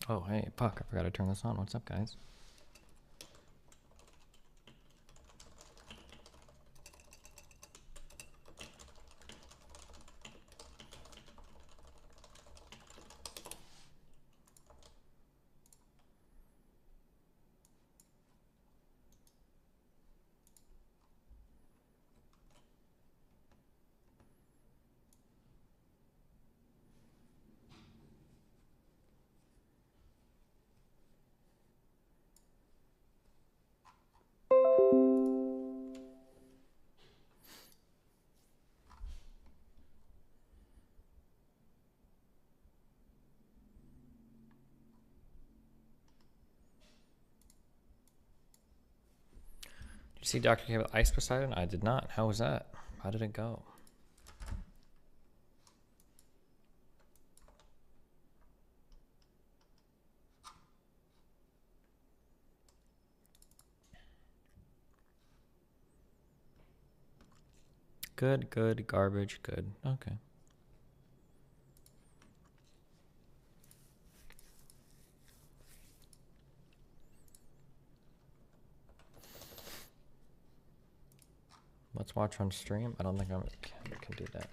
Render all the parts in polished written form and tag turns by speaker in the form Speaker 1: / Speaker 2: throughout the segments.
Speaker 1: Oh, hey, Puck, I forgot to turn this on. What's up, guys? Did you see Dr. K with Ice Poseidon? I did not. How was that? How did it go? Good, good, garbage, good. Okay. Let's watch on stream. I don't think I can do that.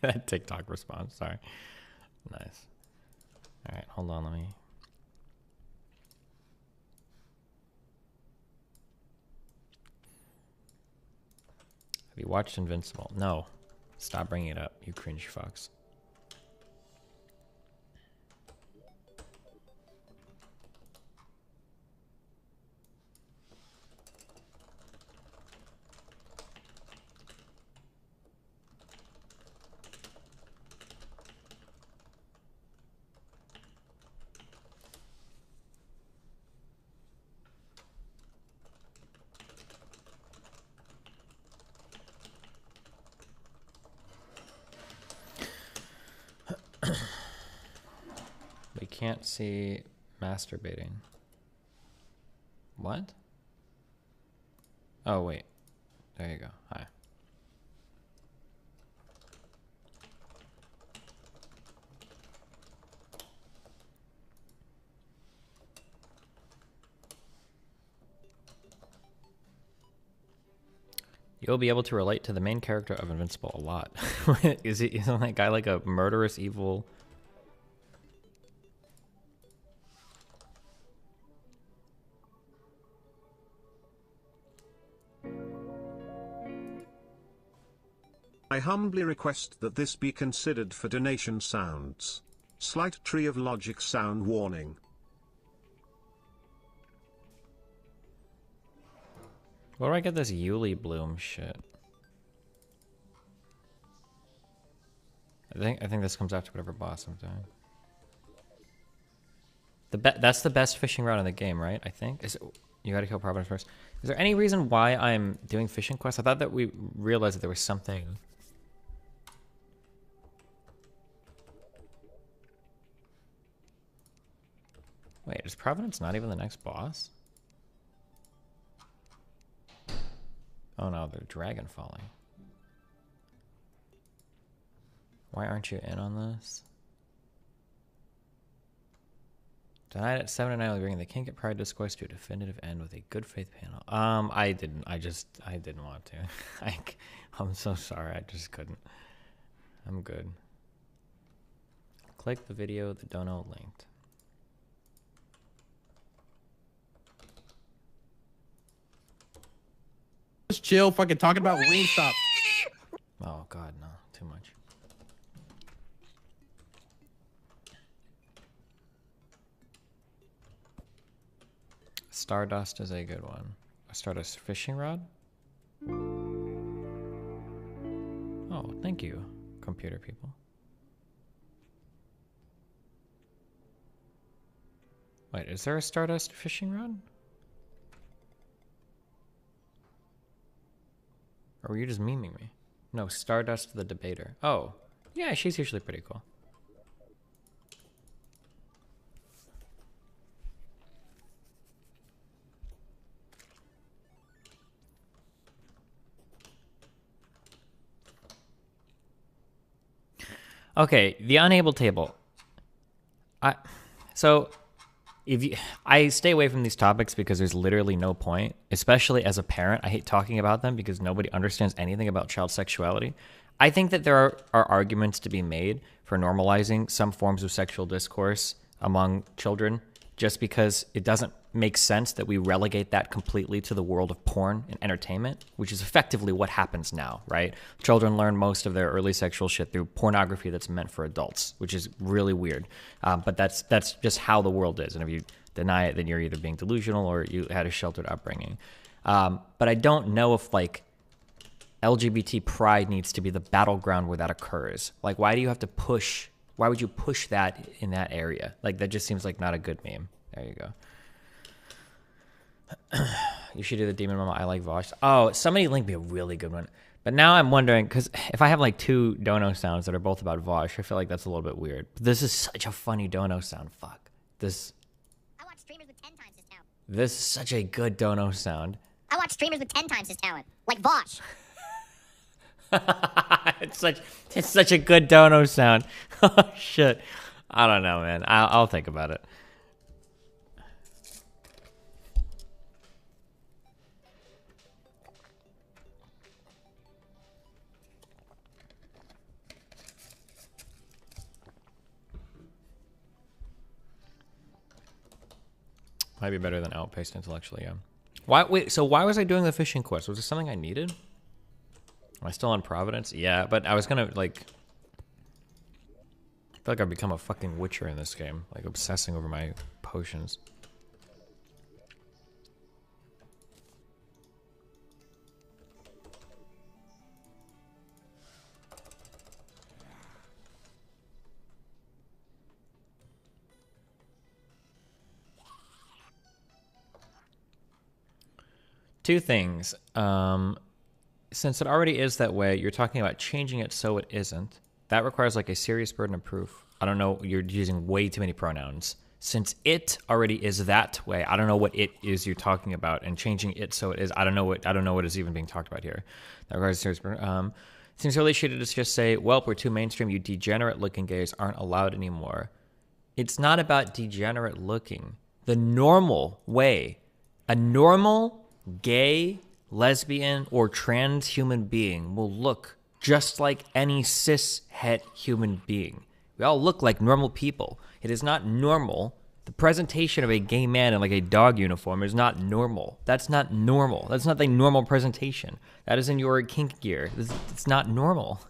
Speaker 1: That TikTok response, sorry. Nice. All right, hold on, let me. Have you watched Invincible? No. Stop bringing it up, you cringe fucks. We can't see masturbating. What? Oh, wait. There you go. Hi. You'll be able to relate to the main character of Invincible a lot. Isn't that guy like a murderous, evil...
Speaker 2: I humbly request that this be considered for donation sounds. Slight tree of logic sound warning.
Speaker 1: Where do I get this Yuli Bloom shit? I think this comes after whatever boss I'm doing. That's the best fishing route in the game, right? I think. Is it, you gotta kill Providence first. Is there any reason why I'm doing fishing quests? I thought that we realized that there was something. Wait, is Providence not even the next boss? Oh no, they're dragon falling. Why aren't you in on this? Tonight at 7 and 9 will bring the King at Pride Discourse to a definitive end with a good faith panel. I didn't want to. I'm so sorry, I just couldn't. I'm good. Click the video, the dono linked.
Speaker 3: Just chill, fucking talking about Wingstop.
Speaker 1: Oh god, no, too much. Stardust is a good one. A Stardust fishing rod? Oh, thank you, computer people. Wait, is there a Stardust fishing rod? Or were you just memeing me? No, Stardust the debater. Oh, yeah, she's usually pretty cool. Okay, the unable table. I stay away from these topics because there's literally no point, especially as a parent. I hate talking about them because nobody understands anything about child sexuality. I think that there are arguments to be made for normalizing some forms of sexual discourse among children, just because it doesn't make sense that we relegate that completely to the world of porn and entertainment, which is effectively what happens now, right? Children learn most of their early sexual shit through pornography that's meant for adults, which is really weird. But that's just how the world is. And if you deny it, then you're either being delusional or you had a sheltered upbringing. But I don't know if, like, LGBT pride needs to be the battleground where that occurs. Like, why would you push that in that area? Like, that just seems like not a good meme. There you go. You should do the Demon Mama I Like Vosh. Oh, somebody linked me a really good one. But now I'm wondering, because if I have like two dono sounds that are both about Vosh, I feel like that's a little bit weird. But this is such a funny dono sound. Fuck. I watch streamers with 10 times his talent. This is such a good dono sound.
Speaker 4: I watch streamers with 10 times his talent. Like Vosh.
Speaker 1: It's such a good dono sound. Oh, shit. I don't know, man. I'll think about it. Might be better than outpaced intellectually, yeah. So why was I doing the fishing quest? Was it something I needed? Am I still on Providence? Yeah, but I was gonna, like... I feel like I've become a fucking witcher in this game. Like, obsessing over my potions. Two things. Since it already is that way, you're talking about changing it so it isn't. That requires like a serious burden of proof. I don't know, you're using way too many pronouns. Since it already is that way, I don't know what it is you're talking about, and changing it so it is, I don't know what is even being talked about here. That requires a serious burden. Seems really shitty to just say, well, we're too mainstream, you degenerate looking gays aren't allowed anymore. It's not about degenerate looking. The normal way, a normal gay, lesbian, or trans human being will look just like any cis-het human being. We all look like normal people. It is not normal. The presentation of a gay man in like a dog uniform is not normal. That's not normal. That's not the normal presentation. That is in your kink gear. It's not normal.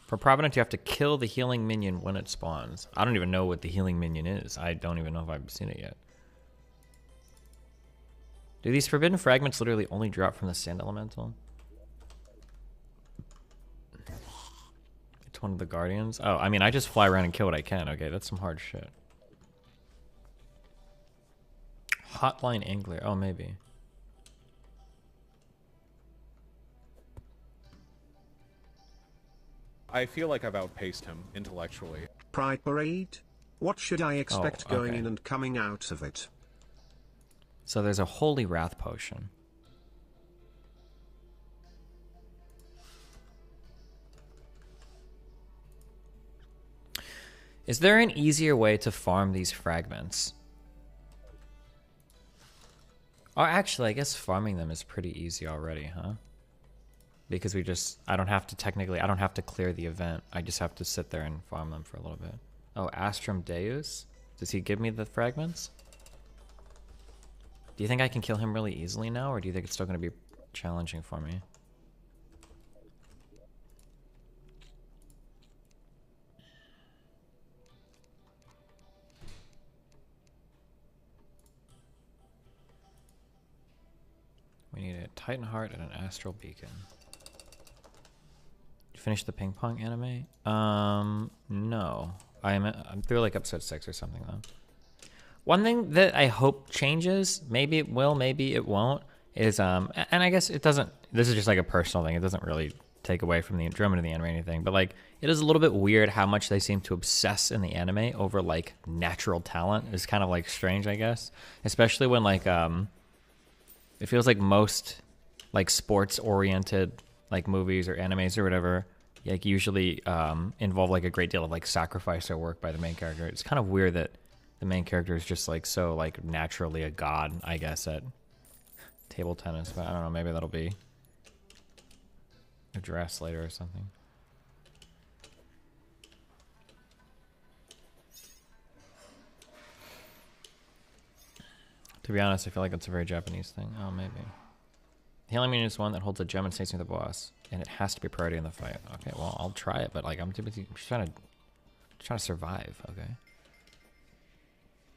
Speaker 1: For Providence, you have to kill the healing minion when it spawns. I don't even know what the healing minion is. I don't even know if I've seen it yet. Do these forbidden fragments literally only drop from the sand elemental? It's one of the guardians. Oh, I mean, I just fly around and kill what I can. Okay, that's some hard shit. Hotline angler. Oh, maybe.
Speaker 5: I feel like I've outpaced him intellectually.
Speaker 2: Pride Parade? What should I expect going
Speaker 1: okay.
Speaker 2: in and coming out of it?
Speaker 1: So there's a holy wrath potion. Is there an easier way to farm these fragments? Oh, actually, I guess farming them is pretty easy already, huh? Because I don't have to clear the event. I just have to sit there and farm them for a little bit. Oh, Astrum Deus? Does he give me the fragments? Do you think I can kill him really easily now, or do you think it's still going to be challenging for me? Titan Heart and an Astral Beacon. You finished the ping pong anime? No. I'm through like episode 6 or something though. One thing that I hope changes, maybe it will, maybe it won't, is and I guess it doesn't. This is just like a personal thing. It doesn't really take away from the enjoyment of the anime or anything. But like, it is a little bit weird how much they seem to obsess in the anime over like natural talent. It's kind of like strange, I guess, especially when like it feels like most like sports oriented like movies or animes or whatever like usually involve like a great deal of like sacrifice or work by the main character. It's kind of weird that the main character is just like so like naturally a god, I guess, at table tennis, but I don't know, maybe that'll be addressed later or something. To be honest, I feel like it's a very Japanese thing. Oh, maybe. Healing Minion is one that holds a gem and stays near the boss, and it has to be priority in the fight. Okay, well, I'll try it, but like I'm just trying to survive. Okay.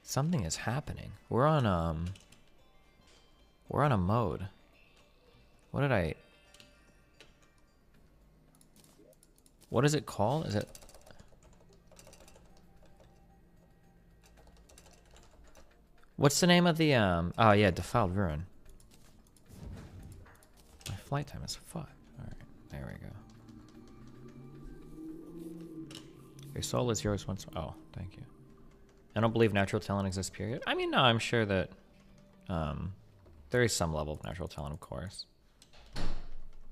Speaker 1: Something is happening. We're on a mode. What is it called? Is it? What's the name of the oh yeah, Defiled Ruin. My flight time is 5. Alright, there we go. Your soul is yours once. Oh, thank you. I don't believe natural talent exists, period. I mean, no, I'm sure that there is some level of natural talent, of course.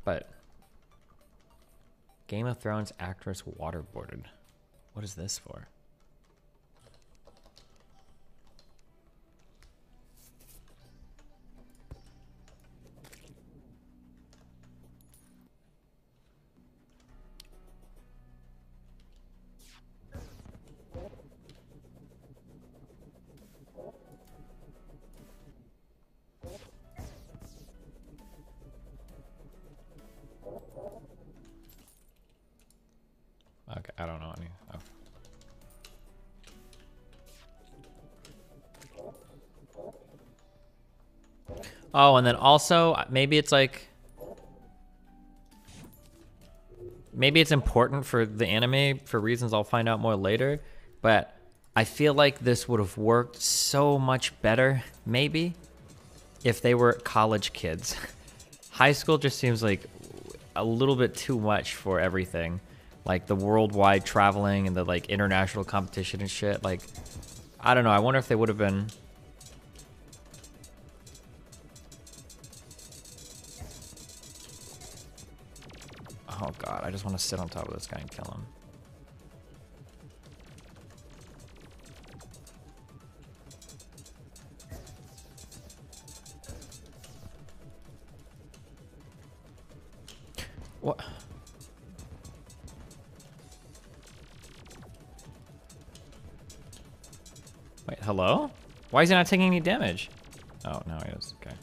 Speaker 1: But Game of Thrones actress waterboarded. What is this for? Okay, I don't know any. Oh, and then also maybe it's like maybe it's important for the anime for reasons I'll find out more later, but I feel like this would have worked so much better maybe if they were college kids. High school just seems like a little bit too much for everything. Like the worldwide traveling and the like international competition and shit. Like, I don't know. I wonder if they would have been. Oh god, I just want to sit on top of this guy and kill him. What? Wait, hello? Why is he not taking any damage? Oh, now he is. Okay.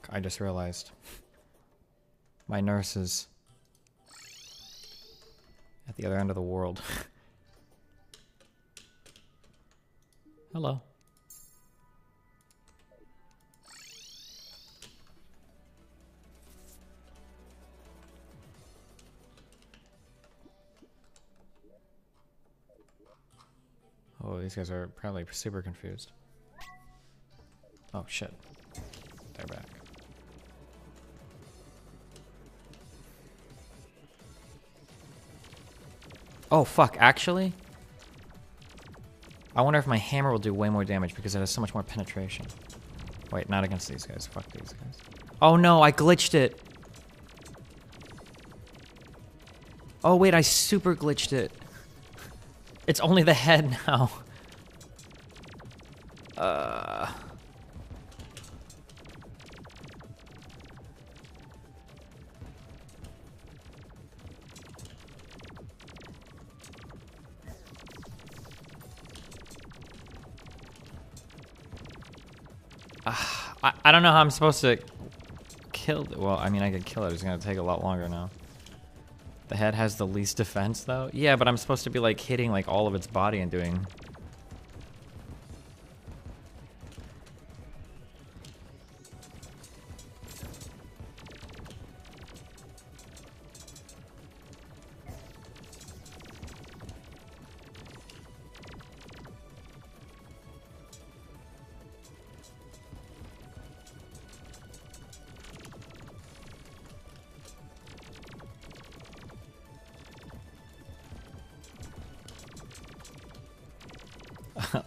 Speaker 1: I just realized my nurse is at the other end of the world. Hello. Oh, these guys are probably super confused. Oh shit. They're back. Oh, fuck, actually? I wonder if my hammer will do way more damage because it has so much more penetration. Wait, not against these guys. Fuck these guys. Oh no, I glitched it. Oh wait, I super glitched it. It's only the head now. I don't know how I'm supposed to kill. Well, I mean, I could kill it. It's gonna take a lot longer now. The head has the least defense, though. Yeah, but I'm supposed to be like hitting like all of its body and doing.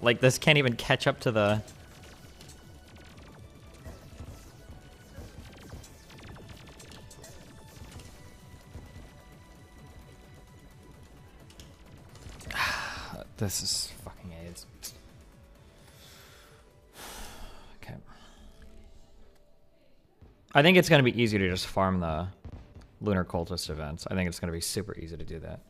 Speaker 1: Like, this can't even catch up to the... This is fucking AIDS. Okay. I think it's going to be easier to just farm the Lunar Cultist events. I think it's going to be super easy to do that.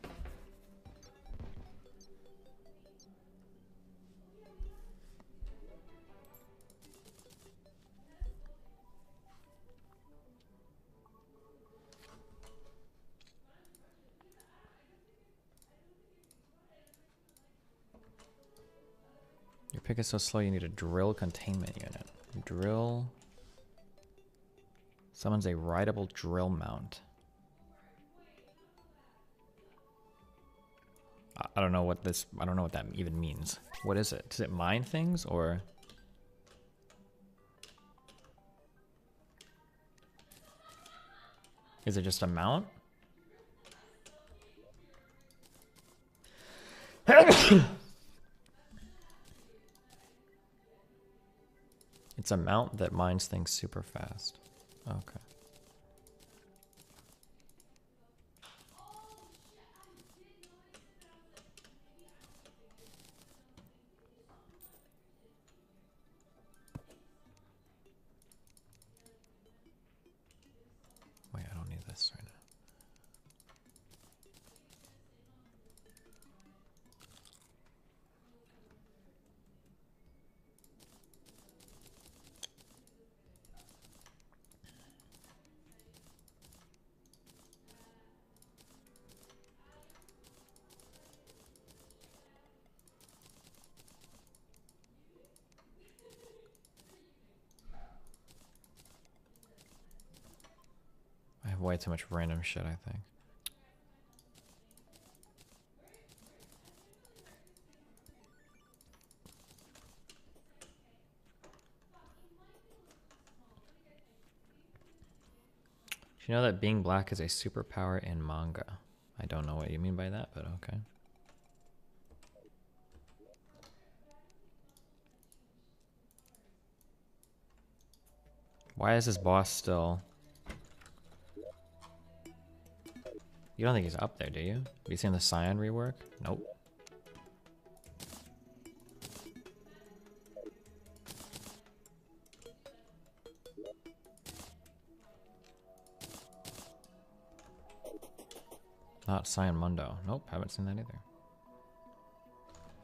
Speaker 1: Your pick is so slow you need a drill containment unit. Drill... Summons a rideable drill mount. I don't know what this... I don't know what that even means. What is it? Does it mine things, or... Is it just a mount? It's a mount that mines things super fast. Okay. Wait, I don't need this right now. I have way too much random shit, I think. Do you know that being black is a superpower in manga? I don't know what you mean by that, but okay. Why is this boss still... You don't think he's up there, do you? Have you seen the Scion rework? Nope. Not Scion Mundo. Nope, haven't seen that either.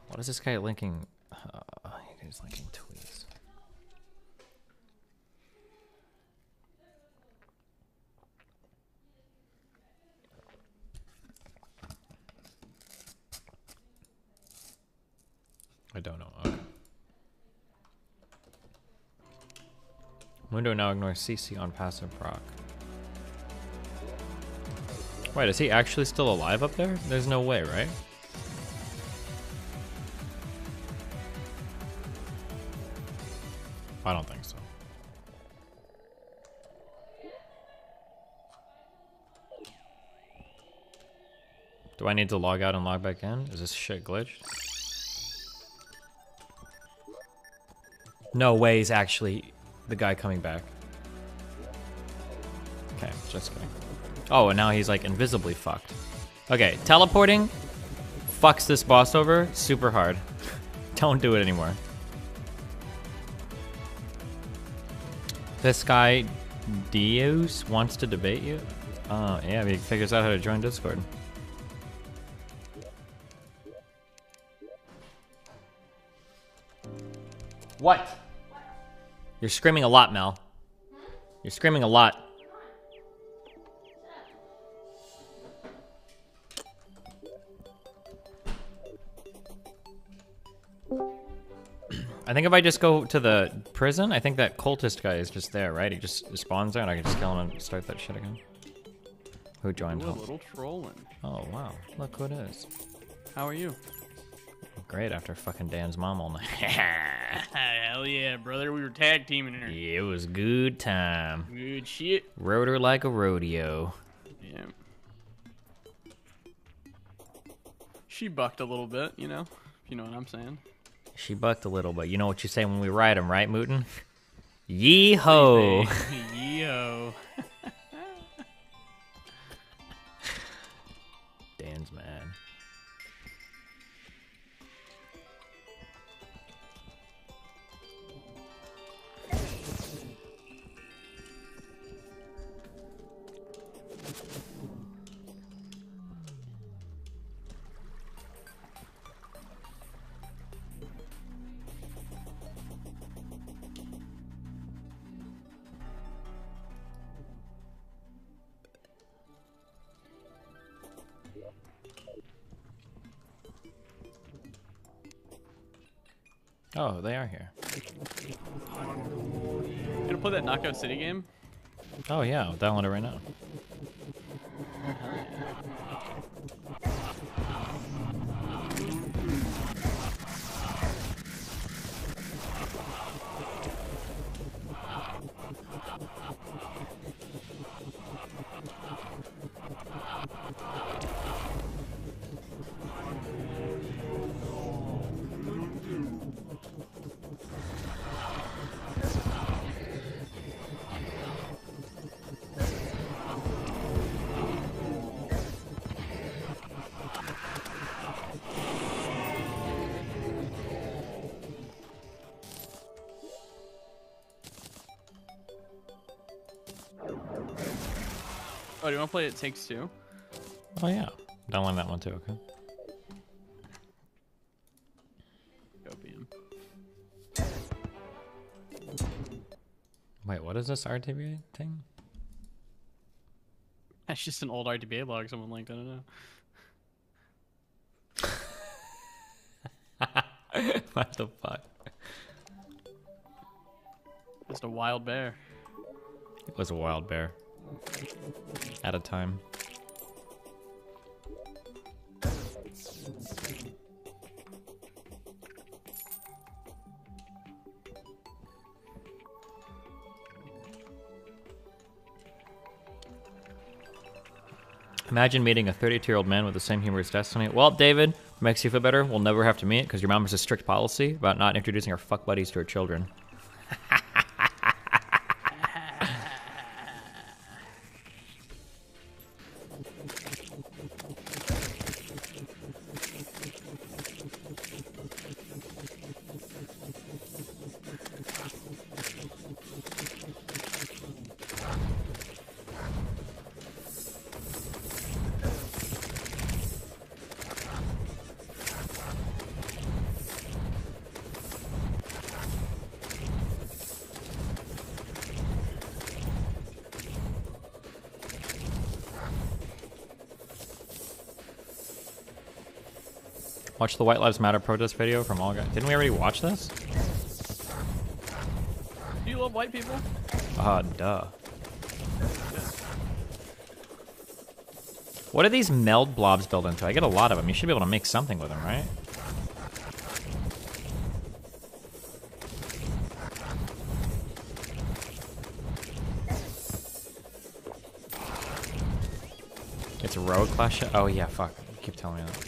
Speaker 1: What is this guy linking? He's linking tweets. I don't know. Okay. Mundo now ignores CC on passive proc. Wait, is he actually still alive up there? There's no way, right? I don't think so. Do I need to log out and log back in? Is this shit glitched? No way he's actually the guy coming back. Okay, just kidding. Oh, and now he's like invisibly fucked. Okay, teleporting fucks this boss over super hard. Don't do it anymore. This guy, Deus, wants to debate you? Yeah, he figures out how to join Discord. What? You're screaming a lot, Mel. You're screaming a lot. I think if I just go to the prison, I think that cultist guy is just there, right? He just spawns there and I can just kill him and start that shit again. Who joined?
Speaker 6: Ooh, a little trolling.
Speaker 1: Oh, wow. Look who it is.
Speaker 6: How are you?
Speaker 1: Great after fucking Dan's mom all night.
Speaker 6: Hell yeah, brother. We were tag teaming her.
Speaker 1: Yeah, it was good time.
Speaker 6: Good shit.
Speaker 1: Rode her like a rodeo.
Speaker 6: Yeah. She bucked a little bit, you know? If you know what I'm saying.
Speaker 1: She bucked a little, but you know what you say when we ride him, right, Mootin? Yee-ho!
Speaker 6: Yee-ho.
Speaker 1: Dan's mad. Oh, they are here.
Speaker 6: Gonna play that Knockout City game?
Speaker 1: Oh yeah, I'll download it right now.
Speaker 6: Oh, do you want to play It Takes Two?
Speaker 1: Oh yeah, download that one too, okay?
Speaker 6: Opium.
Speaker 1: Wait, what is this RTBA thing?
Speaker 6: That's just an old RTBA log someone linked, I don't know.
Speaker 1: What the fuck?
Speaker 6: Just a wild bear.
Speaker 1: It was a wild bear. At a time. Imagine meeting a 32-year-old man with the same humor as Destiny. Well, David, makes you feel better. We'll never have to meet because your mom has a strict policy about not introducing her fuck buddies to her children. Watch the White Lives Matter protest video from all guys. Didn't we already watch this?
Speaker 6: Do you love white people?
Speaker 1: Duh. What are these meld blobs built into? I get a lot of them. You should be able to make something with them, right? It's a road clash. Oh yeah, fuck. You keep telling me that.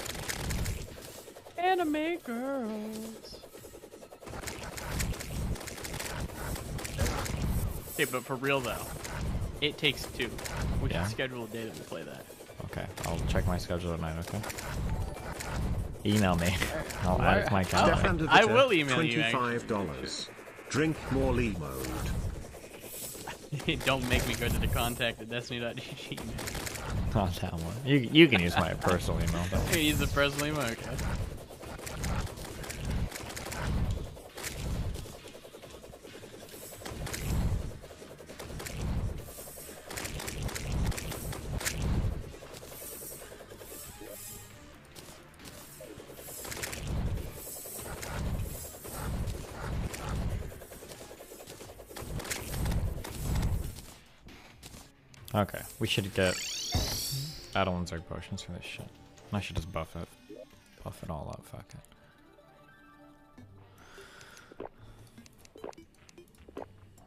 Speaker 6: Anime girls. Okay, but for real though, It Takes Two. We
Speaker 1: Yeah.
Speaker 6: can schedule a day that we play that.
Speaker 1: Okay, I'll check my schedule tonight, okay? Email me. I'll add it to my calendar.
Speaker 2: Stefan the
Speaker 6: I
Speaker 2: Bitter,
Speaker 6: will email you, actually.
Speaker 2: $25. Drink more Lee mode.
Speaker 6: Don't make me go to the contact at destiny.gg.
Speaker 1: Not that one. You can use my personal email. Though.
Speaker 6: Hey, use the personal email, okay.
Speaker 1: Okay, we should get Adeline Zerg potions for this shit. I should just buff it. Buff it all up, fuck it.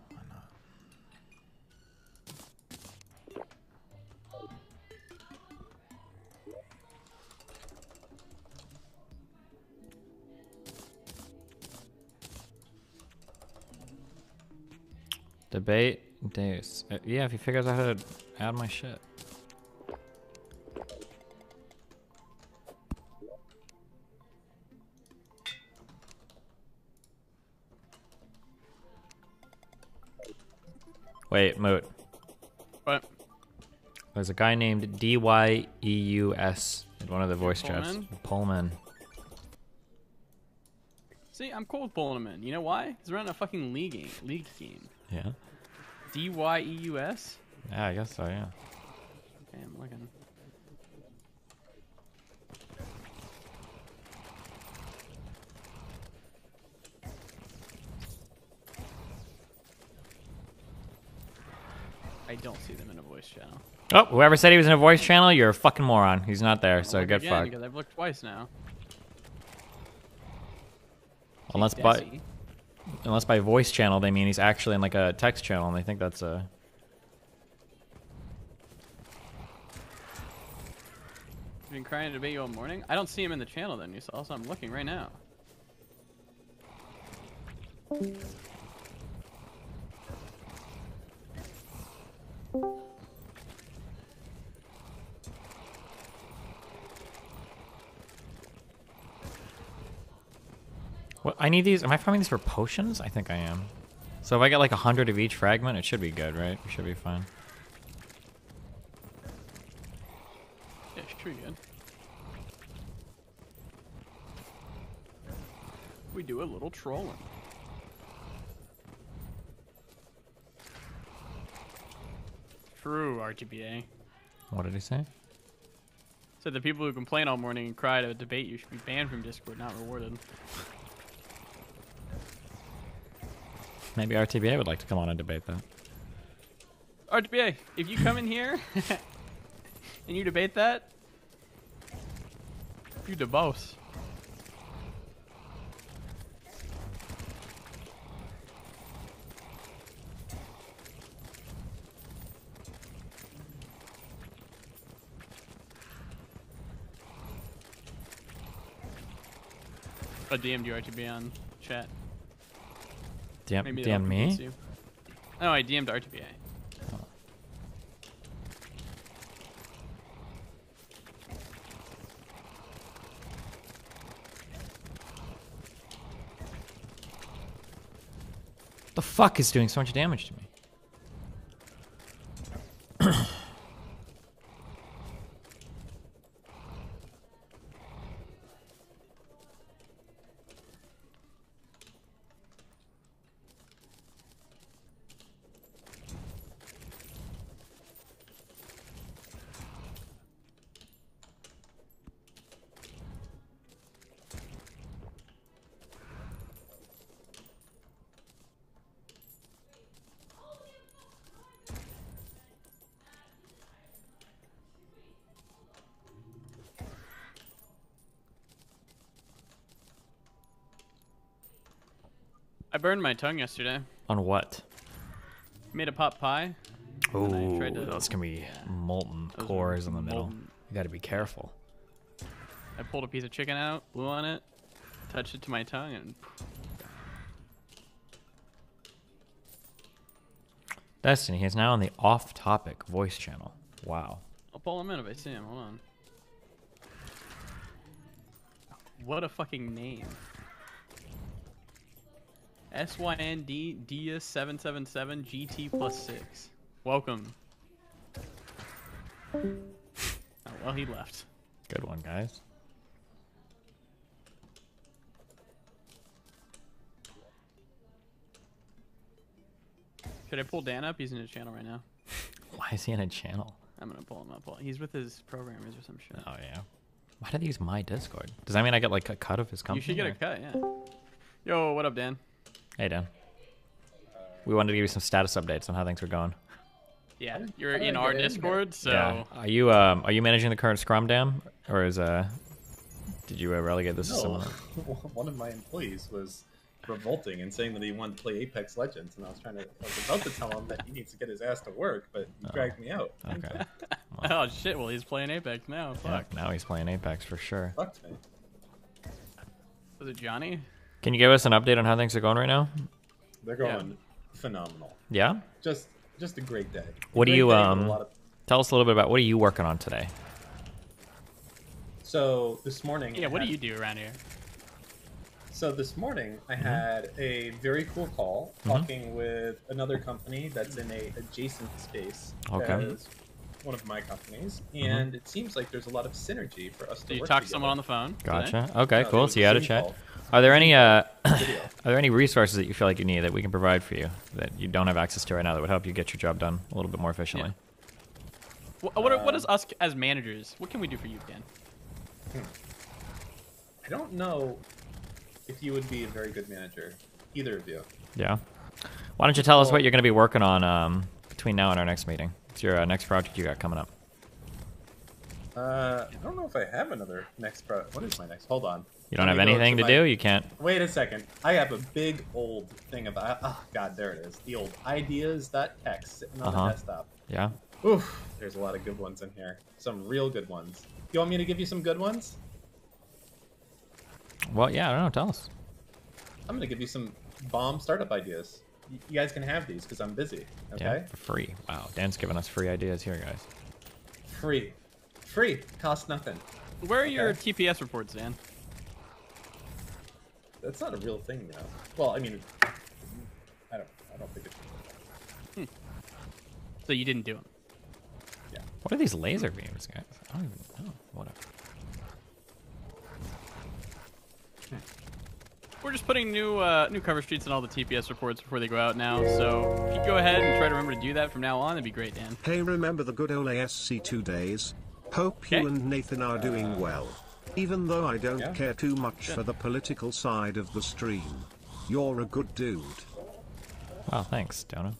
Speaker 1: Why not? Debate Deus. Yeah, if he figures out how to add my shit. Wait, Moot.
Speaker 6: What?
Speaker 1: There's a guy named rYeus in one of the voice chats. Pullman.
Speaker 6: See, I'm cool with pulling him in. You know why? Because we're on a fucking league scheme.
Speaker 1: Yeah.
Speaker 6: DYEUS?
Speaker 1: Yeah, I guess so, yeah.
Speaker 6: Okay, I'm looking. I don't see them in a voice channel.
Speaker 1: Oh, whoever said he was in a voice channel, you're a fucking moron. He's not there, so get fucked.
Speaker 6: Because I've looked twice now.
Speaker 1: Unless by voice channel they mean he's actually in like a text channel, and they think that's a.
Speaker 6: You've been crying to debate you all morning? I don't see him in the channel then, you saw, so I'm looking right now.
Speaker 1: What? I need these. Am I farming these for potions? I think I am. So if I get like 100 of each fragment, it should be good, right? It should be fine.
Speaker 6: Yeah, should be good. We do a little trolling. True, RTBA.
Speaker 1: What did he say?
Speaker 6: Said the people who complain all morning and cry to debate you should be banned from Discord, not rewarded.
Speaker 1: Maybe RTBA would like to come on and debate that.
Speaker 6: RTBA, if you come in here and you debate that, you the boss. I DM'd you RTBA on chat.
Speaker 1: DM me?
Speaker 6: You. Oh, I DM'd RTBA.
Speaker 1: Oh. The fuck is doing so much damage to me?
Speaker 6: I burned my tongue yesterday.
Speaker 1: On what?
Speaker 6: Made a pot pie.
Speaker 1: Oh, those can be molten cores in the middle. You gotta be careful.
Speaker 6: I pulled a piece of chicken out, blew on it, touched it to my tongue, and...
Speaker 1: Destiny is now on the off-topic voice channel. Wow.
Speaker 6: I'll pull him in if I see him. Hold on. What a fucking name. SYND Dia777 GT +6. Welcome. Oh, well, he left.
Speaker 1: Good one, guys.
Speaker 6: Should I pull Dan up? He's in his channel right now.
Speaker 1: Why is he in a channel?
Speaker 6: I'm gonna pull him up. He's with his programmers or some shit.
Speaker 1: Oh, yeah. Why do they use my Discord? Does that mean I get like a cut of his company?
Speaker 6: You should get a cut, yeah. Yo, what up, Dan?
Speaker 1: Hey, Dan. We wanted to give you some status updates on how things were going.
Speaker 6: Yeah,
Speaker 7: How
Speaker 6: you're
Speaker 7: did
Speaker 6: in
Speaker 7: I
Speaker 6: our
Speaker 7: get in here?
Speaker 6: Discord, so
Speaker 1: Yeah. Are you managing the current Scrum Dam, or did you relegate this to
Speaker 7: No,
Speaker 1: someone?
Speaker 7: one of my employees was revolting and saying that he wanted to play Apex Legends, and I was about to tell him that he needs to get his ass to work, but he dragged me out.
Speaker 1: Okay.
Speaker 6: oh shit. Well, he's playing Apex now.
Speaker 1: Yeah,
Speaker 6: Fuck.
Speaker 1: now he's playing Apex for sure.
Speaker 7: Fucked me.
Speaker 6: Was it Johnny?
Speaker 1: Can you give us an update on how things are going right now?
Speaker 7: They're going phenomenal.
Speaker 1: Yeah.
Speaker 7: Just a great day.
Speaker 1: What do
Speaker 7: Great
Speaker 1: you
Speaker 7: day with a lot of-
Speaker 1: tell us a little bit about what are you working on today?
Speaker 7: So this morning,
Speaker 6: Yeah. What do you do around here?
Speaker 7: So this morning, I had a very cool call talking with another company that's in a adjacent space
Speaker 1: Okay.
Speaker 7: as one of my companies, and it seems like there's a lot of synergy for us to
Speaker 6: Do you
Speaker 7: work
Speaker 6: talk to
Speaker 7: together.
Speaker 6: someone on the phone? today?
Speaker 1: Gotcha. Okay,
Speaker 7: No,
Speaker 1: cool.
Speaker 7: it was
Speaker 1: So you had a
Speaker 7: Zoom
Speaker 1: chat.
Speaker 7: call.
Speaker 1: Are there any
Speaker 7: Video.
Speaker 1: are there any resources that you feel like you need that we can provide for you that you don't have access to right now that would help you get your job done a little bit more efficiently?
Speaker 6: What is us as managers? What can we do for you, Dan?
Speaker 7: I don't know if you would be a very good manager, either of you.
Speaker 1: Yeah. Why don't you tell us what
Speaker 7: Well-
Speaker 1: you're going to be working on between now and our next meeting? What's your next project you got coming up?
Speaker 7: I don't know if I have another next What is my next? Hold on.
Speaker 1: You don't
Speaker 7: Let
Speaker 1: have
Speaker 7: me go
Speaker 1: anything to
Speaker 7: my-
Speaker 1: do? You can't.
Speaker 7: Wait a second. I have a big old thing about. Oh God, there it is. The old ideas.txt sitting on the desktop.
Speaker 1: Yeah.
Speaker 7: Oof, there's a lot of good ones in here. Some real good ones. You want me to give you some good ones?
Speaker 1: Well, yeah, I don't know. Tell us.
Speaker 7: I'm gonna give you some bomb startup ideas. You guys can have these because I'm busy. Okay.
Speaker 1: Yeah, for free. Wow, Dan's giving us free ideas here, guys.
Speaker 7: Free. Free. Cost nothing.
Speaker 6: Where are your TPS reports, Dan?
Speaker 7: That's not a real thing, you know. Well, I mean, I don't think it's.
Speaker 6: So you didn't do them.
Speaker 7: Yeah.
Speaker 1: What are these laser beams, guys? I don't even know. Whatever.
Speaker 6: We're just putting new cover streets in all the TPS reports before they go out now. So if you go ahead and try to remember to do that from now on, that'd be great, Dan.
Speaker 2: Hey, remember the good old ASC 2 days? Hope you
Speaker 6: Okay.
Speaker 2: and Nathan are doing well. Even though I don't
Speaker 7: Yeah.
Speaker 2: care too much for the political side of the stream. You're a good dude.
Speaker 1: Wow, thanks, Donna.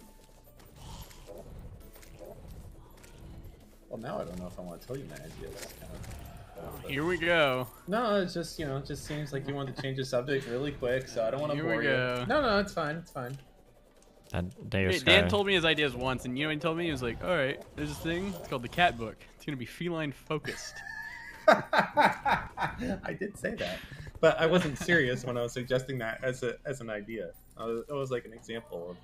Speaker 7: Well, now I don't know if I want to tell you my ideas.
Speaker 6: Here we go.
Speaker 7: No, it's just it just seems like you want to change the subject really quick, so I don't want to
Speaker 6: Here we
Speaker 7: bore you.
Speaker 6: go.
Speaker 7: No, it's fine. It's fine.
Speaker 1: That
Speaker 6: Hey, Dan told me his ideas once, and you know what he told me? He was like, all right, there's this thing. It's called the cat book. It's going to be feline focused.
Speaker 7: I did say that, but I wasn't serious when I was suggesting that as an idea. It was like an example of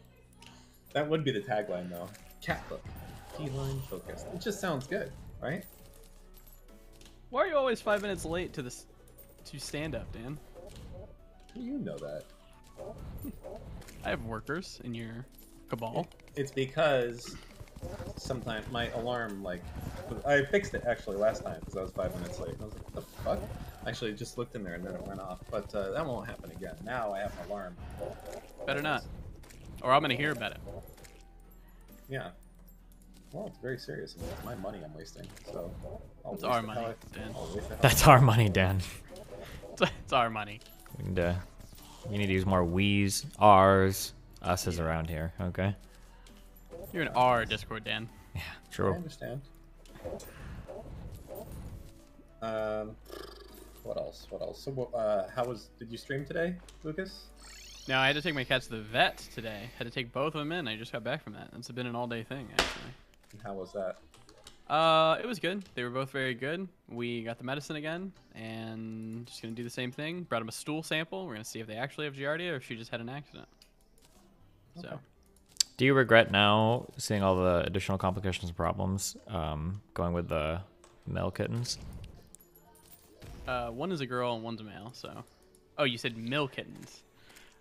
Speaker 7: that would be the tagline though. Cat book, feline focused. It just sounds good, right?
Speaker 6: Why are you always 5 minutes late to stand up, Dan?
Speaker 7: You know that.
Speaker 6: I have workers in your cabal.
Speaker 7: It's because sometimes my alarm, I fixed it actually last time because I was 5 minutes late. And I was like, what the fuck? Actually, just looked in there and then it went off. But that won't happen again. Now I have an alarm.
Speaker 6: Better not. Or I'm going to hear about it.
Speaker 7: Yeah. Well, it's very serious. I mean, it's my money I'm wasting. So
Speaker 6: It's our money, Dan.
Speaker 1: That's our money, Dan.
Speaker 6: It's our money.
Speaker 1: And, you need to use more we's, r's, us's around here, okay?
Speaker 6: You're in our Discord, Dan.
Speaker 1: Yeah,
Speaker 7: I
Speaker 1: true.
Speaker 7: understand. What else? What else? So, did you stream today, Lucas?
Speaker 6: No, I had to take my cats to the vet today. Had to take both of them in. I just got back from that. It's been an all-day thing, actually.
Speaker 7: And how was that?
Speaker 6: It was good. They were both very good. We got the medicine again, and just gonna do the same thing. Brought them a stool sample. We're gonna see if they actually have Giardia or if she just had an accident. So,
Speaker 1: Do you regret now seeing all the additional complications and problems going with the male kittens?
Speaker 6: one is a girl and one's a male. So, oh, you said mill kittens.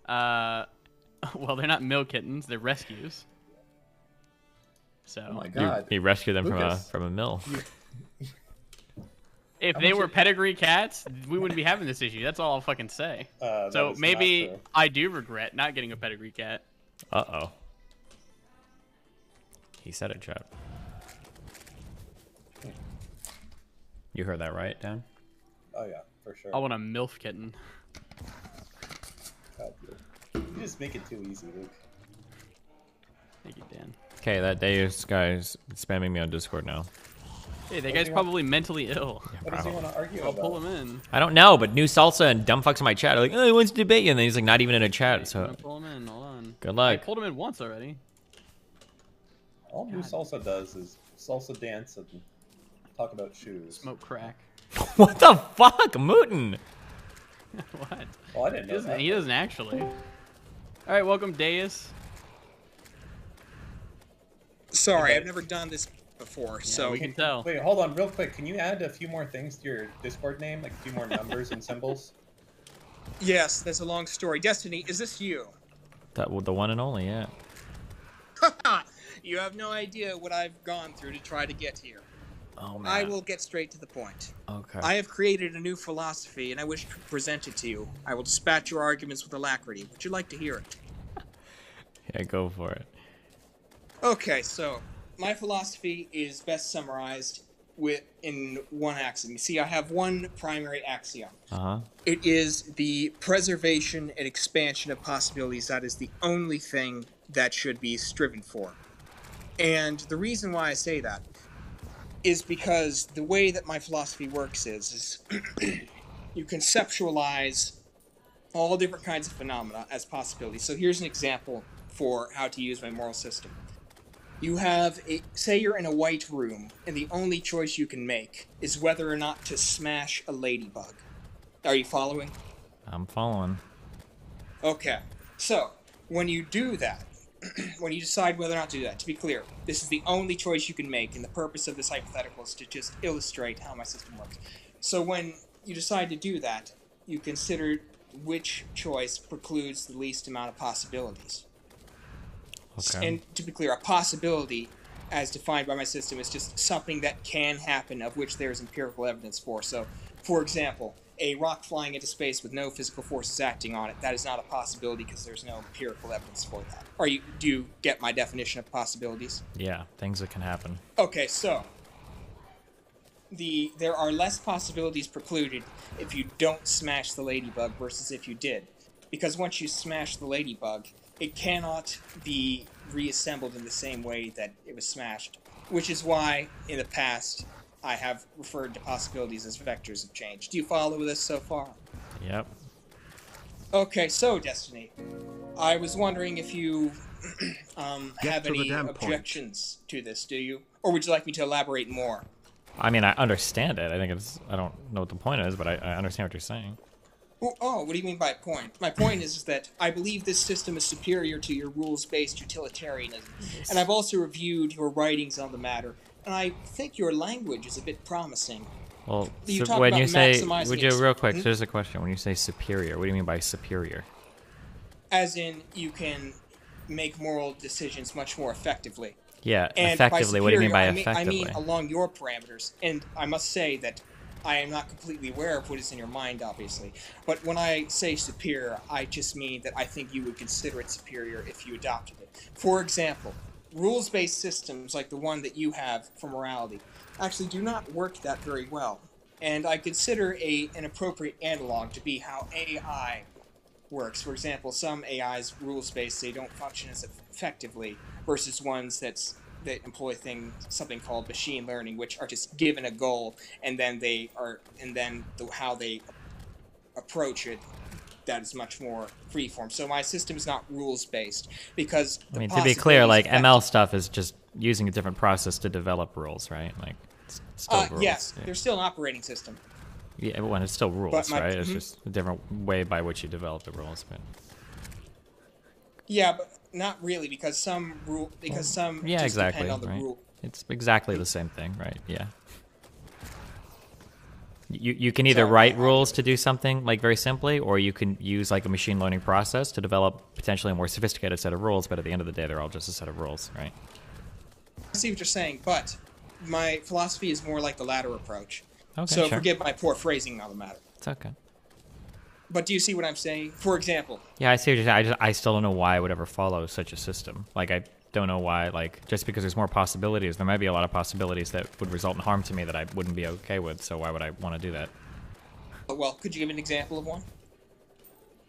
Speaker 6: Well, they're not mill kittens. They're rescues. So,
Speaker 7: Oh my
Speaker 1: You,
Speaker 7: god.
Speaker 1: you rescued them
Speaker 7: Lucas.
Speaker 1: from a mill.
Speaker 6: if
Speaker 7: How
Speaker 6: they
Speaker 7: much
Speaker 6: were
Speaker 7: it-
Speaker 6: pedigree cats, we wouldn't be having this issue. That's all I'll fucking say.
Speaker 7: That
Speaker 6: So
Speaker 7: is not
Speaker 6: maybe
Speaker 7: true.
Speaker 6: I do regret not getting a pedigree cat.
Speaker 1: Uh-oh. He said it, Chad. You heard that right, Dan?
Speaker 7: Oh yeah, for sure.
Speaker 6: I want a MILF kitten.
Speaker 7: God, you just make it too easy, Luke.
Speaker 6: Thank you, Dan.
Speaker 1: Okay, that Deus guy's spamming me on Discord now.
Speaker 6: Hey, that guy's probably mentally ill.
Speaker 7: What does he want to argue
Speaker 6: I'll
Speaker 7: about?
Speaker 6: pull him in.
Speaker 1: I don't know, but new salsa and dumb fucks in my chat are like, oh, he wants to debate you, and then he's like not even in a chat.
Speaker 6: I'm
Speaker 1: So
Speaker 6: gonna pull him in. Hold on.
Speaker 1: good
Speaker 6: I
Speaker 1: luck.
Speaker 6: pulled him in once already.
Speaker 7: All new salsa does is salsa dance and talk about shoes.
Speaker 6: Smoke crack.
Speaker 1: What the fuck, Mootin?
Speaker 6: What?
Speaker 7: Well, I didn't know that.
Speaker 6: He doesn't actually. All right, welcome, Deus.
Speaker 8: Sorry,
Speaker 7: Okay.
Speaker 8: I've never done this before,
Speaker 6: Yeah,
Speaker 8: so
Speaker 6: we can tell.
Speaker 7: Wait, hold on, real quick. Can you add a few more things to your Discord name, like a few more numbers and symbols?
Speaker 8: yes, that's a long story. Destiny, is this you?
Speaker 1: That the one and only, yeah.
Speaker 8: You have no idea what I've gone through to try to get here.
Speaker 1: Oh man.
Speaker 8: I will get straight to the point.
Speaker 1: Okay.
Speaker 8: I have created a new philosophy, and I wish to present it to you. I will dispatch your arguments with alacrity. Would you like to hear it?
Speaker 1: Yeah, go for it.
Speaker 8: Okay, so my philosophy is best summarized in one axiom. You see, I have one primary axiom.
Speaker 1: Uh-huh.
Speaker 8: It is the preservation and expansion of possibilities. That is the only thing that should be striven for. And the reason why I say that is because the way that my philosophy works is you conceptualize all different kinds of phenomena as possibilities. So here's an example for how to use my moral system. You have say you're in a white room, and the only choice you can make is whether or not to smash a ladybug. Are you following?
Speaker 1: I'm following.
Speaker 8: Okay. So, when you do that, when you decide whether or not to do that, to be clear, this is the only choice you can make, and the purpose of this hypothetical is to just illustrate how my system works. So when you decide to do that, you consider which choice precludes the least amount of possibilities.
Speaker 1: Okay.
Speaker 8: And to be clear, a possibility, as defined by my system, is just something that can happen, of which there is empirical evidence for. So, for example, a rock flying into space with no physical forces acting on it, that is not a possibility because there's no empirical evidence for that. Do you get my definition of possibilities?
Speaker 1: Yeah, things that can happen.
Speaker 8: Okay, so there are less possibilities precluded if you don't smash the ladybug versus if you did. Because once you smash the ladybug, it cannot be reassembled in the same way that it was smashed, which is why, in the past, I have referred to possibilities as vectors of change. Do you follow this so far?
Speaker 1: Yep.
Speaker 2: Okay, so Destiny, I was wondering if you Get have to the any damn point. objections to this, do you? Or would you like me to elaborate more?
Speaker 1: I mean, I understand it. I think it's. I don't know what the point is, but I understand what you're saying.
Speaker 2: Oh, what do you mean by point? My point is that I believe this system is superior to your rules-based utilitarianism, and I've also reviewed your writings on the matter, and I think your language is a bit promising.
Speaker 1: Well,
Speaker 2: You talk
Speaker 1: when
Speaker 2: about
Speaker 1: you say,
Speaker 2: maximizing
Speaker 1: would you
Speaker 2: ex-
Speaker 1: real quick?
Speaker 2: Hmm?
Speaker 1: Here's a question. When you say superior, what do you mean by superior?
Speaker 2: As in, you can make moral decisions much more effectively.
Speaker 1: Yeah,
Speaker 2: And by
Speaker 1: effectively. What do you mean by
Speaker 2: superior,
Speaker 1: effectively?
Speaker 2: I mean along your parameters. And I must say that I am not completely aware of what is in your mind, obviously. But when I say superior, I just mean that I think you would consider it superior if you adopted it. For example, rules-based systems like the one that you have for morality actually do not work that very well. And I consider an appropriate analog to be how AI works. For example, some AI's rules-based, they don't function as effectively, versus ones that employ something called machine learning, which are just given a goal, and then how they approach it, that is much more freeform. So my system is not rules-based because
Speaker 1: I mean, to be clear, like ML stuff is just using a different process to develop rules, right? Like, it's still rules.
Speaker 2: Yes,
Speaker 1: Yeah.
Speaker 2: there's still an operating system.
Speaker 1: Yeah, well, it's still rules,
Speaker 2: But
Speaker 1: right? It's just a different way by which you develop the rules. But
Speaker 2: Yeah, but not really, because some
Speaker 1: yeah,
Speaker 2: just
Speaker 1: exactly.
Speaker 2: depend on the
Speaker 1: Right?
Speaker 2: rule.
Speaker 1: It's exactly the same thing, right? Yeah. You can either
Speaker 2: Sorry,
Speaker 1: write rules to do something like very simply, or you can use like a machine learning process to develop potentially a more sophisticated set of rules. But at the end of the day, they're all just a set of rules, right?
Speaker 2: I see what you're saying, but my philosophy is more like the latter approach.
Speaker 1: Okay,
Speaker 2: So
Speaker 1: sure.
Speaker 2: forgive my poor phrasing on the matter.
Speaker 1: It's okay.
Speaker 2: But do you see what I'm saying? For example,
Speaker 1: Yeah, I see what you're saying. I still don't know why I would ever follow such a system. Like, I don't know why, like, just because there's more possibilities, there might be a lot of possibilities that would result in harm to me that I wouldn't be okay with, so why would I want to do that?
Speaker 2: well, could you give an example of one?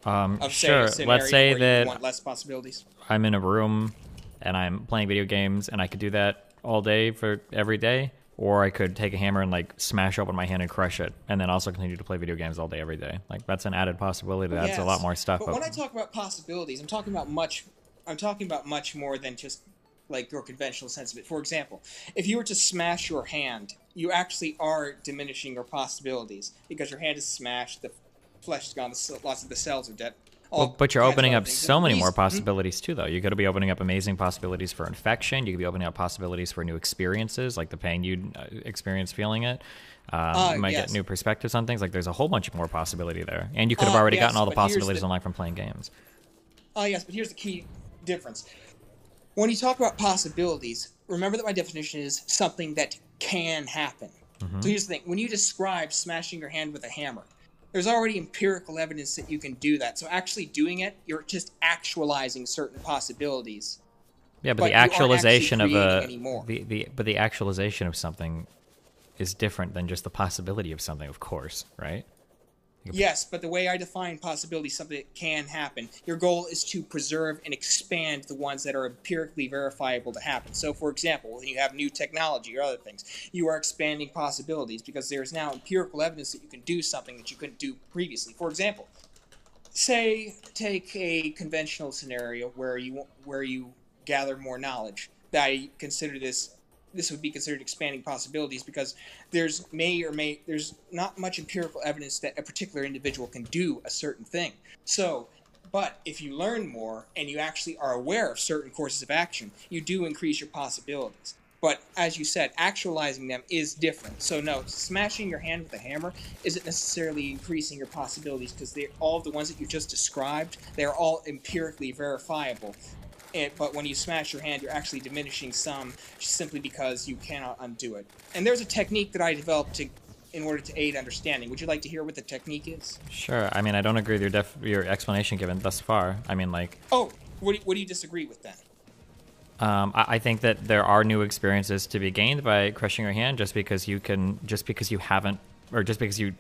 Speaker 2: Of, say,
Speaker 1: Sure.
Speaker 2: a scenario
Speaker 1: Let's say
Speaker 2: where you
Speaker 1: that
Speaker 2: want less possibilities.
Speaker 1: I'm in a room and I'm playing video games, and I could do that all day for every day, or I could take a hammer and like smash open my hand and crush it, and then also continue to play video games all day every day. Like that's an added possibility. That's a lot more stuff.
Speaker 2: But when I talk about possibilities, I'm talking about much more than just like your conventional sense of it. For example, if you were to smash your hand, you actually are diminishing your possibilities because your hand is smashed, the flesh is gone, lots of the cells are dead.
Speaker 1: But you're opening up so many more possibilities too, though. You got to be opening up amazing possibilities for infection. You could be opening up possibilities for new experiences, like the pain you'd experience feeling it. You might get new perspectives on things. Like there's a whole bunch more possibility there, and you could have already gotten all the possibilities in life from playing games.
Speaker 2: Yes, but here's the key difference. When you talk about possibilities, remember that my definition is something that can happen. So here's the thing. When you describe smashing your hand with a hammer, there's already empirical evidence that you can do that. So actually doing it, you're just actualizing certain possibilities.
Speaker 1: Yeah, but the actualization of the actualization of something is different than just the possibility of something, of course, right?
Speaker 2: Yes, but the way I define possibility, something that can happen, your goal is to preserve and expand the ones that are empirically verifiable to happen. So, for example, when you have new technology or other things, you are expanding possibilities because there's now empirical evidence that you can do something that you couldn't do previously. For example, say, take a conventional scenario where you gather more knowledge. I consider this would be considered expanding possibilities because there's not much empirical evidence that a particular individual can do a certain thing. So, but if you learn more and you actually are aware of certain courses of action, you do increase your possibilities. But as you said, actualizing them is different. So no, smashing your hand with a hammer isn't necessarily increasing your possibilities because all of the ones that you just described, they're all empirically verifiable. But when you smash your hand, you're actually diminishing some simply because you cannot undo it. And there's a technique that I developed in order to aid understanding. Would you like to hear what the technique is?
Speaker 1: Sure. I mean, I don't agree with your explanation given thus far. I mean, like...
Speaker 2: Oh, what do you disagree with then?
Speaker 1: I think that there are new experiences to be gained by crushing your hand just because you haven't, or just because you...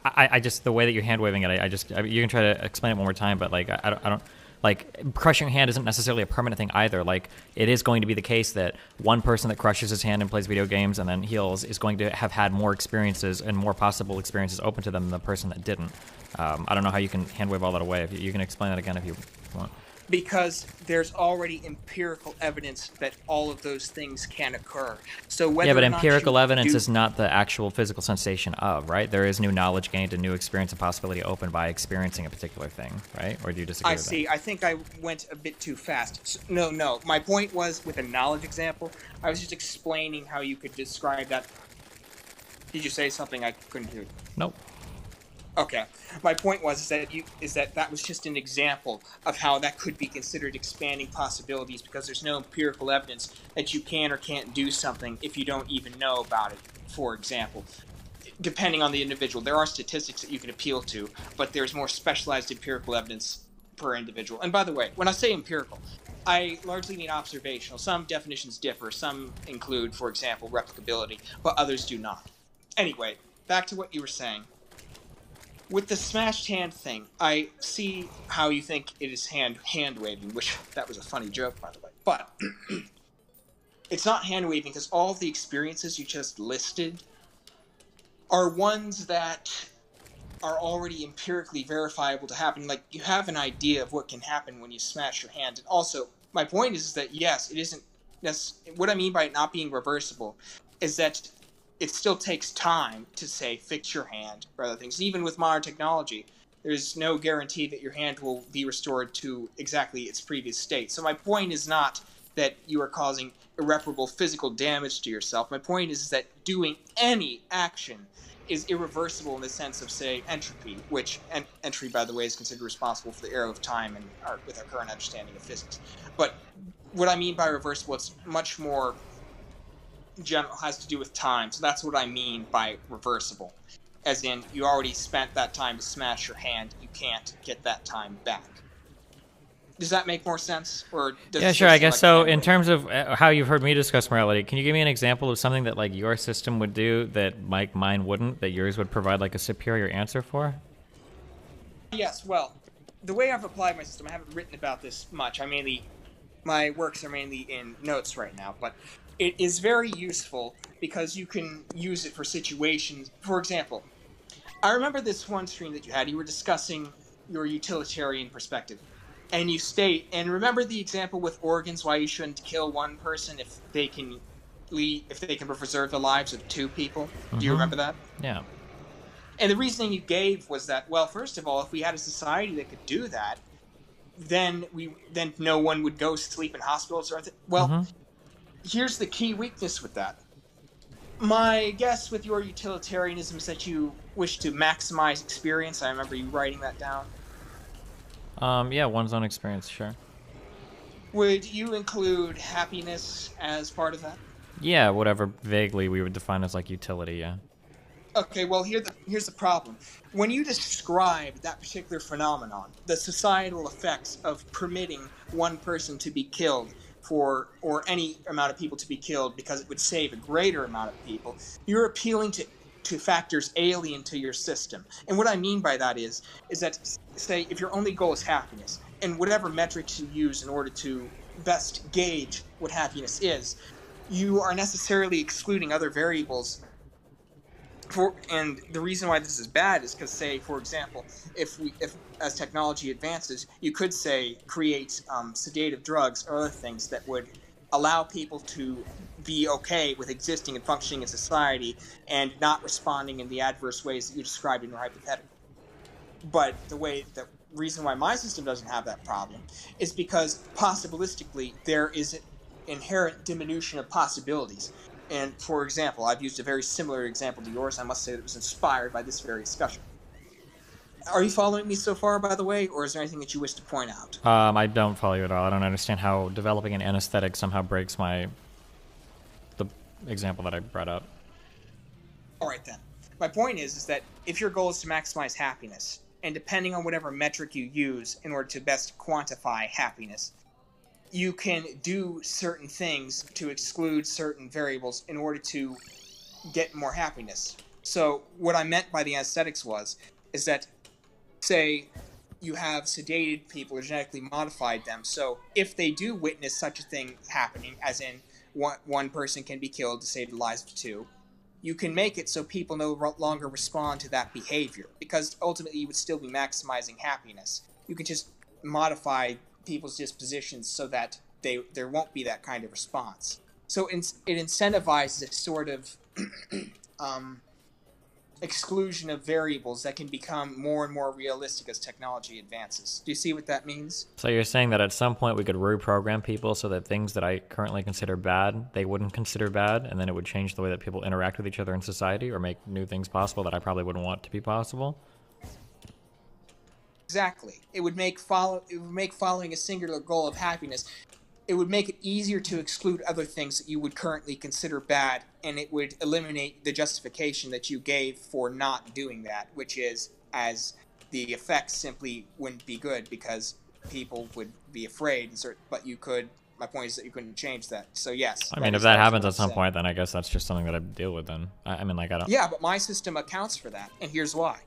Speaker 1: I just, the way that you're hand waving it, you can try to explain it one more time, but like, I don't like, crushing your hand isn't necessarily a permanent thing either. Like, it is going to be the case that one person that crushes his hand and plays video games and then heals is going to have had more experiences and more possible experiences open to them than the person that didn't. I don't know how you can hand wave all that away. You can explain that again if you want.
Speaker 2: Because there's already empirical evidence that all of those things can occur. So whether
Speaker 1: yeah, but empirical evidence is not the actual physical sensation of, right? There is new knowledge gained and new experience and possibility opened by experiencing a particular thing, right? Or do you disagree with that? I see.
Speaker 2: I think I went a bit too fast. No. My point was, with a knowledge example, I was just explaining how you could describe that. Did you say something I couldn't hear?
Speaker 1: Nope.
Speaker 2: Okay. My point was that was just an example of how that could be considered expanding possibilities because there's no empirical evidence that you can or can't do something if you don't even know about it, for example. Depending on the individual, there are statistics that you can appeal to, but there's more specialized empirical evidence per individual. And by the way, when I say empirical, I largely mean observational. Some definitions differ. Some include, for example, replicability, but others do not. Anyway, back to what you were saying. With the smashed hand thing, I see how you think it is hand waving, which that was a funny joke, by the way. But it's not hand waving because all of the experiences you just listed are ones that are already empirically verifiable to happen. Like, you have an idea of what can happen when you smash your hand. And also, my point is that, yes, it isn't... What I mean by it not being reversible is that it still takes time to, say, fix your hand or other things. Even with modern technology, there's no guarantee that your hand will be restored to exactly its previous state. So my point is not that you are causing irreparable physical damage to yourself. My point is that doing any action is irreversible in the sense of, say, entropy, which entropy, by the way, is considered responsible for the arrow of time and with our current understanding of physics. But what I mean by reversible, it's much more general, has to do with time. So that's what I mean by reversible. As in, you already spent that time to smash your hand. You can't get that time back. Does that make more sense? Or does
Speaker 1: yeah, sure. I guess so. In terms of how you've heard me discuss morality, can you give me an example of something that like your system would do that mine wouldn't, that yours would provide like a superior answer for?
Speaker 2: Yes. Well, the way I've applied my system, I haven't written about this much. I mainly my works are mainly in notes right now, but it is very useful because you can use it for situations. For example, I remember this one stream that you had. You were discussing your utilitarian perspective, and you state, and remember the example with organs, why you shouldn't kill one person if they can preserve the lives of two people. Do you remember that?
Speaker 1: Yeah.
Speaker 2: And the reasoning you gave was that, well, first of all, if we had a society that could do that, then no one would go sleep in hospitals or anything. Well, here's the key weakness with that. My guess with your utilitarianism is that you wish to maximize experience. I remember you writing that down.
Speaker 1: Yeah, one's own experience, sure.
Speaker 2: Would you include happiness as part of that?
Speaker 1: Yeah, whatever vaguely we would define as like utility, yeah.
Speaker 2: Okay, well, here's the problem. When you describe that particular phenomenon, the societal effects of permitting one person to be killed or any amount of people to be killed because it would save a greater amount of people, you're appealing to factors alien to your system. And what I mean by that is that, say, if your only goal is happiness, and whatever metrics you use in order to best gauge what happiness is, you are necessarily excluding other variables. And the reason why this is bad is because, say, for example, if as technology advances, you could, say, create sedative drugs or other things that would allow people to be okay with existing and functioning in society and not responding in the adverse ways that you described in your hypothetical. But the reason why my system doesn't have that problem is because possibilistically there is an inherent diminution of possibilities. And for example, I've used a very similar example to yours. I must say that it was inspired by this very discussion. Are you following me so far, by the way, or is there anything that you wish to point out?
Speaker 1: I don't follow you at all. I don't understand how developing an anesthetic somehow breaks the example that I brought up.
Speaker 2: All right, then. My point is that if your goal is to maximize happiness, and depending on whatever metric you use in order to best quantify happiness, you can do certain things to exclude certain variables in order to get more happiness. So what I meant by the aesthetics is that, say, you have sedated people or genetically modified them. So if they do witness such a thing happening, as in one person can be killed to save the lives of two, you can make it so people no longer respond to that behavior, because ultimately you would still be maximizing happiness. You can just modify people's dispositions so that there won't be that kind of response. So it incentivizes a sort of exclusion of variables that can become more and more realistic as technology advances. Do you see what that means?
Speaker 1: So you're saying that at some point we could reprogram people so that things that I currently consider bad, they wouldn't consider bad, and then it would change the way that people interact with each other in society, or make new things possible that I probably wouldn't want to be possible?
Speaker 2: Exactly. It would make following a singular goal of happiness, it would make it easier to exclude other things that you would currently consider bad, and it would eliminate the justification that you gave for not doing that, which is, as the effects simply wouldn't be good because people would be afraid. But you could. My point is that you couldn't change that. So yes.
Speaker 1: I mean, if that happens at some point, then I guess that's just something that I deal with. Then I mean, like I don't.
Speaker 2: Yeah, but my system accounts for that, and here's why.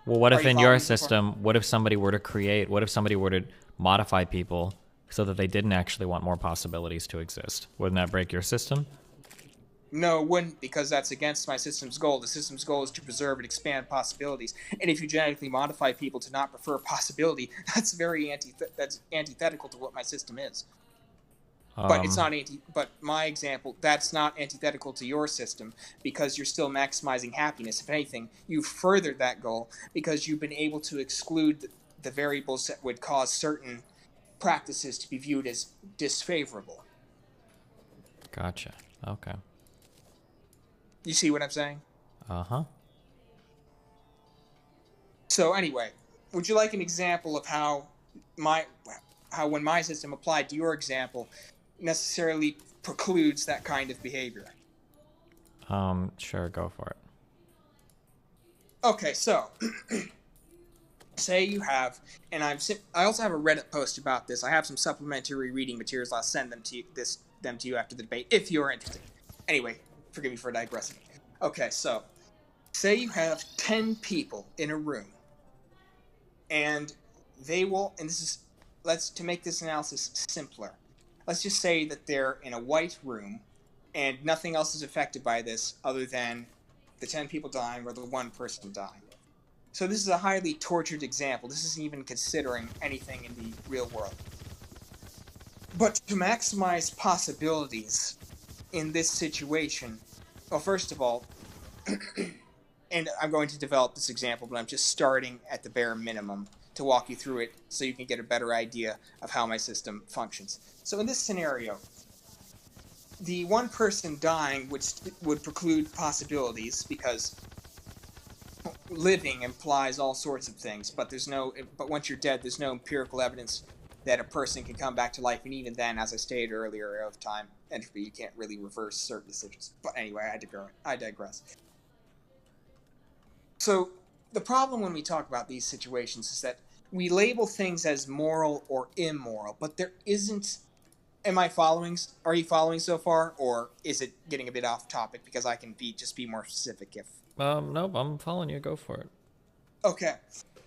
Speaker 1: Well, what if in your system, what if somebody were to modify people so that they didn't actually want more possibilities to exist? Wouldn't that break your system?
Speaker 2: No, it wouldn't, because that's against my system's goal. The system's goal is to preserve and expand possibilities. And if you genetically modify people to not prefer possibility, that's that's antithetical to what my system is. But it's not but my example, that's not antithetical to your system, because you're still maximizing happiness. If anything, you've furthered that goal because you've been able to exclude the variables that would cause certain practices to be viewed as disfavorable.
Speaker 1: Gotcha. Okay.
Speaker 2: You see what I'm saying?
Speaker 1: Uh-huh.
Speaker 2: So anyway, would you like an example of how when my system applied to your example necessarily precludes that kind of behavior?
Speaker 1: Sure, go for it.
Speaker 2: Okay, so say you have, and I also have a Reddit post about this. I have some supplementary reading materials. I'll send them to you after the debate if you're interested. Anyway, forgive me for digressing. Okay, so say you have 10 people in a room, and they will, and this is, to make this analysis simpler,
Speaker 8: let's just say that they're in a white room and nothing else is affected by this other than the 10 people dying or the one person dying. So this is a highly tortured example. This isn't even considering anything in the real world. But to maximize possibilities in this situation, well, first of all, and I'm going to develop this example, but I'm just starting at the bare minimum to walk you through it so you can get a better idea of how my system functions. So in this scenario, the one person dying would preclude possibilities because living implies all sorts of things, but once you're dead, there's no empirical evidence that a person can come back to life, and even then, as I stated earlier, of time entropy, you can't really reverse certain decisions. But anyway, I digress. So the problem when we talk about these situations is that we label things as moral or immoral, but there isn't. Am I following? Are you following so far, or is it getting a bit off topic? Because I can just be more specific if.
Speaker 1: Nope, I'm following you. Go for it.
Speaker 8: Okay.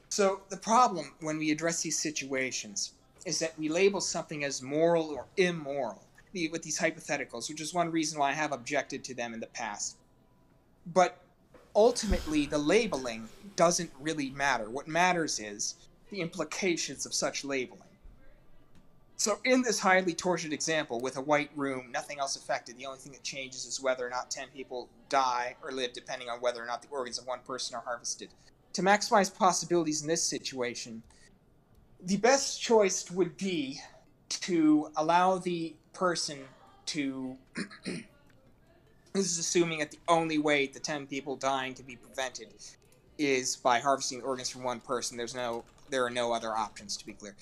Speaker 8: So the problem when we address these situations is that we label something as moral or immoral with these hypotheticals, which is one reason why I have objected to them in the past. But ultimately, the labeling doesn't really matter. What matters is the implications of such labeling. So in this highly tortured example, with a white room, nothing else affected, the only thing that changes is whether or not 10 people die or live, depending on whether or not the organs of one person are harvested. To maximize possibilities in this situation, the best choice would be to allow the person to... This is assuming that the only way the 10 people dying can be prevented is by harvesting organs from one person. There are no other options, to be clear.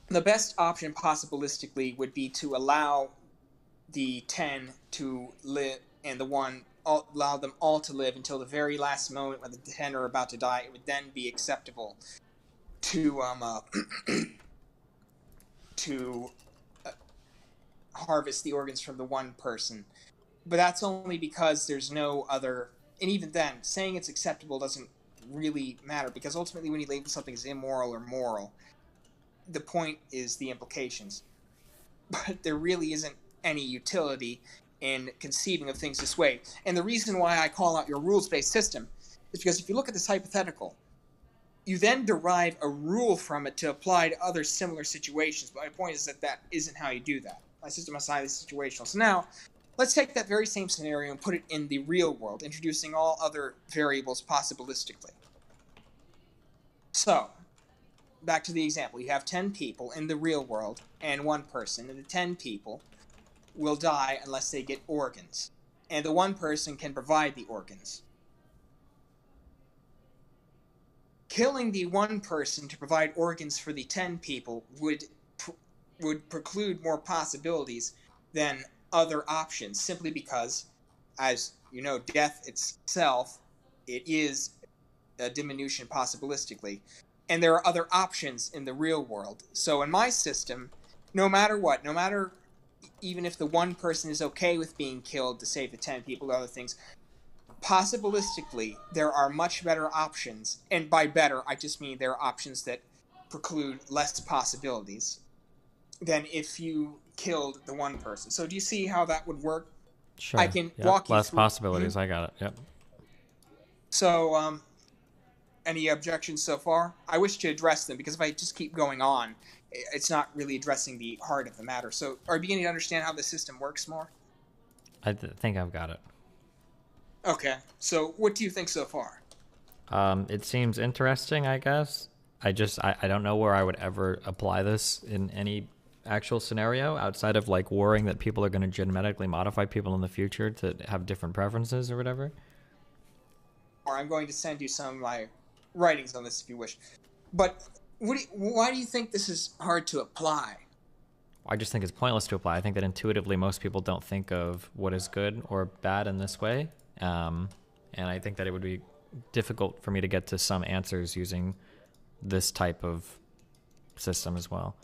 Speaker 8: The best option, possibilistically, would be to allow the 10 to live, and allow them all to live until the very last moment when the 10 are about to die. It would then be acceptable to harvest the organs from the one person. But that's only because there's no other... And even then, saying it's acceptable doesn't really matter, because ultimately when you label something as immoral or moral, the point is the implications. But there really isn't any utility in conceiving of things this way. And the reason why I call out your rules-based system is because if you look at this hypothetical, you then derive a rule from it to apply to other similar situations. But my point is that isn't how you do that. My system is highly situational. So now, let's take that very same scenario and put it in the real world, introducing all other variables possibilistically. So, back to the example. You have 10 people in the real world and one person, and the 10 people will die unless they get organs. And the one person can provide the organs. Killing the one person to provide organs for the 10 people would preclude more possibilities than other options, simply because, as you know, death itself, it is a diminution possibilistically. And there are other options in the real world. So in my system, no matter what, even if the one person is okay with being killed to save the 10 people or other things, possibilistically, there are much better options. And by better, I just mean there are options that preclude less possibilities than if you killed the one person. So do you see how that would work?
Speaker 1: Sure.
Speaker 8: I can walk you
Speaker 1: less
Speaker 8: through...
Speaker 1: possibilities. I got it. Yep.
Speaker 8: So, any objections so far? I wish to address them, because if I just keep going on, it's not really addressing the heart of the matter. So, are you beginning to understand how the system works more?
Speaker 1: I think I've got it.
Speaker 8: Okay. So, what do you think so far?
Speaker 1: It seems interesting, I guess. I don't know where I would ever apply this in any actual scenario outside of like worrying that people are going to genetically modify people in the future to have different preferences or whatever.
Speaker 8: Or I'm going to send you some of my writings on this if you wish. But why do you think this is hard to apply?
Speaker 1: I just think it's pointless to apply. I think that intuitively most people don't think of what is good or bad in this way. And I think that it would be difficult for me to get to some answers using this type of system as well.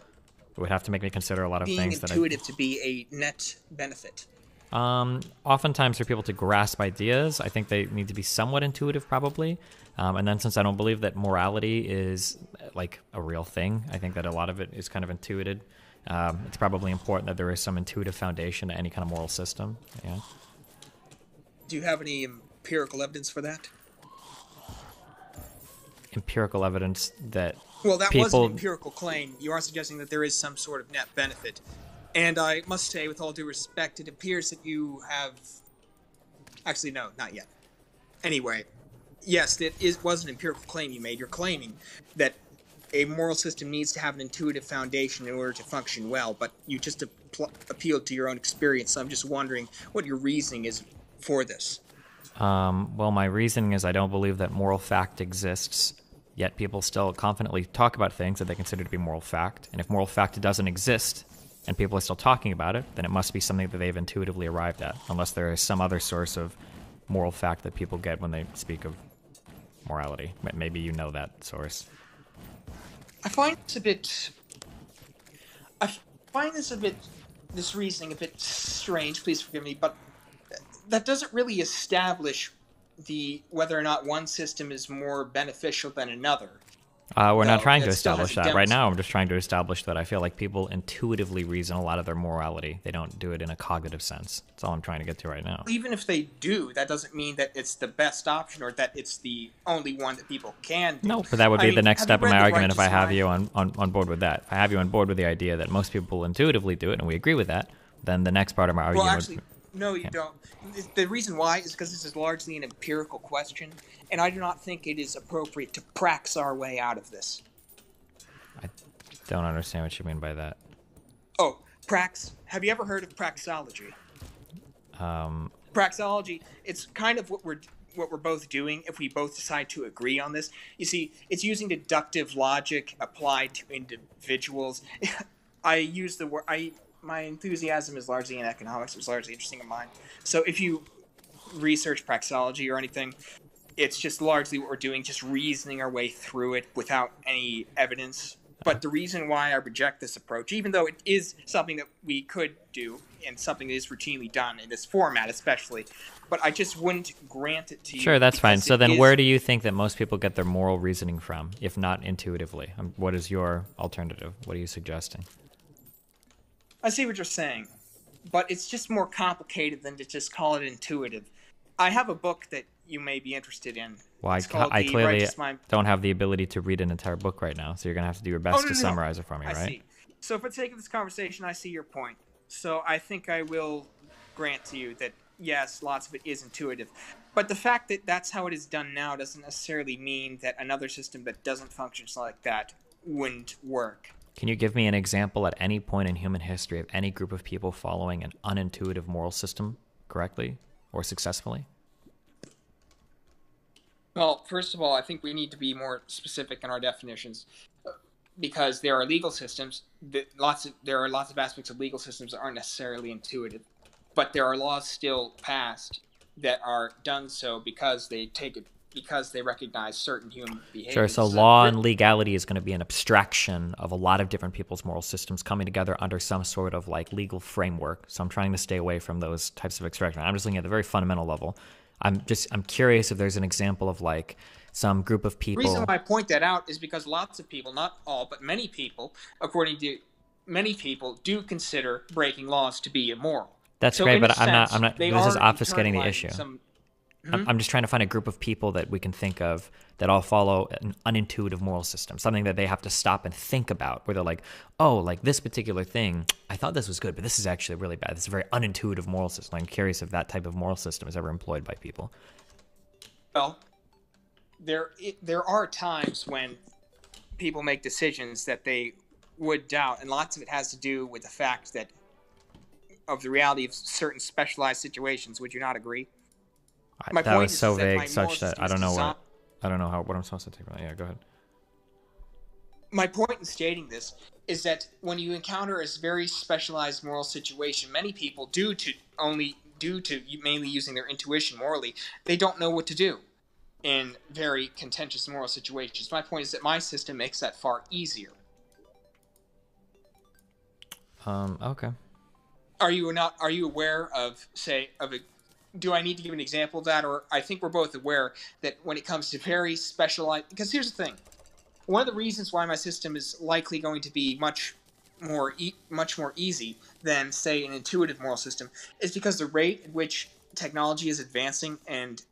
Speaker 1: It would have to make me consider a lot of things that
Speaker 8: being intuitive to be a net benefit.
Speaker 1: Oftentimes for people to grasp ideas, I think they need to be somewhat intuitive probably. And then since I don't believe that morality is like a real thing, I think that a lot of it is kind of intuited. It's probably important that there is some intuitive foundation to any kind of moral system. Yeah.
Speaker 8: Do you have any empirical evidence for that?
Speaker 1: Empirical evidence that
Speaker 8: Well, that was
Speaker 1: people...
Speaker 8: an empirical claim. You are suggesting that there is some sort of net benefit. And I must say, with all due respect, it appears that you have... Actually, no, not yet. Anyway, yes, was an empirical claim you made. You're claiming that a moral system needs to have an intuitive foundation in order to function well, but you just appealed to your own experience. So I'm just wondering what your reasoning is for this.
Speaker 1: Well, my reasoning is I don't believe that moral fact exists, yet people still confidently talk about things that they consider to be moral fact. And if moral fact doesn't exist, and people are still talking about it, then it must be something that they've intuitively arrived at, unless there is some other source of moral fact that people get when they speak of morality. Maybe you know that source.
Speaker 8: I find this reasoning a bit strange, please forgive me, but that doesn't really establish whether or not one system is more beneficial than another.
Speaker 1: We're not trying to establish that right now. I'm just trying to establish that I feel like people intuitively reason a lot of their morality. They don't do it in a cognitive sense. That's all I'm trying to get to right now.
Speaker 8: Even if they do, that doesn't mean that it's the best option or that it's the only one that people can do.
Speaker 1: No, but that would be the next step of my argument if I have you on board with that. If I have you on board with the idea that most people intuitively do it, and we agree with that, then the next part of my argument...
Speaker 8: Well, actually, no, you don't. The reason why is because this is largely an empirical question, and I do not think it is appropriate to prax our way out of this.
Speaker 1: I don't understand what you mean by that.
Speaker 8: Oh, prax. Have you ever heard of praxology? Praxology, it's kind of what we're both doing if we both decide to agree on this. You see, it's using deductive logic applied to individuals. I use the word... My enthusiasm is largely in economics. It was largely interesting in mine. So if you research praxology or anything, it's just largely what we're doing, just reasoning our way through it without any evidence. But the reason why I reject this approach, even though it is something that we could do and something that is routinely done in this format especially, but I just wouldn't grant it to you.
Speaker 1: Sure, that's fine. So then where do you think that most people get their moral reasoning from, if not intuitively? What is your alternative? What are you suggesting?
Speaker 8: I see what you're saying, but it's just more complicated than to just call it intuitive. I have a book that you may be interested in.
Speaker 1: Well, I clearly don't have the ability to read an entire book right now, so you're going to have to do your best to summarize it for me, right?
Speaker 8: I see. So for the sake of this conversation, I see your point. So I think I will grant to you that, yes, lots of it is intuitive. But the fact that that's how it is done now doesn't necessarily mean that another system that doesn't function like that wouldn't work.
Speaker 1: Can you give me an example at any point in human history of any group of people following an unintuitive moral system correctly or successfully?
Speaker 8: Well, first of all, I think we need to be more specific in our definitions because there are legal systems. There are lots of aspects of legal systems that aren't necessarily intuitive, but there are laws still passed that are done so because they recognize certain human behavior.
Speaker 1: Sure, so law and legality is going to be an abstraction of a lot of different people's moral systems coming together under some sort of like legal framework. So I'm trying to stay away from those types of abstraction. I'm just looking at the very fundamental level. I'm curious if there's an example of like some group of people.
Speaker 8: The reason why I point that out is because lots of people, not all, but many people, do consider breaking laws to be immoral.
Speaker 1: That's great, but I'm not. This is obfuscating the issue. I'm just trying to find a group of people that we can think of that all follow an unintuitive moral system, something that they have to stop and think about, where they're like, oh, like this particular thing, I thought this was good, but this is actually really bad. This is a very unintuitive moral system. I'm curious if that type of moral system is ever employed by people.
Speaker 8: Well, there are times when people make decisions that they would doubt, and lots of it has to do with the fact that of the reality of certain specialized situations. Would you not agree?
Speaker 1: That was so vague, such that I don't know what I'm supposed to take from that. Yeah, go ahead.
Speaker 8: My point in stating this is that when you encounter a very specialized moral situation, many people, due to mainly using their intuition morally, they don't know what to do in very contentious moral situations. My point is that my system makes that far easier.
Speaker 1: Okay.
Speaker 8: Are you aware of, do I need to give an example of that? Or I think we're both aware that when it comes to very specialized... Because here's the thing. One of the reasons why my system is likely going to be much much more easy than, say, an intuitive moral system is because the rate at which technology is advancing and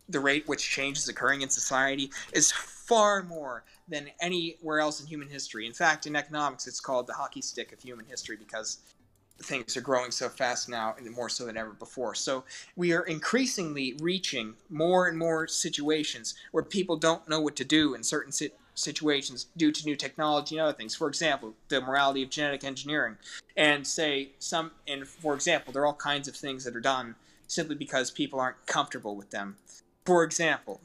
Speaker 8: the rate at which change is occurring in society is far more than anywhere else in human history. In fact, in economics, it's called the hockey stick of human history because things are growing so fast now, and more so than ever before. So we are increasingly reaching more and more situations where people don't know what to do in certain situations due to new technology and other things. For example, the morality of genetic engineering, and for example, there are all kinds of things that are done simply because people aren't comfortable with them. For example,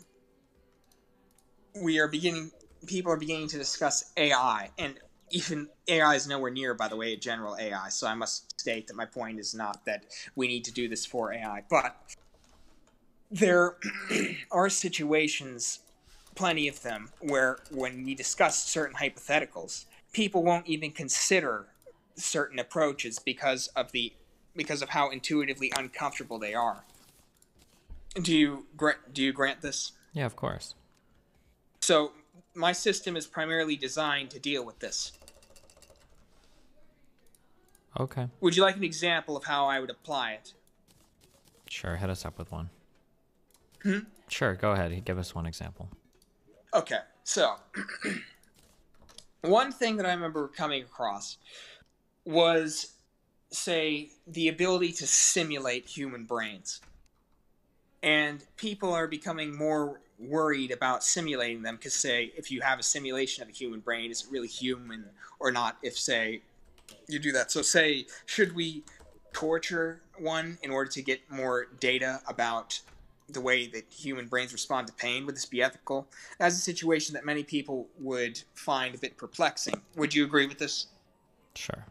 Speaker 8: people are beginning to discuss AI, and even AI is nowhere near, by the way, a general AI, so I must state that my point is not that we need to do this for AI, but there are situations, plenty of them, where when we discuss certain hypotheticals, people won't even consider certain approaches because of how intuitively uncomfortable they are. Do you grant this?
Speaker 1: Yeah, of course.
Speaker 8: So my system is primarily designed to deal with this.
Speaker 1: Okay.
Speaker 8: Would you like an example of how I would apply it?
Speaker 1: Sure, hit us up with one.
Speaker 8: Hmm?
Speaker 1: Sure, go ahead. Give us one example.
Speaker 8: Okay, so one thing that I remember coming across was, say, the ability to simulate human brains. And people are becoming more worried about simulating them because, say, if you have a simulation of a human brain, is it really human or not if, say, you do that? So, say, should we torture one in order to get more data about the way that human brains respond to pain? Would this be ethical? That's a situation that many people would find a bit perplexing. Would you agree with this?
Speaker 1: Sure.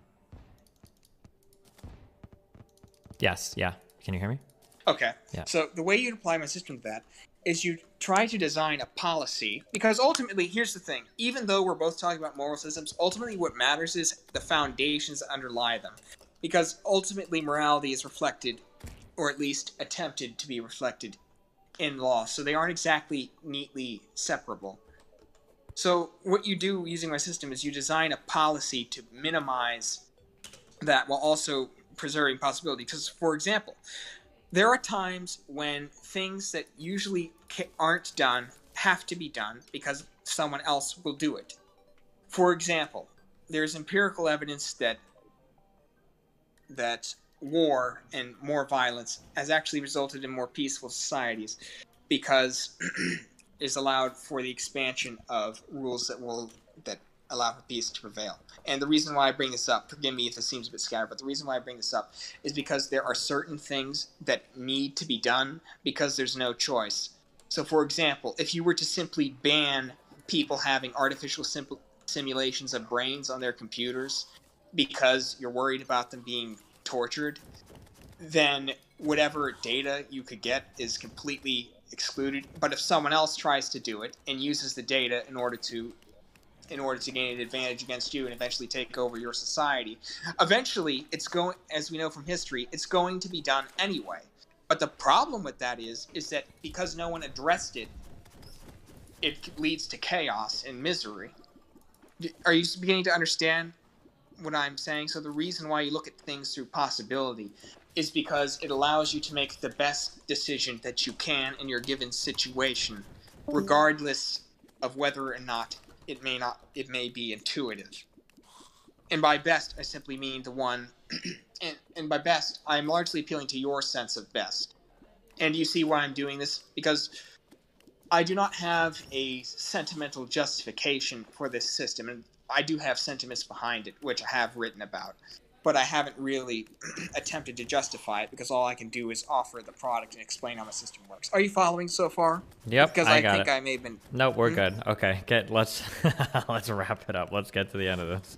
Speaker 1: Yes, yeah. Can you hear me?
Speaker 8: Okay.
Speaker 1: Yeah.
Speaker 8: So the way you'd apply my system to that is you try to design a policy, because ultimately, here's the thing, even though we're both talking about moral systems, ultimately what matters is the foundations that underlie them. Because ultimately morality is reflected, or at least attempted to be reflected, in law, so they aren't exactly neatly separable. So what you do using my system is you design a policy to minimize that while also preserving possibility. Because, for example, there are times when things that usually aren't done have to be done because someone else will do it. For example, there's empirical evidence that war and more violence has actually resulted in more peaceful societies because it's allowed for the expansion of rules that allow for peace to prevail. And the reason why I bring this up, forgive me if this seems a bit scattered, but the reason why I bring this up is because there are certain things that need to be done because there's no choice. So, for example, if you were to simply ban people having artificial simulations of brains on their computers because you're worried about them being tortured, then whatever data you could get is completely excluded. But if someone else tries to do it and uses the data in order to gain an advantage against you and eventually take over your society, eventually it's going, as we know from history, it's going to be done anyway. But the problem with that is that because no one addressed it, it leads to chaos and misery. Are you beginning to understand what I'm saying? So the reason why you look at things through possibility is because it allows you to make the best decision that you can in your given situation, regardless of whether or not it may be intuitive. And by best, I simply mean the one, and by best, I'm largely appealing to your sense of best. And you see why I'm doing this? Because I do not have a sentimental justification for this system, and I do have sentiments behind it, which I have written about. But I haven't really attempted to justify it because all I can do is offer the product and explain how my system works. Are you following so far?
Speaker 1: Yep,
Speaker 8: Because
Speaker 1: I got
Speaker 8: think
Speaker 1: it.
Speaker 8: I may have been.
Speaker 1: No, we're good. Okay, let's let's wrap it up. Let's get to the end of this.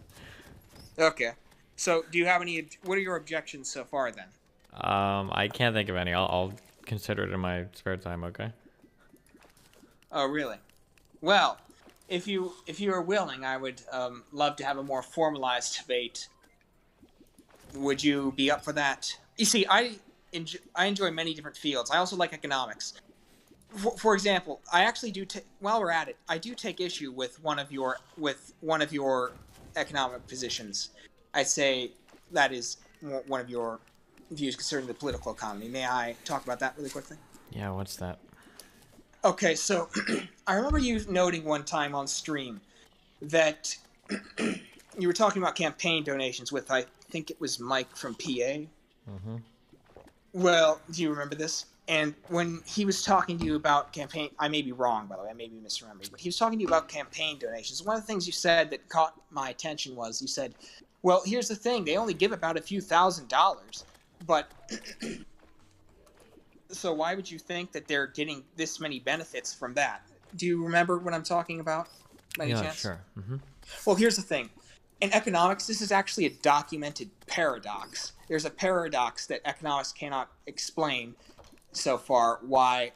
Speaker 8: Okay. So, do you have any? What are your objections so far, then?
Speaker 1: I can't think of any. I'll consider it in my spare time. Okay.
Speaker 8: Oh, really? Well, if you are willing, I would love to have a more formalized debate. Would you be up for that? You see, I enjoy many different fields. I also like economics. For example, I actually do. While we're at it, I do take issue with one of your economic positions. I'd say that is one of your views concerning the political economy. May I talk about that really quickly?
Speaker 1: Yeah, what's that?
Speaker 8: Okay, so I remember you noting one time on stream that you were talking about campaign donations with, I think it was Mike from PA.
Speaker 1: Mm-hmm.
Speaker 8: Well, do you remember this? And when he was talking to you about campaign, I may be wrong, by the way, I may be misremembering, but he was talking to you about campaign donations. One of the things you said that caught my attention was you said, well, here's the thing, they only give about a few $1,000s, but so why would you think that they're getting this many benefits from that? Do you remember what I'm talking about, by any chance?
Speaker 1: Sure. Mm-hmm.
Speaker 8: Well, here's the thing. In economics, this is actually a documented paradox. There's a paradox that economics cannot explain so far, why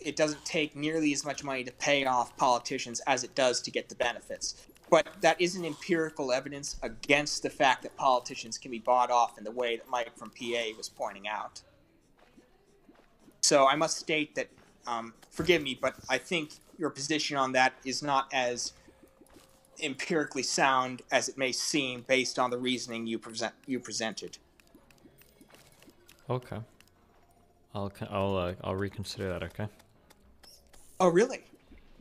Speaker 8: it doesn't take nearly as much money to pay off politicians as it does to get the benefits. But that isn't empirical evidence against the fact that politicians can be bought off in the way that Mike from PA was pointing out. So I must state that, forgive me, but I think your position on that is not as empirically sound as it may seem based on the reasoning you presented.
Speaker 1: Okay. I'll reconsider that. Okay.
Speaker 8: Oh, really?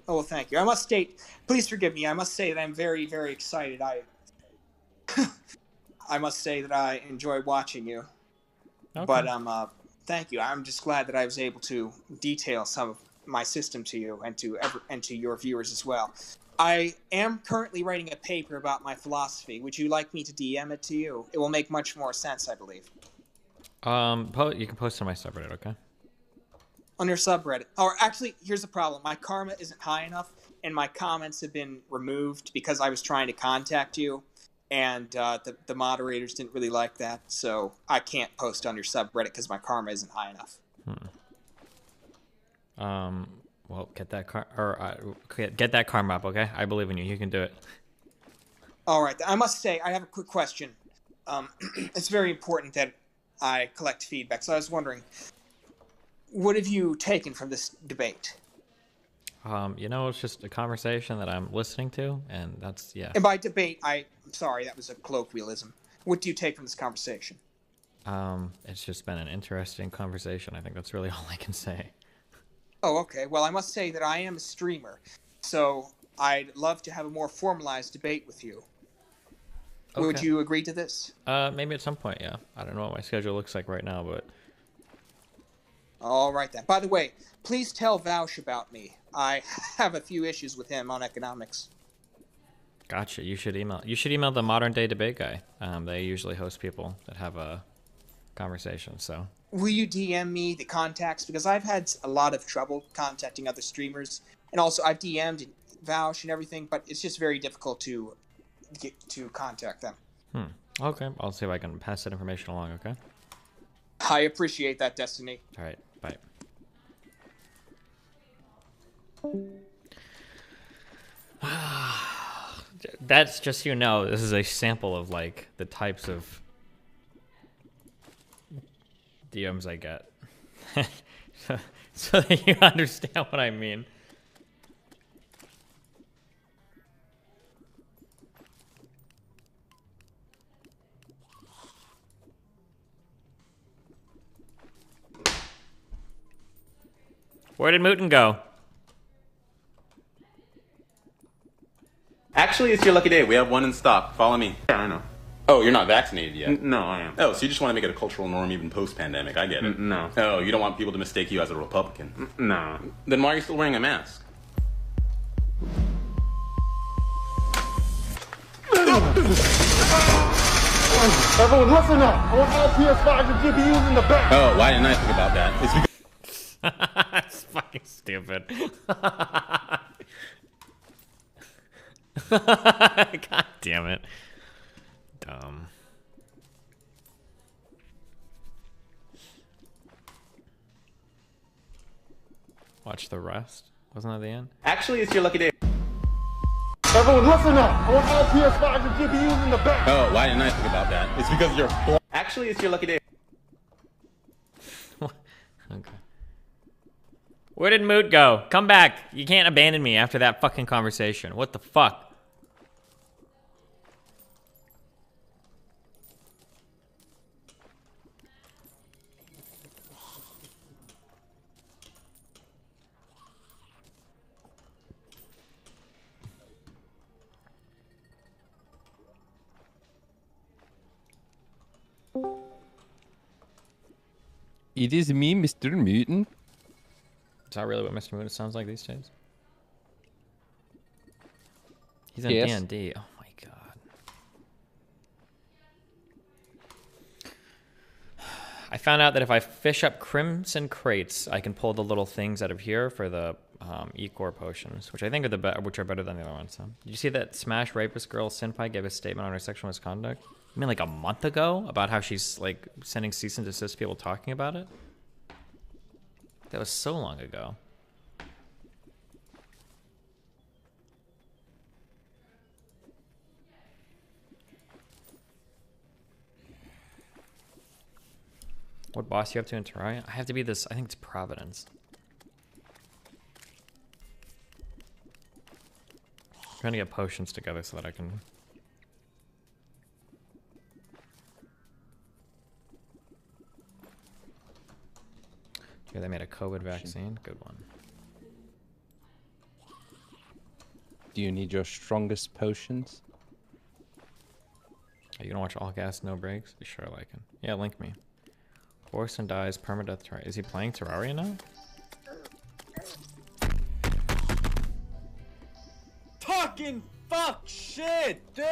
Speaker 8: Oh, well, thank you. I must state, please forgive me. I must say that I'm very, very excited. I must say that I enjoy watching you. Okay. But thank you. I'm just glad that I was able to detail some of my system to you and to your viewers as well. I am currently writing a paper about my philosophy. Would you like me to DM it to you? It will make much more sense, I believe.
Speaker 1: You can post on my subreddit, okay?
Speaker 8: On your subreddit. Or actually, here's the problem. My karma isn't high enough, and my comments have been removed because I was trying to contact you, and the moderators didn't really like that, so I can't post on your subreddit because my karma isn't high enough.
Speaker 1: Well, get that get that karma up, okay? I believe in you. You can do it.
Speaker 8: All right. I must say, I have a quick question. It's very important that I collect feedback. So I was wondering, what have you taken from this debate?
Speaker 1: It's just a conversation that I'm listening to, and that's, yeah.
Speaker 8: And by debate, I'm sorry, that was a colloquialism. What do you take from this conversation?
Speaker 1: It's just been an interesting conversation. I think that's really all I can say.
Speaker 8: Oh, okay. Well, I must say that I am a streamer, so I'd love to have a more formalized debate with you. Okay. Would you agree to this?
Speaker 1: Maybe at some point, yeah. I don't know what my schedule looks like right now, but...
Speaker 8: All right, then. By the way, please tell Vaush about me. I have a few issues with him on economics.
Speaker 1: Gotcha. You should email the Modern Day Debate guy. They usually host people that have a conversation, so...
Speaker 8: Will you DM me the contacts? Because I've had a lot of trouble contacting other streamers. And also, I've DM'd Vaush and everything, but it's just very difficult to get to contact them.
Speaker 1: Okay. I'll see if I can pass that information along, okay?
Speaker 8: I appreciate that, Destiny.
Speaker 1: All right. Bye. That's just, this is a sample of, like, the types of DMs I get. so that you understand what I mean. Where did Mooten go?
Speaker 9: Actually, it's your lucky day. We have one in stock. Follow me.
Speaker 7: Yeah, I know.
Speaker 9: Oh, you're not vaccinated yet?
Speaker 7: No, I am.
Speaker 9: Oh, so you just want to make it a cultural norm even post-pandemic. I get it.
Speaker 7: No.
Speaker 9: Oh, you don't want people to mistake you as a Republican?
Speaker 7: No.
Speaker 9: Then why are you still wearing a mask?
Speaker 7: Everyone, listen up. I want all PS5s and GPUs in the back.
Speaker 9: Oh, why didn't I think about that? It's because...
Speaker 1: That's fucking stupid. God damn it. Dumb. Watch the rest. Wasn't that the end?
Speaker 9: Actually, it's your lucky day.
Speaker 7: Everyone, listen up. I want all PS5s and GPUs in the back.
Speaker 9: Oh, why didn't I think about that? It's because you're... Actually, it's your lucky day.
Speaker 1: Okay. Where did Moot go? Come back. You can't abandon me after that fucking conversation. What the fuck?
Speaker 10: It is me, Mr. Mutant.
Speaker 1: Is that really what Mr. Mutant sounds like these days? He's in
Speaker 10: Yes.
Speaker 1: D&D. Oh my god. I found out that if I fish up crimson crates, I can pull the little things out of here for the E-core potions, which I think are which are better than the other ones. So, did you see that Smash rapist girl Senpai gave a statement on her sexual misconduct? I mean, like a month ago, about how she's like sending cease and desist people talking about it. That was so long ago. What boss you up to in Terraria? I have to be this. I think it's Providence. I'm trying to get potions together so that I can. Yeah, they made a COVID vaccine. Good one.
Speaker 10: Do you need your strongest potions?
Speaker 1: Are you gonna watch All Gas No Breaks? Sure, I can. Yeah, link me. Horse and dies permadeath Terraria. Is he playing Terraria now?
Speaker 9: Talking fuck shit, dude!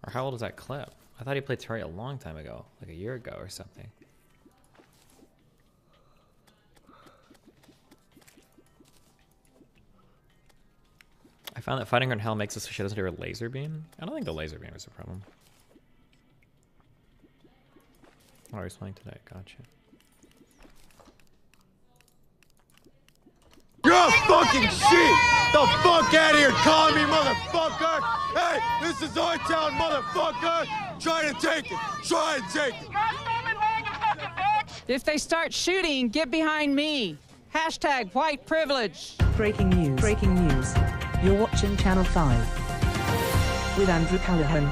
Speaker 1: Or how old is that clip? I thought he played Terraria a long time ago, like a year ago or something. I found that fighting her in hell makes it so she doesn't do her laser beam. I don't think the laser beam is a problem. Oh, he's playing today. Gotcha.
Speaker 11: You're fucking shit! The fuck out of here, calling me motherfucker! Hey, this is our town, motherfucker! Try to take it! Try to take it!
Speaker 12: If they start shooting, get behind me. Hashtag white privilege.
Speaker 13: Breaking news. Breaking news. You're watching Channel 5 with Andrew Callahan.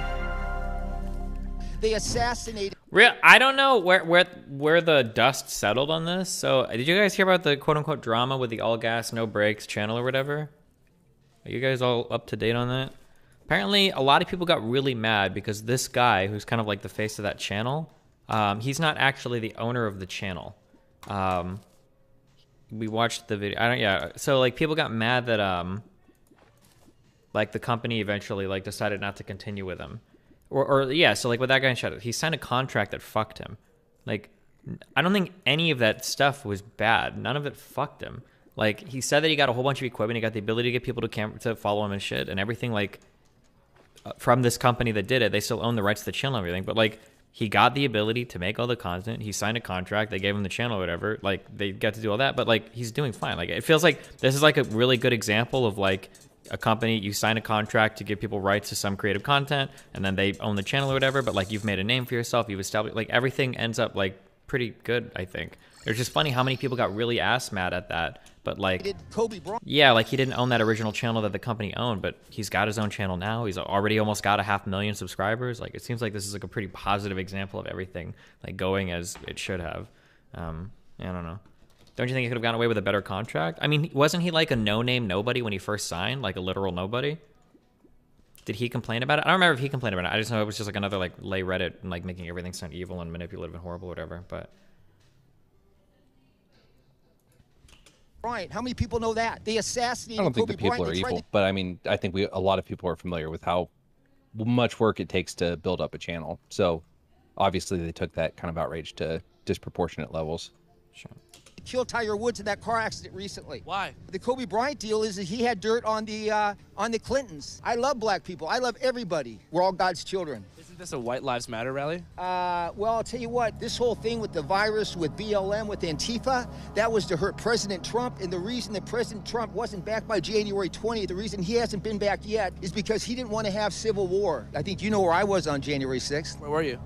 Speaker 14: They assassinated.
Speaker 1: I don't know where the dust settled on this. So, did you guys hear about the quote unquote drama with the All Gas No Breaks channel or whatever? Are you guys all up to date on that? Apparently, a lot of people got really mad because this guy, who's kind of like the face of that channel, he's not actually the owner of the channel. We watched the video. Yeah. So like people got mad that like the company eventually like decided not to continue with him. Or yeah, so like with that guy in Shadow, he signed a contract that fucked him. Like, I don't think any of that stuff was bad. None of it fucked him. Like, he said that he got a whole bunch of equipment. He got the ability to get people to follow him and shit, and everything. Like, from this company that did it, they still own the rights to the channel and everything. But like, he got the ability to make all the content. He signed a contract. They gave him the channel or whatever. Like, they got to do all that. But like, he's doing fine. Like, it feels like this is like a really good example of like a company, you sign a contract to give people rights to some creative content, and then they own the channel or whatever, but like you've made a name for yourself, you've established, like everything ends up like pretty good, I think. It's just funny how many people got really ass mad at that, but like, yeah, like he didn't own that original channel that the company owned, but he's got his own channel now. He's already almost got 500,000 subscribers. Like, it seems like this is like a pretty positive example of everything like going as it should have. I don't know. Don't you think he could have gotten away with a better contract? I mean, wasn't he like a no-name nobody when he first signed? Like a literal nobody? Did he complain about it? I don't remember if he complained about it. I just know it was just like another like lay Reddit and like making everything sound evil and manipulative and horrible or whatever. But
Speaker 14: Bryant, how many people know that? They assassinated
Speaker 10: I don't think
Speaker 14: Kobe
Speaker 10: the people
Speaker 14: Bryant.
Speaker 10: are evil, but I mean, I think a lot of people are familiar with how much work it takes to build up a channel. So obviously they took that kind of outrage to disproportionate levels.
Speaker 1: Sure.
Speaker 14: Killed Tiger Woods in that car accident recently.
Speaker 15: Why?
Speaker 14: The Kobe Bryant deal is that he had dirt on the Clintons. I love black people. I love everybody. We're all God's children.
Speaker 15: Isn't this a White Lives Matter rally?
Speaker 14: Well, I'll tell you what. This whole thing with the virus, with BLM, with Antifa, that was to hurt President Trump. And the reason that President Trump wasn't back by January 20th, the reason he hasn't been back yet, is because he didn't want to have civil war. I think you know where I was on January 6th.
Speaker 15: Where were you?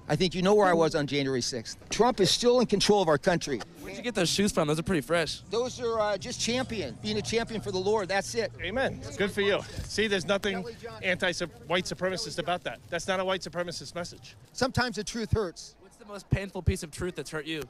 Speaker 14: I think you know where I was on January 6th. Trump is still in control of our country.
Speaker 15: Where'd you get those shoes from? Those are pretty fresh.
Speaker 14: Those are just champion, being a champion for the Lord. That's it.
Speaker 16: Amen. Good for you. See, there's nothing anti-white supremacist about that. That's not a white supremacist message.
Speaker 14: Sometimes the truth hurts.
Speaker 15: What's the most painful piece of truth that's hurt you?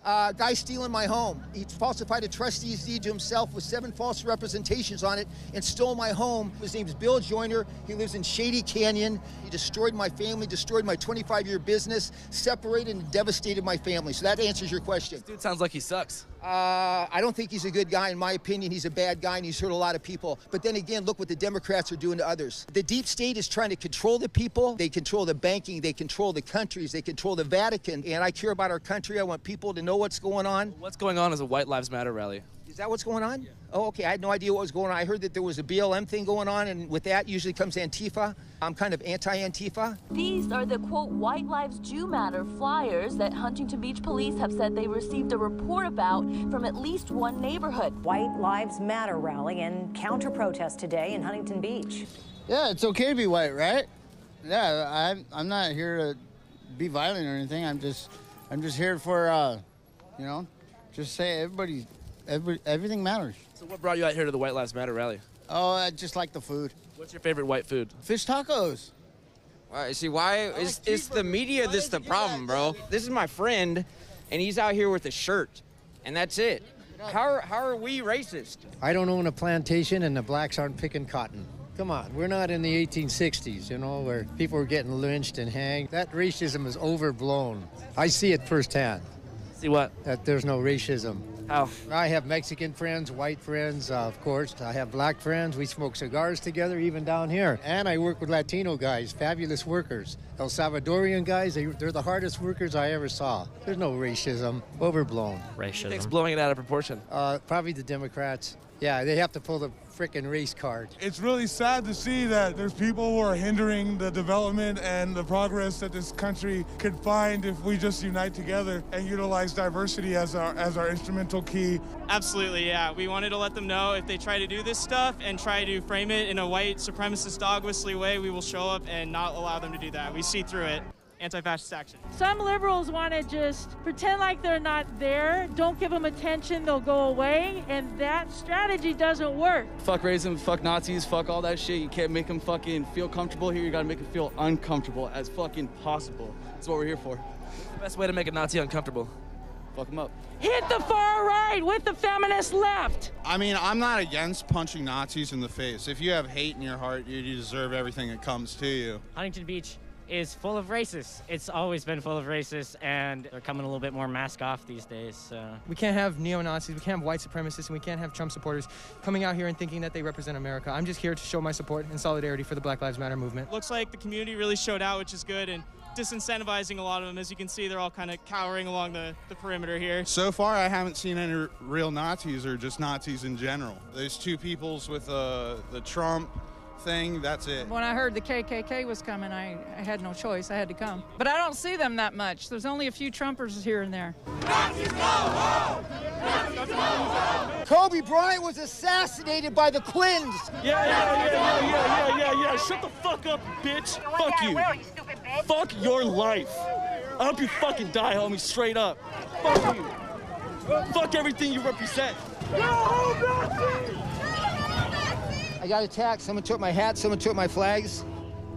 Speaker 14: Guy stealing my home. He falsified a trustee's deed to himself with 7 false representations on it and stole my home. His name's Bill Joyner. He lives in Shady Canyon. He destroyed my family, destroyed my 25-year business, separated and devastated my family. So that answers your question.
Speaker 15: Dude sounds like he sucks.
Speaker 14: I don't think he's a good guy. In my opinion, he's a bad guy and he's hurt a lot of people. But then again, look what the Democrats are doing to others. The deep state is trying to control the people. They control the banking. They control the countries. They control the Vatican. And I care about our country. I want people to know what's going on.
Speaker 15: What's going on is a White Lives Matter rally.
Speaker 14: Is that what's going on? Yeah. Oh, okay. I had no idea what was going on. I heard that there was a BLM thing going on, and with that usually comes Antifa. I'm kind of anti-Antifa.
Speaker 17: These are the, quote, White Lives Do Matter flyers that Huntington Beach police have said they received a report about from at least one neighborhood.
Speaker 18: White Lives Matter rally and counter-protest today in Huntington Beach.
Speaker 19: Yeah, it's okay to be white, right? Yeah, I'm not here to be violent or anything. I'm just here for, you know, just say everything matters.
Speaker 15: So what brought you out here to the White Lives Matter rally?
Speaker 19: Oh, I just like the food.
Speaker 15: What's your favorite white food?
Speaker 19: Fish tacos.
Speaker 20: See, why is the media this the problem, bro? This is my friend, and he's out here with a shirt, and that's it. How are we racist?
Speaker 21: I don't own a plantation, and the blacks aren't picking cotton. Come on, we're not in the 1860s, you know, where people were getting lynched and hanged. That racism is overblown. I see it firsthand.
Speaker 15: See what?
Speaker 21: That there's no racism.
Speaker 15: How?
Speaker 21: I have Mexican friends, white friends, of course. I have black friends. We smoke cigars together, even down here. And I work with Latino guys, fabulous workers. El Salvadorian guys, they're the hardest workers I ever saw. There's no racism. Overblown.
Speaker 15: Racism. It's blowing it out of proportion.
Speaker 21: Probably the Democrats. Yeah, they have to pull the frickin' race card.
Speaker 22: It's really sad to see that there's people who are hindering the development and the progress that this country could find if we just unite together and utilize diversity as our instrumental key.
Speaker 23: Absolutely, yeah. We wanted to let them know if they try to do this stuff and try to frame it in a white supremacist dog whistly way, we will show up and not allow them to do that. We see through it. Anti-fascist action.
Speaker 24: Some liberals want to just pretend like they're not there. Don't give them attention, they'll go away, and that strategy doesn't work.
Speaker 25: Fuck racism, fuck Nazis, fuck all that shit. You can't make them fucking feel comfortable here. You gotta make them feel uncomfortable as fucking possible. That's what we're here for.
Speaker 15: What's the best way to make a Nazi uncomfortable?
Speaker 25: Fuck them up.
Speaker 24: Hit the far right with the feminist left.
Speaker 26: I mean, I'm not against punching Nazis in the face. If you have hate in your heart, you deserve everything that comes to you.
Speaker 27: Huntington Beach is full of racists. It's always been full of racists, and they're coming a little bit more mask off these days. So.
Speaker 28: We can't have neo-Nazis, we can't have white supremacists, and we can't have Trump supporters coming out here and thinking that they represent America. I'm just here to show my support and solidarity for the Black Lives Matter movement.
Speaker 23: Looks like the community really showed out, which is good, and disincentivizing a lot of them. As you can see, they're all kind of cowering along the perimeter here.
Speaker 26: So far, I haven't seen any real Nazis or just Nazis in general. Those two peoples with the Trump thing, that's it.
Speaker 12: When I heard the KKK was coming, I had no choice. I had to come. But I don't see them that much. There's only a few Trumpers here and there.
Speaker 14: Kobe Bryant was assassinated by the Clintons.
Speaker 29: Yeah. Shut the fuck up, bitch. Fuck you.
Speaker 4: Will, you stupid bitch.
Speaker 29: Fuck your life. I hope you fucking die, homie, straight up. Fuck you. Fuck everything you represent.
Speaker 14: I got attacked. Someone took my hat. Someone took my flags.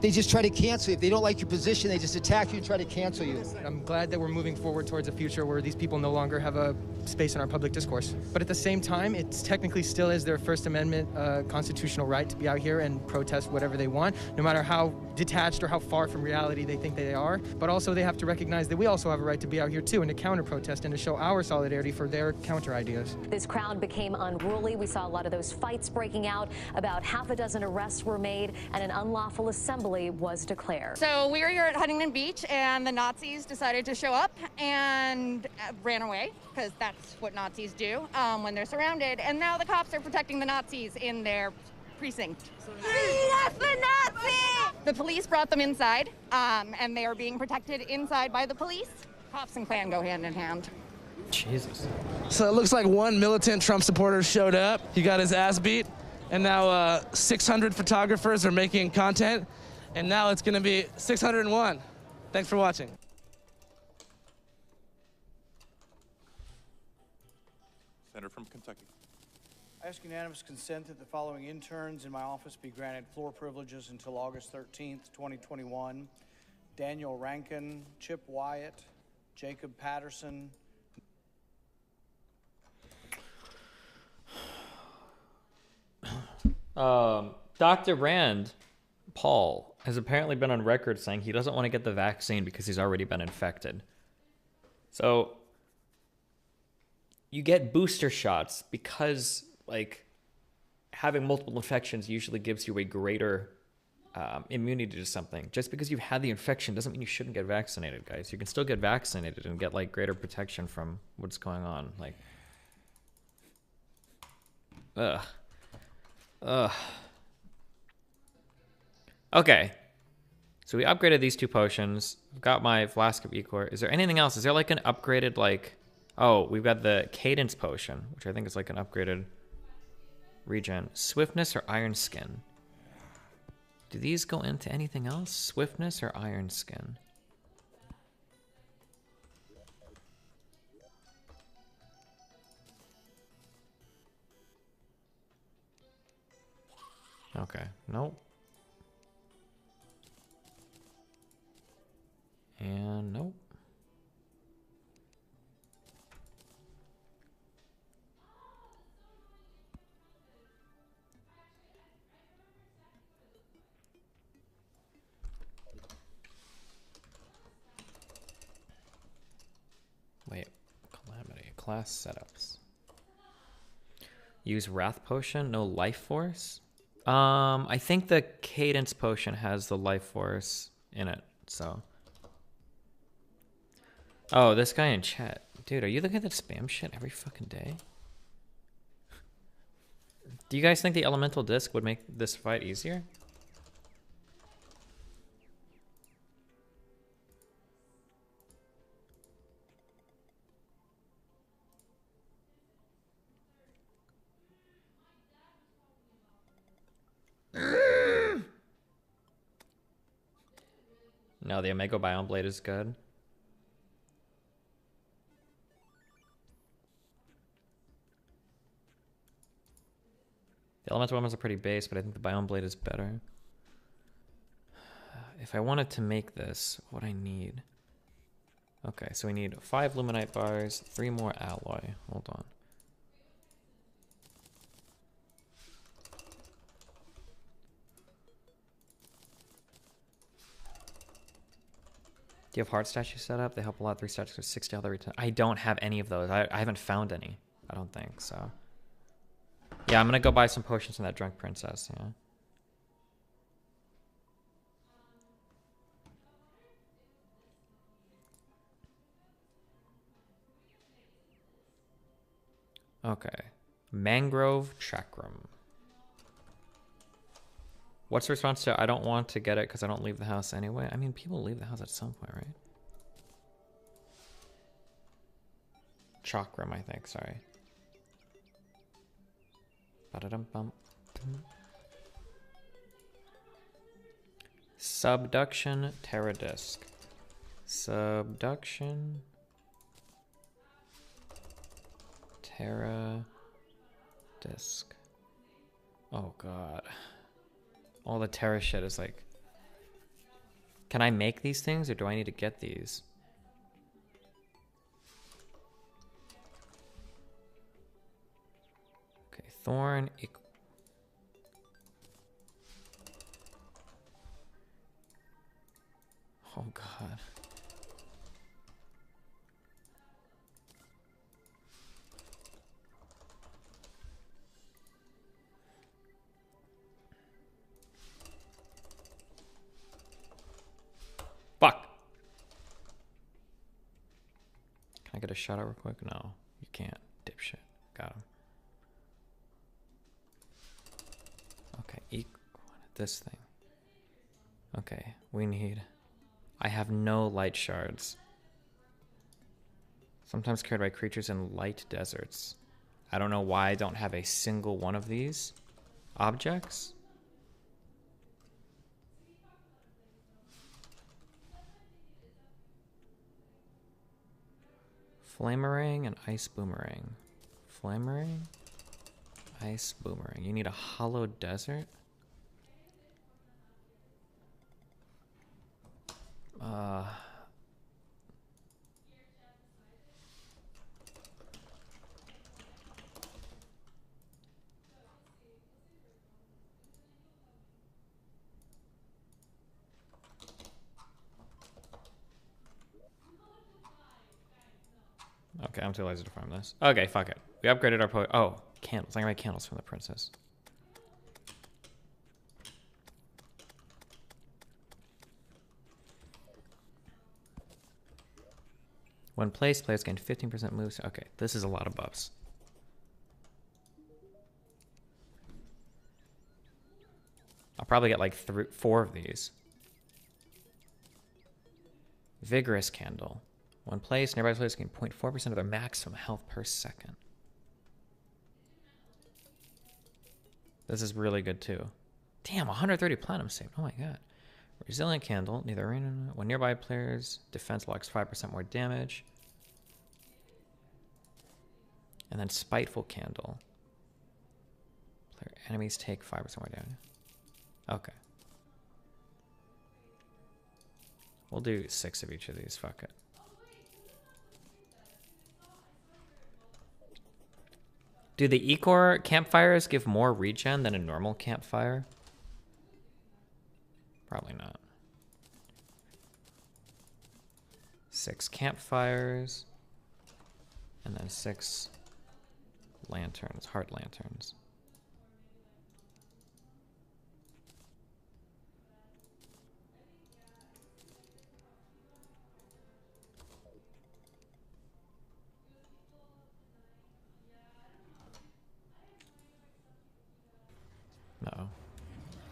Speaker 14: They just try to cancel you. If they don't like your position, they just attack you and try to cancel you.
Speaker 28: I'm glad that we're moving forward towards a future where these people no longer have a space in our public discourse. But at the same time, it technically still is their First Amendment constitutional right to be out here and protest whatever they want, no matter how detached or how far from reality they think they are. But also they have to recognize that we also have a right to be out here too and to counter-protest and to show our solidarity for their counter-ideas.
Speaker 18: This crowd became unruly. We saw a lot of those fights breaking out. About half a dozen arrests were made and an unlawful assembly was declared.
Speaker 30: So we were here at Huntington Beach and the Nazis decided to show up and ran away, because that's what Nazis do when they're surrounded. And now the cops are protecting the Nazis in their precinct. Lead us the Nazis! The police brought them inside and they are being protected inside by the police. Cops and Klan go hand in hand.
Speaker 1: Jesus.
Speaker 15: So it looks like one militant Trump supporter showed up. He got his ass beat. And now 600 photographers are making content. And now it's going to be 601. Thanks for watching.
Speaker 5: Senator from Kentucky.
Speaker 31: I ask unanimous consent that the following interns in my office be granted floor privileges until August 13th, 2021. Daniel Rankin, Chip Wyatt, Jacob Patterson,
Speaker 1: Dr. Rand Paul has apparently been on record saying he doesn't want to get the vaccine because he's already been infected. So you get booster shots because, like, having multiple infections usually gives you a greater immunity to something. Just because you've had the infection doesn't mean you shouldn't get vaccinated, guys. You can still get vaccinated and get, like, greater protection from what's going on. Like, Okay. So we upgraded these 2 potions. I've got my flask of Ecor. Is there anything else? Is there, like, an upgraded, like... Oh, we've got the Cadence potion, which I think is, like, an upgraded regen. Swiftness or Iron Skin? Do these go into anything else? Swiftness or Iron Skin? Okay, nope. And nope. Wait, Calamity, class setups. Use Wrath Potion, no Life Force? I think the Cadence Potion has the Life Force in it, so. Oh, this guy in chat. Dude, are you looking at that spam shit every fucking day? Do you guys think the Elemental Disc would make this fight easier? No, the Omega Biome Blade is good. The Elemental Weapons are pretty base, but I think the Biome Blade is better. If I wanted to make this, what I need... Okay, so we need 5 Luminite bars, 3 more alloy. Hold on. Do you have heart statues set up? They help a lot. 3 statues for 60 health every time. I don't have any of those. I haven't found any. I don't think so. Yeah, I'm gonna go buy some potions from that drunk princess. Yeah. Okay. Mangrove Chakram. What's the response to I don't want to get it because I don't leave the house anyway? I mean, people leave the house at some point, right? Chakram, I think, sorry. Ba-da-dum-bum. Subduction Terra Disc. Subduction Terra Disc. Oh god. All the Terra shit is like... Can I make these things or do I need to get these? Okay, Thorn... Oh god. Fuck. Can I get a shot out real quick? No, you can't. Dipshit. Got him. Okay, this thing. Okay, we need... I have no light shards. Sometimes carried by creatures in light deserts. I don't know why I don't have a single one of these objects. Flamerang and Ice Boomerang. Flamerang? Ice Boomerang. You need a hollow desert? Okay, I'm too lazy to farm this. Okay, fuck it. We upgraded our oh, candles. I'm gonna make candles from the princess. When placed, players gain 15% moves. Okay, this is a lot of buffs. I'll probably get like 4 of these. Vigorous Candle. When placed, nearby players gain 0.4% of their maximum health per second. This is really good too. Damn, 130 platinum saved. Oh my god. Resilient Candle. Neither arena. When nearby players' defense blocks 5% more damage. And then Spiteful Candle. Player enemies take 5% more damage. Okay. We'll do 6 of each of these. Fuck it. Do the Ecor campfires give more regen than a normal campfire? Probably not. 6 campfires. And then 6 lanterns, heart lanterns. Uh-oh.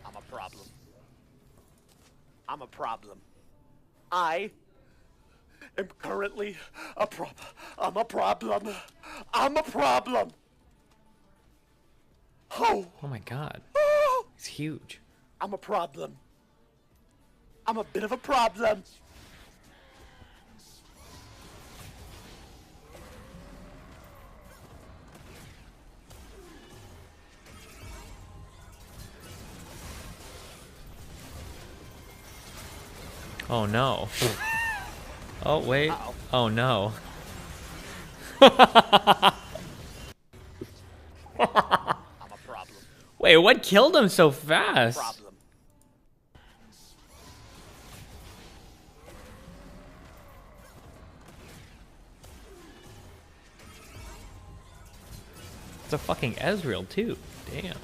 Speaker 2: I'm a problem. I'm a problem. I am currently a problem. I'm a problem. I'm a problem. Oh.
Speaker 1: Oh my god. He's huge.
Speaker 2: I'm a problem. I'm a bit of a problem.
Speaker 1: Oh no. Oh wait.
Speaker 2: Uh-oh.
Speaker 1: Oh no.
Speaker 2: I'm a problem.
Speaker 1: Wait, what killed him so fast?
Speaker 2: Problem.
Speaker 1: It's a fucking Ezreal too. Damn.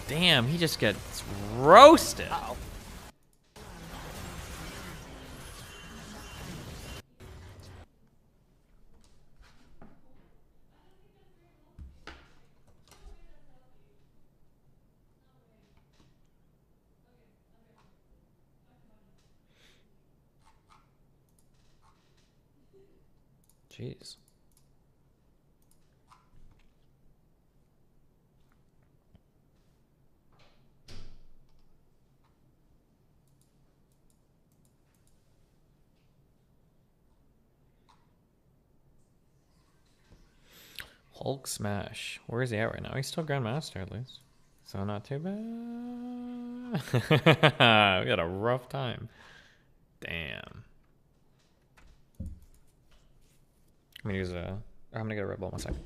Speaker 1: Damn, he just gets roasted.
Speaker 2: Uh-oh.
Speaker 1: Jeez. Hulk smash. Where is he at right now? He's still Grandmaster at least. So not too bad. We got a rough time. Damn. I'm gonna use a... I'm gonna get a Red Bull in 1 second.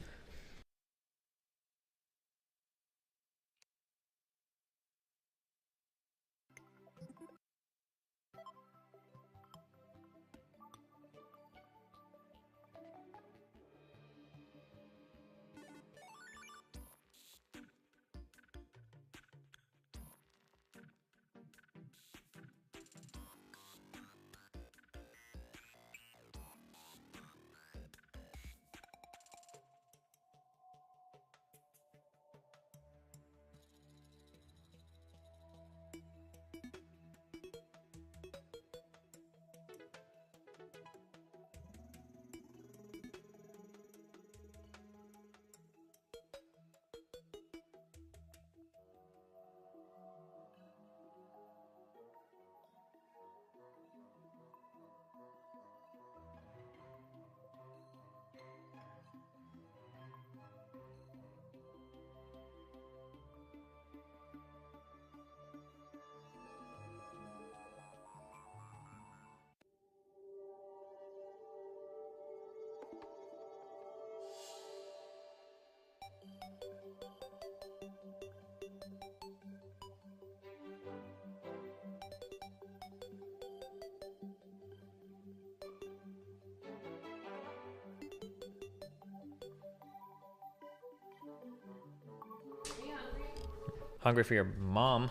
Speaker 1: Hungry for your mom.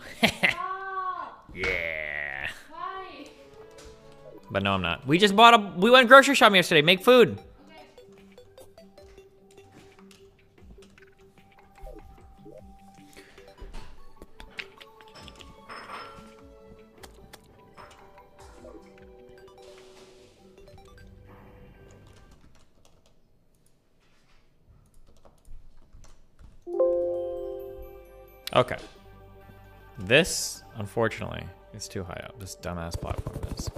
Speaker 1: Yeah. But no, I'm not. We just bought we went grocery shopping yesterday. Make food. Okay. This, unfortunately, is too high up. This dumbass platform is.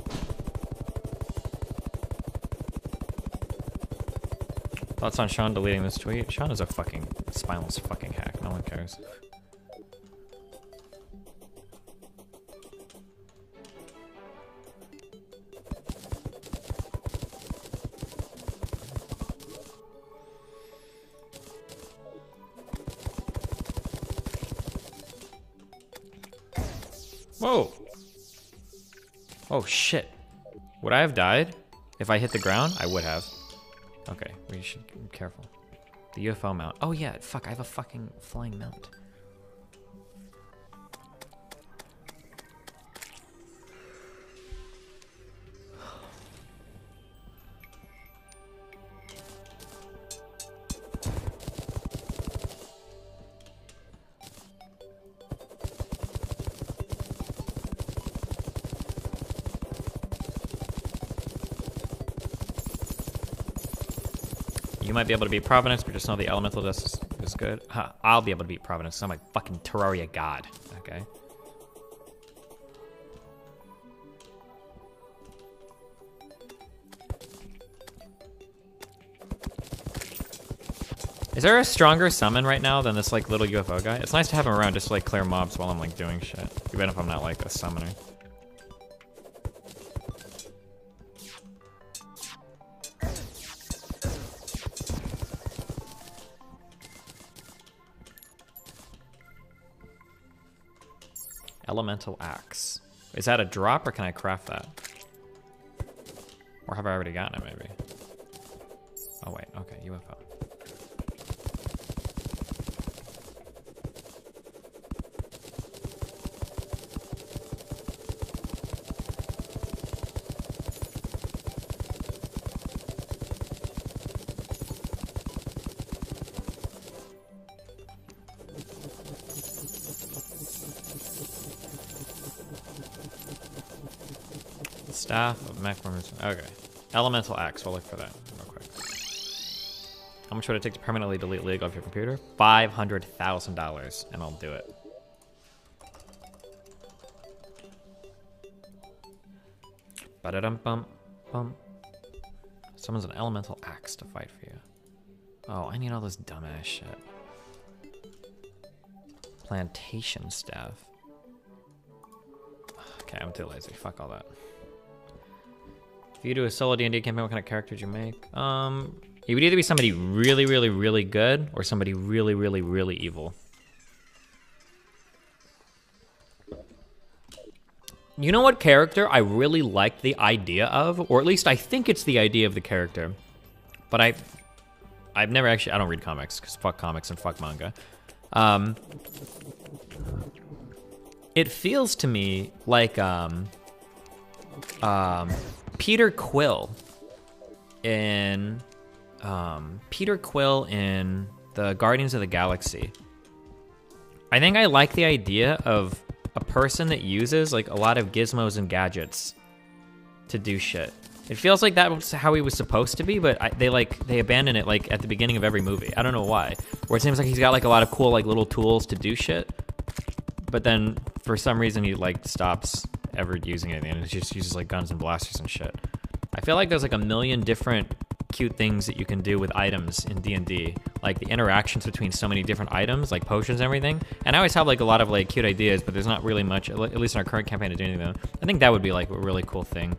Speaker 1: Thoughts on Sean deleting this tweet? Sean is a fucking spineless fucking hack. No one cares. Whoa. Oh shit. Would I have died if I hit the ground? I would have. Okay, we should be careful. The UFO mount. Oh yeah, fuck, I have a fucking flying mount. You might be able to beat Providence, but just know the elemental dust is good. Huh, I'll be able to beat Providence. I'm a fucking Terraria god. Okay. Is there a stronger summon right now than this like little UFO guy? It's nice to have him around just to like clear mobs while I'm like doing shit. Even if I'm not like a summoner. Elemental axe. Is that a drop or can I craft that? Or have I already gotten it maybe? Oh wait, okay, UFO. Staff of mech warmers. Okay. Elemental axe. We'll look for that real quick. How much would it take to permanently delete League off your computer? $500,000, and I'll do it. Ba-da-dum-bum-bum. Someone's an elemental axe to fight for you. Oh, I need all this dumbass shit. Plantation staff. Okay, I'm too lazy. Fuck all that. If you do a solo D&D campaign, what kind of character would you make? You would either be somebody really, really, really good or somebody really, really, really evil. You know what character I really liked the idea of? Or at least I think it's the idea of the character. But I've never actually... I don't read comics, because fuck comics and fuck manga. It feels to me like... Peter Quill in the Guardians of the Galaxy. I think I like the idea of a person that uses like a lot of gizmos and gadgets to do shit. It feels like that was how he was supposed to be, but they abandon it like at the beginning of every movie. I don't know why. Where it seems like he's got like a lot of cool like little tools to do shit, but then for some reason he like stops ever using anything and it just uses like guns and blasters and shit. I feel like there's like a million different cute things that you can do with items in D&D, like the interactions between so many different items, like potions and everything. And I always have like a lot of like cute ideas, but there's not really much, at least in our current campaign, to do anything with them. I think that would be like a really cool thing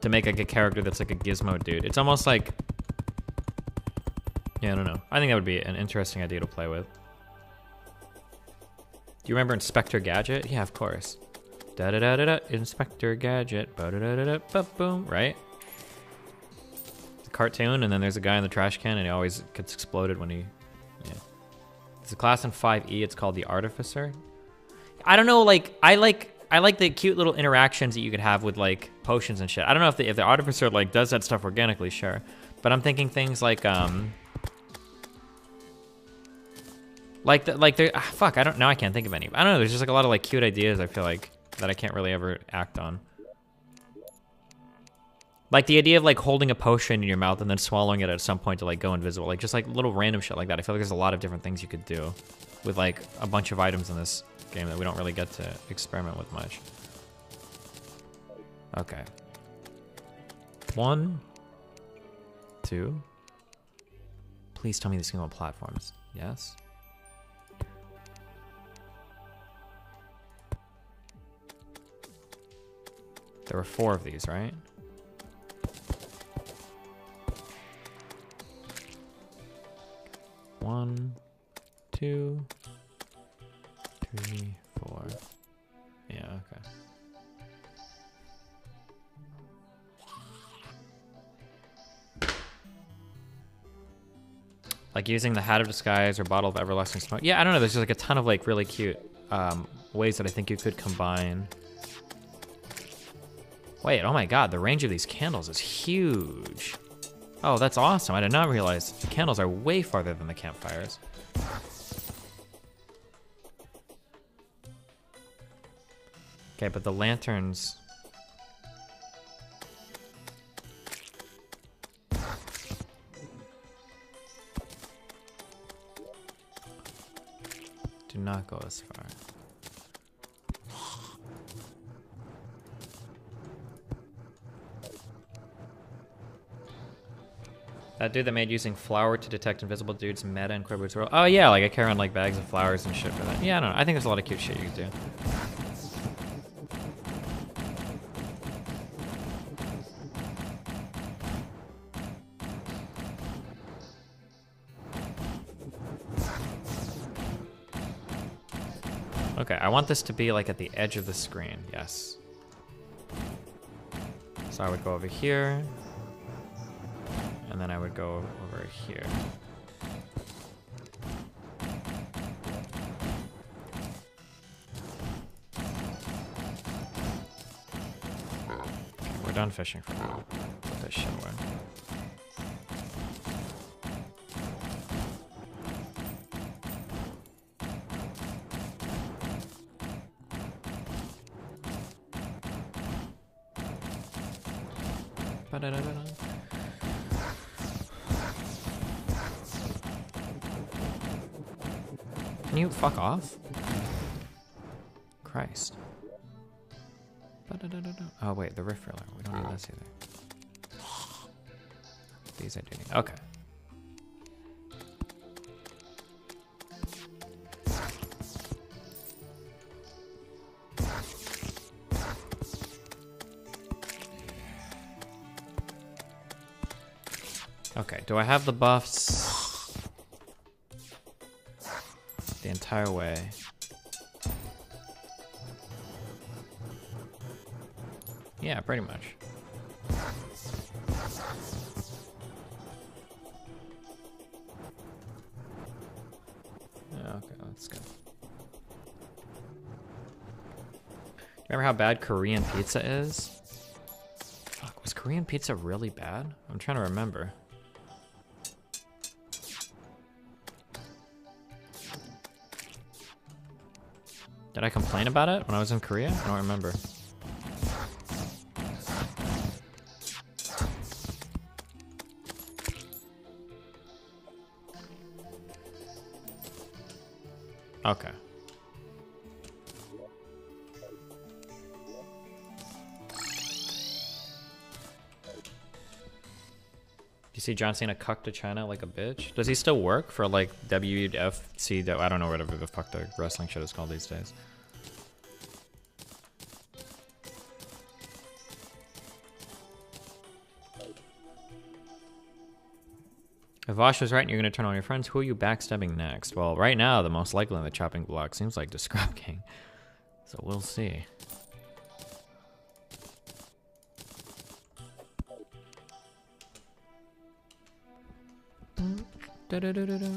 Speaker 1: to make like a character that's like a gizmo dude. It's almost like, yeah, I don't know. I think that would be an interesting idea to play with. Do you remember Inspector Gadget? Yeah, of course. Da da da da da. Inspector Gadget. Ba da da da da. Ba boom. Right? It's a cartoon, and then there's a guy in the trash can, and he always gets exploded when he. Yeah. It's a class in 5e. It's called the Artificer. I don't know, like, I like the cute little interactions that you could have with, like, potions and shit. I don't know if the Artificer, like, does that stuff organically, sure. But I'm thinking things like, fuck, I can't think of any. I don't know, there's just, like, a lot of, like, cute ideas, I feel like, that I can't really ever act on. Like, the idea of, like, holding a potion in your mouth and then swallowing it at some point to, like, go invisible. Like, just, like, little random shit like that. I feel like there's a lot of different things you could do with, like, a bunch of items in this game that we don't really get to experiment with much. Okay. 1, 2. Please tell me these can go on platforms. Yes. There were 4 of these, right? One, 2, 3, 4. Yeah, okay. Like using the Hat of Disguise or Bottle of Everlasting Smoke. Yeah, I don't know. There's just like a ton of like really cute ways that I think you could combine. Wait, oh my god, the range of these candles is huge. Oh, that's awesome. I did not realize the candles are way farther than the campfires. Okay, but the lanterns... do not go as far. That dude that made using flour to detect invisible dudes meta in Quibbler's World. Oh yeah, like I carry on like bags of flowers and shit for that. Yeah, I don't know. I think there's a lot of cute shit you could do. Okay, I want this to be like at the edge of the screen. Yes. So I would go over here. And then I would go over here. We're done fishing for now. Put this shit away. Ba-da-da-da-da. Can you fuck off? Christ. Oh wait, the rift filler. We don't need this either. These I do need. Okay. Okay, do I have the buffs the entire way? Yeah, pretty much. Yeah, okay, let's go. Remember how bad Korean pizza is? Fuck, was Korean pizza really bad? I'm trying to remember. Did I complain about it when I was in Korea? I don't remember. Okay. You see John Cena cuck to China like a bitch? Does he still work for like WFC? I don't know whatever the fuck the wrestling shit is called these days. If Vosh was right and you're going to turn on your friends, who are you backstabbing next? Well, right now, the most likely on the chopping block seems like the Scrub King. So we'll see. Da -da -da -da -da.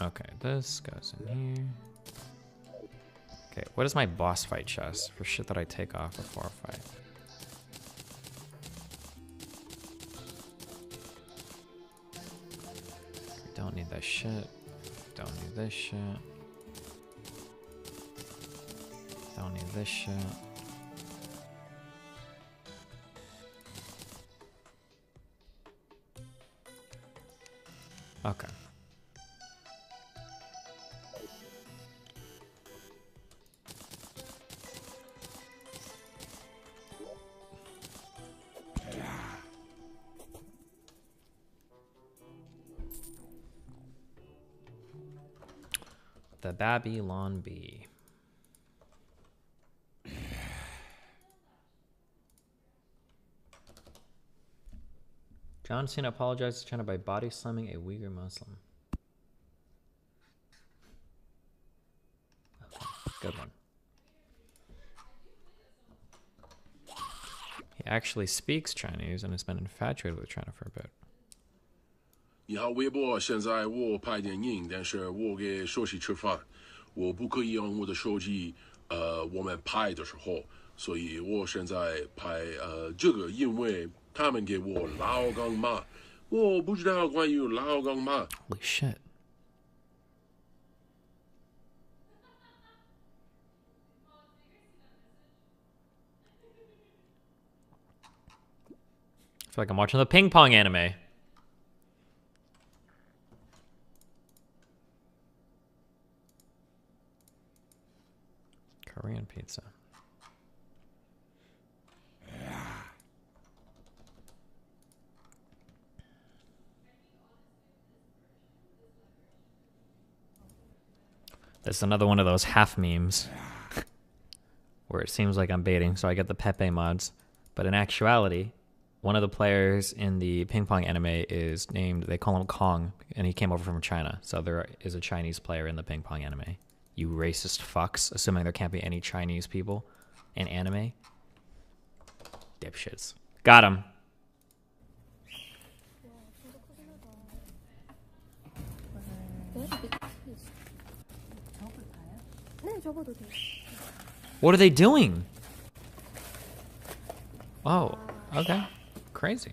Speaker 1: Okay, this goes in here. Okay, what is my boss fight chest for shit that I take off before a fight? Don't need that shit. Don't need this shit. Don't need this shit. Okay. The Babylon Bee. John Cena apologizes to China by body slamming a Uyghur Muslim. Okay, good one. He actually speaks Chinese and has been infatuated with China for a bit.
Speaker 3: 你好，微博，现在我拍电影，但是我给手机吃饭，我不可以用我的手机，我们拍的时候，所以我现在拍这个，因为他们给我老干妈，我不知道关于老干妈。
Speaker 1: Holy shit. I feel like I'm watching the ping pong anime. Korean pizza. This is another one of those half memes where it seems like I'm baiting, so I get the Pepe mods. But in actuality, one of the players in the ping pong anime is named, they call him Kong, and he came over from China. So there is a Chinese player in the ping pong anime. You racist fucks, assuming there can't be any Chinese people in anime. Dipshits. Got him. What are they doing? Oh, okay. Crazy.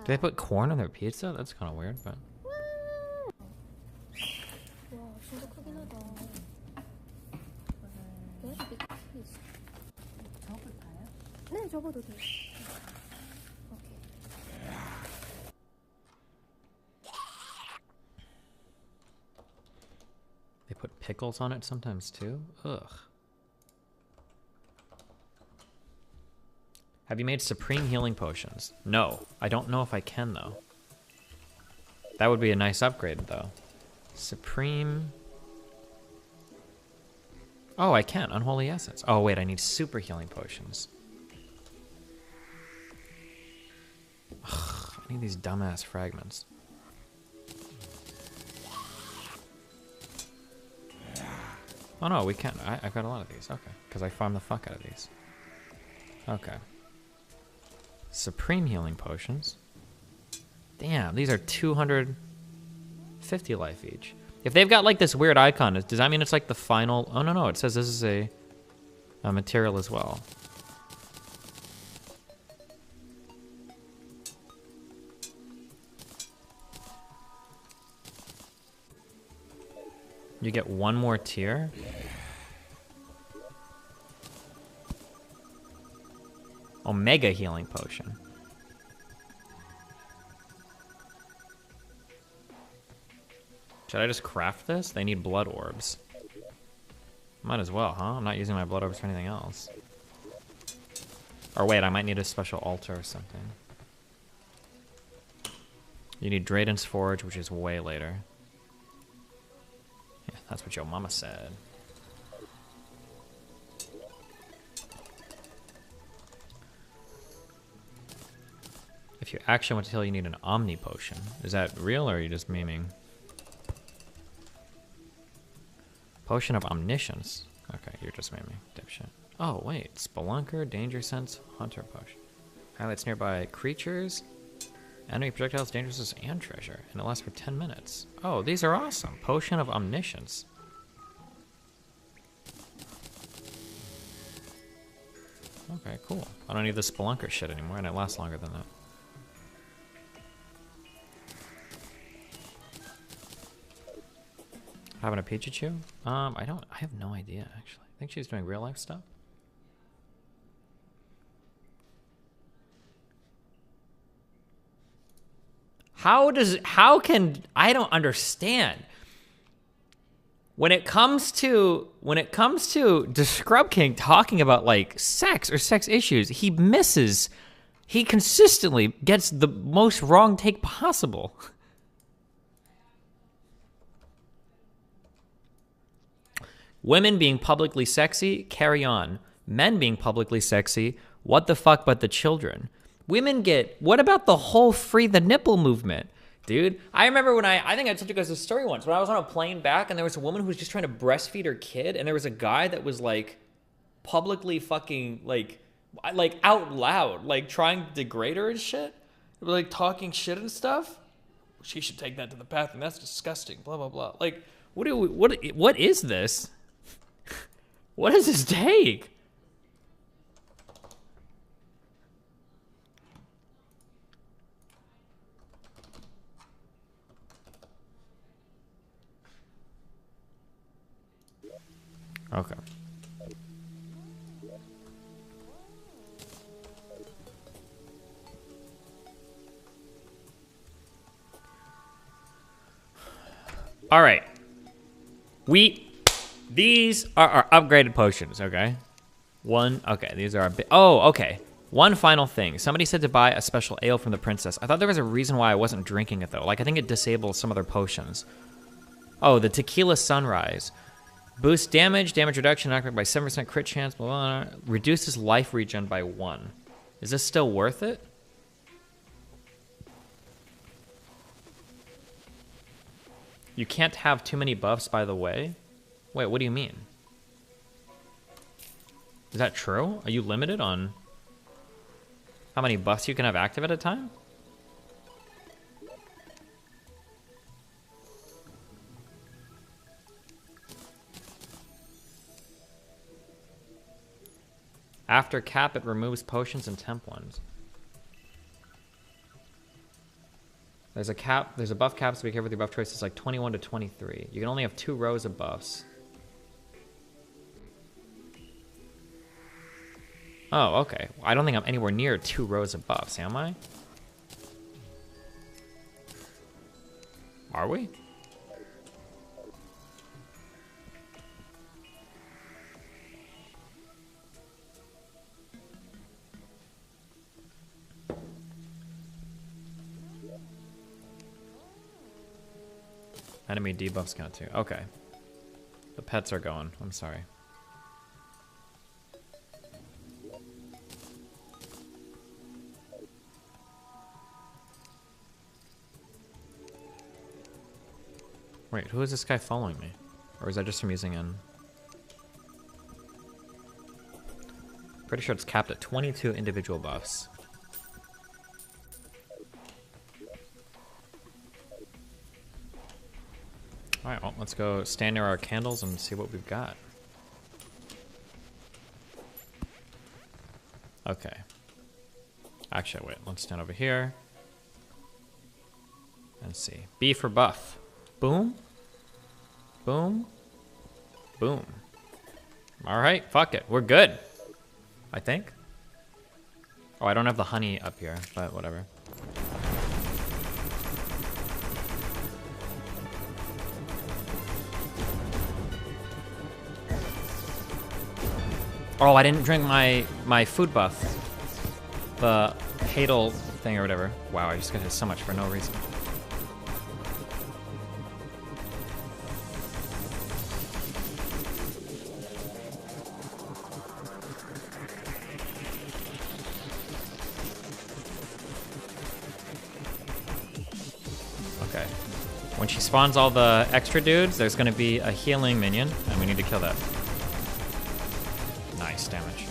Speaker 1: Do they put corn on their pizza? That's kind of weird, but... They put pickles on it sometimes too? Ugh. Have you made supreme healing potions? No. I don't know if I can, though. That would be a nice upgrade, though. Supreme... Oh, I can. Unholy Essence. Oh, wait. I need super healing potions. Ugh, I need these dumbass fragments. Oh, no. We can't. I've got a lot of these. Okay. Because I farm the fuck out of these. Okay. Supreme healing potions. Damn, these are 250 life each. If they've got like this weird icon, does that mean it's like the final? Oh no, it says this is a material as well. You get one more tier. Omega healing potion. Should I just craft this? They need blood orbs. Might as well, huh? I'm not using my blood orbs for anything else. Or wait, I might need a special altar or something. You need Drayden's Forge, which is way later. Yeah, that's what your mama said. If you actually want to heal, you need an Omni Potion. Is that real or are you just memeing? Potion of Omniscience. Okay, you just made me dipshit. Oh, wait. Spelunker, Danger Sense, Hunter Potion. Highlights nearby creatures, enemy projectiles, dangerousness, and treasure. And it lasts for 10 minutes. Oh, these are awesome. Potion of Omniscience. Okay, cool. I don't need the Spelunker shit anymore, and it lasts longer than that. Having a Pikachu? I have no idea, actually. I think she's doing real life stuff. I don't understand. When it comes to the Scrub King talking about like sex or sex issues, he consistently gets the most wrong take possible. Women being publicly sexy, carry on. Men being publicly sexy, what the fuck but the children? Women what about the whole free the nipple movement? Dude, I remember when I think I told you guys a story once, when I was on a plane back and there was a woman who was just trying to breastfeed her kid, and there was a guy that was like publicly fucking like out loud, like trying to degrade her and shit. Like talking shit and stuff. She should take that to the bathroom. That's disgusting. Blah blah blah. Like, what is this? What does this take? Okay. All right. These are our upgraded potions, okay? Okay, these are our okay. One final thing. Somebody said to buy a special ale from the princess. I thought there was a reason why I wasn't drinking it, though. Like, I think it disables some of their potions. Oh, the Tequila Sunrise. Boosts damage reduction, knockback by 7% crit chance, blah, blah, blah. Reduces life regen by 1. Is this still worth it? You can't have too many buffs, by the way. Wait, what do you mean? Is that true? Are you limited on how many buffs you can have active at a time? After cap, it removes potions and temp ones. There's a buff cap, so be careful with your buff choices, like 21 to 23. You can only have 2 rows of buffs. Oh, okay. I don't think I'm anywhere near 2 rows of buffs, am I? Are we? Enemy debuffs count too. Okay. The pets are going. I'm sorry. Wait, who is this guy following me? Or is that just from using in? Pretty sure it's capped at 22 individual buffs. Alright, well, let's go stand near our candles and see what we've got. Okay. Actually, wait, let's stand over here. And see. B for buff. Boom. Boom. Boom. Alright, fuck it. We're good. I think. Oh, I don't have the honey up here, but whatever. Oh, I didn't drink my food buff. The Hadal thing or whatever. Wow, I just got hit so much for no reason. When she spawns all the extra dudes, there's gonna be a healing minion, and we need to kill that. Nice damage.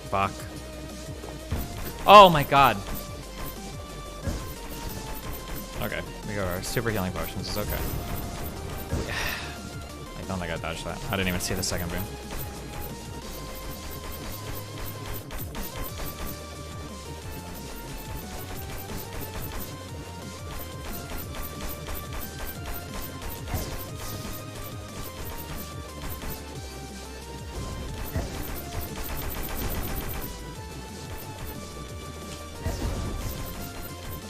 Speaker 1: Fuck. Oh my god. Okay, we got our super healing potions. It's okay. I don't think I dodged that. I didn't even see the second boom.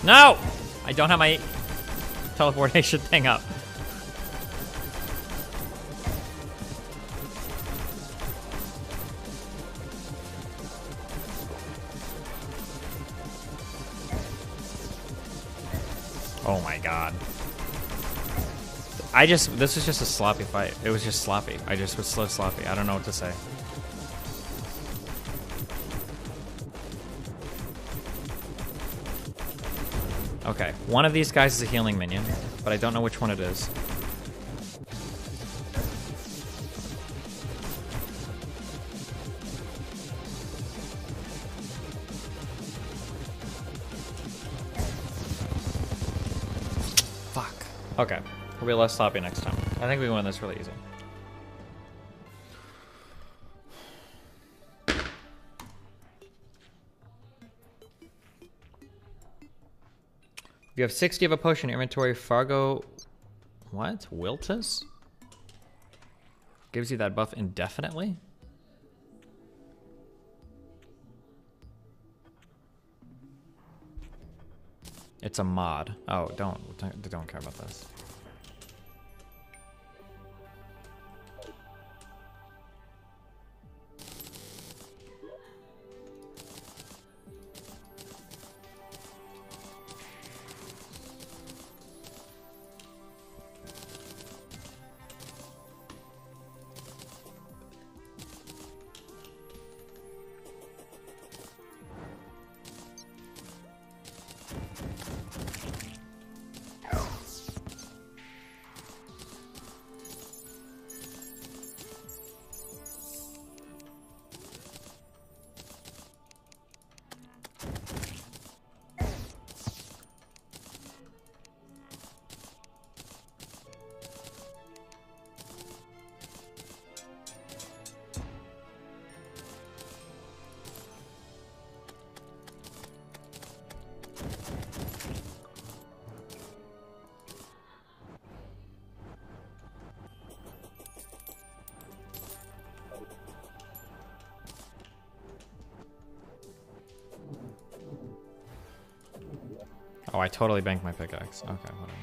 Speaker 1: No! I don't have my teleportation thing up. Oh my god. This was just a sloppy fight. It was just sloppy. I just was so sloppy. I don't know what to say. Okay, one of these guys is a healing minion, but I don't know which one it is. Fuck. Okay, we'll be less sloppy next time. I think we win this really easy. If you have 60 of a potion in your inventory, Fargo... What? Wiltus? Gives you that buff indefinitely? It's a mod. Oh, don't care about this. Oh, I totally banked my pickaxe. Okay, whatever.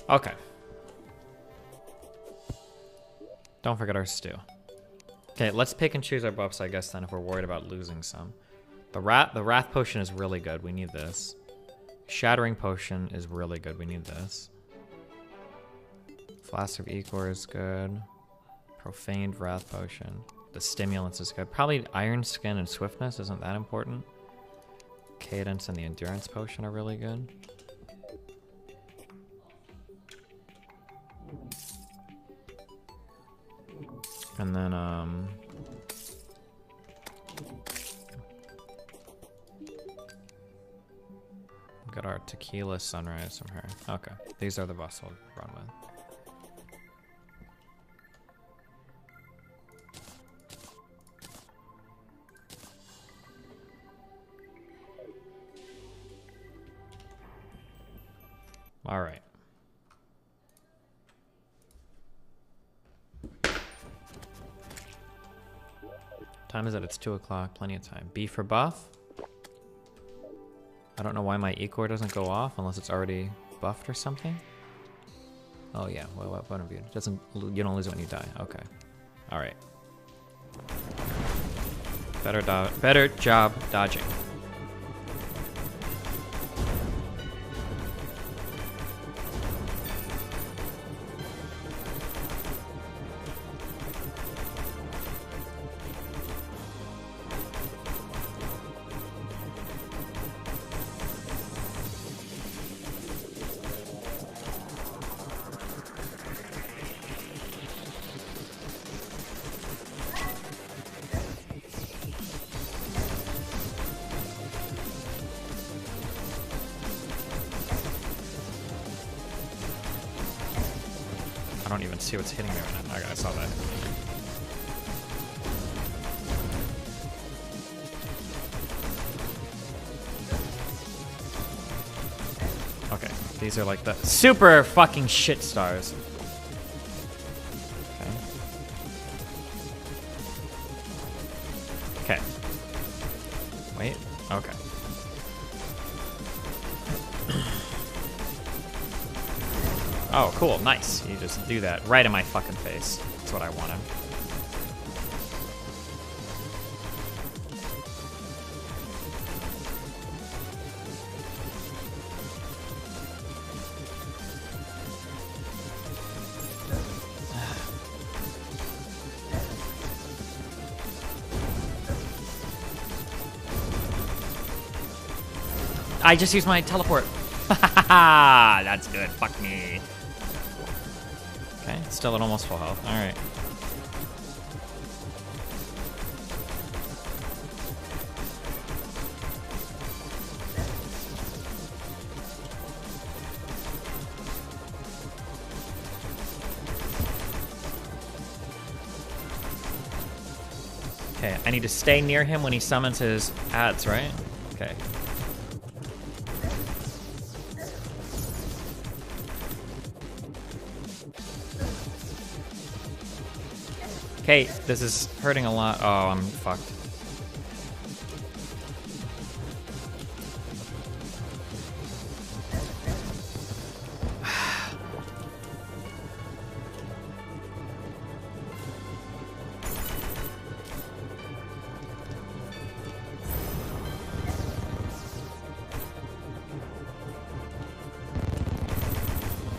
Speaker 1: Okay. Don't forget our stew. Okay, let's pick and choose our buffs, I guess, then, if we're worried about losing some. The Wrath Potion is really good. We need this. Shattering Potion is really good. We need this. Flask of Ecor is good. Profaned Wrath Potion. The Stimulants is good. Probably Iron Skin and Swiftness isn't that important. Cadence and the Endurance Potion are really good. And then, got our Tequila Sunrise from her. Okay, these are the buffs we'll run with. All right. Time is it? It's 2 o'clock. Plenty of time. B for buff. I don't know why my Ecor doesn't go off unless it's already buffed or something. Oh yeah. Well, what point of view? Doesn't. You don't lose it when you die. Okay. All right. Better job dodging. I don't even see what's hitting me right now. Okay, I saw that. Okay, these are like the super fucking shit stars. Okay. Okay. Wait. Okay. Oh, cool. Nice. You just do that right in my fucking face. That's what I wanted. I just used my teleport. That's good. Fuck me. Okay, still at almost full health. All right. Okay, I need to stay near him when he summons his ads, right? Okay. Okay, this is hurting a lot. Oh, I'm fucked.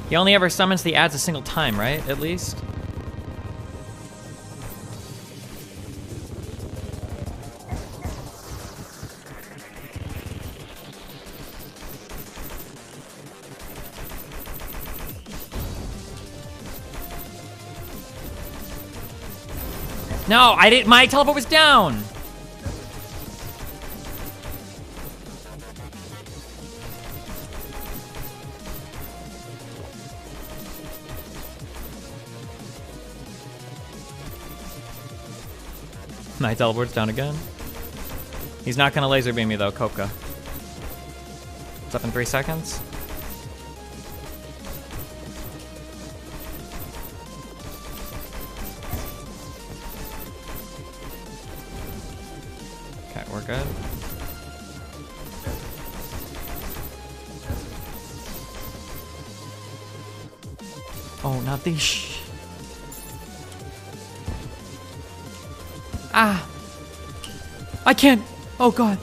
Speaker 1: He only ever summons the ads a single time, right? At least? No, I didn't. My teleport was down. My teleport's down again. He's not gonna laser beam me though, Kopka. It's up in 3 seconds. Okay, we're good. Oh, not these. Ah! I can't! Oh god!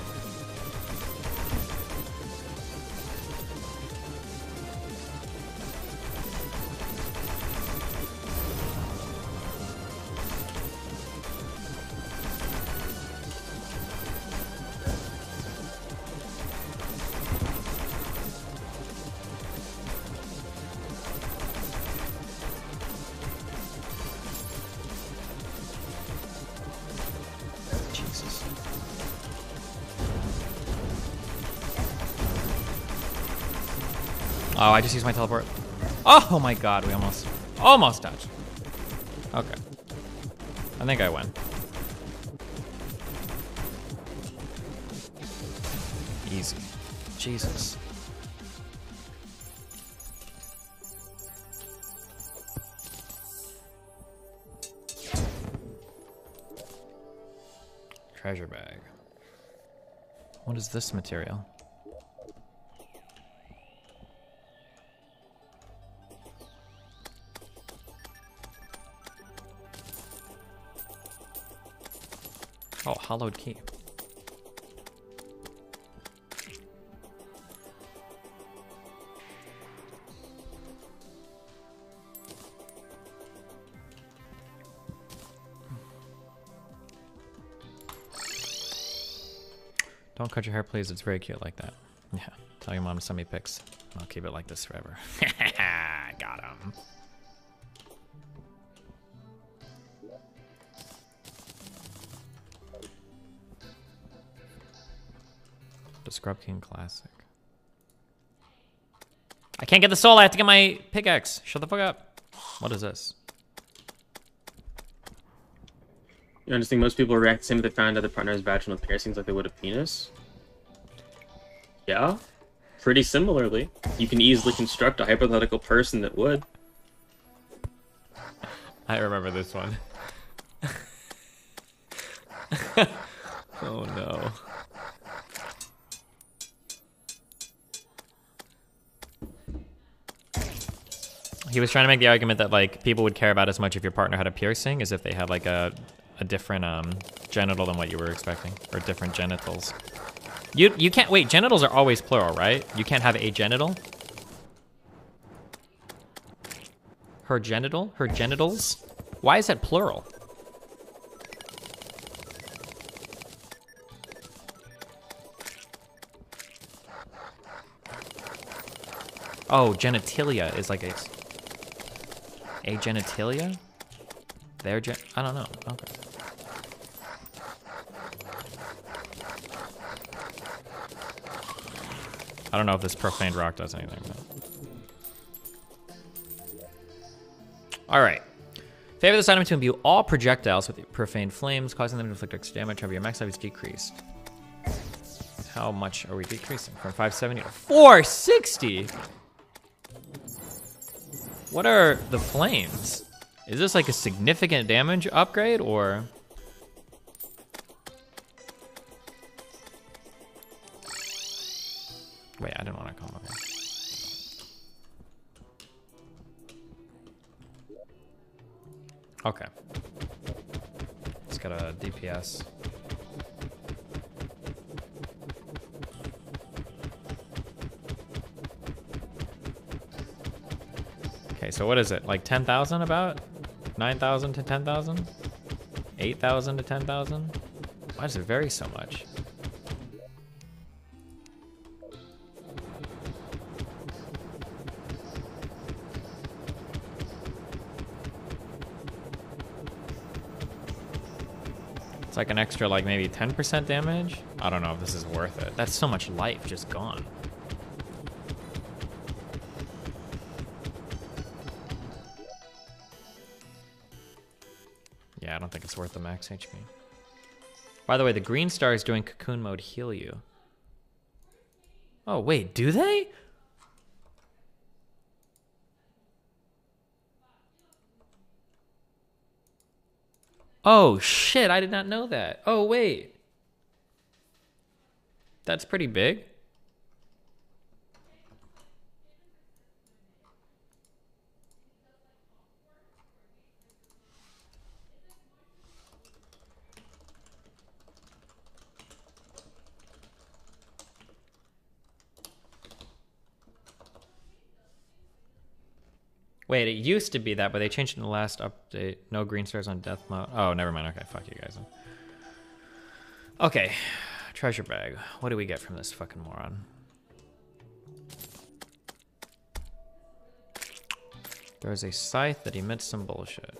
Speaker 1: Oh, I just used my teleport. Oh my god, we almost touched. Okay. I think I win. Easy. Jesus. Treasure bag. What is this material? Oh, hollowed key. Don't cut your hair, please. It's very cute like that. Yeah. Tell your mom to send me pics. I'll keep it like this forever. Got him. The Scrub King Classic. I can't get the soul. I have to get my pickaxe. Shut the fuck up. What is this?
Speaker 6: You understand most people react the same if they found out their partner has vaginal piercings like they would a penis? Yeah. Pretty similarly. You can easily construct a hypothetical person that would.
Speaker 1: I remember this one. Oh no. He was trying to make the argument that like people would care about as much if your partner had a piercing as if they had like a different genital than what you were expecting, or different genitals. You can't wait. Genitals are always plural, right? You can't have a genital. Her genital, her genitals. Why is that plural? Oh, genitalia is like a genitalia? I don't know. Okay. I don't know if this profaned rock does anything. All right. Favor this item to imbue all projectiles with profaned flames, causing them to inflict extra damage. However, your max life is decreased. How much are we decreasing? From 570 to 460? What are the flames? Is this like a significant damage upgrade, or? Wait, I didn't want to come over. Okay. It's got a DPS. Okay, so what is it? Like 10,000 about? 9,000 to 10,000? 8,000 to 10,000? Why does it vary so much? It's like an extra, like maybe 10% damage? I don't know if this is worth it. That's so much life just gone. Yeah, I don't think it's worth the max HP. By the way, the green stars doing cocoon mode heal you. Oh, wait, do they? Oh, shit, I did not know that. Oh, wait. That's pretty big. Wait, it used to be that, but they changed it in the last update. No green stars on death mode. Oh, never mind. Okay, fuck you guys. Okay, treasure bag. What do we get from this fucking moron? There's a scythe that emits some bullshit.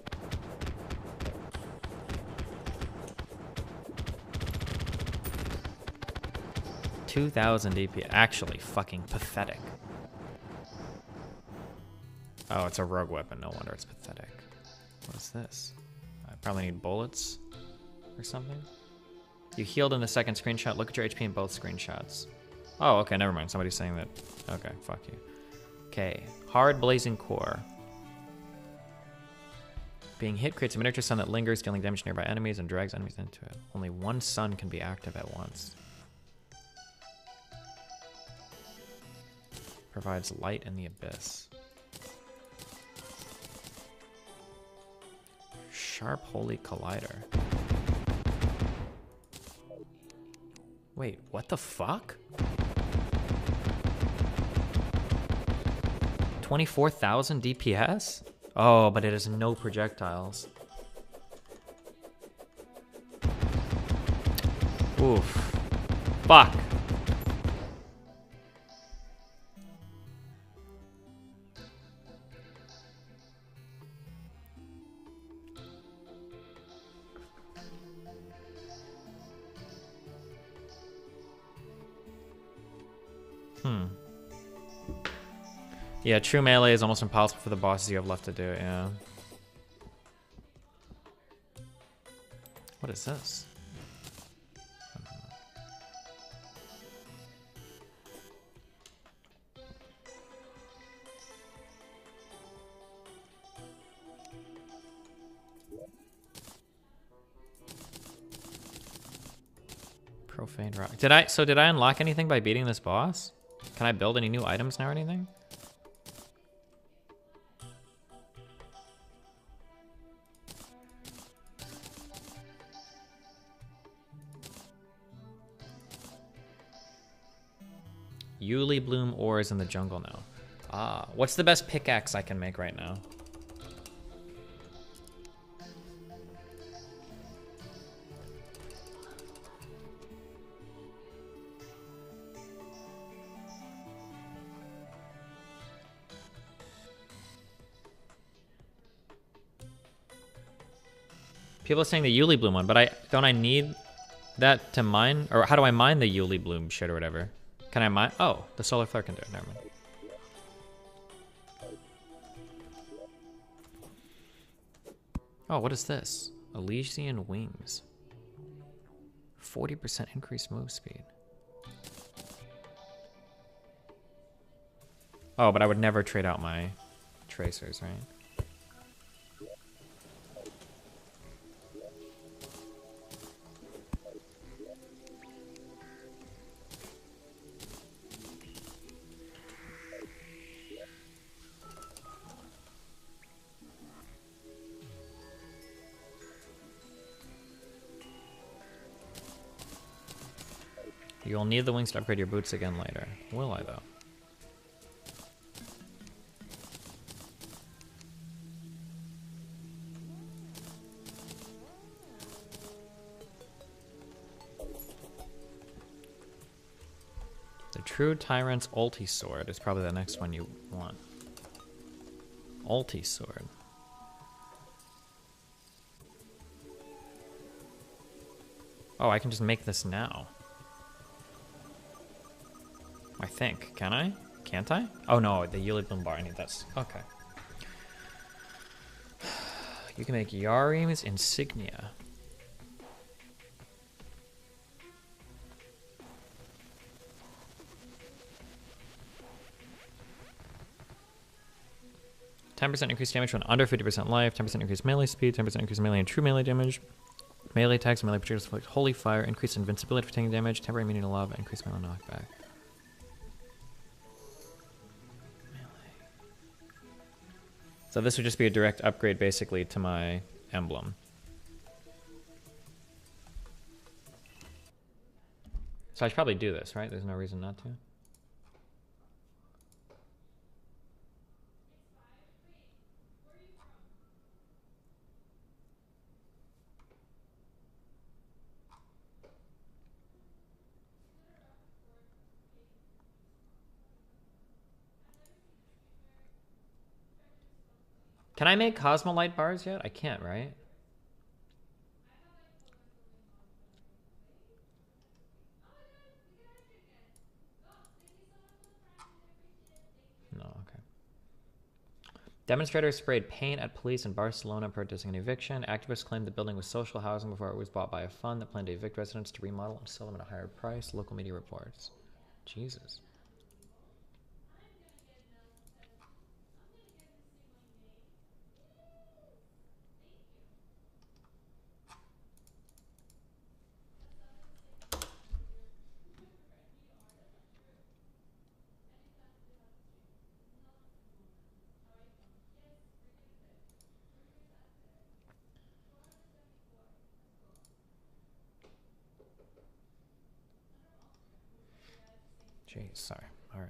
Speaker 1: $2,000 DP. Actually, fucking pathetic. Oh, it's a rogue weapon. No wonder it's pathetic. What is this? I probably need bullets or something. You healed in the second screenshot. Look at your HP in both screenshots. Oh, okay, never mind. Somebody's saying that. Okay, fuck you. Okay, hard blazing core. Being hit creates a miniature sun that lingers, dealing damage to nearby enemies and drags enemies into it. Only one sun can be active at once. Provides light in the abyss. Sharp Holy Collider. Wait, what the fuck? 24,000 DPS? Oh, but it has no projectiles. Oof. Fuck. Yeah, true melee is almost impossible for the bosses you have left to do, yeah. What is this? Profane rock. Did I unlock anything by beating this boss? Can I build any new items now or anything? Yuli Bloom ore is in the jungle now. Ah, what's the best pickaxe I can make right now? People are saying the Yuli Bloom one, but don't I need that to mine? Or how do I mine the Yuli Bloom shit or whatever? Can I mine? Oh, the solar flare can do it. Never mind. Oh, what is this? Elysian Wings. 40% increased move speed. Oh, but I would never trade out my tracers, right? You'll need the wings to upgrade your boots again later. Will I, though? The True Tyrant's ulti sword is probably the next one you want. Ulti sword. Oh, I can just make this now. I think. Can I? Can't I? Oh no, the Yuli Bloom bar. I need this. Okay. You can make Yarim's insignia. %10 increased damage when under 50% life, 10% increased melee speed, 10% increased melee and true melee damage. Melee attacks and melee projectiles inflict holy fire, increased invincibility for taking damage, temporary immunity to lava, increased melee knockback. So this would just be a direct upgrade, basically, to my emblem. So I should probably do this, right? There's no reason not to. Can I make Cosmolite bars yet? I can't, right? No, okay. Demonstrators sprayed paint at police in Barcelona protesting an eviction. Activists claimed the building was social housing before it was bought by a fund that planned to evict residents to remodel and sell them at a higher price. Local media reports. Jesus. Jeez, sorry. All right.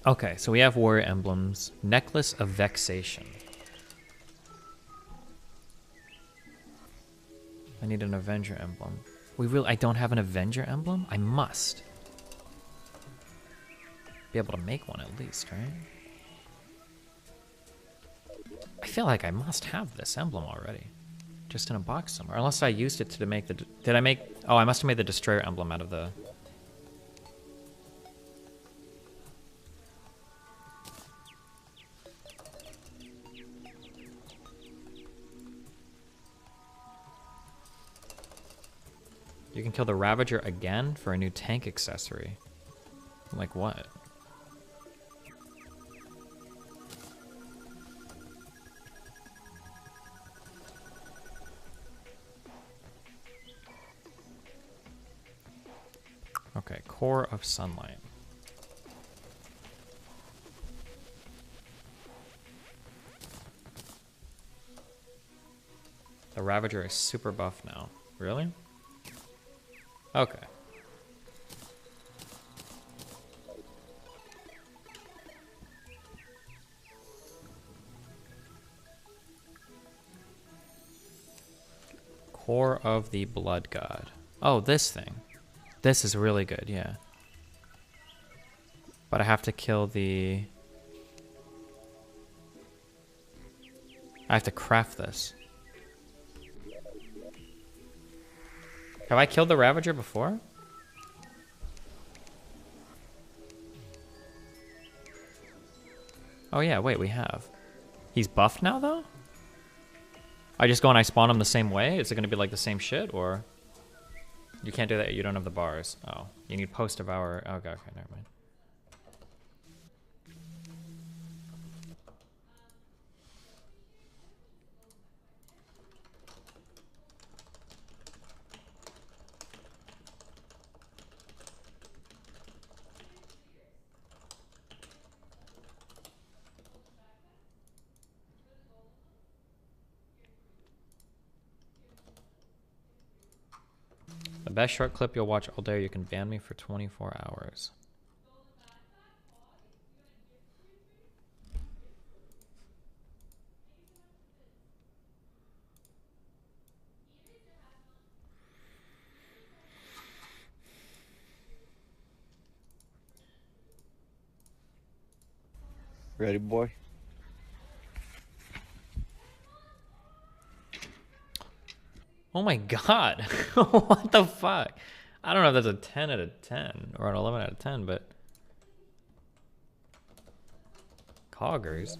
Speaker 1: Okay, so we have warrior emblems. Necklace of Vexation. I need an Avenger emblem. I don't have an Avenger emblem? I must be able to make one at least, right? I feel like I must have this emblem already. Just in a box somewhere. Unless I used it to make the... Did I make... Oh, I must have made the Destroyer emblem out of the... You can kill the Ravager again for a new tank accessory. Like what? Okay, Core of Sunlight. The Ravager is super buff now. Really? Okay. Core of the Blood God. Oh, this thing. This is really good, yeah. But I have to kill the... I have to craft this. Have I killed the Ravager before? Oh yeah, wait, we have. He's buffed now, though? I just go and I spawn him the same way? Is it going to be like the same shit, or... You can't do that, you don't have the bars. Oh, you need post-devour. Okay, okay, never mind. The best short clip you'll watch all day, you can ban me for 24 hours.
Speaker 7: Ready, boy?
Speaker 1: Oh my god. What the fuck? I don't know if that's a 10 out of 10 or an 11 out of 10, but... Coggers.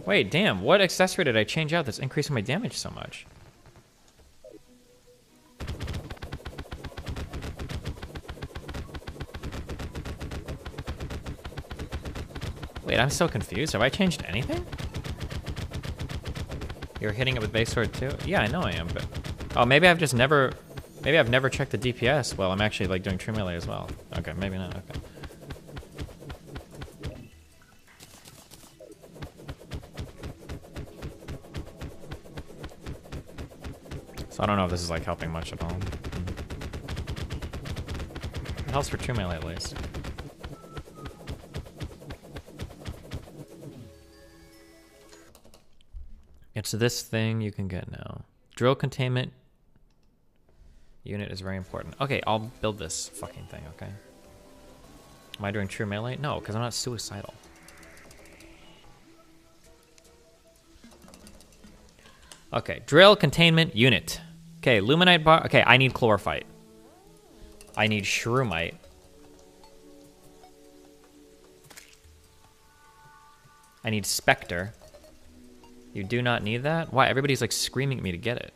Speaker 1: Wait, damn, what accessory did I change out that's increasing my damage so much? Wait, I'm so confused. Have I changed anything? You're hitting it with base sword too? Yeah, I know I am, but... Oh, maybe I've just never... Maybe I've never checked the DPS while I'm actually, like, doing true melee as well. Okay, maybe not, okay. So I don't know if this is like helping much at all. It helps for true melee at least. It's this thing you can get now. Drill containment unit is very important. Okay, I'll build this fucking thing, okay? Am I doing true melee? No, because I'm not suicidal. Okay, drill containment unit. Okay, luminite bar. Okay, I need chlorophyte. I need shroomite. I need specter. You do not need that? Why? Everybody's like screaming at me to get it.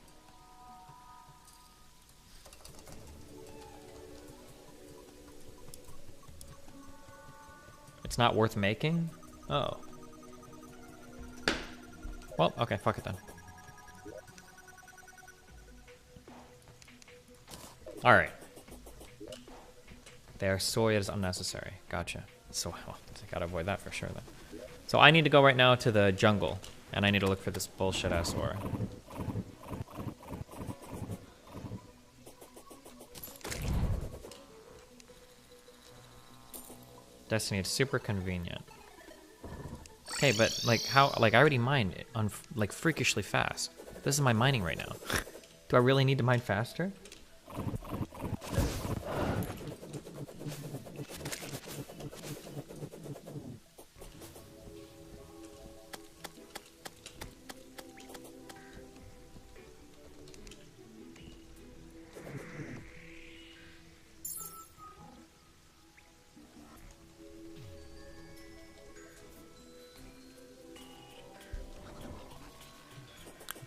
Speaker 1: It's not worth making? Oh. Well, okay, fuck it then. Alright. Their soy is unnecessary. Gotcha. So, I gotta avoid that for sure then. So I need to go right now to the jungle, and I need to look for this bullshit ass ore. Destiny, it's super convenient. Okay, but like how, like I already mined it on like freakishly fast. This is my mining right now. Do I really need to mine faster?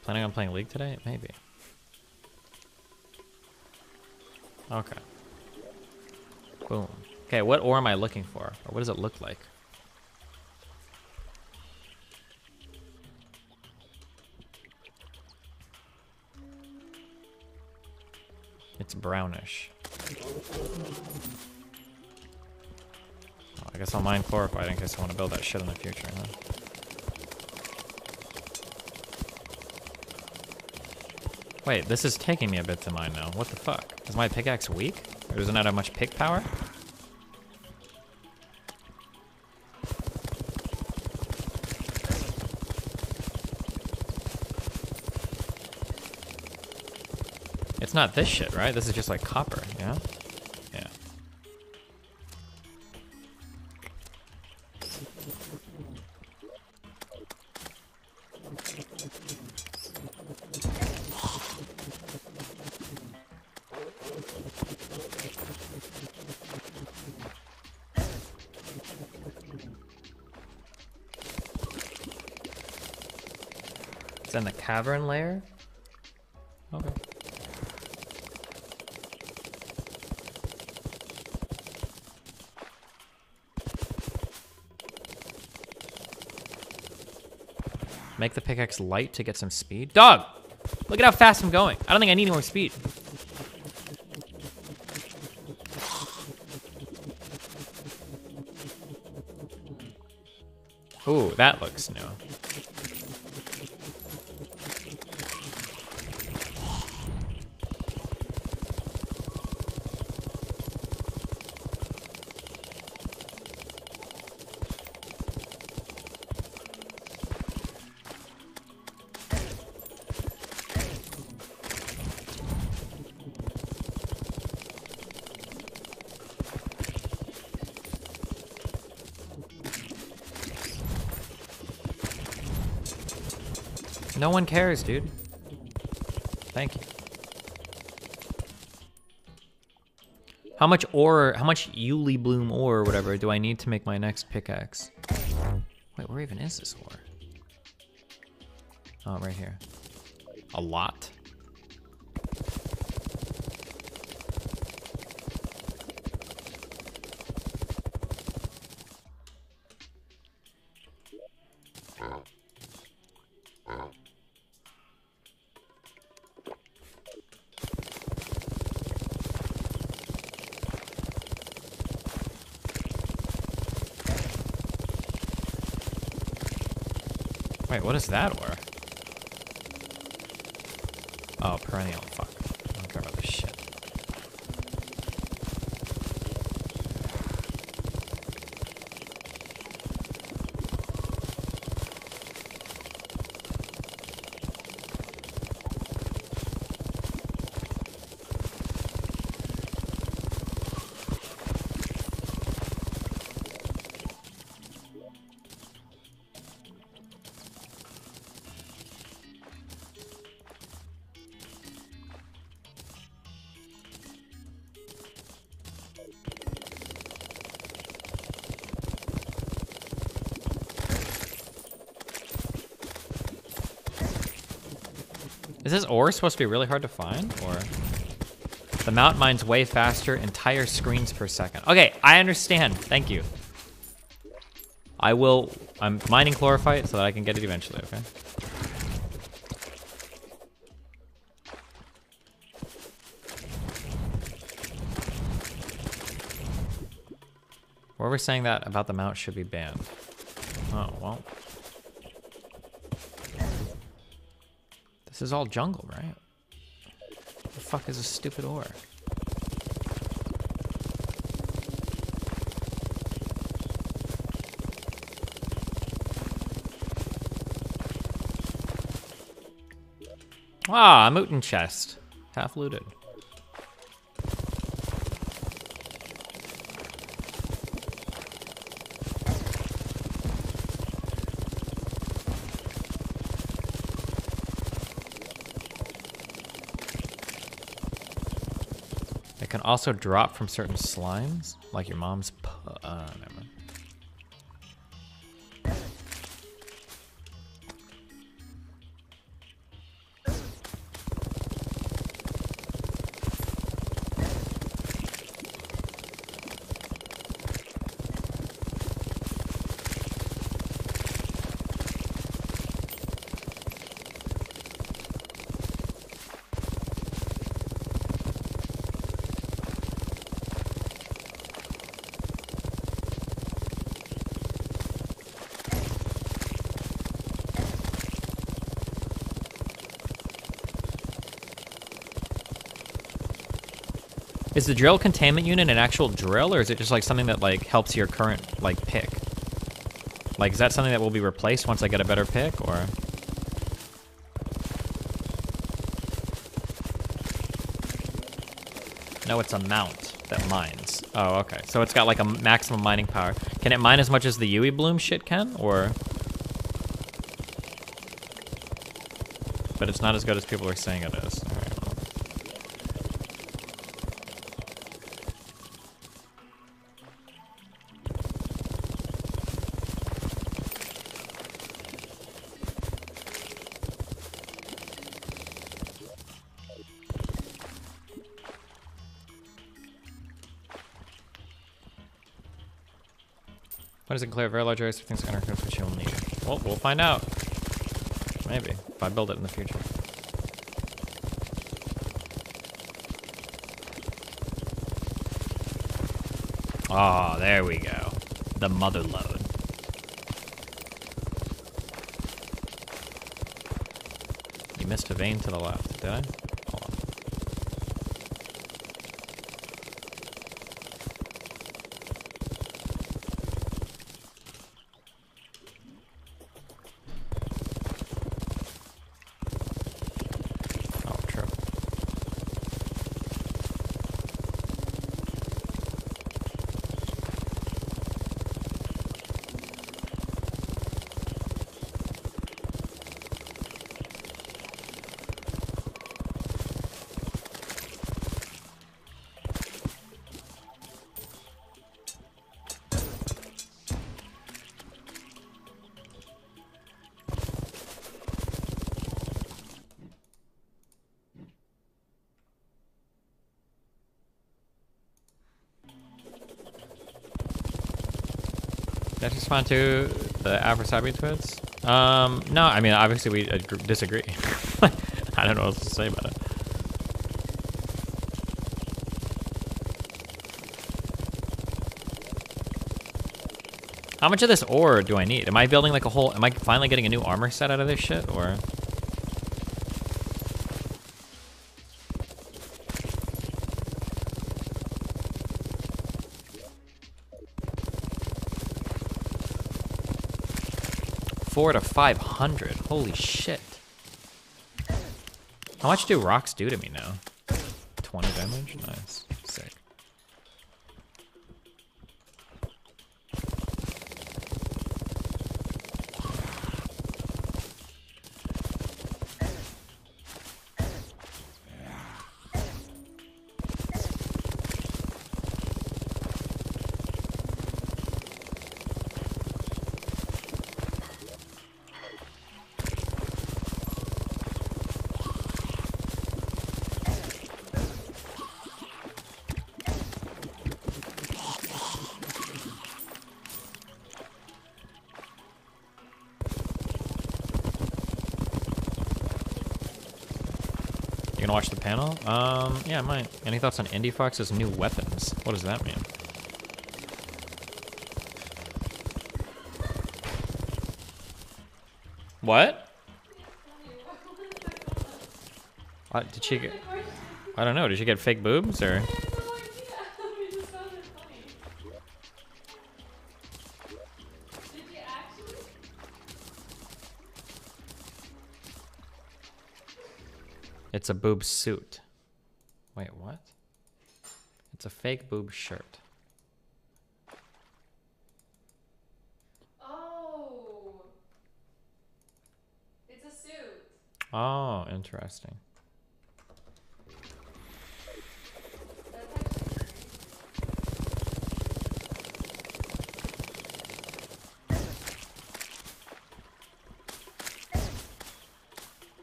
Speaker 1: Planning on playing League today? Maybe. Okay. Boom. Okay, what ore am I looking for? Or what does it look like? It's brownish. Oh, I guess I'll mine chlorophyte in case I want to build that shit in the future, huh? Wait, this is taking me a bit to mine now. What the fuck? Is my pickaxe weak? Or does it not have much pick power? It's not this shit, right? This is just like copper, yeah? Yeah. It's in the cavern layer? Okay. Make the pickaxe light to get some speed. Dog! Look at how fast I'm going. I don't think I need any more speed. Ooh, that looks new. No one cares, dude. Thank you. How much ore, how much Yuli Bloom ore or whatever do I need to make my next pickaxe? Wait, where even is this ore? Oh, right here. A lot. Wait, what is that ore? Oh, perennial. Fuck. I don't care about this shit. Is this ore supposed to be really hard to find, or? The mount mines way faster, entire screens per second. Okay, I understand. Thank you. I'm mining chlorophyte so that I can get it eventually, okay? Whoever's saying that about the mount should be banned. Oh, well. This is all jungle, right? What the fuck is a stupid ore? Ah, a mutant chest. Half looted. It can also drop from certain slimes, like your mom's never mind. Is the drill containment unit an actual drill, or is it just like something that like helps your current like pick? Like, is that something that will be replaced once I get a better pick, or? No, it's a mount that mines. Oh, okay. So it's got like a maximum mining power. Can it mine as much as the Yui Bloom shit can, or? But it's not as good as people are saying it is. All right. When is it clear? Very large areas of things are going to which you'll need. Well, we'll find out. Maybe, if I build it in the future. Oh, there we go. The mother load. You missed a vein to the left, did I? Hold on. Did I just respond to the Afro-Sabi twits? No, I mean, obviously we disagree. I don't know what else to say about it. How much of this ore do I need? Am I building like a whole, am I finally getting a new armor set out of this shit, or? $400 to $500. Holy shit. How much do rocks do to me now? 20 damage? Nice. Sick. gonna watch the panel? Yeah, I might. Any thoughts on Indy Fox's new weapons? What does that mean? What? What did she get? I don't know. Did she get fake boobs or? It's a boob suit. Wait, what? It's a fake boob shirt.
Speaker 7: Oh. It's a suit.
Speaker 1: Oh, interesting.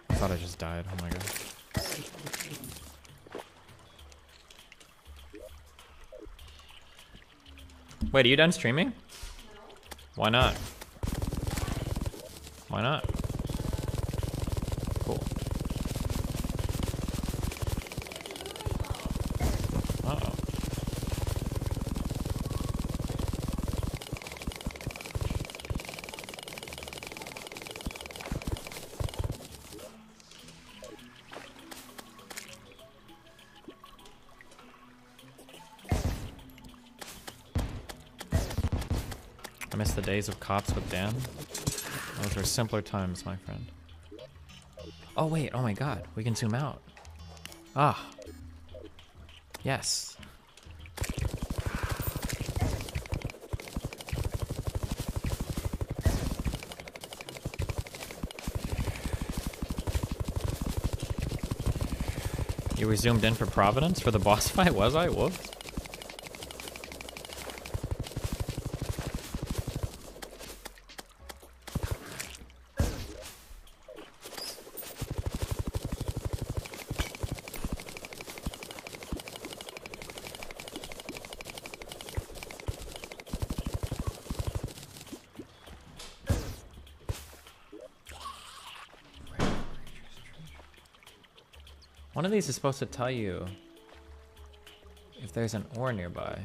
Speaker 1: I thought I just died. Oh my god. Wait, are you done streaming? No. Why not? Why not? Cool. Uh-oh. I miss the days of cops with Dan. Those were simpler times, my friend. Oh wait, oh my god, we can zoom out. Ah. Yes. You were zoomed in for Providence for the boss fight, was I? Whoops. One of these is supposed to tell you if there's an ore nearby.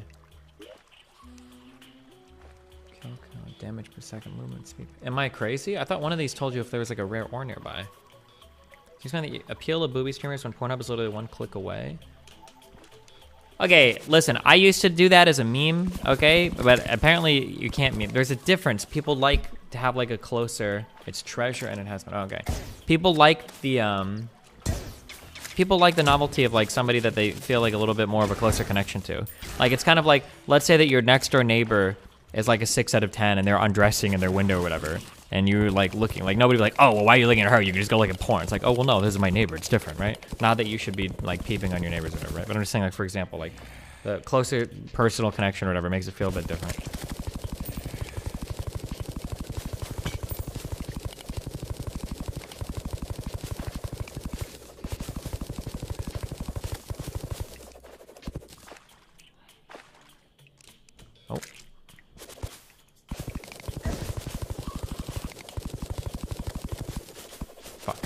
Speaker 1: Kill count, damage per second, movement speed. Am I crazy? I thought one of these told you if there was like a rare ore nearby. He's going to appeal to booby streamers when Pornhub is literally one click away. Okay, listen, I used to do that as a meme, okay? But apparently you can't meme. There's a difference. People like to have like a closer, it's treasure and it has, okay. People like the novelty of like somebody that they feel like a little bit more of a closer connection to. Like it's kind of like, let's say that your next door neighbor is like a 6 out of 10 and they're undressing in their window or whatever. And you're like looking, like nobody be like, oh, well, why are you looking at her? You can just go look at porn. It's like, oh, well, no, this is my neighbor. It's different, right? Not that you should be like peeping on your neighbors or whatever, right? But I'm just saying like, for example, like the closer personal connection or whatever makes it feel a bit different. Oh. Fuck.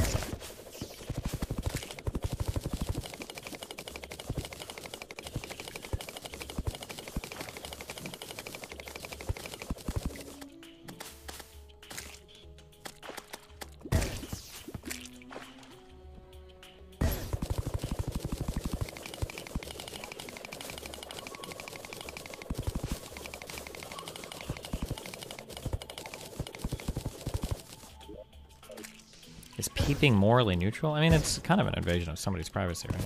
Speaker 1: Is peeping morally neutral? I mean, it's kind of an invasion of somebody's privacy, right?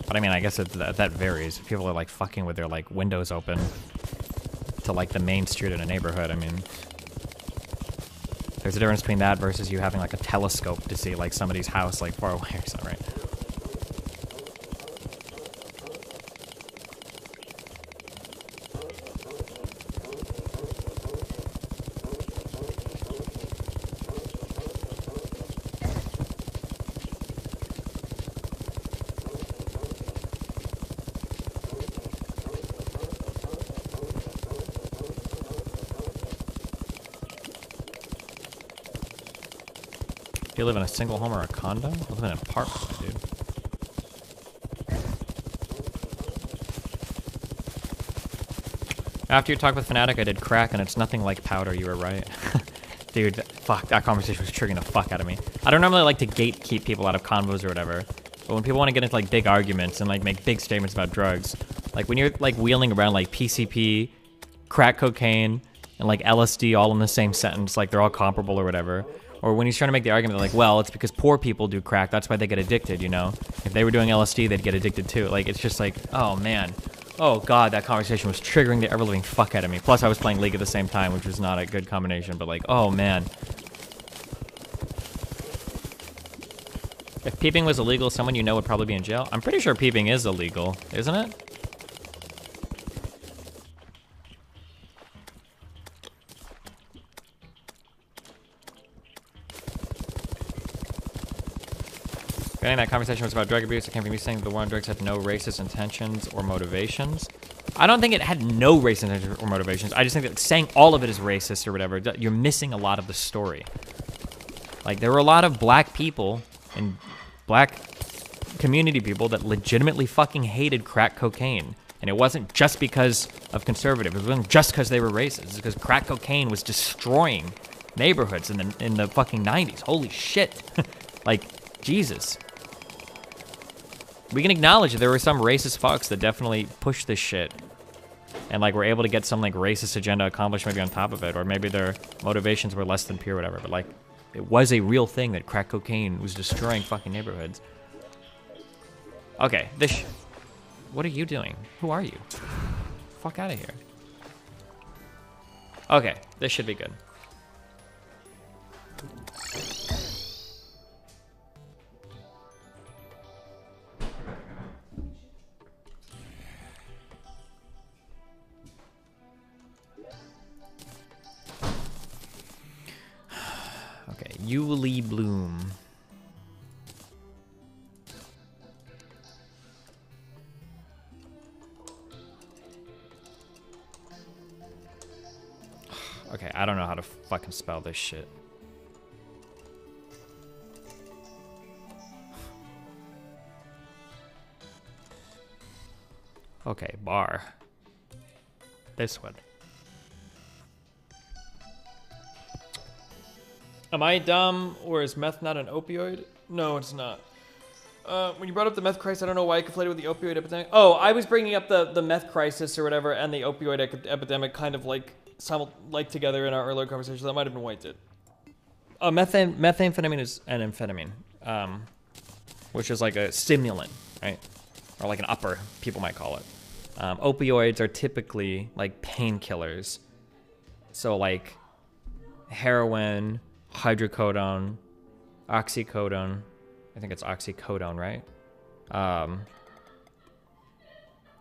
Speaker 1: But I mean, I guess that varies. If people are like fucking with their like windows open to like the main street in a neighborhood, I mean, there's a difference between that versus you having like a telescope to see like somebody's house like far away or something, right? Do you live in a single home or a condo? I live in an apartment, dude. After you talked with Fnatic, I did crack, and it's nothing like powder. You were right. Dude, fuck, that conversation was triggering the fuck out of me. I don't normally like to gatekeep people out of convos or whatever, but when people want to get into like big arguments and like make big statements about drugs, like when you're like wheeling around like PCP, crack cocaine, and like LSD all in the same sentence, like they're all comparable or whatever, or when he's trying to make the argument like, well, it's because poor people do crack, that's why they get addicted, you know? If they were doing LSD, they'd get addicted too. Like, it's just like, oh man. Oh god, that conversation was triggering the ever-living fuck out of me. Plus, I was playing League at the same time, which was not a good combination, but like, oh man. If peeping was illegal, someone you know would probably be in jail. I'm pretty sure peeping is illegal, isn't it? Getting that conversation was about drug abuse. It came from you saying the war on drugs had no racist intentions or motivations. I don't think it had no racist intentions or motivations. I just think that saying all of it is racist or whatever, you're missing a lot of the story. Like, there were a lot of black people and black community people that legitimately fucking hated crack cocaine. And it wasn't just because of conservative. It wasn't just because they were racist. It's because crack cocaine was destroying neighborhoods in the fucking 90s. Holy shit. Like, Jesus. We can acknowledge that there were some racist fucks that definitely pushed this shit. And like were able to get some like racist agenda accomplished maybe on top of it. Or maybe their motivations were less than pure or whatever. But like, it was a real thing that crack cocaine was destroying fucking neighborhoods. Okay, what are you doing? Who are you? Fuck out of here. Okay, this should be good. Okay, Yuli Bloom. Okay, I don't know how to fucking spell this shit. Okay, bar. This one. Am I dumb, or is meth not an opioid? No, it's not. When you brought up the meth crisis, I don't know why I conflated with the opioid epidemic. Oh, I was bringing up the meth crisis or whatever and the opioid epidemic kind of like together in our earlier conversation. That might have been what I did. Methamphetamine is an amphetamine, which is like a stimulant, right? Or like an upper, people might call it. Opioids are typically like painkillers. So like heroin, hydrocodone, oxycodone. I think it's oxycodone, right?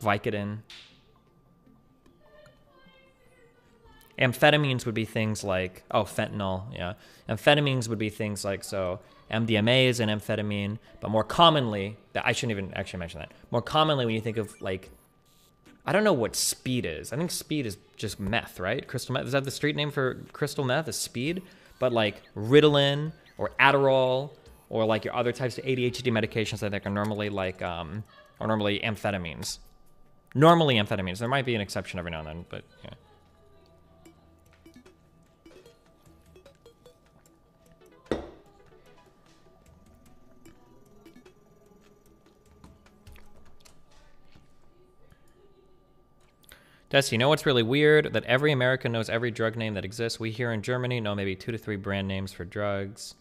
Speaker 1: Vicodin. Amphetamines would be things like, oh, fentanyl, yeah. Amphetamines would be things like, so MDMA is an amphetamine, but more commonly, I shouldn't even actually mention that. More commonly when you think of like, I don't know what speed is. I think speed is just meth, right? Crystal meth, is that the street name for crystal meth, is speed? But like Ritalin or Adderall or like your other types of ADHD medications I think are normally like, are normally amphetamines. Normally amphetamines. There might be an exception every now and then, but yeah. Des, you know what's really weird? That every American knows every drug name that exists. We here in Germany know maybe 2 to 3 brand names for drugs.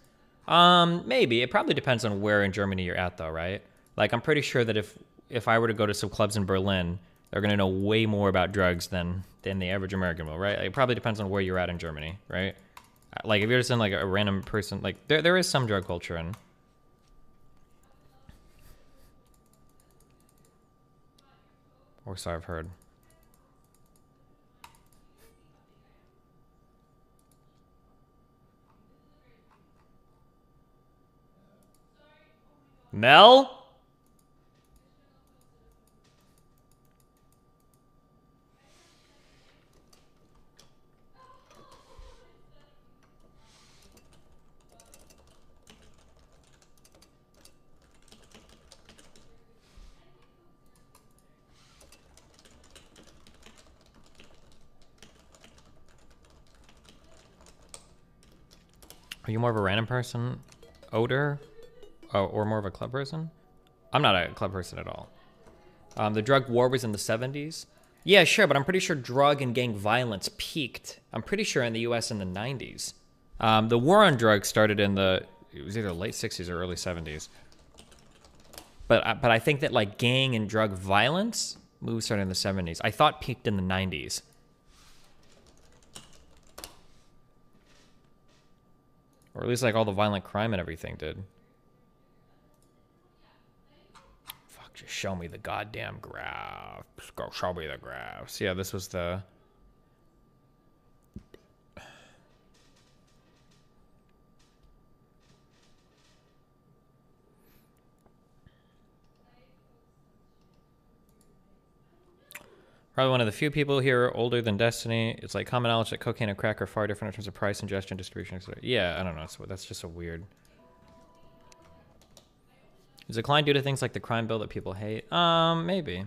Speaker 1: Maybe. It probably depends on where in Germany you're at, though, right? Like, I'm pretty sure that if I were to go to some clubs in Berlin, they're going to know way more about drugs than the average American will, right? Like, it probably depends on where you're at in Germany, right? Like, if you're just in, like, a random person, like, there is some drug culture in... Or so I've heard. Mel? Are you more of a random person, Oder, or more of a club person? I'm not a club person at all. The drug war was in the 70s. Yeah, sure, but I'm pretty sure drug and gang violence peaked. I'm pretty sure in the U.S. in the 90s. The war on drugs started in it was either late 60s or early 70s. But I think that like gang and drug violence started in the 70s. I thought peaked in the 90s. Or at least like all the violent crime and everything did. Fuck, just show me the goddamn graphs. Go show me the graphs. Yeah, this was the... Probably one of the few people here older than Destiny. It's like common knowledge that cocaine and crack are far different in terms of price, ingestion, distribution, etc. Yeah, I don't know. So that's just a weird. Is decline due to things like the crime bill that people hate? Maybe.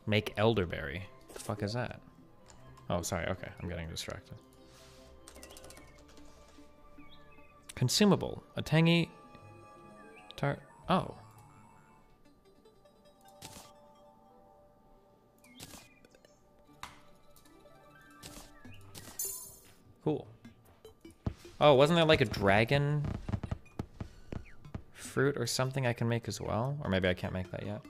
Speaker 1: Make elderberry. What the fuck is that? Oh, sorry. Okay, I'm getting distracted. Consumable. A tangy... Oh. Cool. Oh, wasn't there like a dragon fruit or something I can make as well? Or maybe I can't make that yet.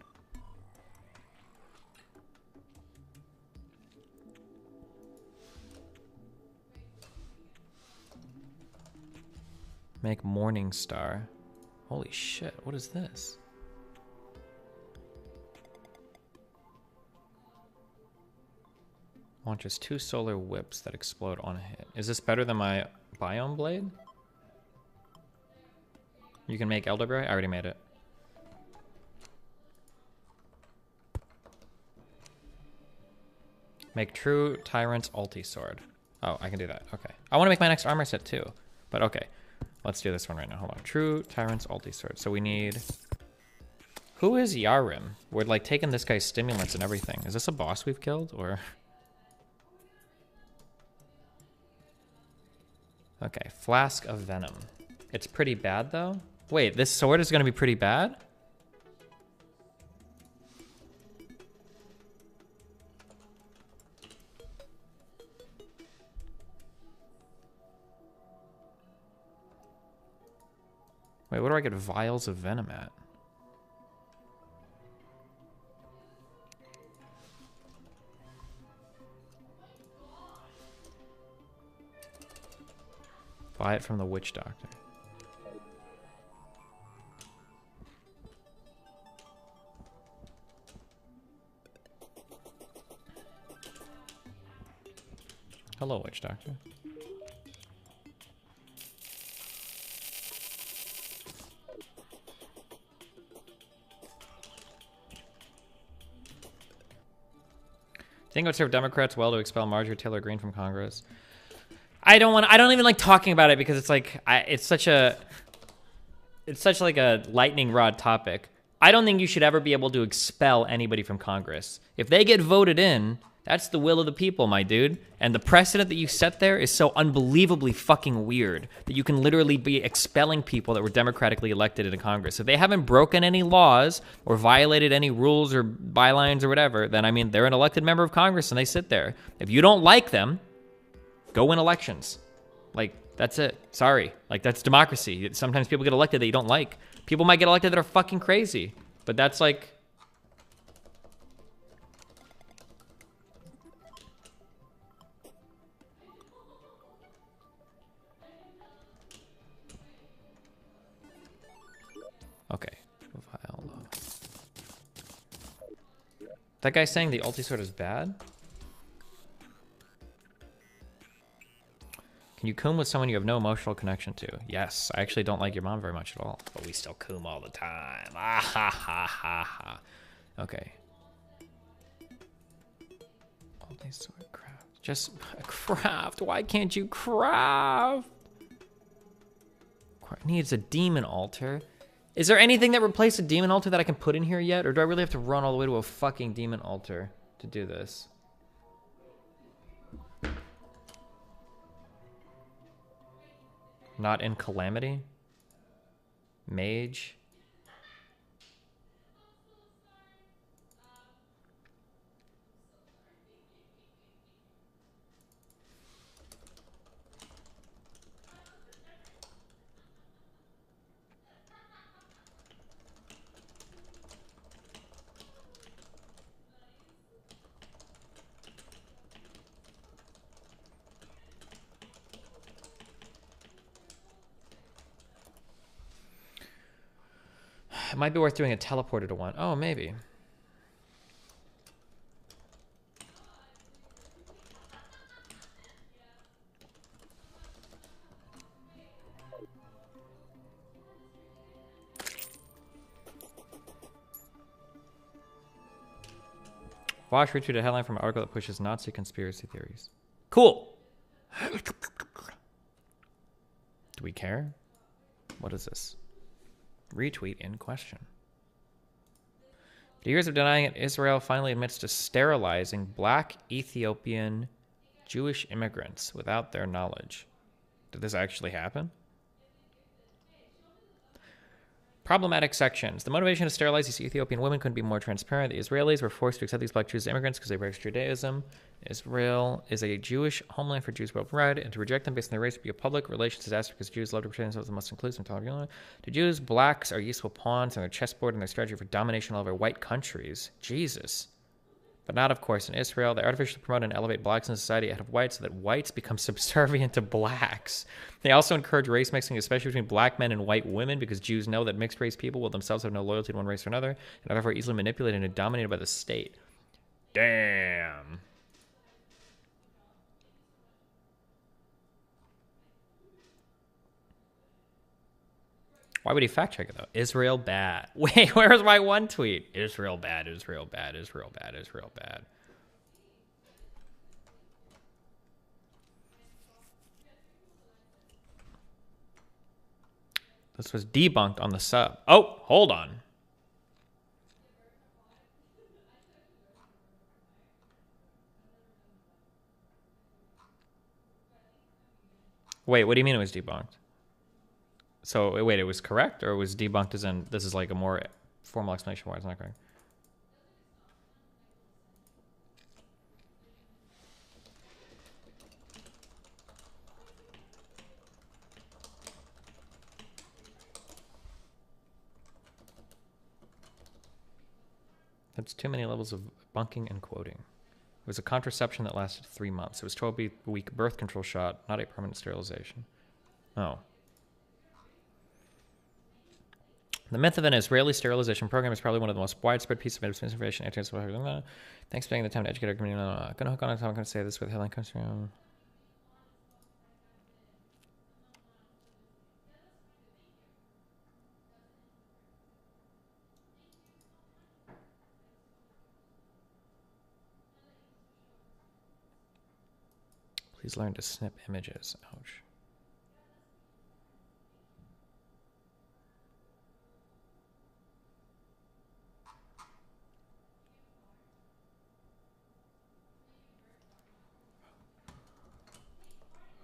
Speaker 1: Make Morning Star. Holy shit, what is this? Launches 2 solar whips that explode on a hit. Is this better than my biome blade? You can make elderberry? I already made it. Make true tyrant's ulti sword. Oh, I can do that. Okay. I want to make my next armor set too. But okay. Let's do this one right now. Hold on. True tyrant's ulti sword. So we need... Who is rYaxrjM? We're like taking this guy's stimulants and everything. Is this a boss we've killed or... Okay. Flask of Venom. It's pretty bad though. Wait, this sword is going to be pretty bad? Wait, where do I get vials of venom at? Buy it from the witch doctor. Hello, witch doctor. Think it would serve Democrats well to expel Marjorie Taylor Greene from Congress? I don't even like talking about it because it's like it's such like a lightning rod topic. I don't think you should ever be able to expel anybody from Congress. If they get voted in, that's the will of the people, my dude. And the precedent that you set there is so unbelievably fucking weird that you can literally be expelling people that were democratically elected into Congress. If they haven't broken any laws or violated any rules or bylines or whatever, then I mean, they're an elected member of Congress and they sit there. If you don't like them, go win elections. Like, that's it. Sorry. Like, that's democracy. Sometimes people get elected that you don't like. People might get elected that are fucking crazy. But that's like... Okay. That guy's saying the ulti sword is bad? Can you coom with someone you have no emotional connection to? Yes, I actually don't like your mom very much at all. But we still coom all the time. Ah ha ha ha ha. Okay. Ulti sword craft. Just craft. Why can't you craft? Needs a demon altar. Is there anything that replaced a demon altar that I can put in here yet? Or do I really have to run all the way to a fucking demon altar to do this? Not in Calamity? Mage? It might be worth doing a teleporter to one. Oh, maybe. Watch retweet a headline from an article that pushes Nazi conspiracy theories. Cool. Do we care? What is this? Retweet in question. After years of denying it, Israel finally admits to sterilizing black Ethiopian Jewish immigrants without their knowledge. Did this actually happen? Problematic sections. The motivation to sterilize these Ethiopian women couldn't be more transparent. The Israelis were forced to accept these black Jews as immigrants because they embraced Judaism. Israel is a Jewish homeland for Jews worldwide, and to reject them based on their race would be a public relations disaster because Jews love to portray themselves as the most inclusive and tolerant. To Jews, blacks are useful pawns on their chessboard and their strategy for domination all over white countries. Jesus. But not, of course, in Israel. They artificially promote and elevate blacks in society ahead of whites so that whites become subservient to blacks. They also encourage race mixing, especially between black men and white women, because Jews know that mixed race people will themselves have no loyalty to one race or another, and are therefore easily manipulated and dominated by the state. Damn. Why would he fact check it though? Israel bad. Wait, where's my one tweet? Israel bad, Israel bad, Israel bad, Israel bad. This was debunked on the sub. Oh, hold on. Wait, what do you mean it was debunked? So, wait, it was correct? Or it was debunked as in, this is like a more formal explanation why it's not correct? That's too many levels of bunking and quoting. It was a contraception that lasted 3 months. It was 12-week birth control shot, not a permanent sterilization. Oh. The myth of an Israeli sterilization program is probably one of the most widespread pieces of misinformation. Thanks for taking the time to educate our community. I'm going to hook on a time. I'm going to say this with headline comes from. Please learn to snip images. Ouch.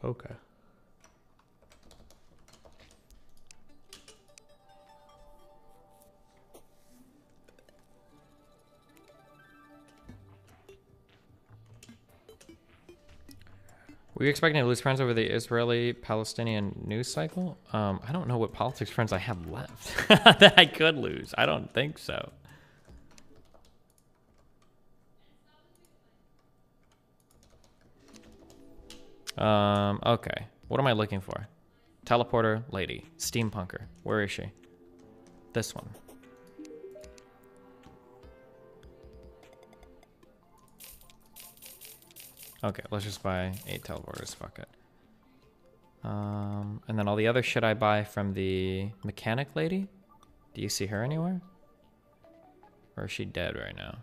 Speaker 1: Okay. Were you expecting to lose friends over the Israeli-Palestinian news cycle? I don't know what politics friends I have left that I could lose. I don't think so. Okay. What am I looking for? Teleporter lady. Steampunker. Where is she? This one. Okay, let's just buy 8 teleporters. Fuck it. And then all the other shit I buy from the mechanic lady. Do you see her anywhere? Or is she dead right now?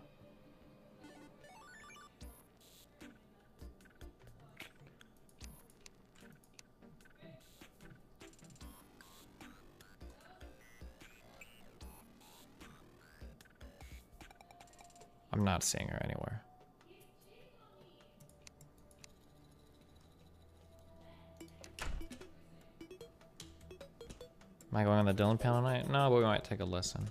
Speaker 1: I'm not seeing her anywhere. Am I going on the Dylan panel tonight? No, but we might take a listen.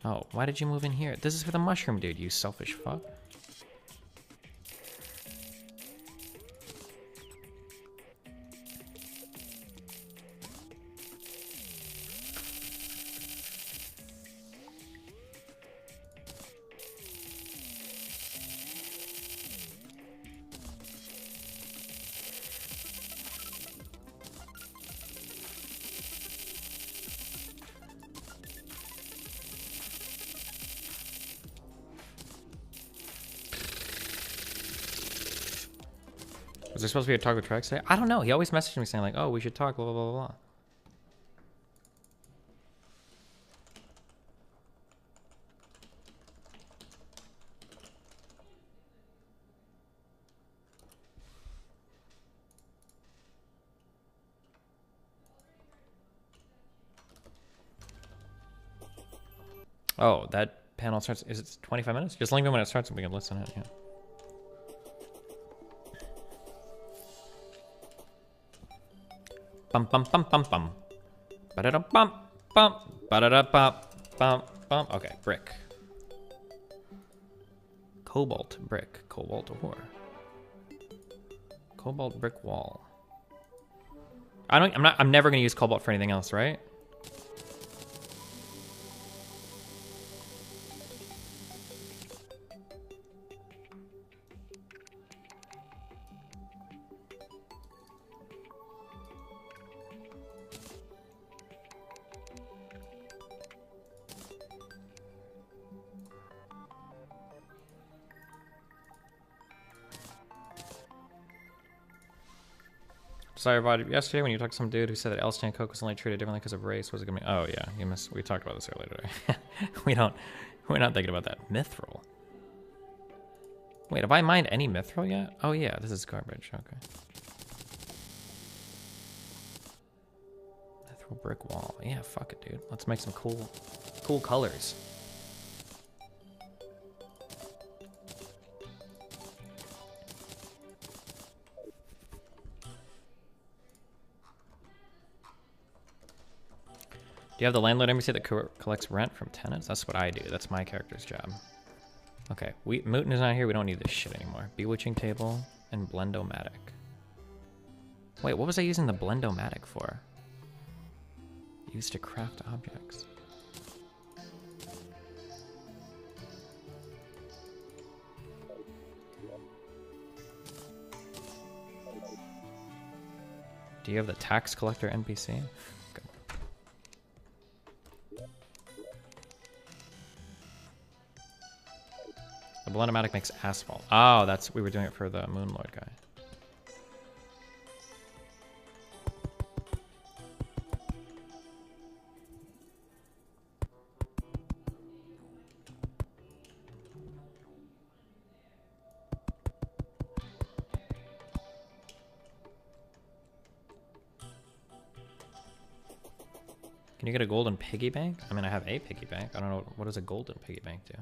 Speaker 1: Oh, why did you move in here? This is for the mushroom dude, you selfish fuck. Was there supposed to be a talk with Trex today? I don't know. He always messaged me saying like, oh, we should talk, blah, blah, blah, blah. Oh, that panel starts, is it 25 minutes? Just link me when it starts and we can listen to it, yeah. Bum bum bum bum bum. Ba-da-da bum bum. Ba-da-da bum bum bum. Okay, brick. Cobalt brick. Cobalt ore. Cobalt brick wall. I'm never gonna use cobalt for anything else, right? Sorry about it yesterday when you talked to some dude who said that Elston and Coke was only treated differently because of race. Was it gonna be? Oh yeah, you missed. We talked about this earlier today. We're not thinking about that. Mithril. Wait, have I mined any mithril yet? Oh yeah, this is garbage. Okay. Mithril brick wall. Yeah, fuck it, dude. Let's make some cool colors. Do you have the landlord NPC that collects rent from tenants? That's what I do. That's my character's job. Okay, Mooten is not here. We don't need this shit anymore. Bewitching table and Blendomatic. Wait, what was I using the Blendomatic for? Used to craft objects. Do you have the tax collector NPC? The Blendomatic makes asphalt. Oh, we were doing it for the Moonlord guy. Can you get a golden piggy bank? I mean, I have a piggy bank. I don't know, what does a golden piggy bank do?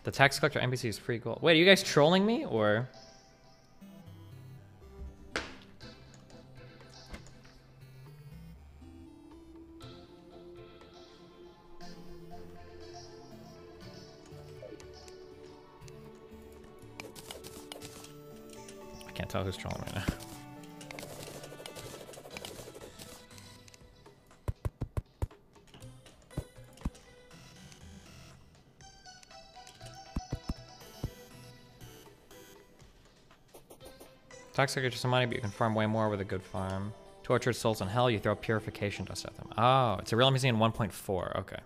Speaker 1: The tax collector NPC is free gold. Wait, are you guys trolling me, or? I can't tell who's trolling right now. Tax collector some money, but you can farm way more with a good farm. Tortured souls in hell, you throw purification dust at them. Oh, it's a real NPC in 1.4. Okay.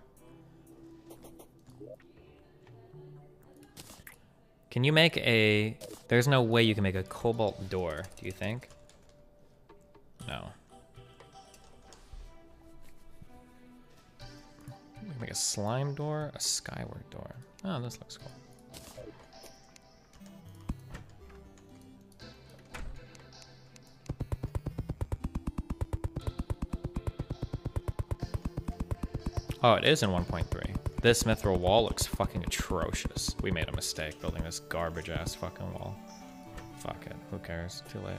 Speaker 1: Can you make a... There's no way you can make a cobalt door, do you think? No. We can make a slime door, a skyward door. Oh, this looks cool. Oh, it is in 1.3. This mithril wall looks fucking atrocious. We made a mistake building this garbage ass fucking wall. Fuck it. Who cares? Too late.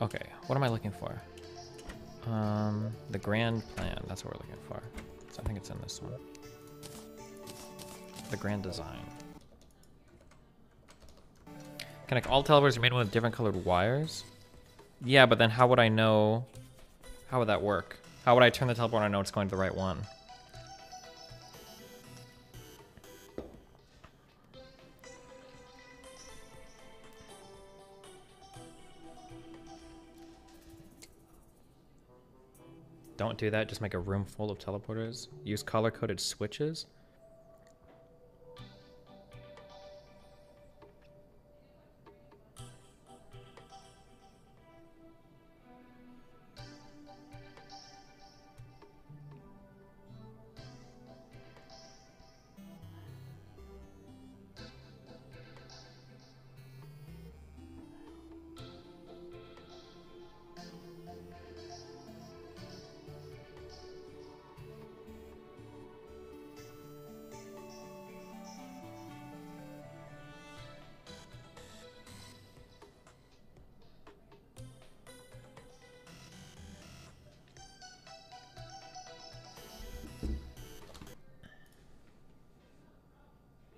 Speaker 1: Okay, what am I looking for? The grand plan, that's what we're looking for. So I think it's in this one. The grand design. Connect all teleporters are made with different colored wires? Yeah, but then how would I know? How would that work? How would I turn the teleporter and I know it's going to the right one? Don't do that, just make a room full of teleporters. Use color-coded switches.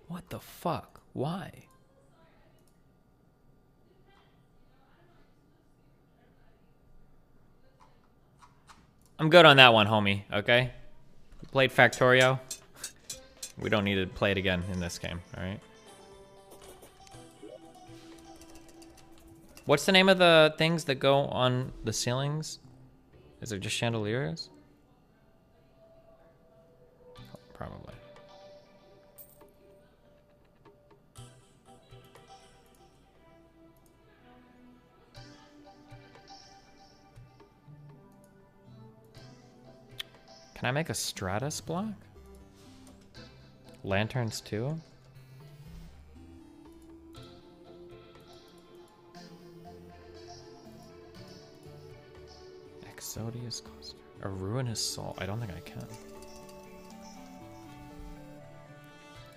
Speaker 1: What the fuck? Why? I'm good on that one, homie, okay? We played Factorio. We don't need to play it again in this game, alright? What's the name of the things that go on the ceilings? Is it just chandeliers? Probably. Can I make a stratus block? Lanterns too? Exodius cluster. A ruinous soul. I don't think I can.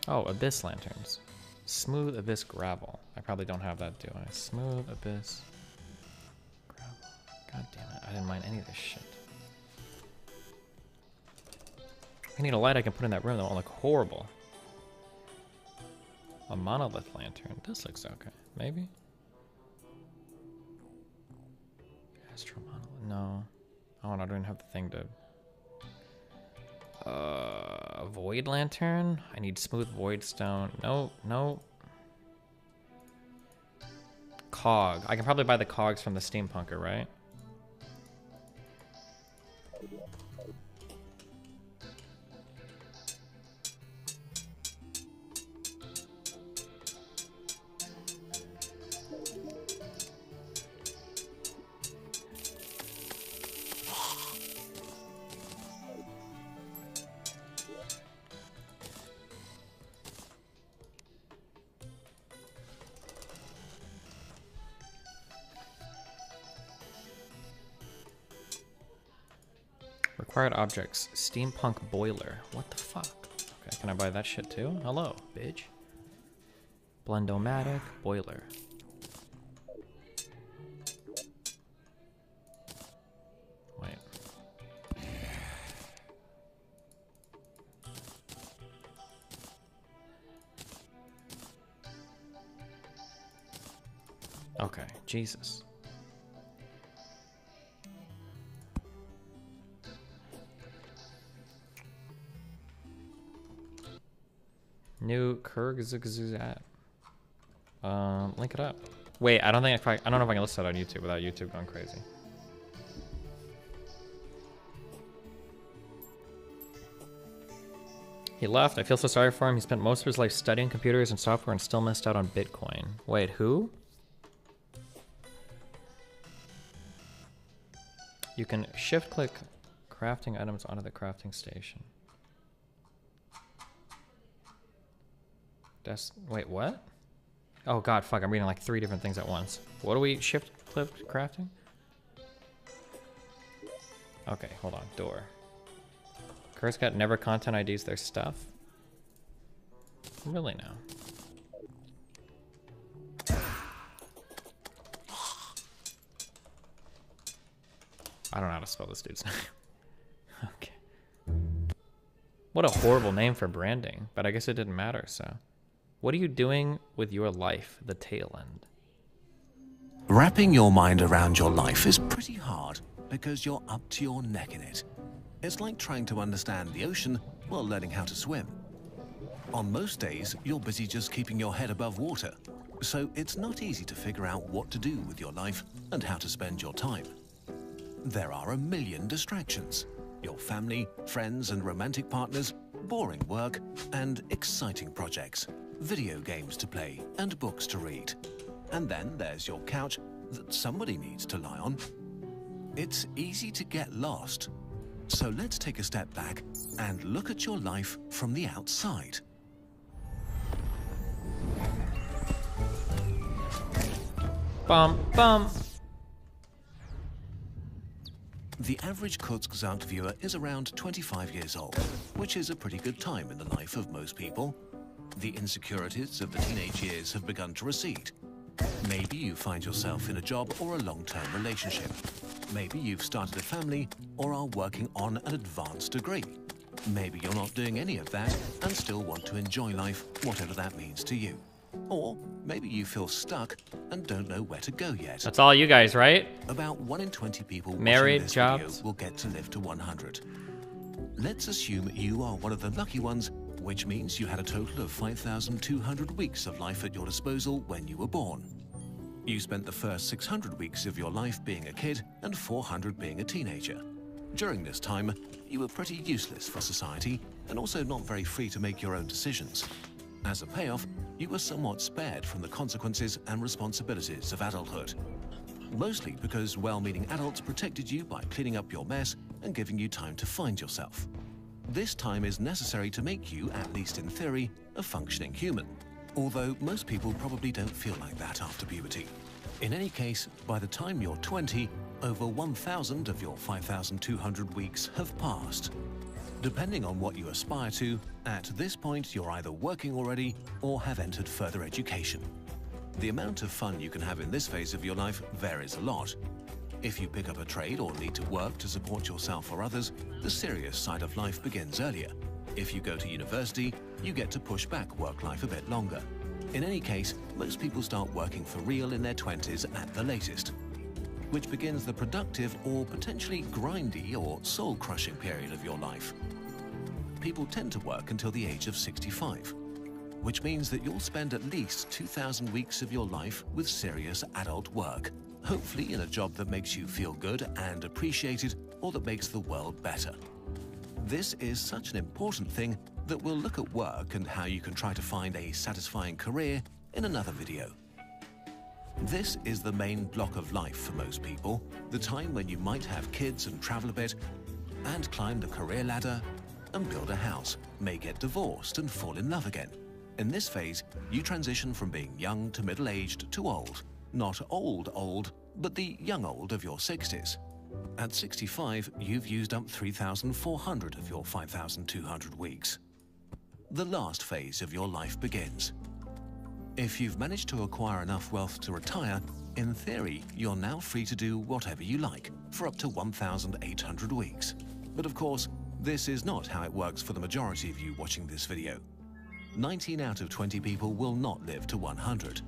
Speaker 1: Oh, abyss lanterns. Smooth abyss gravel. I probably don't have that, do I? Smooth abyss gravel. God damn it. I didn't mind any of this shit. I need a light I can put in that room that won't look horrible. A monolith lantern. This looks okay. Maybe? Astral monolith. No. Oh, and I don't have the thing to... void lantern? I need smooth void stone. No, no. Cog. I can probably buy the cogs from the steampunker, right? Required objects. Steampunk boiler. What the fuck? Okay, can I buy that shit too? Hello, bitch. Blendomatic boiler. Wait. Okay, Jesus. New Kyrgyzstan. Link it up. Wait, I don't know if I can listen to it on YouTube without YouTube going crazy. He left. I feel so sorry for him. He spent most of his life studying computers and software and still missed out on Bitcoin. Wait, who? You can shift-click crafting items onto the crafting station. Wait, what? Oh god, fuck, I'm reading like 3 different things at once. What do we shift-click crafting? Okay, hold on. Door. Curse got never content IDs their stuff. Really now. I don't know how to spell this dude's name. Okay. What a horrible name for branding, but I guess it didn't matter, so. What are you doing with your life, the tail end?
Speaker 7: Wrapping your mind around your life is pretty hard because you're up to your neck in it. It's like trying to understand the ocean while learning how to swim. On most days, you're busy just keeping your head above water, so it's not easy to figure out what to do with your life and how to spend your time. There are a million distractions. Your family, friends and romantic partners, boring work, and exciting projects, video games to play and books to read. And then there's your couch that somebody needs to lie on. It's easy to get lost. So let's take a step back and look at your life from the outside.
Speaker 1: Bum, bum.
Speaker 7: The average Kurzgesagt viewer is around 25 years old, which is a pretty good time in the life of most people. The insecurities of the teenage years have begun to recede. Maybe you find yourself in a job or a long-term relationship. Maybe you've started a family or are working on an advanced degree. Maybe you're not doing any of that and still want to enjoy life, whatever that means to you. Or maybe you feel stuck and don't know where to go yet.
Speaker 1: That's all you guys, right?
Speaker 7: About 1 in 20 people
Speaker 1: married,
Speaker 7: watching this
Speaker 1: jobs,
Speaker 7: video will get to live to 100. Let's assume you are one of the lucky ones, which means you had a total of 5,200 weeks of life at your disposal when you were born. You spent the first 600 weeks of your life being a kid and 400 being a teenager. During this time, you were pretty useless for society and also not very free to make your own decisions. As a payoff, you were somewhat spared from the consequences and responsibilities of adulthood. Mostly because well-meaning adults protected you by cleaning up your mess and giving you time to find yourself. This time is necessary to make you, at least in theory, a functioning human. Although most people probably don't feel like that after puberty. In any case, by the time you're 20, over 1,000 of your 5,200 weeks have passed. Depending on what you aspire to, at this point you're either working already or have entered further education. The amount of fun you can have in this phase of your life varies a lot. If you pick up a trade or need to work to support yourself or others, the serious side of life begins earlier. If you go to university, you get to push back work life a bit longer. In any case, most people start working for real in their 20s at the latest, which begins the productive or potentially grindy or soul-crushing period of your life. People tend to work until the age of 65, which means that you'll spend at least 2,000 weeks of your life with serious adult work, hopefully in a job that makes you feel good and appreciated or that makes the world better. This is such an important thing that we'll look at work and how you can try to find a satisfying career in another video. This is the main block of life for most people, the time when you might have kids and travel a bit, and climb the career ladder, and build a house, may get divorced and fall in love again. In this phase, you transition from being young to middle-aged to old. Not old, but the young old of your 60s. At 65, you've used up 3,400 of your 5,200 weeks. The last phase of your life begins. If you've managed to acquire enough wealth to retire, in theory, you're now free to do whatever you like for up to 1,800 weeks. But of course, this is not how it works for the majority of you watching this video. 19 out of 20 people will not live to 100.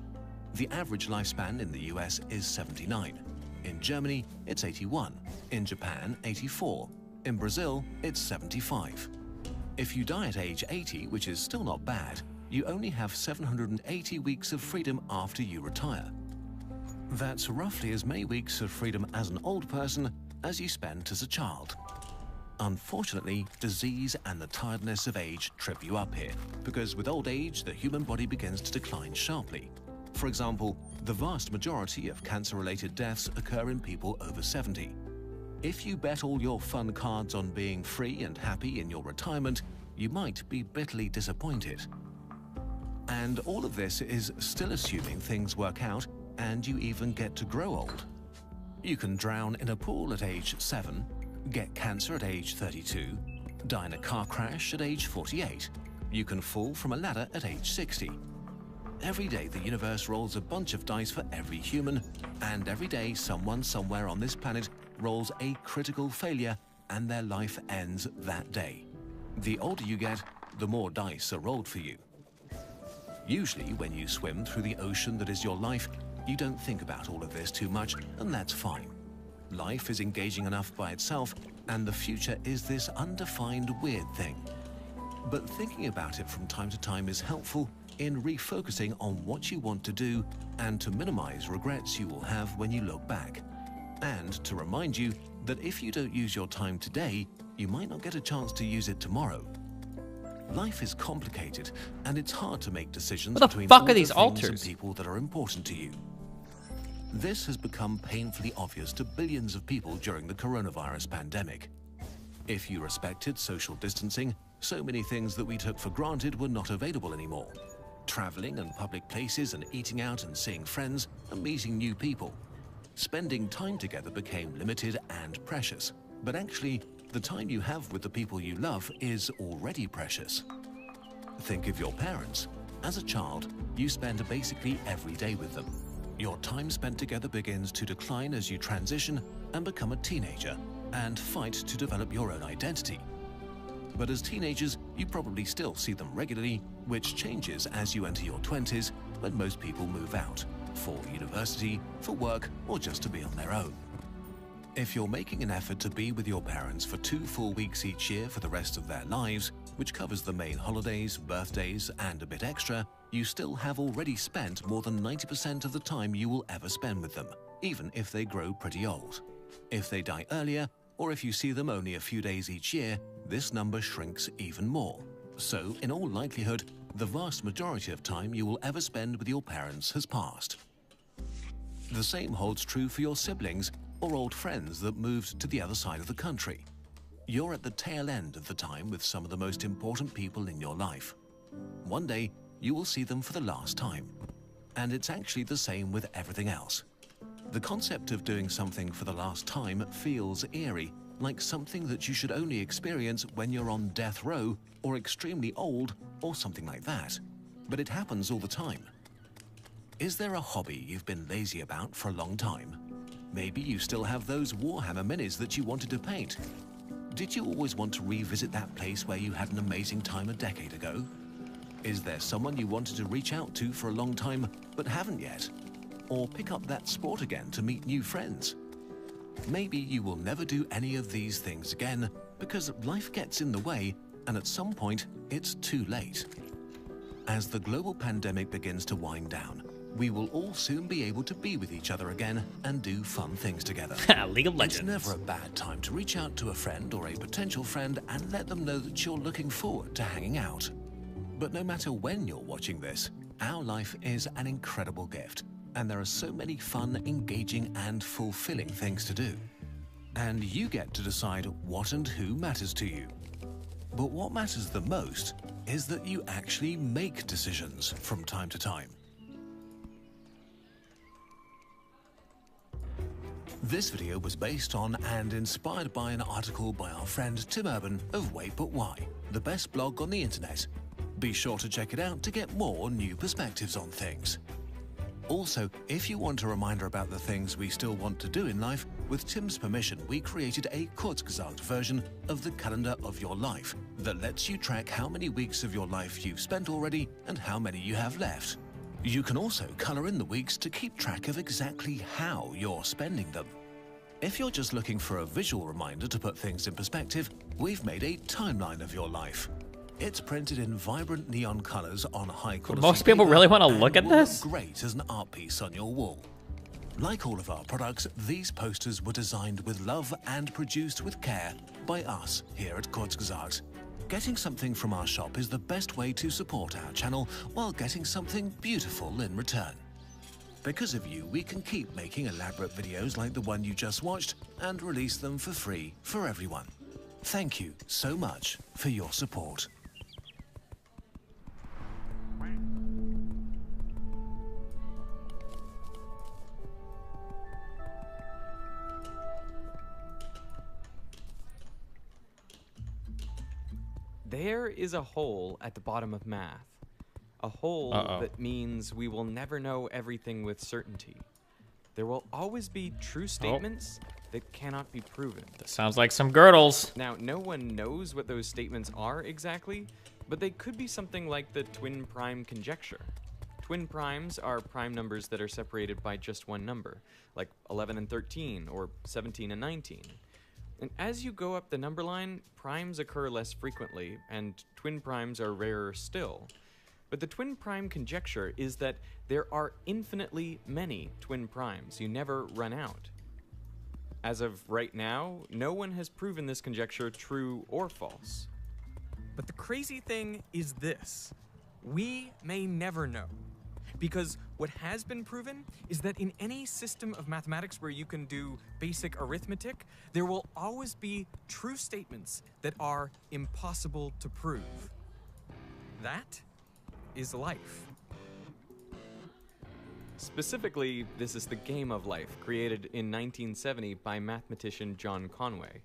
Speaker 7: The average lifespan in the US is 79. In Germany, it's 81. In Japan, 84. In Brazil, it's 75. If you die at age 80, which is still not bad, you only have 780 weeks of freedom after you retire. That's roughly as many weeks of freedom as an old person as you spent as a child. Unfortunately, disease and the tiredness of age trip you up here, because with old age, the human body begins to decline sharply. For example, the vast majority of cancer-related deaths occur in people over 70. If you bet all your fun cards on being free and happy in your retirement, you might be bitterly disappointed. And all of this is still assuming things work out and you even get to grow old. You can drown in a pool at age 7, get cancer at age 32, die in a car crash at age 48. You can fall from a ladder at age 60. Every day the universe rolls a bunch of dice for every human, and every day someone somewhere on this planet rolls a critical failure and their life ends that day. The older you get, the more dice are rolled for you. Usually when you swim through the ocean that is your life, you don't think about all of this too much, and that's fine. Life is engaging enough by itself, and the future is this undefined weird thing. But thinking about it from time to time is helpful in refocusing on what you want to do and to minimize regrets you will have when you look back. And to remind you that if you don't use your time today, you might not get a chance to use it tomorrow. Life is complicated, and it's hard to make decisions between all the things and people that are important to you. This has become painfully obvious to billions of people during the coronavirus pandemic. If you respected social distancing, so many things that we took for granted were not available anymore. Traveling and public places and eating out and seeing friends and meeting new people. Spending time together became limited and precious. But actually, the time you have with the people you love is already precious. Think of your parents. As a child, you spend basically every day with them. Your time spent together begins to decline as you transition and become a teenager and fight to develop your own identity. But as teenagers, you probably still see them regularly, which changes as you enter your 20s when most people move out, for university, for work, or just to be on their own. If you're making an effort to be with your parents for 2 full weeks each year for the rest of their lives, which covers the main holidays, birthdays, and a bit extra, you still have already spent more than 90% of the time you will ever spend with them, even if they grow pretty old. If they die earlier, or if you see them only a few days each year, this number shrinks even more. So, in all likelihood, the vast majority of time you will ever spend with your parents has passed. The same holds true for your siblings or old friends that moved to the other side of the country. You're at the tail end of the time with some of the most important people in your life. One day, you will see them for the last time. And it's actually the same with everything else. The concept of doing something for the last time feels eerie, like something that you should only experience when you're on death row or extremely old or something like that. But it happens all the time. Is there a hobby you've been lazy about for a long time? Maybe you still have those Warhammer minis that you wanted to paint. Did you always want to revisit that place where you had an amazing time a decade ago? Is there someone you wanted to reach out to for a long time but haven't yet? Or pick up that sport again to meet new friends? Maybe you will never do any of these things again because life gets in the way and at some point it's too late. As the global pandemic begins to wind down, we will all soon be able to be with each other again and do fun things together.
Speaker 1: League of Legends.
Speaker 7: It's never a bad time to reach out to a friend or a potential friend and let them know that you're looking forward to hanging out. But no matter when you're watching this, our life is an incredible gift, and there are so many fun, engaging, and fulfilling things to do. And you get to decide what and who matters to you. But what matters the most is that you actually make decisions from time to time. This video was based on and inspired by an article by our friend Tim Urban of Wait But Why, the best blog on the internet. Be sure to check it out to get more new perspectives on things. Also, if you want a reminder about the things we still want to do in life, with Tim's permission, we created a kurzgesagt version of the calendar of your life that lets you track how many weeks of your life you've spent already and how many you have left. You can also color in the weeks to keep track of exactly how you're spending them. If you're just looking for a visual reminder to put things in perspective, we've made a timeline of your life. It's printed in vibrant neon colors on high-quality
Speaker 1: Most people
Speaker 7: paper
Speaker 1: really want to
Speaker 7: and
Speaker 1: look at
Speaker 7: will
Speaker 1: this?
Speaker 7: look great as an art piece on your wall. Like all of our products, these posters were designed with love and produced with care by us here at Kurzgesagt. Getting something from our shop is the best way to support our channel while getting something beautiful in return. Because of you, we can keep making elaborate videos like the one you just watched and release them for free for everyone. Thank you so much for your support.
Speaker 8: There is a hole at the bottom of math. A hole that means we will never know everything with certainty. There will always be true statements that cannot be proven.
Speaker 1: That sounds like some girdles.
Speaker 8: Now, no one knows what those statements are exactly, but they could be something like the twin prime conjecture. Twin primes are prime numbers that are separated by just one number, like 11 and 13 or 17 and 19. And as you go up the number line, primes occur less frequently, and twin primes are rarer still. But the twin prime conjecture is that there are infinitely many twin primes. You never run out. As of right now, no one has proven this conjecture true or false.
Speaker 9: But the crazy thing is this. We may never know. Because what has been proven is that in any system of mathematics where you can do basic arithmetic, there will always be true statements that are impossible to prove. That is life.
Speaker 8: Specifically, this is the game of life, created in 1970 by mathematician John Conway.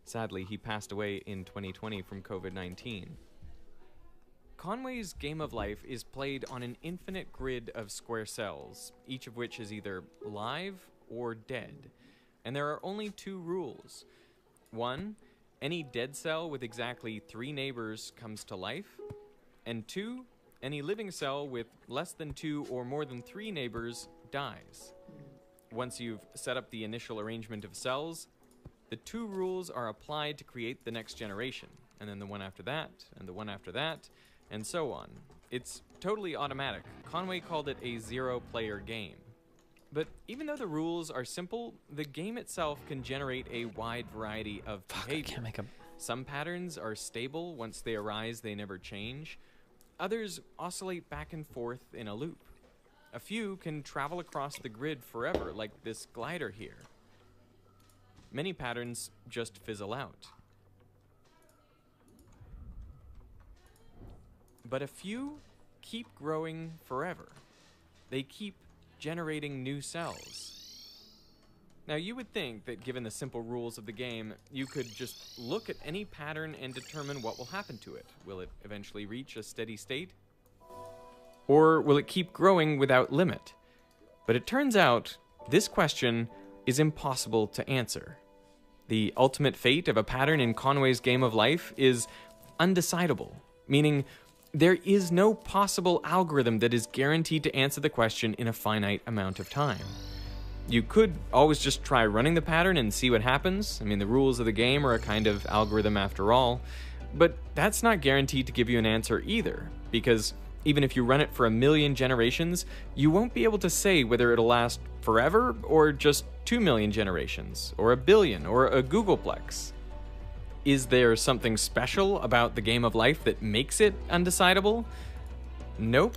Speaker 8: Sadly, he passed away in 2020 from COVID-19. Conway's game of life is played on an infinite grid of square cells, each of which is either live or dead. And there are only two rules. 1, any dead cell with exactly 3 neighbors comes to life. And 2, any living cell with less than 2 or more than 3 neighbors dies. Once you've set up the initial arrangement of cells, the 2 rules are applied to create the next generation, and then the one after that, and the one after that, and so on. It's totally automatic. Conway called it a 0-player game. But even though the rules are simple, the game itself can generate a wide variety of behavior. Some patterns are stable. Once they arise, they never change. Others oscillate back and forth in a loop. A few can travel across the grid forever, like this glider here. Many patterns just fizzle out. But a few keep growing forever. They keep generating new cells. Now, you would think that given the simple rules of the game, you could just look at any pattern and determine what will happen to it. Will it eventually reach a steady state? Or will it keep growing without limit? But it turns out this question is impossible to answer. The ultimate fate of a pattern in Conway's game of life is undecidable, meaning there is no possible algorithm that is guaranteed to answer the question in a finite amount of time. You could always just try running the pattern and see what happens. I mean, the rules of the game are a kind of algorithm after all. But that's not guaranteed to give you an answer either, because even if you run it for 1 million generations, you won't be able to say whether it'll last forever or just 2 million generations, or 1 billion, or a Googleplex. Is there something special about the game of life that makes it undecidable? Nope.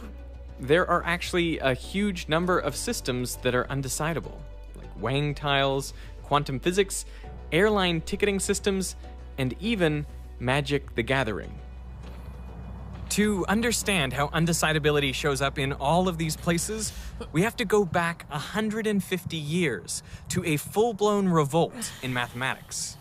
Speaker 8: There are actually a huge number of systems that are undecidable, like Wang tiles, quantum physics, airline ticketing systems, and even Magic the Gathering.
Speaker 9: To understand how undecidability shows up in all of these places, we have to go back 150 years to a full-blown revolt in mathematics.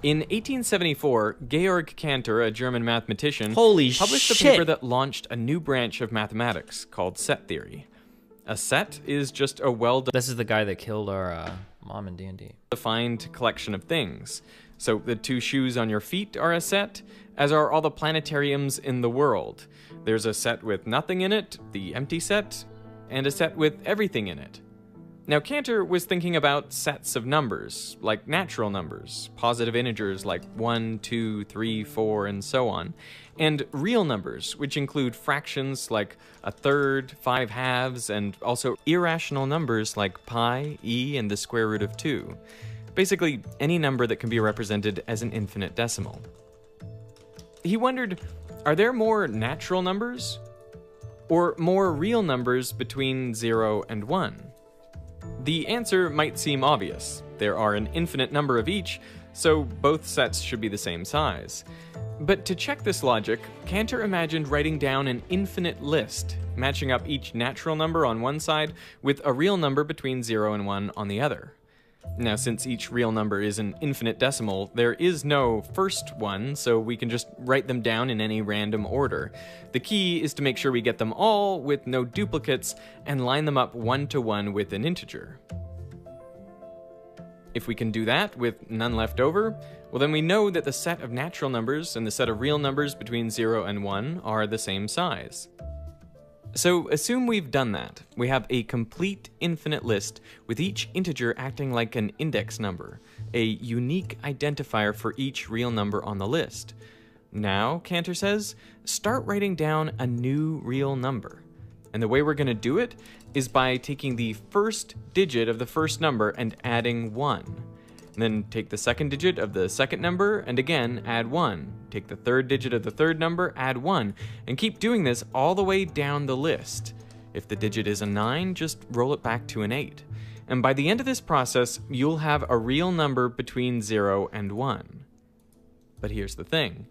Speaker 8: In 1874, Georg Cantor, a German mathematician, published a
Speaker 1: shit.
Speaker 8: paper that launched a new branch of mathematics called set theory. A set is just a
Speaker 1: This is the guy that killed our mom in D&D.
Speaker 8: Defined collection of things. So the 2 shoes on your feet are a set, as are all the planetariums in the world. There's a set with nothing in it, the empty set, and a set with everything in it. Now, Cantor was thinking about sets of numbers, like natural numbers, positive integers like 1, 2, 3, 4, and so on, and real numbers, which include fractions like a third, 5 halves, and also irrational numbers like pi, e, and the square root of 2. Basically, any number that can be represented as an infinite decimal. He wondered, are there more natural numbers? Or more real numbers between 0 and 1? The answer might seem obvious. There are an infinite number of each, so both sets should be the same size. But to check this logic, Cantor imagined writing down an infinite list, matching up each natural number on one side with a real number between 0 and 1 on the other. Now, since each real number is an infinite decimal, there is no first one, so we can just write them down in any random order. The key is to make sure we get them all with no duplicates and line them up one-to-one with an integer. If we can do that with none left over, well then we know that the set of natural numbers and the set of real numbers between 0 and 1 are the same size. So assume we've done that. We have a complete infinite list with each integer acting like an index number, a unique identifier for each real number on the list. Now, Cantor says, start writing down a new real number. And the way we're going to do it is by taking the first digit of the first number and adding 1. And then take the second digit of the second number and again add 1. Take the third digit of the third number, add 1, and keep doing this all the way down the list. If the digit is a 9, just roll it back to an 8. And by the end of this process, you'll have a real number between 0 and 1. But here's the thing.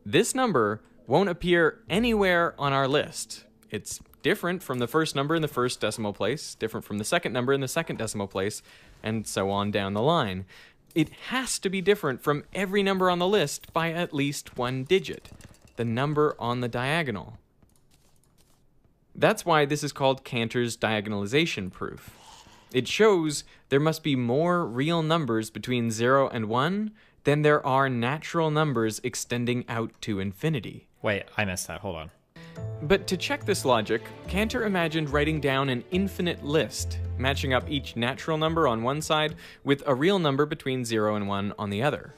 Speaker 8: This number won't appear anywhere on our list. It's different from the first number in the first decimal place, different from the second number in the second decimal place, and so on down the line. It has to be different from every number on the list by at least one digit, the number on the diagonal. That's why this is called Cantor's diagonalization proof. It shows there must be more real numbers between 0 and 1 than there are natural numbers extending out to infinity.
Speaker 1: Wait, I missed that. Hold on.
Speaker 8: But to check this logic, Cantor imagined writing down an infinite list, matching up each natural number on one side with a real number between 0 and 1 on the other.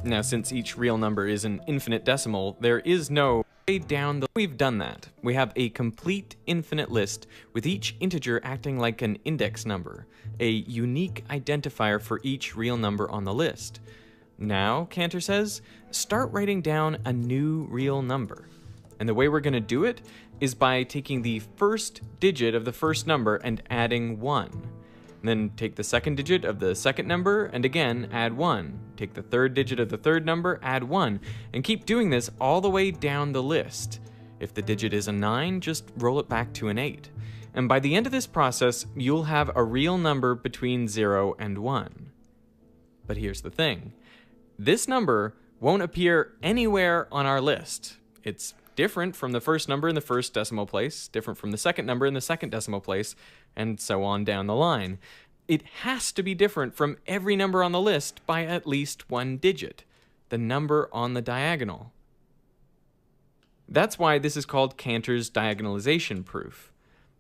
Speaker 8: Now, since each real number is an infinite decimal, there is no way down the... We've done that. We have a complete infinite list with each integer acting like an index number, a unique identifier for each real number on the list. Now, Cantor says, start writing down a new real number. And the way we're going to do it is by taking the first digit of the first number and adding 1. And then take the second digit of the second number and again add 1. Take the third digit of the third number, add 1. And keep doing this all the way down the list. If the digit is a 9, just roll it back to an 8. And by the end of this process, you'll have a real number between 0 and 1. But here's the thing. This number won't appear anywhere on our list. It's different from the first number in the first decimal place, different from the second number in the second decimal place, and so on down the line. It has to be different from every number on the list by at least one digit, the number on the diagonal. That's why this is called Cantor's diagonalization proof.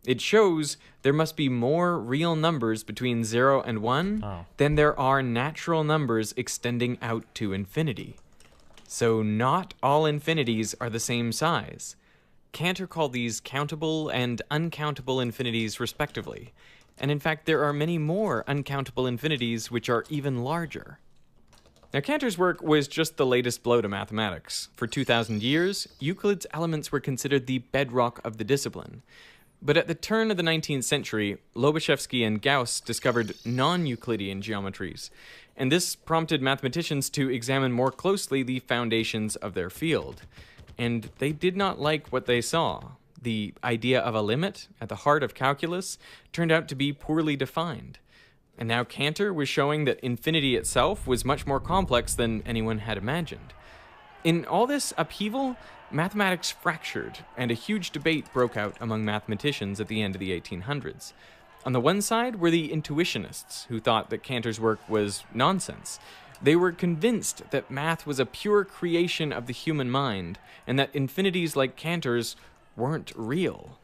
Speaker 8: It shows there must be more real numbers between 0 and 1 than there are natural numbers extending out to infinity. So not all infinities are the same size. Cantor called these countable and uncountable infinities respectively. And in fact, there are many more uncountable infinities which are even larger. Now, Cantor's work was just the latest blow to mathematics. For 2,000 years, Euclid's elements were considered the bedrock of the discipline. But at the turn of the 19th century, Lobachevsky and Gauss discovered non-Euclidean geometries, and this prompted mathematicians to examine more closely the foundations of their field. And they did not like what they saw. The idea of a limit at the heart of calculus turned out to be poorly defined. And now Cantor was showing that infinity itself was much more complex than anyone had imagined. In all this upheaval, mathematics fractured, and a huge debate broke out among mathematicians at the end of the 1800s. On the one side were the intuitionists, who thought that Cantor's work was nonsense. They were convinced that math was a pure creation of the human mind, and that infinities like Cantor's weren't real.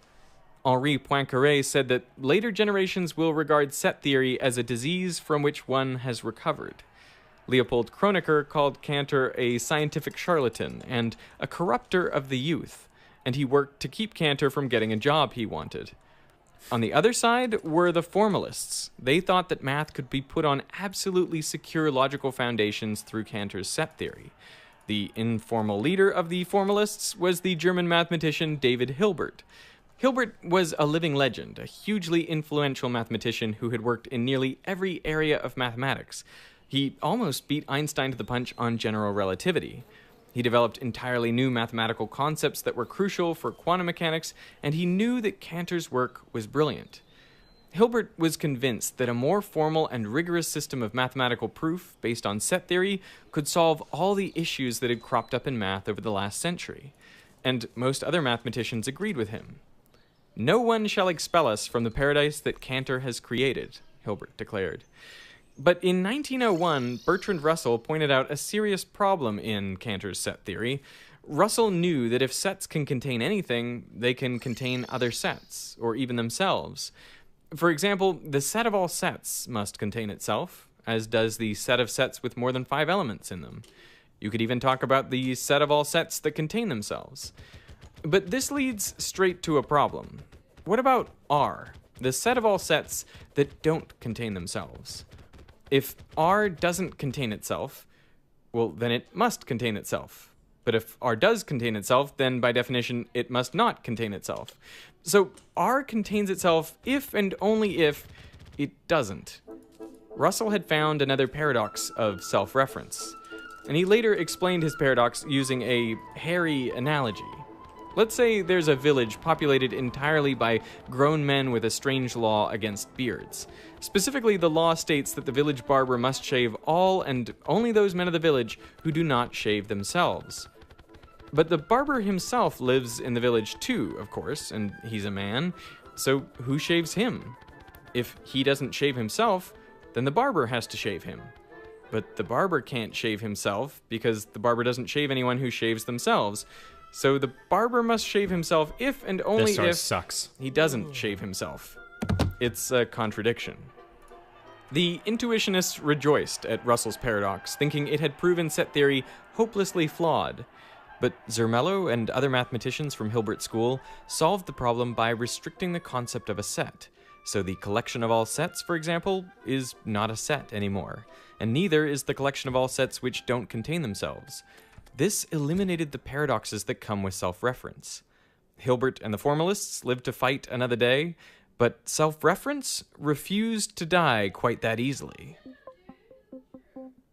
Speaker 8: Henri Poincaré said that later generations will regard set theory as a disease from which one has recovered. Leopold Kronecker called Cantor a scientific charlatan and a corrupter of the youth, and he worked to keep Cantor from getting a job he wanted. On the other side were the formalists. They thought that math could be put on absolutely secure logical foundations through Cantor's set theory. The informal leader of the formalists was the German mathematician David Hilbert. Hilbert was a living legend, a hugely influential mathematician who had worked in nearly every area of mathematics. He almost beat Einstein to the punch on general relativity. He developed entirely new mathematical concepts that were crucial for quantum mechanics, and he knew that Cantor's work was brilliant. Hilbert was convinced that a more formal and rigorous system of mathematical proof based on set theory could solve all the issues that had cropped up in math over the last century, and most other mathematicians agreed with him. "No one shall expel us from the paradise that Cantor has created," Hilbert declared. But in 1901, Bertrand Russell pointed out a serious problem in Cantor's set theory. Russell knew that if sets can contain anything, they can contain other sets, or even themselves. For example, the set of all sets must contain itself, as does the set of sets with more than 5 elements in them. You could even talk about the set of all sets that contain themselves. But this leads straight to a problem. What about R, the set of all sets that don't contain themselves? If R doesn't contain itself, well, then it must contain itself. But if R does contain itself, then by definition, it must not contain itself. So R contains itself if and only if it doesn't. Russell had found another paradox of self-reference, and he later explained his paradox using a hairy analogy. Let's say there's a village populated entirely by grown men with a strange law against beards. Specifically, the law states that the village barber must shave all and only those men of the village who do not shave themselves. But the barber himself lives in the village too, of course, and he's a man, so who shaves him? If he doesn't shave himself, then the barber has to shave him. But the barber can't shave himself because the barber doesn't shave anyone who shaves themselves. So the barber must shave himself if and only if
Speaker 1: sucks.
Speaker 8: He doesn't shave himself. It's a contradiction. The intuitionists rejoiced at Russell's paradox, thinking it had proven set theory hopelessly flawed. But Zermelo and other mathematicians from Hilbert's school solved the problem by restricting the concept of a set. So the collection of all sets, for example, is not a set anymore, and neither is the collection of all sets which don't contain themselves. This eliminated the paradoxes that come with self-reference. Hilbert and the formalists lived to fight another day, but self-reference refused to die quite that easily.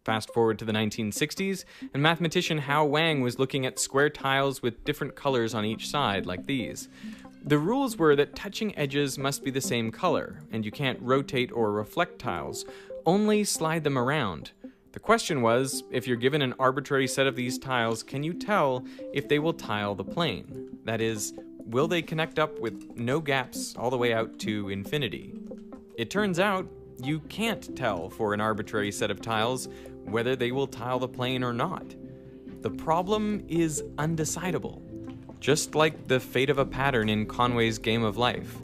Speaker 8: Fast forward to the 1960s, and mathematician Hao Wang was looking at square tiles with different colors on each side, like these. The rules were that touching edges must be the same color, and you can't rotate or reflect tiles, only slide them around. The question was, if you're given an arbitrary set of these tiles, can you tell if they will tile the plane? That is, will they connect up with no gaps all the way out to infinity? It turns out you can't tell for an arbitrary set of tiles whether they will tile the plane or not. The problem is undecidable, just like the fate of a pattern in Conway's Game of Life.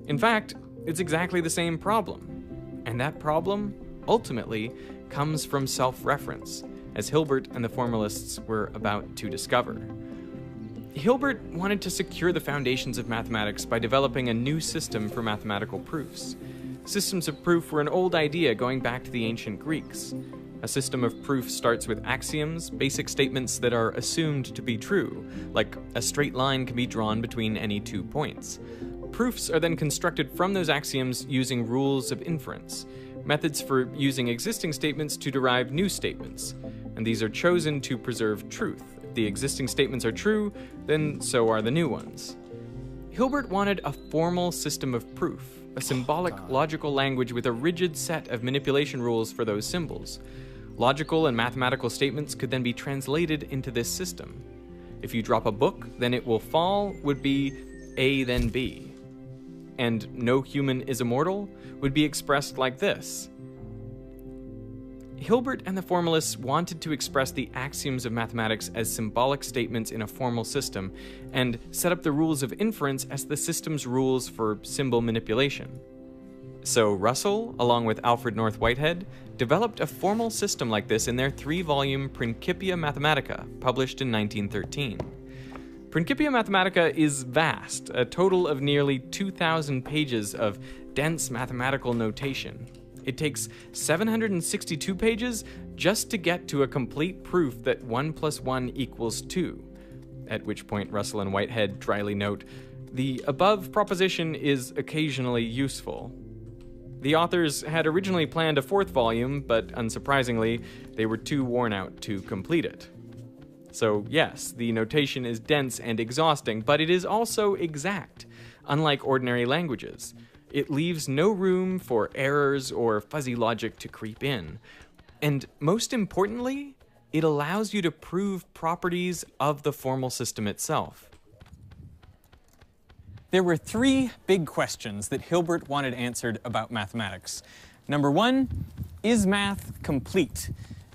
Speaker 8: In fact, it's exactly the same problem. And that problem, ultimately, comes from self-reference, as Hilbert and the formalists were about to discover. Hilbert wanted to secure the foundations of mathematics by developing a new system for mathematical proofs. Systems of proof were an old idea going back to the ancient Greeks. A system of proof starts with axioms, basic statements that are assumed to be true, like a straight line can be drawn between any 2 points. Proofs are then constructed from those axioms using rules of inference, methods for using existing statements to derive new statements, and these are chosen to preserve truth. If the existing statements are true, then so are the new ones. Hilbert wanted a formal system of proof, a symbolic, logical language with a rigid set of manipulation rules for those symbols. Logical and mathematical statements could then be translated into this system. If you drop a book, then it will fall would be A then B. And no human is immortal would be expressed like this. Hilbert and the formalists wanted to express the axioms of mathematics as symbolic statements in a formal system, and set up the rules of inference as the system's rules for symbol manipulation. So Russell, along with Alfred North Whitehead, developed a formal system like this in their 3-volume Principia Mathematica, published in 1913. Principia Mathematica is vast, a total of nearly 2,000 pages of dense mathematical notation. It takes 762 pages just to get to a complete proof that 1 + 1 = 2, at which point Russell and Whitehead dryly note, "The above proposition is occasionally useful." The authors had originally planned a 4th volume, but unsurprisingly, they were too worn out to complete it. So yes, the notation is dense and exhausting, but it is also exact, unlike ordinary languages. It leaves no room for errors or fuzzy logic to creep in. And most importantly, it allows you to prove properties of the formal system itself.
Speaker 10: There were 3 big questions that Hilbert wanted answered about mathematics. Number 1, is math complete?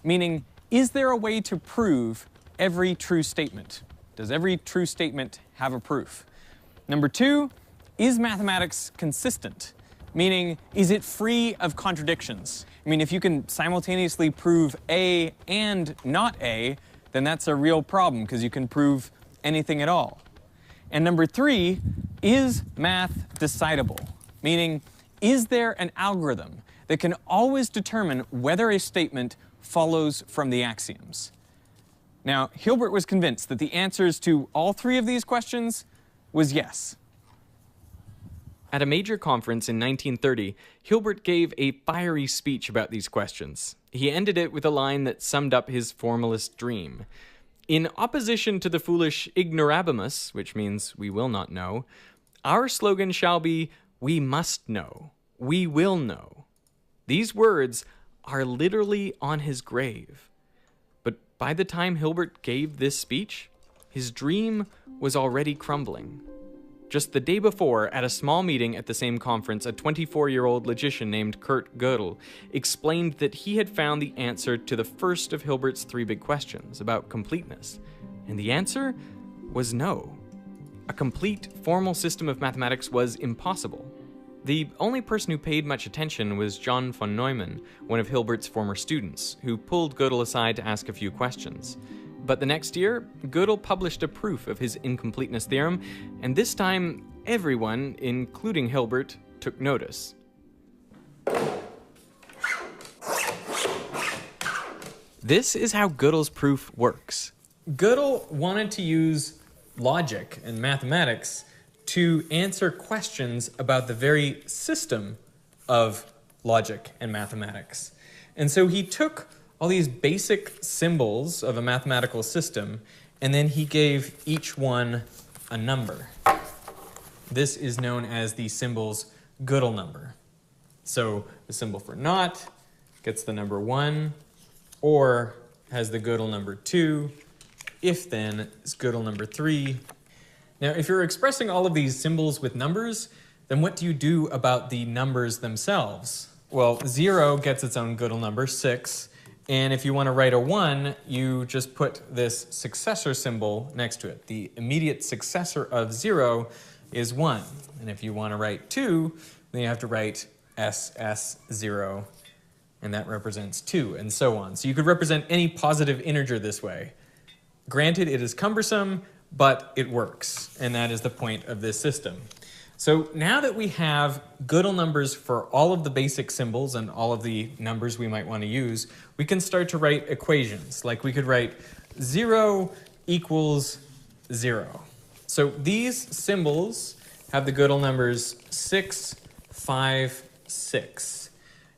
Speaker 10: Meaning, is there a way to prove every true statement? Does every true statement have a proof? Number 2, is mathematics consistent? Meaning, is it free of contradictions? I mean, if you can simultaneously prove A and not A, then that's a real problem, because you can prove anything at all. And number 3, is math decidable? Meaning, is there an algorithm that can always determine whether a statement follows from the axioms? Now, Hilbert was convinced that the answers to all 3 of these questions was yes.
Speaker 8: At a major conference in 1930, Hilbert gave a fiery speech about these questions. He ended it with a line that summed up his formalist dream. In opposition to the foolish ignorabimus, which means we will not know, our slogan shall be, we must know, we will know. These words are literally on his grave. But by the time Hilbert gave this speech, his dream was already crumbling. Just the day before, at a small meeting at the same conference, a 24-year-old logician named Kurt Gödel explained that he had found the answer to the first of Hilbert's 3 big questions about completeness. And the answer was no. A complete, formal system of mathematics was impossible. The only person who paid much attention was John von Neumann, one of Hilbert's former students, who pulled Gödel aside to ask a few questions. But the next year, Gödel published a proof of his incompleteness theorem, and this time, everyone, including Hilbert, took notice. This is how Gödel's proof works. Gödel wanted to use logic and mathematics to answer questions about the very system of logic and mathematics. And so he took all these basic symbols of a mathematical system, and then he gave each one a number. This is known as the symbol's Gödel number. So the symbol for not gets the number 1, or has the Gödel number 2, if then is Gödel number 3. Now, if you're expressing all of these symbols with numbers, then what do you do about the numbers themselves? Well, 0 gets its own Gödel number, 6. And if you want to write a 1, you just put this successor symbol next to it. The immediate successor of 0 is 1. And if you want to write 2, then you have to write SS0, and that represents 2, and so on. So you could represent any positive integer this way. Granted, it is cumbersome, but it works, and that is the point of this system. So now that we have Gödel numbers for all of the basic symbols and all of the numbers we might want to use, we can start to write equations. Like we could write 0 equals 0. So these symbols have the Gödel numbers 6, 5, 6.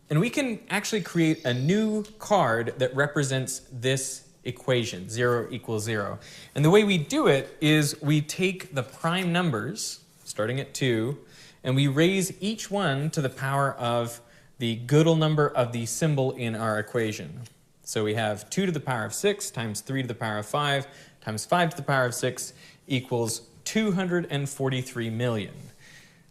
Speaker 8: And we can actually create a new card that represents this equation, 0 equals 0. And the way we do it is we take the prime numbers, starting at 2, and we raise each one to the power of the Gödel number of the symbol in our equation. So we have 2 to the power of 6 times 3 to the power of 5 times 5 to the power of 6 equals 243 million.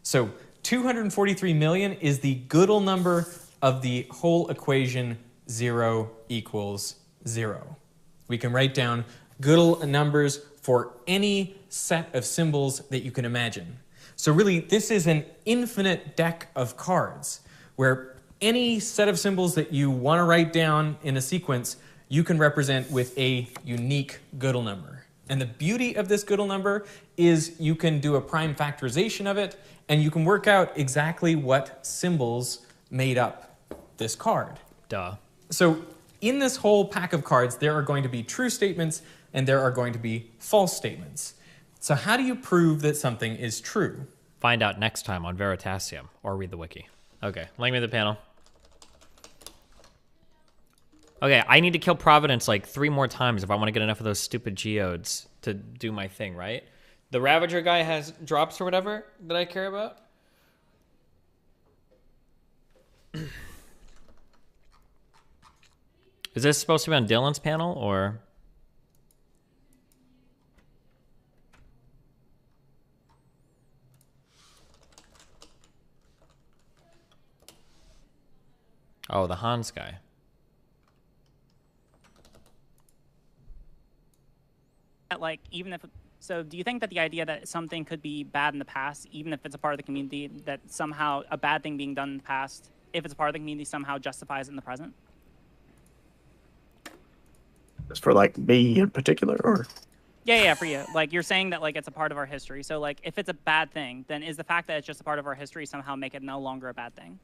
Speaker 8: So 243 million is the Gödel number of the whole equation
Speaker 10: 0 equals 0. We can write down Gödel numbers for any set of symbols that you can imagine. So really, this is an infinite deck of cards where any set of symbols that you want to write down in a sequence, you can represent with a unique Gödel number. And the beauty of this Gödel number is you can do a prime factorization of it, and you can work out exactly what symbols made up this card.
Speaker 1: Duh.
Speaker 10: So in this whole pack of cards, there are going to be true statements and there are going to be false statements. So how do you prove that something is true?
Speaker 1: Find out next time on Veritasium, or read the wiki. Okay, link me the panel. Okay, I need to kill Providence like 3 more times if I want to get enough of those stupid geodes to do my thing, right? The Ravager guy has drops or whatever that I care about. Is this supposed to be on Dylan's panel, or? Oh, the Hans guy.
Speaker 11: Like, even if, so do you think that the idea that something could be bad in the past, even if it's a part of the community, that somehow a bad thing being done in the past, if it's a part of the community, somehow justifies it in the present?
Speaker 2: Just for like me in particular, or?
Speaker 11: Yeah, for you. Like, you're saying that like it's a part of our history. So like, if it's a bad thing, then is the fact that it's just a part of our history somehow make it no longer a bad thing?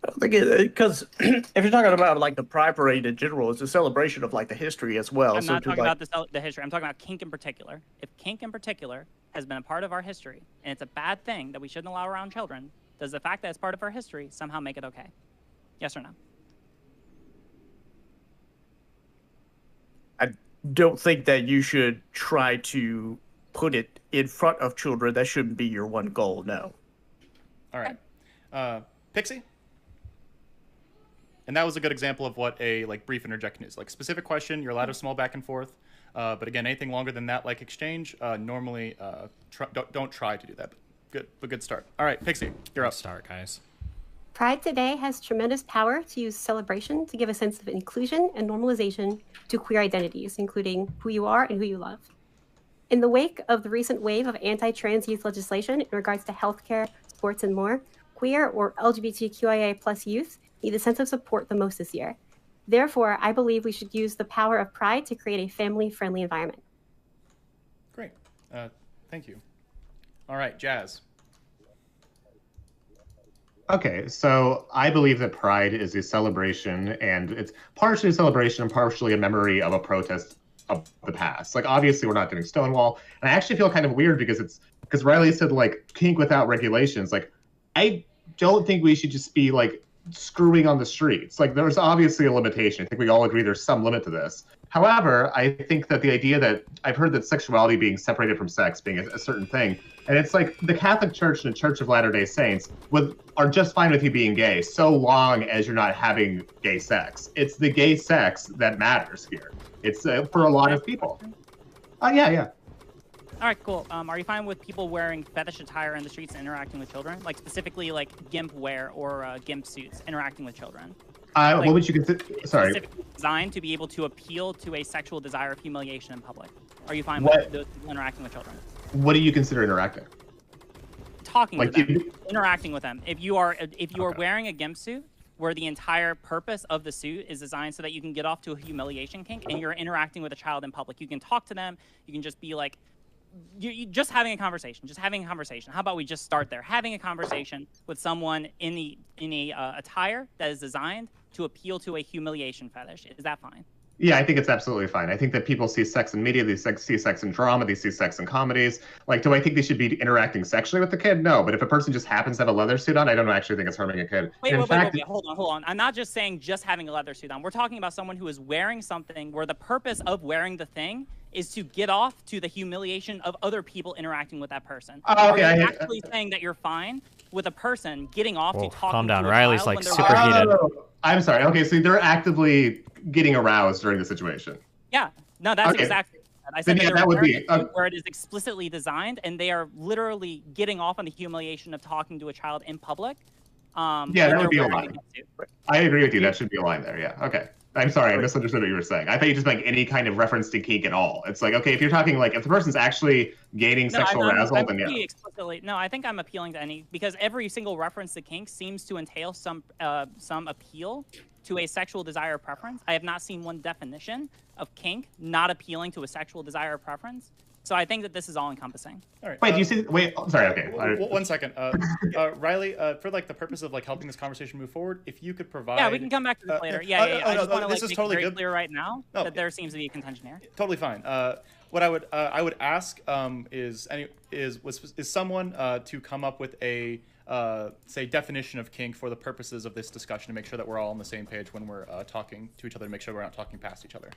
Speaker 2: I don't think it, because if you're talking about like the Pride Parade in general, it's a celebration of like the history as well.
Speaker 11: I'm
Speaker 2: so
Speaker 11: not talking
Speaker 2: like,
Speaker 11: about the history. I'm talking about kink in particular. If kink in particular has been a part of our history and it's a bad thing that we shouldn't allow around children, does the fact that it's part of our history somehow make it okay? Yes or no?
Speaker 2: I don't think that you should try to put it in front of children. That shouldn't be your one goal. No.
Speaker 13: All right, Pixie. And that was a good example of what a like brief interjection is. Like specific question, you're allowed a small back and forth. But again, anything longer than that, like exchange, normally don't try to do that. But good start. All right, Pixie, you're up.
Speaker 1: Start, guys.
Speaker 16: Pride today has tremendous power to use celebration to give a sense of inclusion and normalization to queer identities, including who you are and who you love. In the wake of the recent wave of anti-trans youth legislation in regards to healthcare, sports, and more, queer or LGBTQIA+ youth need a sense of support the most this year. Therefore, I believe we should use the power of Pride to create a family-friendly environment.
Speaker 13: Great. Thank you. All right, Jazz.
Speaker 17: Okay, so I believe that Pride is a celebration, and it's partially a celebration and partially a memory of a protest of the past. Like, obviously, we're not doing Stonewall, and I actually feel kind of weird because Riley said, like, kink without regulations. Like, I don't think we should just be, like, screwing on the streets. Like, there's obviously a limitation. I think we all agree there's some limit to this. However, I think that the idea that I've heard that sexuality being separated from sex being a certain thing, and it's like the Catholic Church and the Church of Latter-day Saints are just fine with you being gay so long as you're not having gay sex. It's the gay sex that matters here. It's for a lot of people. Yeah.
Speaker 11: All right, cool. Are you fine with people wearing fetish attire in the streets and interacting with children? Like specifically like GIMP wear or GIMP suits interacting with children?
Speaker 17: What would you consider? Sorry.
Speaker 11: Specifically designed to be able to appeal to a sexual desire of humiliation in public. Are you fine with those people interacting with children?
Speaker 17: What do you consider interacting?
Speaker 11: Talking to them, interacting with them. If you are wearing a GIMP suit where the entire purpose of the suit is designed so that you can get off to a humiliation kink and you're interacting with a child in public, you can talk to them. You can just be like, you just having a conversation. How about we just start there? Having a conversation with someone in a attire that is designed to appeal to a humiliation fetish. Is that fine?
Speaker 17: Yeah, I think it's absolutely fine. I think that people see sex in media, they see sex in drama, they see sex in comedies. Like, do I think they should be interacting sexually with the kid? No, but if a person just happens to have a leather suit on, I don't actually think it's harming a kid.
Speaker 11: Wait, hold on. I'm not just saying just having a leather suit on. We're talking about someone who is wearing something where the purpose of wearing the thing is to get off to the humiliation of other people interacting with that person.
Speaker 17: Oh, okay.
Speaker 11: Are you actually saying that you're fine with a person getting off to talking
Speaker 1: calm down.
Speaker 11: to a
Speaker 1: Riley's
Speaker 11: child
Speaker 1: like
Speaker 11: when
Speaker 1: super heated.
Speaker 17: I'm sorry. Okay, so they're actively getting aroused during the situation.
Speaker 11: Yeah, no, that's
Speaker 17: Okay.
Speaker 11: exactly what I said.
Speaker 17: Then,
Speaker 11: That
Speaker 17: that would be
Speaker 11: where it is explicitly designed, and they are literally getting off on the humiliation of talking to a child in public
Speaker 17: Yeah,
Speaker 11: when
Speaker 17: that
Speaker 11: they're
Speaker 17: would be a
Speaker 11: wearing
Speaker 17: line.
Speaker 11: jumpsuit.
Speaker 17: I agree with you. That should be a line there. Yeah. Okay. I'm sorry. I misunderstood what you were saying. I thought you just like any kind of reference to kink at all. It's like, okay, if you're talking like if the person's actually gaining
Speaker 11: No,
Speaker 17: sexual arousal,
Speaker 11: I'm
Speaker 17: then yeah.
Speaker 11: pretty explicitly. No, I think I'm appealing to any because every single reference to kink seems to entail some appeal to a sexual desire or preference. I have not seen one definition of kink not appealing to a sexual desire or preference. So I think that this is all encompassing.
Speaker 13: All right.
Speaker 17: Wait, do you see? Wait, oh, sorry. Okay.
Speaker 13: One second, Riley. For like the purpose of like helping this conversation move forward, if you could provide.
Speaker 11: Yeah, we can come back to this later. Yeah. I just want to
Speaker 13: this is
Speaker 11: make
Speaker 13: totally
Speaker 11: it very
Speaker 13: good.
Speaker 11: clear right now
Speaker 13: No.
Speaker 11: that there seems to be a contention here.
Speaker 13: Totally fine. What I would ask is someone to come up with a say definition of kink for the purposes of this discussion to make sure that we're all on the same page when we're talking to each other to make sure we're not talking past each other.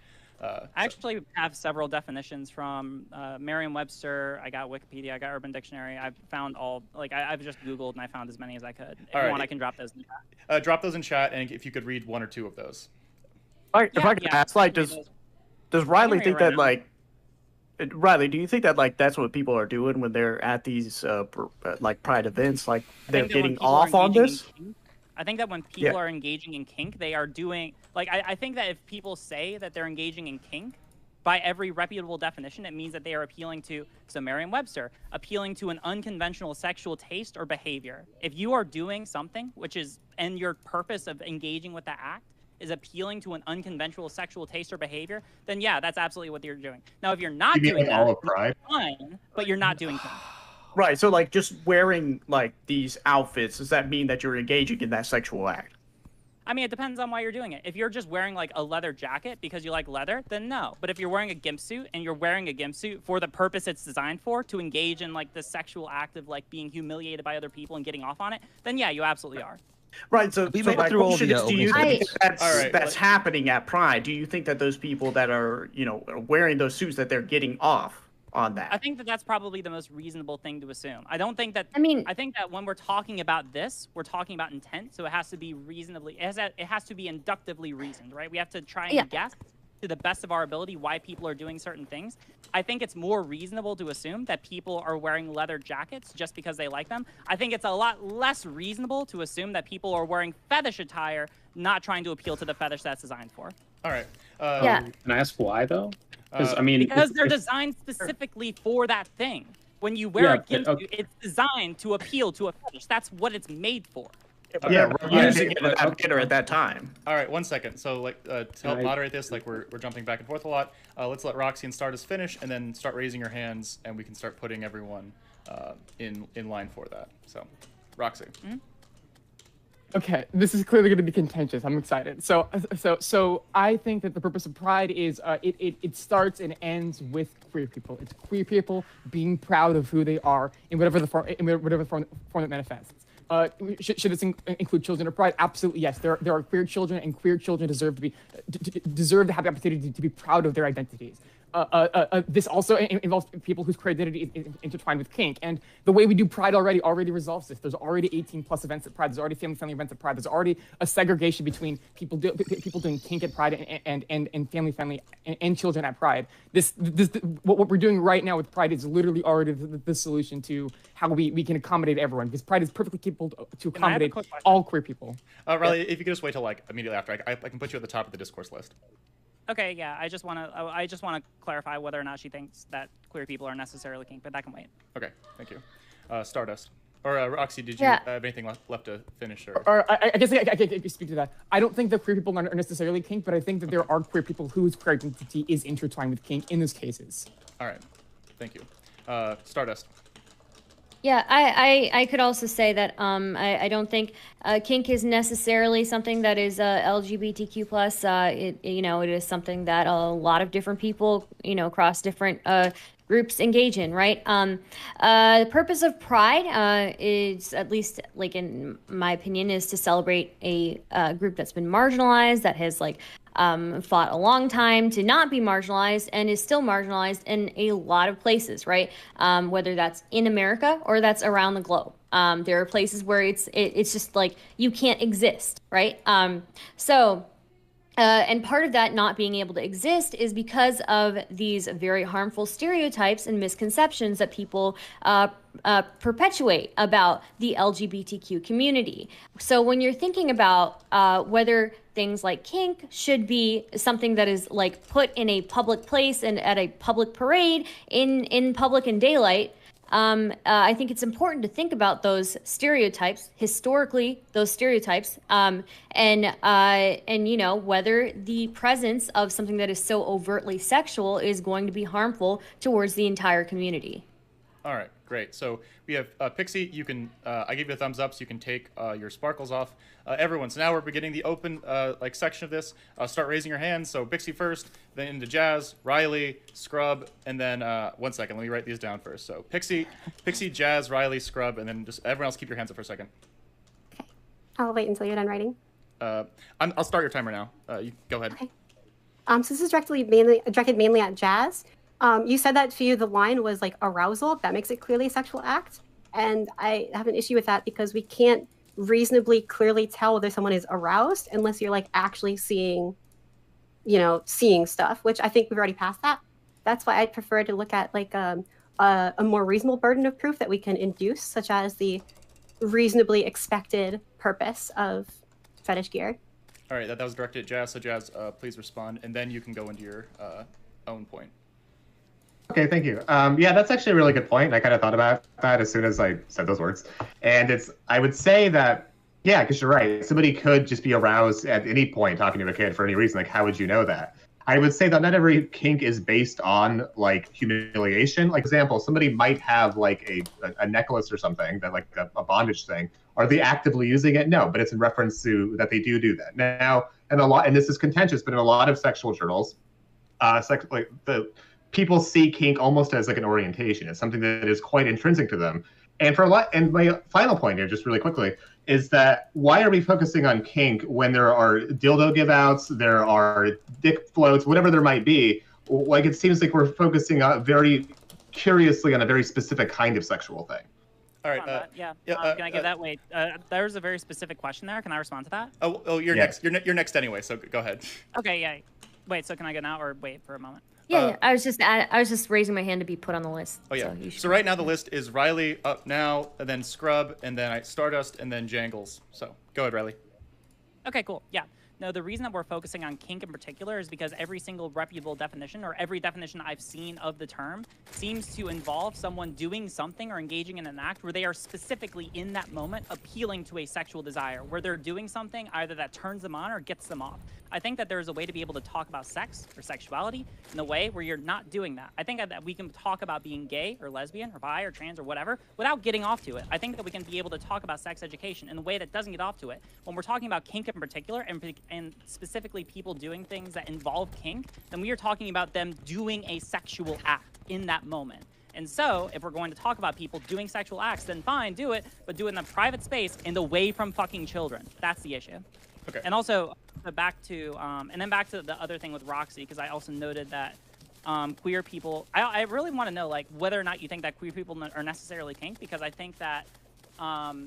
Speaker 11: I actually have several definitions from Merriam-Webster. I got Wikipedia. I got Urban Dictionary. I've found all I've just Googled and I found as many as I could. If you want, I can drop those in the chat.
Speaker 13: Drop those in chat, and if you could read one or two of those.
Speaker 2: If I could ask, like, does Riley think that like? Riley, do you think that like that's what people are doing when they're at these like pride events? Like they're getting off on this?
Speaker 11: I think that when people are engaging in kink, they are doing like I think that if people say that they're engaging in kink, by every reputable definition, it means that they are appealing to, so Merriam-Webster, appealing to an unconventional sexual taste or behavior. If you are doing something and your purpose of engaging with that act is appealing to an unconventional sexual taste or behavior, then yeah, that's absolutely what you're doing. Now, if you're not doing that,
Speaker 17: all of Pride?
Speaker 11: fine, but you're not doing kink.
Speaker 2: Right. So like just wearing like these outfits, does that mean that you're engaging in that sexual act?
Speaker 11: I mean, it depends on why you're doing it. If you're just wearing like a leather jacket because you like leather, then no. But if you're wearing a gimp suit and you're wearing a gimp suit for the purpose it's designed for, to engage in like the sexual act of like being humiliated by other people and getting off on it, then yeah, you absolutely are.
Speaker 2: Right. So,
Speaker 4: We
Speaker 2: so
Speaker 4: made
Speaker 2: my
Speaker 4: it through all
Speaker 2: question
Speaker 4: the,
Speaker 2: is, do you
Speaker 4: opening
Speaker 2: think that's happening at Pride? Do you think that those people that are, wearing those suits, that they're getting off on that?
Speaker 11: I think that that's probably the most reasonable thing to assume. I don't think that. I think that when we're talking about this, we're talking about intent, so it has to be reasonably. It has to be inductively reasoned, right? We have to try and guess to the best of our ability why people are doing certain things. I think it's more reasonable to assume that people are wearing leather jackets just because they like them. I think it's a lot less reasonable to assume that people are wearing fetish attire, not trying to appeal to the fetish that's designed for.
Speaker 13: All right.
Speaker 6: Can I ask why though?
Speaker 11: Because they're designed specifically for that thing. When you wear a gimp suit, it's designed to appeal to a fetish. That's what it's made for.
Speaker 2: Using it at that time.
Speaker 13: All right, 1 second. So, like, to help moderate this, like, we're jumping back and forth a lot. Let's let Roxy and Stardust finish, and then start raising your hands, and we can start putting everyone in line for that. So, Roxy.
Speaker 11: Mm-hmm.
Speaker 12: Okay, this is clearly going to be contentious. I'm excited. So I think that the purpose of Pride is it starts and ends with queer people. It's queer people being proud of who they are in whatever form it manifests. Should this include children of Pride? Absolutely yes. There are queer children, and queer children deserve to have the opportunity to be proud of their identities. This also involves people whose queer identity is intertwined with kink, and the way we do Pride already resolves this. There's already 18+ events at Pride. There's already family-friendly events at Pride. There's already a segregation between people doing kink at Pride and family-friendly and children at Pride. What we're doing right now with Pride is literally already the solution to how we can accommodate everyone, because Pride is perfectly capable to accommodate all queer people.
Speaker 13: Riley, if you could just wait till like immediately after, I can put you at the top of the discourse list.
Speaker 11: Okay, yeah. I just want to clarify whether or not she thinks that queer people are necessarily kink, but that can wait.
Speaker 13: Okay, thank you. Stardust. Or Roxy, did you have anything left to finish?
Speaker 12: Or I guess I can speak to that. I don't think that queer people are necessarily kink, but I think that there are queer people whose queer identity is intertwined with kink in those cases.
Speaker 13: All right, thank you. Stardust.
Speaker 19: Yeah, I could also say that I don't think kink is necessarily something that is LGBTQ plus. It is something that a lot of different people across different groups engage in, right? The purpose of Pride is, at least like in my opinion, is to celebrate a group that's been marginalized, that has fought a long time to not be marginalized and is still marginalized in a lot of places, right? Whether that's in America or that's around the globe. There are places where it's just like you can't exist, right? So And part of that not being able to exist is because of these very harmful stereotypes and misconceptions that people perpetuate about the LGBTQ community. So when you're thinking about whether things like kink should be something that is like put in a public place and at a public parade in public and daylight, I think it's important to think about those stereotypes, historically, those stereotypes, and you know, whether the presence of something that is so overtly sexual is going to be harmful towards the entire community.
Speaker 13: All right, great. So we have Pixie. You can I give you a thumbs up, so you can take your sparkles off. Everyone. So now we're beginning the open like section of this. Start raising your hands. So Pixie first, then into Jazz, Riley, Scrub, and then 1 second. Let me write these down first. So Pixie, Jazz, Riley, Scrub, and then just everyone else keep your hands up for a second.
Speaker 16: Okay. I'll wait until you're done writing.
Speaker 13: I'll start your timer now. You go ahead.
Speaker 16: Okay. So this is directed mainly at Jazz. You said that for you the line was like arousal. That makes it clearly a sexual act. And I have an issue with that because we can't reasonably clearly tell whether someone is aroused unless you're like actually seeing stuff, which I think we've already passed that. That's why I'd prefer to look at like a more reasonable burden of proof that we can induce, such as the reasonably expected purpose of fetish gear.
Speaker 13: All right, that was directed at Jazz. So Jazz, please respond, and then you can go into your own point.
Speaker 17: Okay, thank you. Yeah, that's actually a really good point. I kind of thought about that as soon as I said those words. And I would say that, yeah, because you're right. Somebody could just be aroused at any point talking to a kid for any reason. Like, how would you know that? I would say that not every kink is based on, like, humiliation. Like, example, somebody might have, like, a necklace or something, that like a bondage thing. Are they actively using it? No, but it's in reference to that they do that. Now, and this is contentious, but in a lot of sexual journals, people see kink almost as like an orientation. It's something that is quite intrinsic to them. And and my final point here, just really quickly, is that why are we focusing on kink when there are dildo give-outs, there are dick floats, whatever there might be? Like, it seems like we're focusing very curiously on a very specific kind of sexual thing.
Speaker 13: All right.
Speaker 11: Can I give that? Wait, there's a very specific question there. Can I respond to that?
Speaker 13: Oh, you're next. You're next anyway. So go ahead.
Speaker 11: Okay. Yeah. Wait. So can I go now or wait for a moment?
Speaker 19: Yeah, I was just raising my hand to be put on the list.
Speaker 13: Oh yeah. So right now the list is Riley up now, and then Scrub, and then Stardust, and then Jangles. So go ahead, Riley.
Speaker 11: Okay, cool. Yeah. No, the reason that we're focusing on kink in particular is because every single reputable definition, or every definition I've seen of the term, seems to involve someone doing something or engaging in an act where they are specifically in that moment appealing to a sexual desire, where they're doing something either that turns them on or gets them off. I think that there's a way to be able to talk about sex or sexuality in a way where you're not doing that. I think that we can talk about being gay or lesbian or bi or trans or whatever without getting off to it. I think that we can be able to talk about sex education in a way that doesn't get off to it. When we're talking about kink in particular, and specifically people doing things that involve kink, then we are talking about them doing a sexual act in that moment. And so, if we're going to talk about people doing sexual acts, then fine, do it, but do it in a private space and away from fucking children. That's the issue.
Speaker 13: Okay.
Speaker 11: And also, back to the other thing with Roxy, because I also noted that queer people, I really want to know, like, whether or not you think that queer people are necessarily kink, because I think that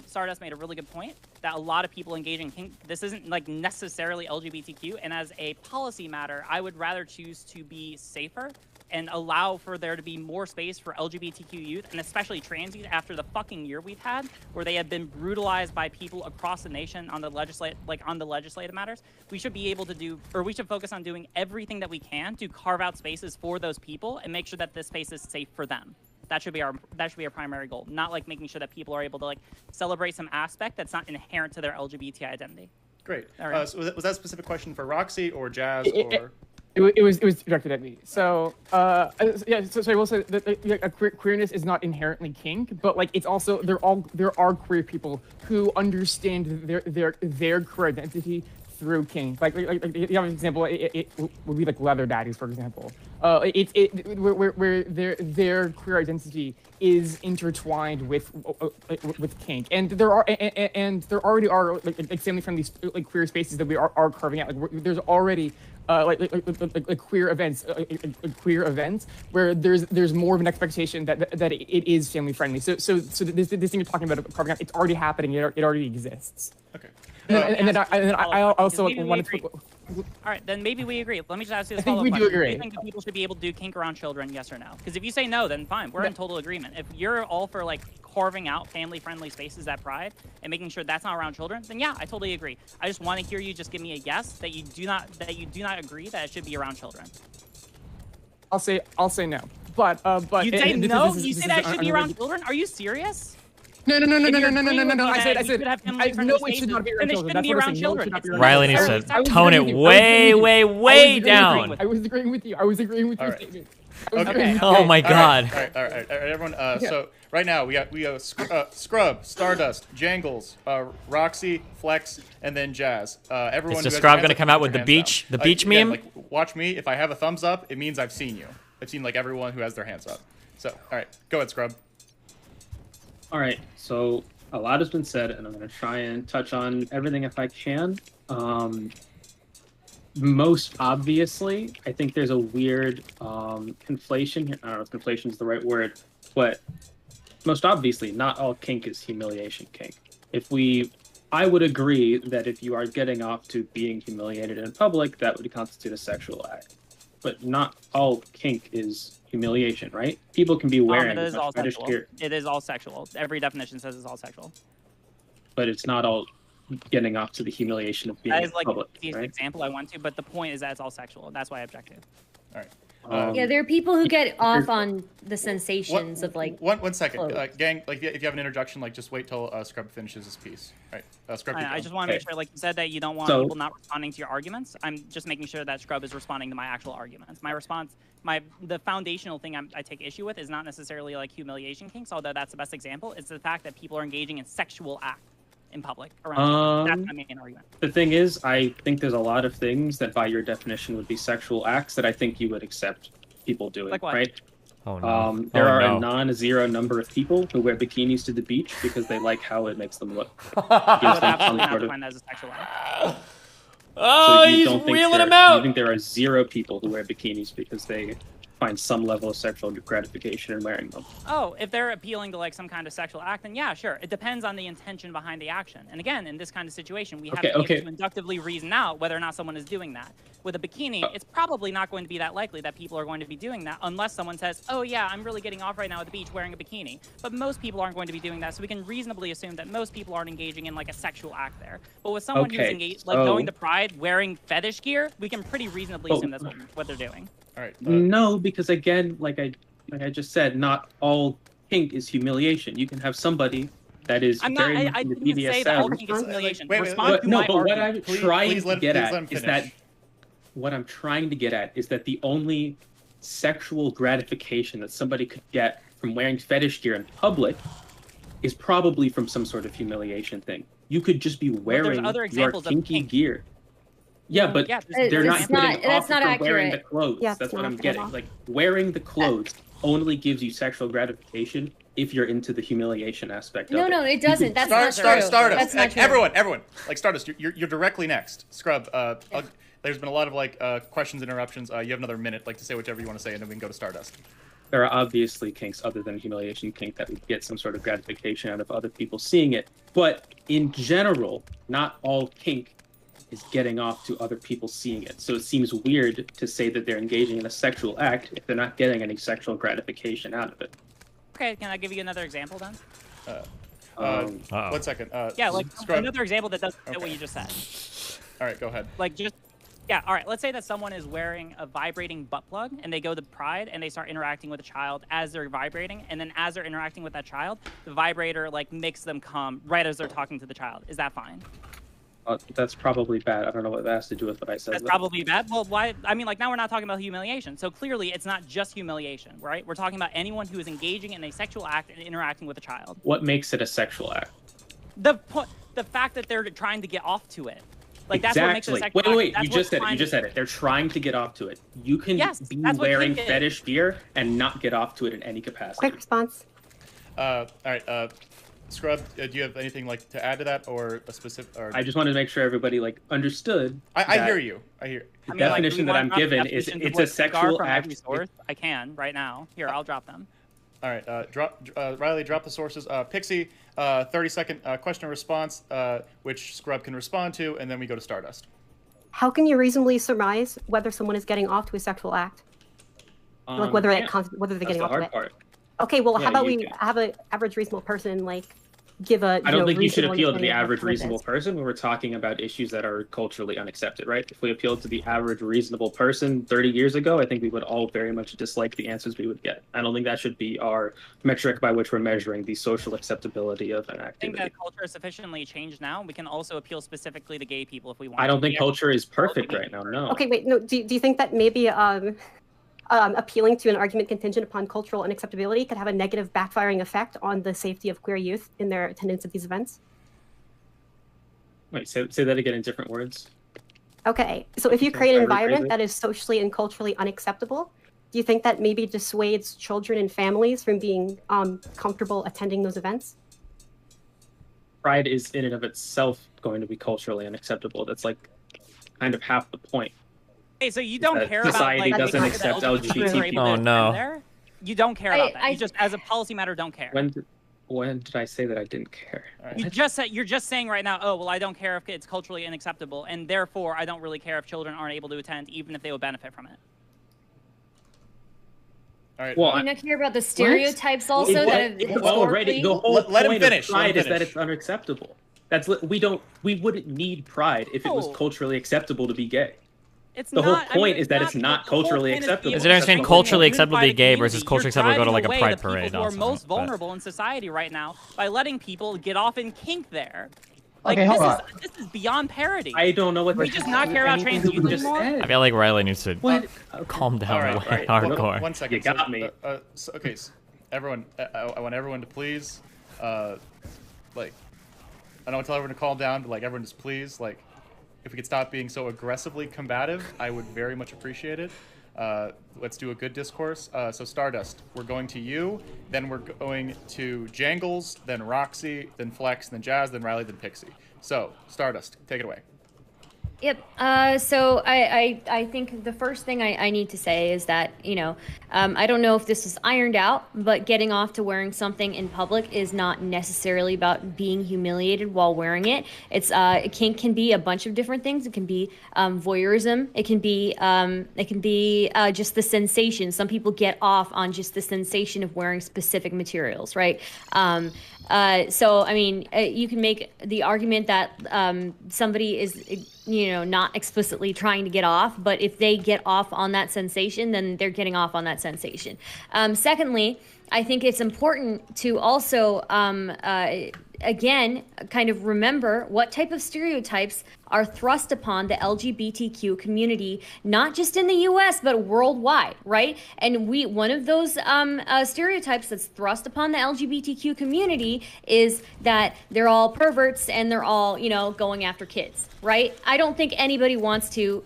Speaker 11: Stardust made a really good point that a lot of people engage in kink. This isn't like necessarily LGBTQ, and as a policy matter, I would rather choose to be safer and allow for there to be more space for LGBTQ youth, and especially trans youth, after the fucking year we've had, where they have been brutalized by people across the nation on the legislative matters. We should be able to we should focus on doing everything that we can to carve out spaces for those people and make sure that this space is safe for them. That should be our primary goal, not like making sure that people are able to like celebrate some aspect that's not inherent to their LGBT identity.
Speaker 13: Great.
Speaker 11: Right.
Speaker 13: So was that a specific question for Roxy or Jazz or?
Speaker 12: It was directed at me. So yeah. So I will say that queerness is not inherently kink, but like it's also there are queer people who understand their queer identity through kink. Like you have an example. It would be like leather daddies, for example. Where their queer identity is intertwined with kink, and there already are like family friendly like queer spaces that we are carving out. Like there's already like queer events where there's more of an expectation that it is family friendly. So this thing you're talking about carving out, it's already happening. It already exists.
Speaker 13: Okay.
Speaker 12: And then I also wanted to.
Speaker 11: All right, then maybe we agree. Let me just ask you this
Speaker 12: I think
Speaker 11: follow-up
Speaker 12: we do
Speaker 11: question.
Speaker 12: agree.
Speaker 11: Do you think that people should be able to do kink around children, yes or no? Because if you say no, then fine, we're in total agreement. If you're all for like carving out family-friendly spaces at Pride and making sure that's not around children, then yeah, I totally agree. I just want to hear you just give me a yes that you do not agree that it should be around children.
Speaker 12: I'll say no. But
Speaker 11: You say no? You say that it should be around children? Are you serious?
Speaker 12: No.
Speaker 11: If you're agreeing
Speaker 12: No.
Speaker 11: with me
Speaker 12: I said,
Speaker 11: that you should have family-friendly
Speaker 12: no, it
Speaker 11: spaces,
Speaker 12: should not be
Speaker 11: then
Speaker 12: around
Speaker 11: it
Speaker 12: children.
Speaker 11: shouldn't
Speaker 12: That's
Speaker 11: be
Speaker 12: what I'm
Speaker 11: around
Speaker 12: saying.
Speaker 11: children.
Speaker 12: No, it should not be
Speaker 11: It's
Speaker 12: around
Speaker 1: Riley
Speaker 12: children.
Speaker 1: needs to
Speaker 12: I was
Speaker 1: tone
Speaker 12: agreeing
Speaker 1: it
Speaker 12: with you.
Speaker 1: way down.
Speaker 12: I was agreeing with you. I was agreeing with your
Speaker 13: Alright.
Speaker 12: statement.
Speaker 13: Okay.
Speaker 1: Oh my God.
Speaker 13: All right, everyone. So right now we got Scrub, Stardust, Jangles, Roxy, Flex, and then Jazz. Everyone.
Speaker 1: Is the
Speaker 13: who has
Speaker 1: Scrub
Speaker 13: their
Speaker 1: gonna
Speaker 13: hands
Speaker 1: come
Speaker 13: up,
Speaker 1: out
Speaker 13: put
Speaker 1: with
Speaker 13: your
Speaker 1: the
Speaker 13: hands
Speaker 1: beach,
Speaker 13: down.
Speaker 1: the beach
Speaker 13: Again,
Speaker 1: meme?
Speaker 13: like, watch me. If I have a thumbs up, it means I've seen you. I've seen like everyone who has their hands up. So all right, go ahead, Scrub.
Speaker 6: All right, so a lot has been said, and I'm going to try and touch on everything if I can. Most obviously, I think there's a weird conflation here. I don't know if conflation is the right word, but most obviously, not all kink is humiliation kink. I would agree that if you are getting off to being humiliated in public, that would constitute a sexual act. But not all kink is humiliation, right? People can be wearing
Speaker 11: it is all
Speaker 6: fetish
Speaker 11: sexual.
Speaker 6: gear,
Speaker 11: It is all sexual. Every definition says it's all sexual.
Speaker 6: but it's not all getting off to the humiliation of being
Speaker 11: That
Speaker 6: in
Speaker 11: is like
Speaker 6: public,
Speaker 11: the easiest
Speaker 6: right?
Speaker 11: example I want to, but the point is that it's all sexual. That's why I object to.
Speaker 13: All right.
Speaker 19: Yeah, there are people who get off on the sensations of like.
Speaker 13: One second,
Speaker 19: clothes.
Speaker 13: gang. Like, if you have an interjection, like, just wait till Scrub finishes his piece. All right, Scrub.
Speaker 11: I just want to make sure, like you said, that you don't want people not responding to your arguments. I'm just making sure that Scrub is responding to my actual arguments. My response, the foundational thing I take issue with is not necessarily like humiliation kinks, although that's the best example. It's the fact that people are engaging in sexual acts in public around. That's my main argument.
Speaker 6: The thing is, I think there's a lot of things that, by your definition, would be sexual acts that I think you would accept people doing,
Speaker 11: Like what?
Speaker 6: right?
Speaker 1: Oh no.
Speaker 6: There are a non-zero number of people who wear bikinis to the beach because they like how it makes them look.
Speaker 11: I would absolutely not define that as a sexual act.
Speaker 1: Oh,
Speaker 6: you
Speaker 1: he's
Speaker 6: don't think
Speaker 1: reeling him
Speaker 6: You
Speaker 1: out.
Speaker 6: think there are zero people who wear bikinis because they find some level of sexual gratification in wearing them?
Speaker 11: Oh, if they're appealing to like some kind of sexual act, then yeah, sure. It depends on the intention behind the action. And again, in this kind of situation, we have to be able to inductively reason out whether or not someone is doing that. With a bikini, it's probably not going to be that likely that people are going to be doing that unless someone says, oh yeah, I'm really getting off right now at the beach wearing a bikini. But most people aren't going to be doing that, so we can reasonably assume that most people aren't engaging in like a sexual act there. But with someone who's engaged, like going to Pride wearing fetish gear, we can pretty reasonably assume that's what they're doing.
Speaker 13: All right.
Speaker 6: No, because again, like I just said, not all kink is humiliation. You can have somebody that is
Speaker 11: I'm not.
Speaker 6: very
Speaker 11: I
Speaker 6: much
Speaker 11: didn't
Speaker 6: into
Speaker 11: even say that all
Speaker 6: BDSM.
Speaker 11: kink is humiliation.
Speaker 13: Wait,
Speaker 11: Respond to
Speaker 6: No,
Speaker 11: my
Speaker 6: but what
Speaker 11: argument.
Speaker 6: I'm trying to get
Speaker 13: let him
Speaker 6: at is
Speaker 13: finish.
Speaker 6: that what I'm trying to get at is that the only sexual gratification that somebody could get from wearing fetish gear in public is probably from some sort of humiliation thing. You could just be wearing
Speaker 11: other
Speaker 6: your
Speaker 11: examples of
Speaker 6: kinky
Speaker 11: kink.
Speaker 6: gear. Yeah, but
Speaker 11: Yeah,
Speaker 6: they're not
Speaker 19: It's
Speaker 6: getting
Speaker 19: that's
Speaker 6: off
Speaker 19: not
Speaker 6: from wearing the
Speaker 19: accurate.
Speaker 6: clothes.
Speaker 16: Yeah,
Speaker 6: That's
Speaker 16: it's
Speaker 6: what
Speaker 16: not
Speaker 6: I'm
Speaker 16: at
Speaker 6: getting.
Speaker 16: all.
Speaker 6: Like, wearing the clothes only gives you sexual gratification if you're into the humiliation aspect of it.
Speaker 19: No, it doesn't. That's not true.
Speaker 13: Stardust.
Speaker 19: That's not true.
Speaker 13: Everyone, like Stardust, you're directly next. Scrub. There's been a lot of like questions, interruptions. You have another minute, like to say whatever you want to say, and then we can go to Stardust.
Speaker 6: There are obviously kinks other than humiliation kink that would get some sort of gratification out of other people seeing it. But in general, not all kink is getting off to other people seeing it. So it seems weird to say that they're engaging in a sexual act if they're not getting any sexual gratification out of it.
Speaker 11: Okay, can I give you another example then?
Speaker 13: 1 second.
Speaker 11: Yeah, like
Speaker 13: Scrub.
Speaker 11: another example that doesn't fit what you just said.
Speaker 13: All right, go ahead.
Speaker 11: Like just, yeah, all right. Let's say that someone is wearing a vibrating butt plug and they go to Pride and they start interacting with a child as they're vibrating, and then as they're interacting with that child, the vibrator like makes them come right as they're talking to the child. Is that fine?
Speaker 6: That's probably bad. I don't know what that has to do with what I said.
Speaker 11: That's probably bad. Well, why? I mean, like now we're not talking about humiliation. So clearly, it's not just humiliation, right? We're talking about anyone who is engaging in a sexual act and interacting with a child.
Speaker 6: What makes it a sexual act?
Speaker 11: The fact that they're trying to get off to it. Like that's what makes it a
Speaker 6: Exactly.
Speaker 11: sexual
Speaker 6: Wait.
Speaker 11: act.
Speaker 6: You just said it. You just said it. They're trying to get off to it. You can
Speaker 11: Yes,
Speaker 6: be
Speaker 11: that's what
Speaker 6: wearing
Speaker 11: kink is.
Speaker 6: fetish gear and not get off to it in any capacity.
Speaker 16: Quick response.
Speaker 13: All right. Scrub, do you have anything like to add to that, or a specific? Or...
Speaker 6: I just wanted to make sure everybody like understood.
Speaker 13: I hear you. I hear.
Speaker 6: The
Speaker 11: I mean, like,
Speaker 6: definition
Speaker 11: do we
Speaker 6: that I'm
Speaker 11: want
Speaker 6: given is
Speaker 11: definitions of
Speaker 6: it's
Speaker 11: what
Speaker 6: a
Speaker 11: kink are
Speaker 6: sexual
Speaker 11: from every
Speaker 6: act.
Speaker 11: source? I can right now. Here, I'll drop them.
Speaker 13: All right, Riley, drop the sources. Pixie, 30-second question and response, which Scrub can respond to, and then we go to Stardust.
Speaker 16: How can you reasonably surmise whether someone is getting off to a sexual act? Like whether whether they're getting off to it.
Speaker 6: Part.
Speaker 16: Okay, well,
Speaker 6: Yeah,
Speaker 16: how about
Speaker 6: you
Speaker 16: we
Speaker 6: can.
Speaker 16: have an average reasonable person like give a?
Speaker 6: I don't think you should
Speaker 16: reasonable
Speaker 6: appeal to the
Speaker 16: understanding of
Speaker 6: average
Speaker 16: what it is.
Speaker 6: reasonable person when we're talking about issues that are culturally unaccepted, right? If we appealed to the average reasonable person 30 years ago, I think we would all very much dislike the answers we would get. I don't think that should be our metric by which we're measuring the social acceptability of an
Speaker 11: I think
Speaker 6: activity.
Speaker 11: that culture is sufficiently changed now. We can also appeal specifically to gay people if we want.
Speaker 6: I don't
Speaker 11: to.
Speaker 6: think culture is perfect right now, no.
Speaker 16: Okay, wait, no. Do you think that maybe appealing to an argument contingent upon cultural unacceptability could have a negative backfiring effect on the safety of queer youth in their attendance at these events?
Speaker 6: Wait, say that again in different words.
Speaker 16: Okay, so if you
Speaker 6: Okay,
Speaker 16: create an
Speaker 6: sorry,
Speaker 16: environment
Speaker 6: rephrase it.
Speaker 16: that is socially and culturally unacceptable, do you think that maybe dissuades children and families from being comfortable attending those events?
Speaker 6: Pride is in and of itself going to be culturally unacceptable. That's like kind of half the point.
Speaker 11: Hey, so you don't
Speaker 6: that
Speaker 11: care
Speaker 6: society
Speaker 11: about like
Speaker 6: doesn't
Speaker 11: making sure
Speaker 6: accept
Speaker 11: that
Speaker 6: LGBT
Speaker 11: people are able
Speaker 6: people.
Speaker 11: to
Speaker 6: Oh,
Speaker 11: attend
Speaker 6: no.
Speaker 11: there? You don't care about that. You just, as a policy matter, don't care.
Speaker 6: When did I say that I didn't care?
Speaker 11: You just said you're just saying right now. Oh well, I don't care if it's culturally unacceptable, and therefore I don't really care if children aren't able to attend, even if they would benefit from it.
Speaker 13: All right.
Speaker 6: Well,
Speaker 19: You not care about the stereotypes also
Speaker 6: Well,
Speaker 19: that have
Speaker 6: already the whole
Speaker 13: Let him
Speaker 6: point
Speaker 13: finish,
Speaker 6: of
Speaker 13: let him
Speaker 6: pride is that
Speaker 13: finish.
Speaker 6: it's unacceptable. We wouldn't need pride if it was culturally acceptable to be gay.
Speaker 11: It's
Speaker 6: the
Speaker 11: not,
Speaker 6: whole point is that it's not culturally acceptable.
Speaker 1: Is there a difference between culturally acceptable to be gay versus
Speaker 11: You're
Speaker 1: culturally acceptable to go to like a
Speaker 11: driving
Speaker 1: pride
Speaker 11: away the
Speaker 1: parade?
Speaker 11: people who
Speaker 1: Also,
Speaker 11: are most
Speaker 1: but-
Speaker 11: vulnerable in society right now by letting people get off in kink there. Like
Speaker 1: Okay, hold on.
Speaker 11: this is beyond parody.
Speaker 6: I don't know what
Speaker 11: we just not care about trans youth anymore.
Speaker 1: I feel like Riley needs to calm down
Speaker 13: All right,
Speaker 1: way
Speaker 13: all right.
Speaker 1: hardcore.
Speaker 13: One second.
Speaker 6: You got me.
Speaker 13: Okay, so everyone, I want everyone to please, like, I don't want to tell everyone to calm down, but like everyone just please, like, if we could stop being so aggressively combative, I would very much appreciate it. Let's do a good discourse. So Stardust, we're going to you, then we're going to Jangles, then Roxy, then Flex, then Jazz, then Riley, then Pixie. So Stardust, take it away.
Speaker 19: Yep. So I think the first thing I need to say is that, I don't know if this is ironed out, but getting off to wearing something in public is not necessarily about being humiliated while wearing it. Kink can be a bunch of different things. It can be voyeurism. It can be just the sensation. Some people get off on just the sensation of wearing specific materials, right? So, I mean, you can make the argument that somebody is, not explicitly trying to get off, but if they get off on that sensation, then they're getting off on that sensation. Secondly, I think it's important to also, again, kind of remember what type of stereotypes are thrust upon the LGBTQ community, not just in the US, but worldwide, right? And one of those stereotypes that's thrust upon the LGBTQ community is that they're all perverts and they're all, going after kids, right? I don't think anybody wants to,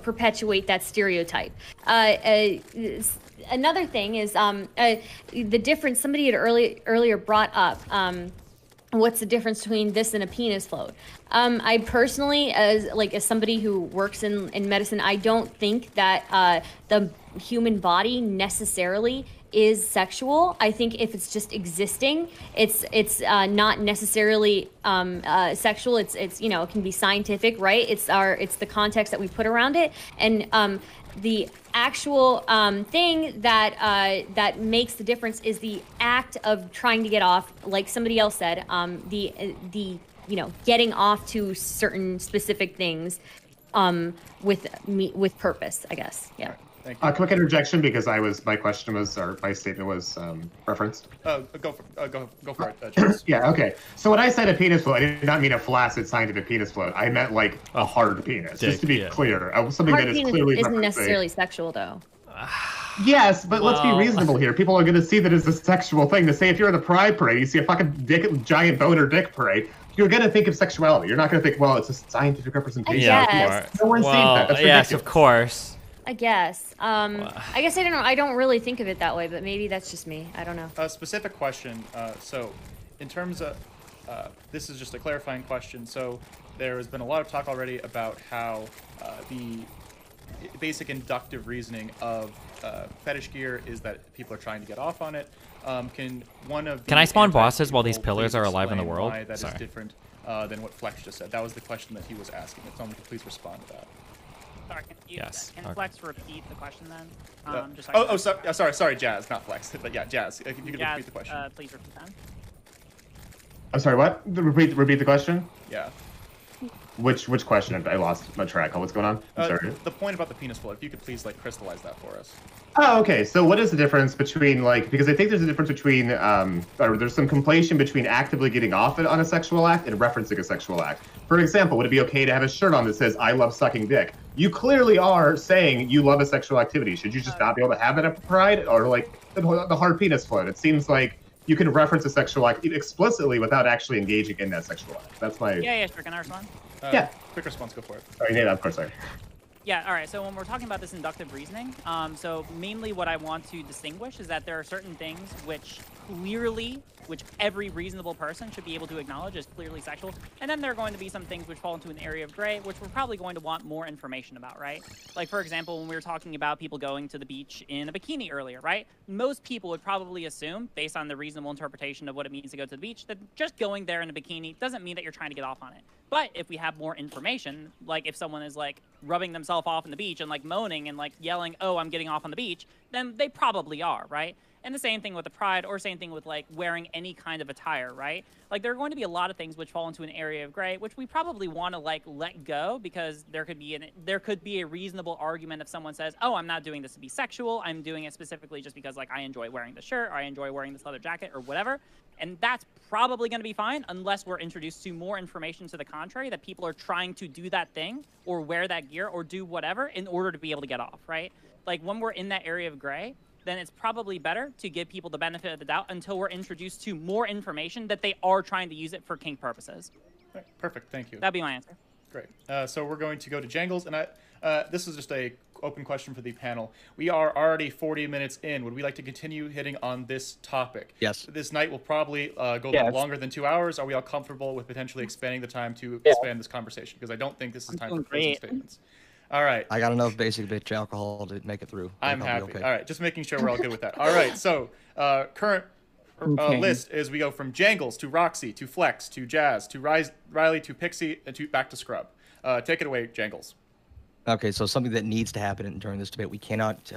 Speaker 19: perpetuate that stereotype. Another thing is the difference, somebody had earlier brought up, what's the difference between this and a penis float? I personally, as somebody who works in medicine, I don't think that the human body necessarily is sexual. I think if it's just existing, it's not necessarily sexual. It's it can be scientific, right? It's the context that we put around it, and the actual thing that makes the difference is the act of trying to get off, like somebody else said, the getting off to certain specific things with purpose, I guess. Yeah.
Speaker 13: Thank you.
Speaker 17: Quick interjection because my question was, or my statement was referenced.
Speaker 13: Go for it. Jess.
Speaker 17: Yeah, okay. So when I said a penis float, I did not mean a flaccid scientific penis float. I meant like a hard penis, just to be clear. Something
Speaker 19: Hard
Speaker 17: that is
Speaker 19: penis
Speaker 17: clearly
Speaker 19: isn't
Speaker 17: not
Speaker 19: necessarily sexual, though.
Speaker 17: Yes, but let's be reasonable here. People are going to see that as a sexual thing. To say if you're in a pride parade, you see a fucking giant boner dick parade, you're going to think of sexuality. You're not going to think, well, it's a scientific representation.
Speaker 19: Yes.
Speaker 17: No one sees that. That's
Speaker 1: yes,
Speaker 17: ridiculous.
Speaker 1: of course.
Speaker 19: I guess. I guess I don't know. I don't really think of it that way, but maybe that's just me. I don't know.
Speaker 13: A specific question. So, in terms of this is just a clarifying question. So, there has been a lot of talk already about how the basic inductive reasoning of fetish gear is that people are trying to get off on it. Can
Speaker 1: I spawn bosses while
Speaker 13: people
Speaker 1: these pillars
Speaker 13: please
Speaker 1: are alive in the
Speaker 13: explain
Speaker 1: world?
Speaker 13: Why that is
Speaker 1: Sorry.
Speaker 13: different than what Flex just said. That was the question that he was asking. If someone could please respond to that.
Speaker 11: Sorry, can
Speaker 1: Okay.
Speaker 11: Flex repeat the question then?
Speaker 13: Sorry, Jazz, not Flex, but yeah, Jazz. If you could
Speaker 11: Jazz,
Speaker 13: repeat the question.
Speaker 11: please repeat that.
Speaker 17: I'm sorry, what? Repeat the question?
Speaker 13: Yeah.
Speaker 17: Which question? I lost my track. What's going on? I'm sorry.
Speaker 13: The point about the penis float, if you could please like crystallize that for us.
Speaker 17: Oh, okay. So what is the difference between because I think there's a difference between or there's some conflation between actively getting off on a sexual act and referencing a sexual act. For example, would it be okay to have a shirt on that says "I love sucking dick"? You clearly are saying you love a sexual activity. Should you just not be able to have that at Pride, or like the hard penis float? It seems like you can reference a sexual act explicitly without actually engaging in that sexual act. That's my
Speaker 11: Yeah, sure. Can I respond?
Speaker 17: Yeah.
Speaker 13: Quick response, go for it.
Speaker 17: Sorry, Nate, of course, sorry.
Speaker 11: Yeah, all right. So when we're talking about this inductive reasoning, so mainly what I want to distinguish is that there are certain things which every reasonable person should be able to acknowledge as clearly sexual. And then there are going to be some things which fall into an area of gray, which we're probably going to want more information about, right? Like, for example, when we were talking about people going to the beach in a bikini earlier, right? Most people would probably assume, based on the reasonable interpretation of what it means to go to the beach, that just going there in a bikini doesn't mean that you're trying to get off on it. But if we have more information, like if someone is like rubbing themselves off on the beach and like moaning and like yelling, "Oh, I'm getting off on the beach," then they probably are, right? And the same thing with the Pride, or same thing with like wearing any kind of attire, right? Like there are going to be a lot of things which fall into an area of gray, which we probably want to like let go, because there could be a reasonable argument if someone says, "Oh, I'm not doing this to be sexual. I'm doing it specifically just because like I enjoy wearing the shirt, or I enjoy wearing this leather jacket, or whatever." And that's probably going to be fine unless we're introduced to more information to the contrary, that people are trying to do that thing or wear that gear or do whatever in order to be able to get off, right? Like when we're in that area of gray, then it's probably better to give people the benefit of the doubt until we're introduced to more information that they are trying to use it for kink purposes.
Speaker 13: Perfect, thank you.
Speaker 11: That'd be my answer.
Speaker 13: Great. So we're going to go to Jangles, and this is just a open question for the panel. We are already 40 minutes in. Would we like to continue hitting on this topic?
Speaker 4: Yes.
Speaker 13: This night will probably go a little longer than 2 hours. Are we all comfortable with potentially expanding the time to expand this conversation? Because I don't think this is time for closing statements. All right.
Speaker 4: I got enough basic bitch alcohol to make it through.
Speaker 13: I'm
Speaker 4: I'll be
Speaker 13: happy.
Speaker 4: okay.
Speaker 13: All right, just making sure we're all good with that. All right, so current list is we go from Jangles to Roxy to Flex to Jazz to Riley to Pixie and back to Scrub. Take it away, Jangles.
Speaker 4: Okay, so something that needs to happen during this debate, we cannot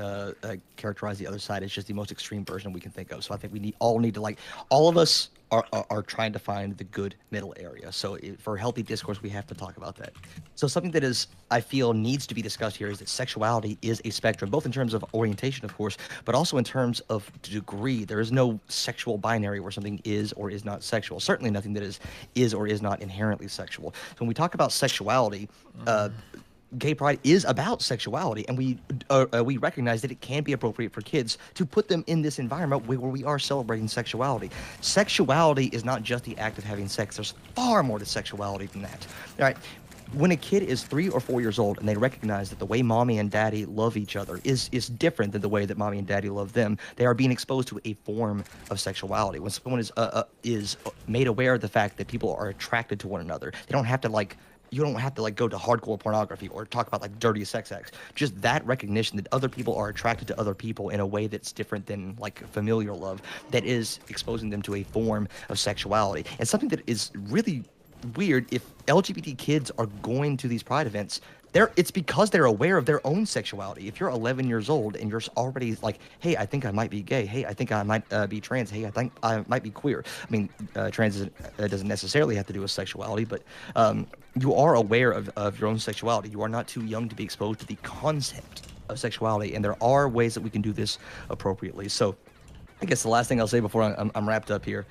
Speaker 4: characterize the other side as just the most extreme version we can think of. So I think we all need to all of us are trying to find the good middle area. So for healthy discourse, we have to talk about that. So something that I feel needs to be discussed here is that sexuality is a spectrum, both in terms of orientation, of course, but also in terms of degree. There is no sexual binary where something is or is not sexual. Certainly nothing that is or is not inherently sexual. So when we talk about sexuality, gay pride is about sexuality, and we recognize that it can be appropriate for kids to put them in this environment where we are celebrating sexuality. Sexuality is not just the act of having sex. There's far more to sexuality than that. All right. When a kid is 3 or 4 years old and they recognize that the way mommy and daddy love each other is different than the way that mommy and daddy love them, they are being exposed to a form of sexuality. When someone is made aware of the fact that people are attracted to one another, they don't have to you don't have to go to hardcore pornography or talk about dirty sex acts. Just that recognition that other people are attracted to other people in a way that's different than familial love, that is exposing them to a form of sexuality. And something that is really weird, if LGBT kids are going to these pride events, it's because they're aware of their own sexuality. If you're 11 years old and you're already like, hey, I think I might be gay. Hey, I think I might be trans. Hey, I think I might be queer. I mean, trans doesn't necessarily have to do with sexuality, but you are aware of your own sexuality. You are not too young to be exposed to the concept of sexuality, and there are ways that we can do this appropriately. So I guess the last thing I'll say before I'm wrapped up here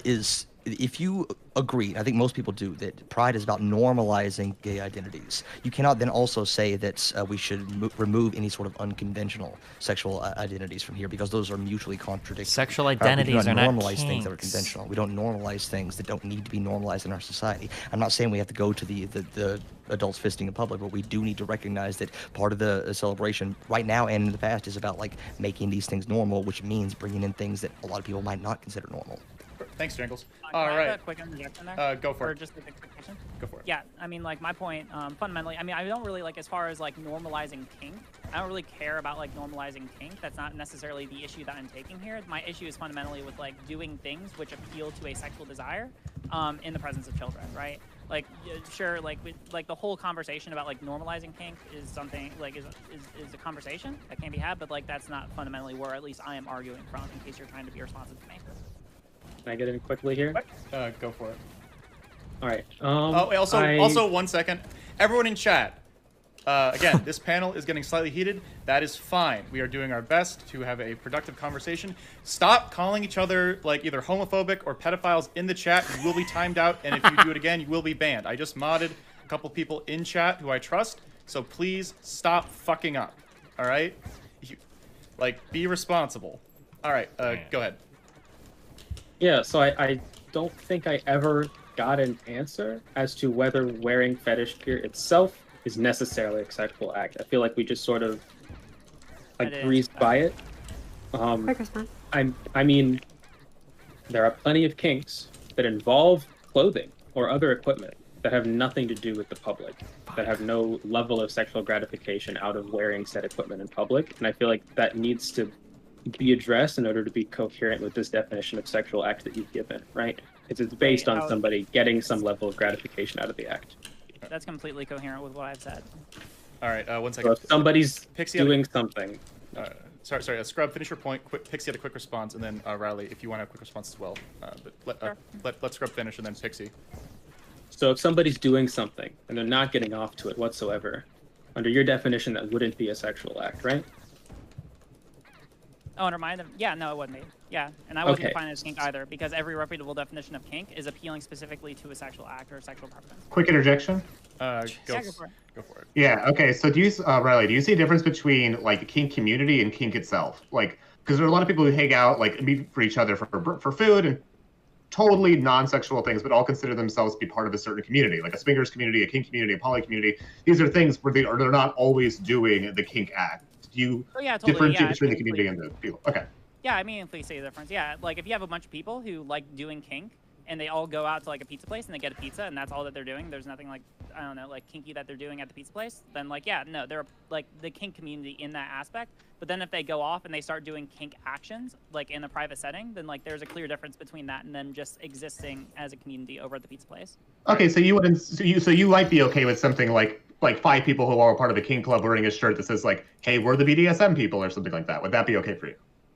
Speaker 4: is, if you agree, I think most people do, that pride is about normalizing gay identities, you cannot then also say that we should remove any sort of unconventional sexual identities from here, because those are mutually contradictory.
Speaker 1: Sexual identities are not
Speaker 4: normalize things that are
Speaker 1: kinks.
Speaker 4: conventional. We don't normalize things that don't need to be normalized in our society. I'm not saying we have to go to the adults fisting in public, but we do need to recognize that part of the celebration right now and in the past is about making these things normal, which means bringing in things that a lot of people might not consider normal.
Speaker 13: Thanks, Jangles.
Speaker 11: Can
Speaker 13: All
Speaker 11: I have
Speaker 13: right.
Speaker 11: a quick interjection there?
Speaker 13: Go for
Speaker 11: or
Speaker 13: it.
Speaker 11: just like a quick question?
Speaker 13: Go for it.
Speaker 11: Yeah, I mean, like, my point, fundamentally, I mean, I don't really, like, as far as, like, normalizing kink, I don't really care about, like, normalizing kink. That's not necessarily the issue that I'm taking here. My issue is fundamentally with, like, doing things which appeal to a sexual desire in the presence of children, right? Like, sure, like, like, the whole conversation about, like, normalizing kink is something, like, is a conversation that can be had, but, like, that's not fundamentally where at least I am arguing from, in case you're trying to be responsive to me.
Speaker 6: Can I get in quickly here?
Speaker 13: Go for it.
Speaker 6: All right.
Speaker 13: Also 1 second. Everyone in chat. Again, this panel is getting slightly heated. That is fine. We are doing our best to have a productive conversation. Stop calling each other like either homophobic or pedophiles in the chat. You will be timed out, and if you do it again, you will be banned. I just modded a couple people in chat who I trust, so please stop fucking up. All right? Be responsible. All right, go ahead.
Speaker 6: Yeah, so I don't think I ever got an answer as to whether wearing fetish gear itself is necessarily a sexual act. I feel like we just sort of breezed by it. I mean, there are plenty of kinks that involve clothing or other equipment that have nothing to do with the public, that have no level of sexual gratification out of wearing said equipment in public. And I feel like that needs to be addressed in order to be coherent with this definition of sexual act that you've given, right? It's based on somebody getting some level of gratification out of the act.
Speaker 11: That's completely coherent with what I've said.
Speaker 13: All right, 1 second.
Speaker 6: So if somebody's
Speaker 13: Pixie
Speaker 6: doing something.
Speaker 13: Sorry. Scrub, finish your point. Pixie had a quick response, and then Riley, if you want a quick response as well. Let Scrub finish, and then Pixie.
Speaker 6: So if somebody's doing something and they're not getting off to it whatsoever, under your definition, that wouldn't be a sexual act, right?
Speaker 11: Oh, under mine? Yeah, no, it wouldn't be. Yeah, and I wouldn't define it as kink either, because every reputable definition of kink is appealing specifically to a sexual act or a sexual preference.
Speaker 17: Quick interjection.
Speaker 13: Go for it.
Speaker 17: Yeah. Okay. So do you, Riley? Do you see a difference between like the kink community and kink itself? Like, because there are a lot of people who hang out, like, meet for each other for food and totally non-sexual things, but all consider themselves to be part of a certain community, like a swingers community, a kink community, a poly community. Theyese are things where they're not always doing the kink act. Do you differentiate between the community and the people? Okay.
Speaker 11: Yeah, I meaningfully see the difference. Yeah, like if you have a bunch of people who like doing kink and they all go out to like a pizza place and they get a pizza and that's all that they're doing, there's nothing like, I don't know, like kinky that they're doing at the pizza place, then like, yeah, no, they're like the kink community in that aspect. But then if they go off and they start doing kink actions, like in a private setting, then like there's a clear difference between that and them just existing as a community over at the pizza place.
Speaker 17: Okay, so you wouldn't, so you might be okay with something like 5 people who are part of a kink club wearing a shirt that says like, hey, we're the BDSM people or something like that. Would that be okay for you?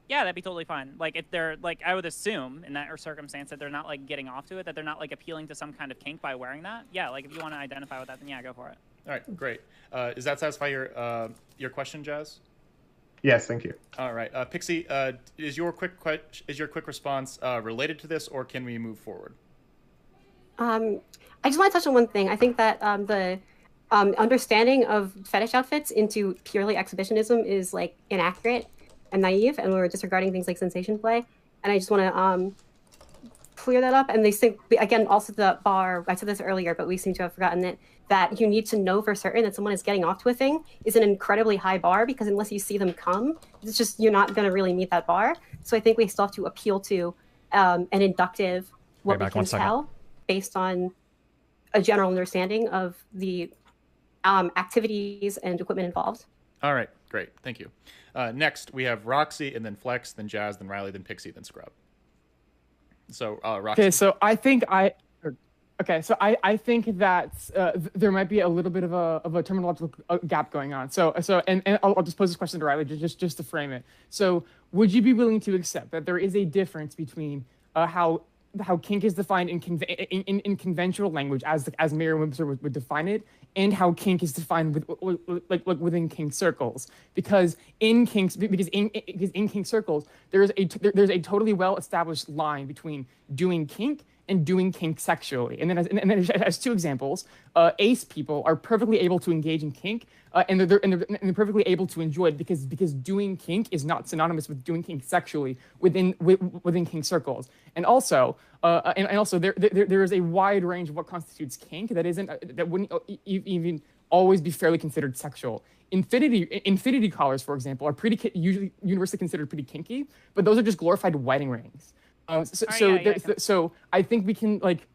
Speaker 11: Yeah, that'd be totally fine. Like if they're like, I would assume in that circumstance that they're not like getting off to it, that they're not like appealing to some kind of kink by wearing that. Yeah, like if you want to identify with that, then yeah, go for it.
Speaker 13: All right, great. Does that satisfy your question, Jazz?
Speaker 17: Yes, thank you.
Speaker 13: All right, Pixie, is your quick response related to this, or can we move forward?
Speaker 16: I just want to touch on one thing. I think that the understanding of fetish outfits into purely exhibitionism is like inaccurate and naive, and we're disregarding things like sensation play. And I just want to clear that up. And they think, again, also the bar, I said this earlier, but we seem to have forgotten it, that you need to know for certain that someone is getting off to a thing is an incredibly high bar, because unless you see them come, it's just, you're not going to really meet that bar. So I think we still have to appeal to an inductive, what we can tell based on a general understanding of the activities and equipment involved.
Speaker 13: All right, great, thank you. Next, we have Roxy, and then Flex, then Jazz, then Riley, then Pixie, then Scrub. So, Roxy.
Speaker 12: Okay, so I think I think that there might be a little bit of a terminological gap going on. So I'll just pose this question to Riley just to frame it. So, would you be willing to accept that there is a difference between how kink is defined in conventional language as Merriam-Webster would define it, and how kink is defined within kink circles? Because in kink circles there's a totally well established line between doing kink and doing kink sexually. And then as 2 examples, ace people are perfectly able to engage in kink, and they're perfectly able to enjoy it because doing kink is not synonymous with doing kink sexually within kink circles. And also there is a wide range of what constitutes kink that wouldn't even always be fairly considered sexual. Infinity collars, for example, are usually universally considered pretty kinky, but those are just glorified wedding rings. So I think we can like.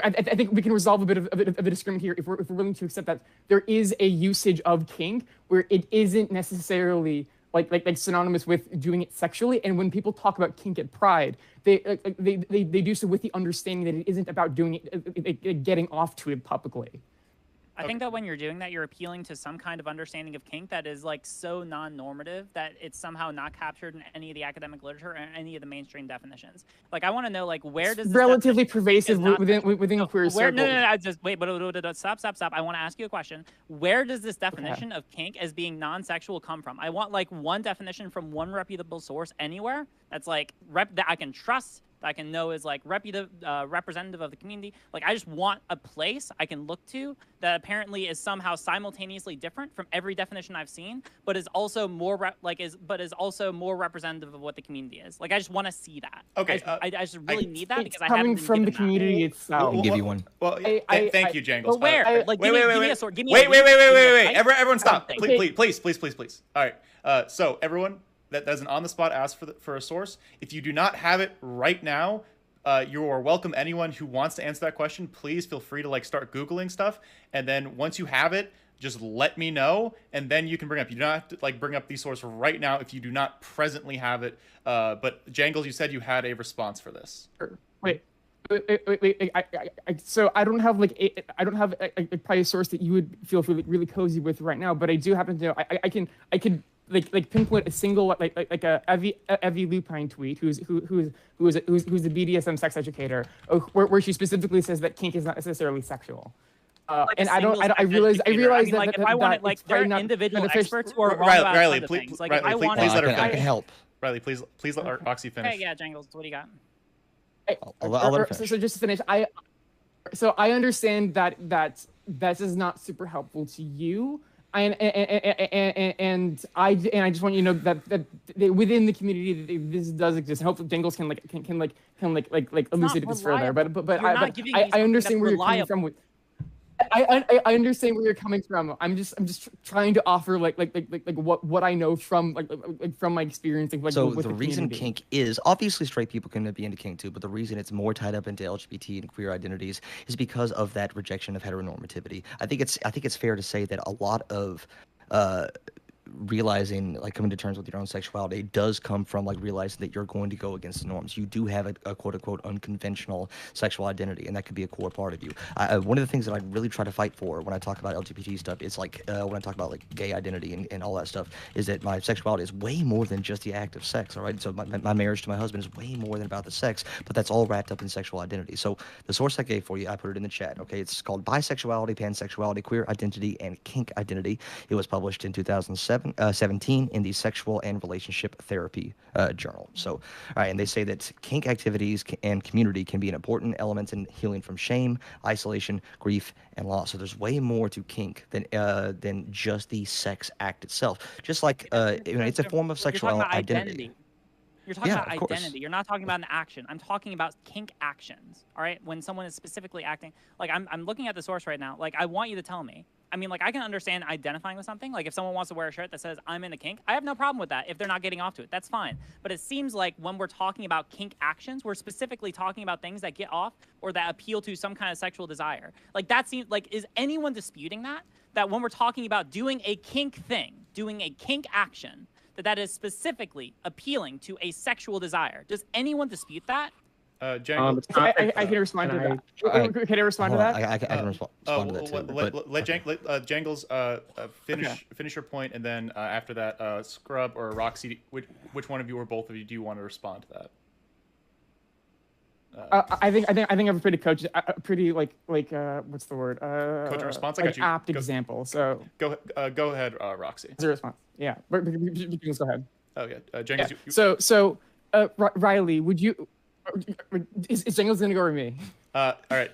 Speaker 12: I think we can resolve a bit of a disagreement here if we're willing to accept that there is a usage of kink where it isn't necessarily like synonymous with doing it sexually. And when people talk about kink at Pride, they do so with the understanding that it isn't about doing it, getting off to it publicly.
Speaker 11: I think that when you're doing that, you're appealing to some kind of understanding of kink that is like so non-normative that it's somehow not captured in any of the academic literature or any of the mainstream definitions. Like, I want to know, like, where does this
Speaker 12: relatively pervasive within queer
Speaker 11: where,
Speaker 12: circles?
Speaker 11: No, I just wait. But stop. I want to ask you a question. Where does this definition of kink as being non-sexual come from? I want like one definition from one reputable source anywhere that's like that I can trust, that I can know is like representative of the community. Like, I just want a place I can look to that apparently is somehow simultaneously different from every definition I've seen, but is also more more representative of what the community is. Like, I just want to see that.
Speaker 13: Okay,
Speaker 11: I just really need that because I
Speaker 12: coming
Speaker 11: haven't been
Speaker 12: from the
Speaker 11: given that.
Speaker 12: community itself.
Speaker 4: I'll give you one.
Speaker 13: Well, thank you, Jangles.
Speaker 11: But where?
Speaker 13: Wait.
Speaker 11: Wait.
Speaker 13: Everyone stop. Please. All right. So everyone, that's an on-the-spot ask for a source. If you do not have it right now, you are welcome. Anyone who wants to answer that question, please feel free to like start Googling stuff. And then once you have it, just let me know, and then you can bring up. You don't have to like bring up the source right now if you do not presently have it. But Jangles, you said you had a response for this.
Speaker 12: Wait. So I don't have probably a source that you would feel really cozy with right now, but I do happen to know I can like pinpoint a single like a Evie Lupine tweet who's a BDSM sex educator where she specifically says that kink is not necessarily sexual. And I realize
Speaker 11: that
Speaker 12: like
Speaker 11: if I wanted, like, there are individual experts who are wrong about
Speaker 13: Riley,
Speaker 11: other
Speaker 13: please,
Speaker 11: things. Like,
Speaker 13: Riley,
Speaker 11: if I
Speaker 13: please,
Speaker 11: wanted,
Speaker 13: please let her
Speaker 4: I
Speaker 13: finish.
Speaker 4: can help.
Speaker 13: Riley, please let Roxy finish.
Speaker 11: Okay, yeah, Jangles, what do you got?
Speaker 4: I'll let her finish.
Speaker 12: So just to finish, I understand that is not super helpful to you. And I just want you to know that within the community this does exist. And hopefully Jangles can elucidate this further. But I understand where you're coming from. I understand where you're coming from. I'm just trying to offer like what I know from from my experience.
Speaker 4: So
Speaker 12: with
Speaker 4: the reason
Speaker 12: community.
Speaker 4: kink is obviously straight people can be into kink too, but the reason it's more tied up into LGBT and queer identities is because of that rejection of heteronormativity. I think it's fair to say that a lot of realizing, like, coming to terms with your own sexuality does come from like realizing that you're going to go against the norms. You do have a quote unquote unconventional sexual identity, and that could be a core part of you. One of the things that I really try to fight for when I talk about LGBT stuff is like when I talk about like gay identity and all that stuff, is that my sexuality is way more than just the act of sex. All right, so my marriage to my husband is way more than about the sex, but that's all wrapped up in sexual identity. So the source I gave for you, I put it in the chat. Okay, it's called Bisexuality, Pansexuality, Queer Identity, and Kink Identity. It was published in 2017 in the Sexual and Relationship Therapy Journal. So, all right, and they say that kink activities and community can be an important element in healing from shame, isolation, grief, and loss. So there's way more to kink than just the sex act itself. Just like it's a form of sexual identity.
Speaker 11: You're talking about identity. You're not talking about an action. I'm talking about kink actions. All right, when someone is specifically acting, like I'm looking at the source right now. Like, I want you to tell me. I mean, like, I can understand identifying with something. Like, if someone wants to wear a shirt that says I'm into kink, I have no problem with that. If they're not getting off to it, that's fine. But it seems like when we're talking about kink actions, we're specifically talking about things that get off or that appeal to some kind of sexual desire. Like, that seems like, is anyone disputing that? That when we're talking about doing a kink thing, doing a kink action, that is specifically appealing to a sexual desire. Does anyone dispute that?
Speaker 12: I can respond to that. Can I respond to that?
Speaker 4: I can respond to that too.
Speaker 13: Let Jangles finish your point, and then after that, Scrub or Roxy, which one of you or both of you do you want to respond to that?
Speaker 12: I think I have a pretty what's the word?
Speaker 13: Coach response. I
Speaker 12: like
Speaker 13: got you.
Speaker 12: Apt example. So
Speaker 13: go ahead, Roxy.
Speaker 12: As a response, yeah. But go ahead.
Speaker 13: Oh yeah, Jangles.
Speaker 12: Yeah. So Riley, would you? Is Jangles gonna go or me?
Speaker 13: All right.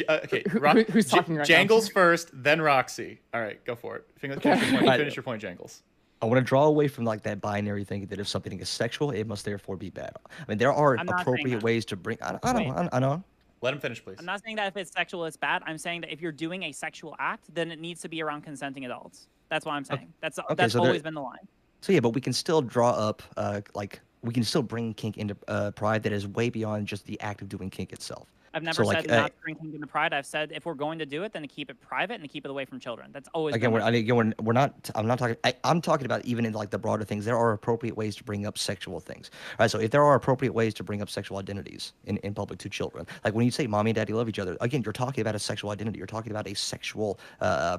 Speaker 13: Okay.
Speaker 12: Who's talking right
Speaker 13: Jangles
Speaker 12: now?
Speaker 13: first, then Roxy. All right, go for it. Finish your point, Jangles.
Speaker 4: I want to draw away from like that binary thinking that if something is sexual, it must therefore be bad. I mean, there are appropriate ways to bring. I know.
Speaker 13: Let him finish, please.
Speaker 11: I'm not saying that if it's sexual, it's bad. I'm saying that if you're doing a sexual act, then it needs to be around consenting adults. That's what I'm saying. That's
Speaker 4: so
Speaker 11: always been the line.
Speaker 4: So yeah, but we can still draw up like we can still bring kink into Pride that is way beyond just the act of doing kink itself.
Speaker 11: I've never
Speaker 4: So,
Speaker 11: said not to bring kink into Pride. I've said if we're going to do it, then to keep it private and to keep it away from children. That's always
Speaker 4: Again,
Speaker 11: been my
Speaker 4: we're not. I'm not talking. I'm talking about even in like the broader things. There are appropriate ways to bring up sexual things. All right. So if there are appropriate ways to bring up sexual identities in public to children, like when you say mommy and daddy love each other, again, you're talking about a sexual identity. You're talking about a sexual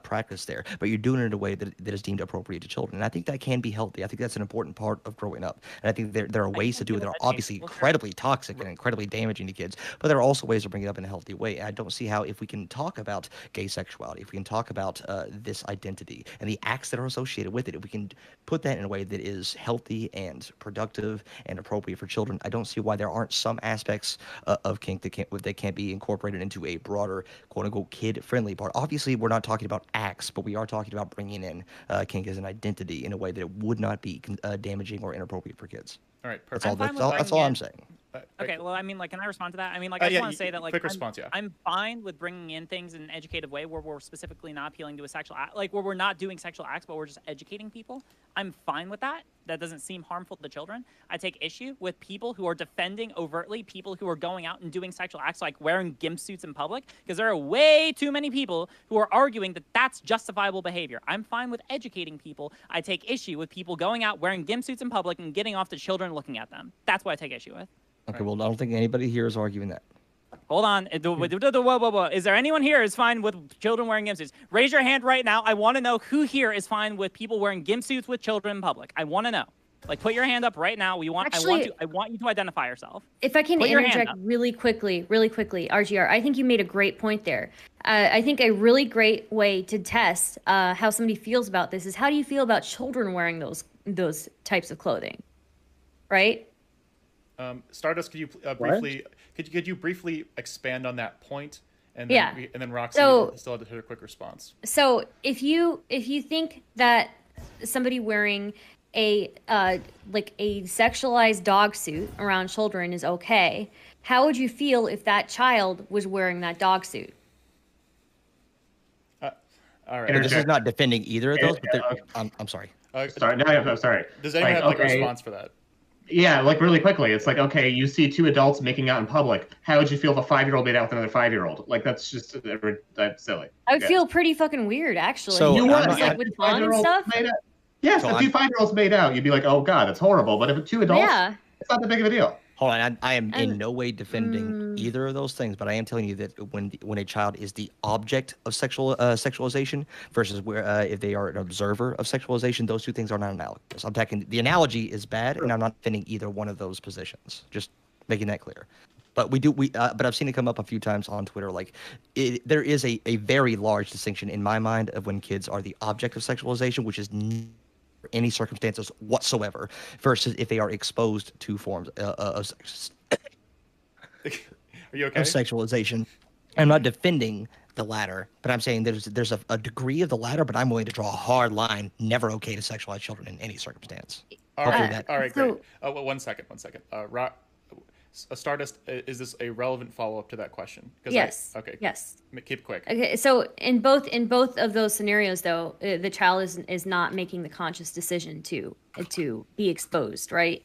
Speaker 4: practice there, but you're doing it in a way that is deemed appropriate to children. And I think that can be healthy. I think that's an important part of growing up. And I think there are ways to do it that are obviously incredibly toxic and incredibly damaging to kids, but there are also ways to bring it up in a healthy way. I don't see how, if we can talk about gay sexuality, if we can talk about this identity and the acts that are associated with it, if we can put that in a way that is healthy and productive and appropriate for children, I don't see why there aren't some aspects of kink that can't be incorporated into a broader, quote-unquote, kid-friendly part. Obviously, we're not talking about acts, but we are talking about bringing in kink as an identity in a way that it would not be damaging or inappropriate for kids.
Speaker 13: All right,
Speaker 4: That's
Speaker 13: perfect.
Speaker 4: that's all I'm saying.
Speaker 11: Okay, well, I mean, like, can I respond to that? I mean, like, I just want to say that, like,
Speaker 13: quick response, yeah.
Speaker 11: I'm fine with bringing in things in an educated way where we're specifically not appealing to a sexual act, like, where we're not doing sexual acts, but we're just educating people. I'm fine with that. That doesn't seem harmful to children. I take issue with people who are defending overtly people who are going out and doing sexual acts, like wearing gimp suits in public, because there are way too many people who are arguing that that's justifiable behavior. I'm fine with educating people. I take issue with people going out wearing gimp suits in public and getting off to children looking at them. That's what I take issue with.
Speaker 4: Okay, well, I don't think anybody here is arguing that.
Speaker 11: Hold on. Whoa. Is there anyone here who's fine with children wearing gimp suits? Raise your hand right now. I want to know who here is fine with people wearing gimp suits with children in public. I want to know. Like, put your hand up right now. I want you to identify yourself.
Speaker 19: If I can interject really quickly, RGR, I think you made a great point there. I think a really great way to test how somebody feels about this is, how do you feel about children wearing those types of clothing, right?
Speaker 13: Stardust, could you could you briefly expand on that point, and then
Speaker 19: Yeah.
Speaker 13: and then Roxy
Speaker 19: So-
Speaker 13: still had to hear a quick response.
Speaker 19: So if you think that somebody wearing a sexualized dog suit around children is okay, how would you feel if that child was wearing that dog suit?
Speaker 13: All right.
Speaker 4: This is not defending either of those, but I'm sorry.
Speaker 17: Sorry, no, I'm sorry.
Speaker 13: Does anyone have like a response for that?
Speaker 17: Yeah, like really quickly. It's like, okay, you see two adults making out in public. How would you feel if a 5-year-old made out with another 5-year-old? Like, that's just that's silly.
Speaker 19: I would feel pretty fucking weird, actually.
Speaker 4: So,
Speaker 17: You would,
Speaker 19: like with fun and stuff.
Speaker 17: Yes,
Speaker 4: So
Speaker 17: if two 5-year-olds made out, you'd be like, oh god, that's horrible. But if two adults,
Speaker 19: Yeah.
Speaker 17: it's not that big of a deal.
Speaker 4: Hold on, I am in
Speaker 19: And-
Speaker 4: no way defending either of those things, but I am telling you that when a child is the object of sexualization versus where if they are an observer of sexualization, those two things are not analogous. I'm taking the analogy is bad, and I'm not defending either one of those positions. Just making that clear. But but I've seen it come up a few times on Twitter. Like, there is a very large distinction in my mind of when kids are the object of sexualization, which is any circumstances whatsoever, versus if they are exposed to forms of
Speaker 13: Are you okay?
Speaker 4: of sexualization. I'm not defending the latter, but I'm saying there's a degree of the latter, but I'm willing to draw a hard line. Never okay to sexualize children in any circumstance.
Speaker 13: All
Speaker 4: Hopefully
Speaker 13: right,
Speaker 4: that-
Speaker 13: all right, great. Well, one second. Stardust, is this a relevant follow-up to that question?
Speaker 19: Yes.
Speaker 13: Okay.
Speaker 19: Yes.
Speaker 13: Keep quick.
Speaker 19: Okay, so in both of those scenarios, though, the child is not making the conscious decision to be exposed, right?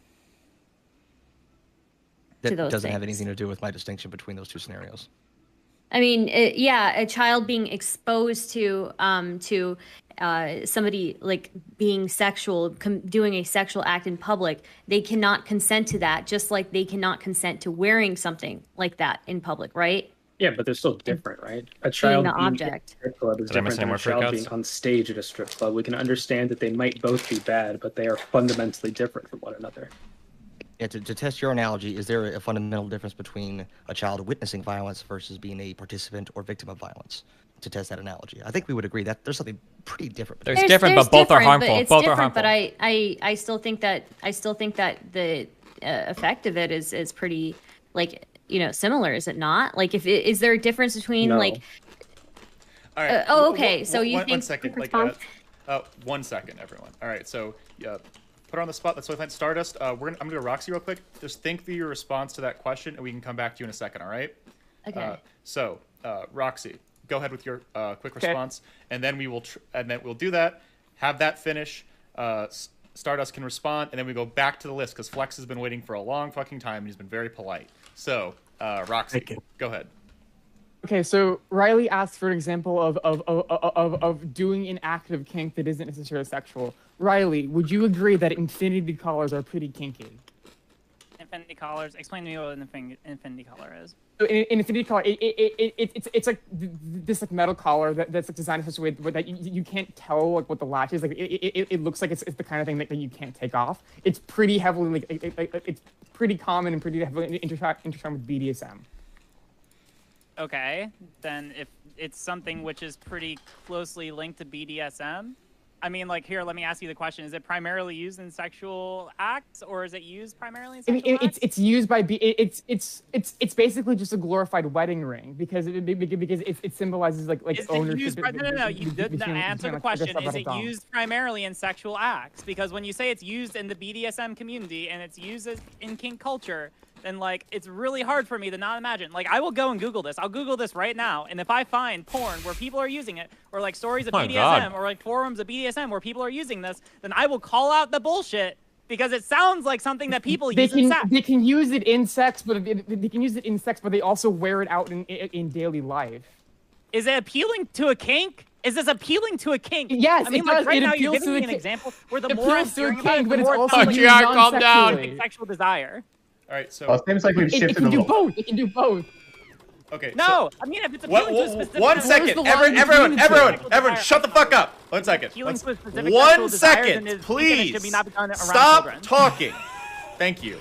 Speaker 4: That
Speaker 19: to those
Speaker 4: doesn't have
Speaker 19: things.
Speaker 4: anything to do with my distinction between those two scenarios.
Speaker 19: I mean, a child being exposed to somebody like being sexual, doing a sexual act in public, they cannot consent to that, just like they cannot consent to wearing something like that in public, right?
Speaker 6: Yeah, but they're still different, right? A child
Speaker 19: the
Speaker 6: being
Speaker 19: object.
Speaker 6: in a strip club is
Speaker 1: Did I miss
Speaker 6: different
Speaker 1: any
Speaker 6: than
Speaker 1: more
Speaker 6: a child
Speaker 1: freakouts?
Speaker 6: being on stage at a strip club. We can understand that they might both be bad, but they are fundamentally different from one another.
Speaker 4: Yeah, to test your analogy, is there a fundamental difference between a child witnessing violence versus being a participant or victim of violence? To test that analogy, I think we would agree that there's something pretty different.
Speaker 1: There's different, but both are harmful.
Speaker 19: It's
Speaker 1: Both are
Speaker 19: different,
Speaker 1: harmful.
Speaker 19: but I still think that the effect of it is pretty, like, similar, is it not? Like, is there a difference between
Speaker 13: No.
Speaker 19: like?
Speaker 13: All right.
Speaker 19: Okay, so you think
Speaker 13: 1 second, like, 1 second, everyone. All right, so put her on the spot. That's what I think. Stardust. I'm gonna go to Roxy real quick. Just think through your response to that question, and we can come back to you in a second. All right?
Speaker 19: Okay.
Speaker 13: Roxy, go ahead with your quick response, and then we'll do that. Have that finish. Stardust can respond, and then we go back to the list because Flex has been waiting for a long fucking time and he's been very polite. So, Roxy, go ahead.
Speaker 12: Okay, so Riley asked for an example of doing an active kink that isn't necessarily sexual. Riley, would you agree that infinity collars are pretty kinky?
Speaker 11: Infinity collars. Explain to me what an infinity collar is.
Speaker 12: So an infinity collar, it's like this like metal collar that's like designed in such a way that you can't tell like what the latch is. Like it looks like it's the kind of thing that you can't take off. It's pretty heavily it's pretty common and pretty heavily intertwined with BDSM.
Speaker 11: Okay, then if it's something which is pretty closely linked to BDSM, I mean, like, here, let me ask you the question: is it primarily used in sexual acts, or is it used primarily in sexual acts?
Speaker 12: It's used by it's basically just a glorified wedding ring because it symbolizes like ownership.
Speaker 11: No. You did answer the question. Is it used primarily in sexual acts? Because when you say it's used in the BDSM community and it's used in kink culture, then like it's really hard for me to not imagine. Like I will go and Google this. I'll Google this right now, and if I find porn where people are using it, or like stories of BDSM, or like forums of BDSM where people are using this, then I will call out the bullshit because it sounds like something that people use in sex.
Speaker 12: They can use it in sex, but they also wear it out in daily life.
Speaker 11: Is it appealing to a kink? Is this appealing to a kink?
Speaker 12: Yes,
Speaker 11: I mean,
Speaker 12: it
Speaker 11: like
Speaker 12: does.
Speaker 11: right
Speaker 12: It
Speaker 11: now you're
Speaker 12: appeals
Speaker 11: giving
Speaker 12: to
Speaker 11: me
Speaker 12: a
Speaker 11: an example where the
Speaker 12: it
Speaker 11: more I'm
Speaker 12: appeals to a
Speaker 11: hearing about it,
Speaker 12: kink,
Speaker 11: the
Speaker 12: but it's
Speaker 11: more
Speaker 12: also
Speaker 11: it's
Speaker 12: used non-sexually.
Speaker 11: sexual desire.
Speaker 13: All right, so
Speaker 17: Well, it seems like we've shifted
Speaker 12: It can
Speaker 17: a
Speaker 12: do
Speaker 17: little.
Speaker 12: both. It can do both.
Speaker 13: Okay.
Speaker 11: No, I mean if it's appealing to a specific.
Speaker 13: One second, everyone, shut the fuck up. 1 second.
Speaker 11: Appealing to a specific
Speaker 13: 1
Speaker 11: sexual desire, then
Speaker 13: second,
Speaker 11: it should
Speaker 13: please.
Speaker 11: be not be done around
Speaker 13: Stop
Speaker 11: children.
Speaker 13: talking. Thank you,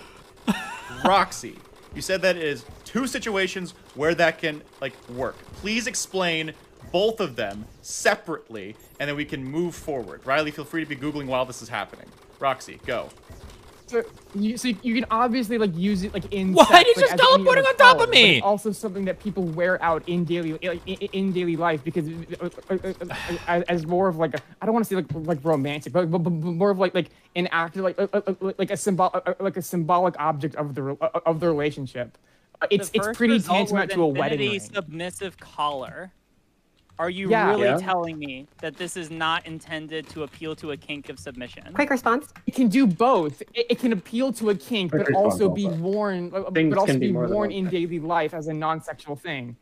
Speaker 13: Roxy. You said that it is 2 situations where that can like work. Please explain both of them separately, and then we can move forward. Riley, feel free to be Googling while this is happening. Roxy, go.
Speaker 12: So you can obviously like use it like in.
Speaker 1: Why
Speaker 12: sex,
Speaker 1: did you
Speaker 12: like, as
Speaker 1: teleporting
Speaker 12: any
Speaker 1: on top
Speaker 12: other
Speaker 1: of me?
Speaker 12: But it's also something that people wear out in daily life because as more of like I don't want to say like romantic, but more of like an act like a symbolic object of the relationship. It's pretty tantamount to a wedding ring.
Speaker 11: Submissive collar. Are you
Speaker 12: Yeah.
Speaker 11: really
Speaker 12: Yeah.
Speaker 11: telling me that this is not intended to appeal to a kink of submission?
Speaker 16: Quick response.
Speaker 12: It can do both. It can appeal to a kink, but
Speaker 11: Quick
Speaker 12: also
Speaker 11: response
Speaker 12: be
Speaker 11: also.
Speaker 12: worn,
Speaker 6: Things
Speaker 12: but also
Speaker 6: can be
Speaker 12: be
Speaker 6: more than
Speaker 12: worn
Speaker 6: one
Speaker 12: in
Speaker 6: thing.
Speaker 12: daily life as a non-sexual thing.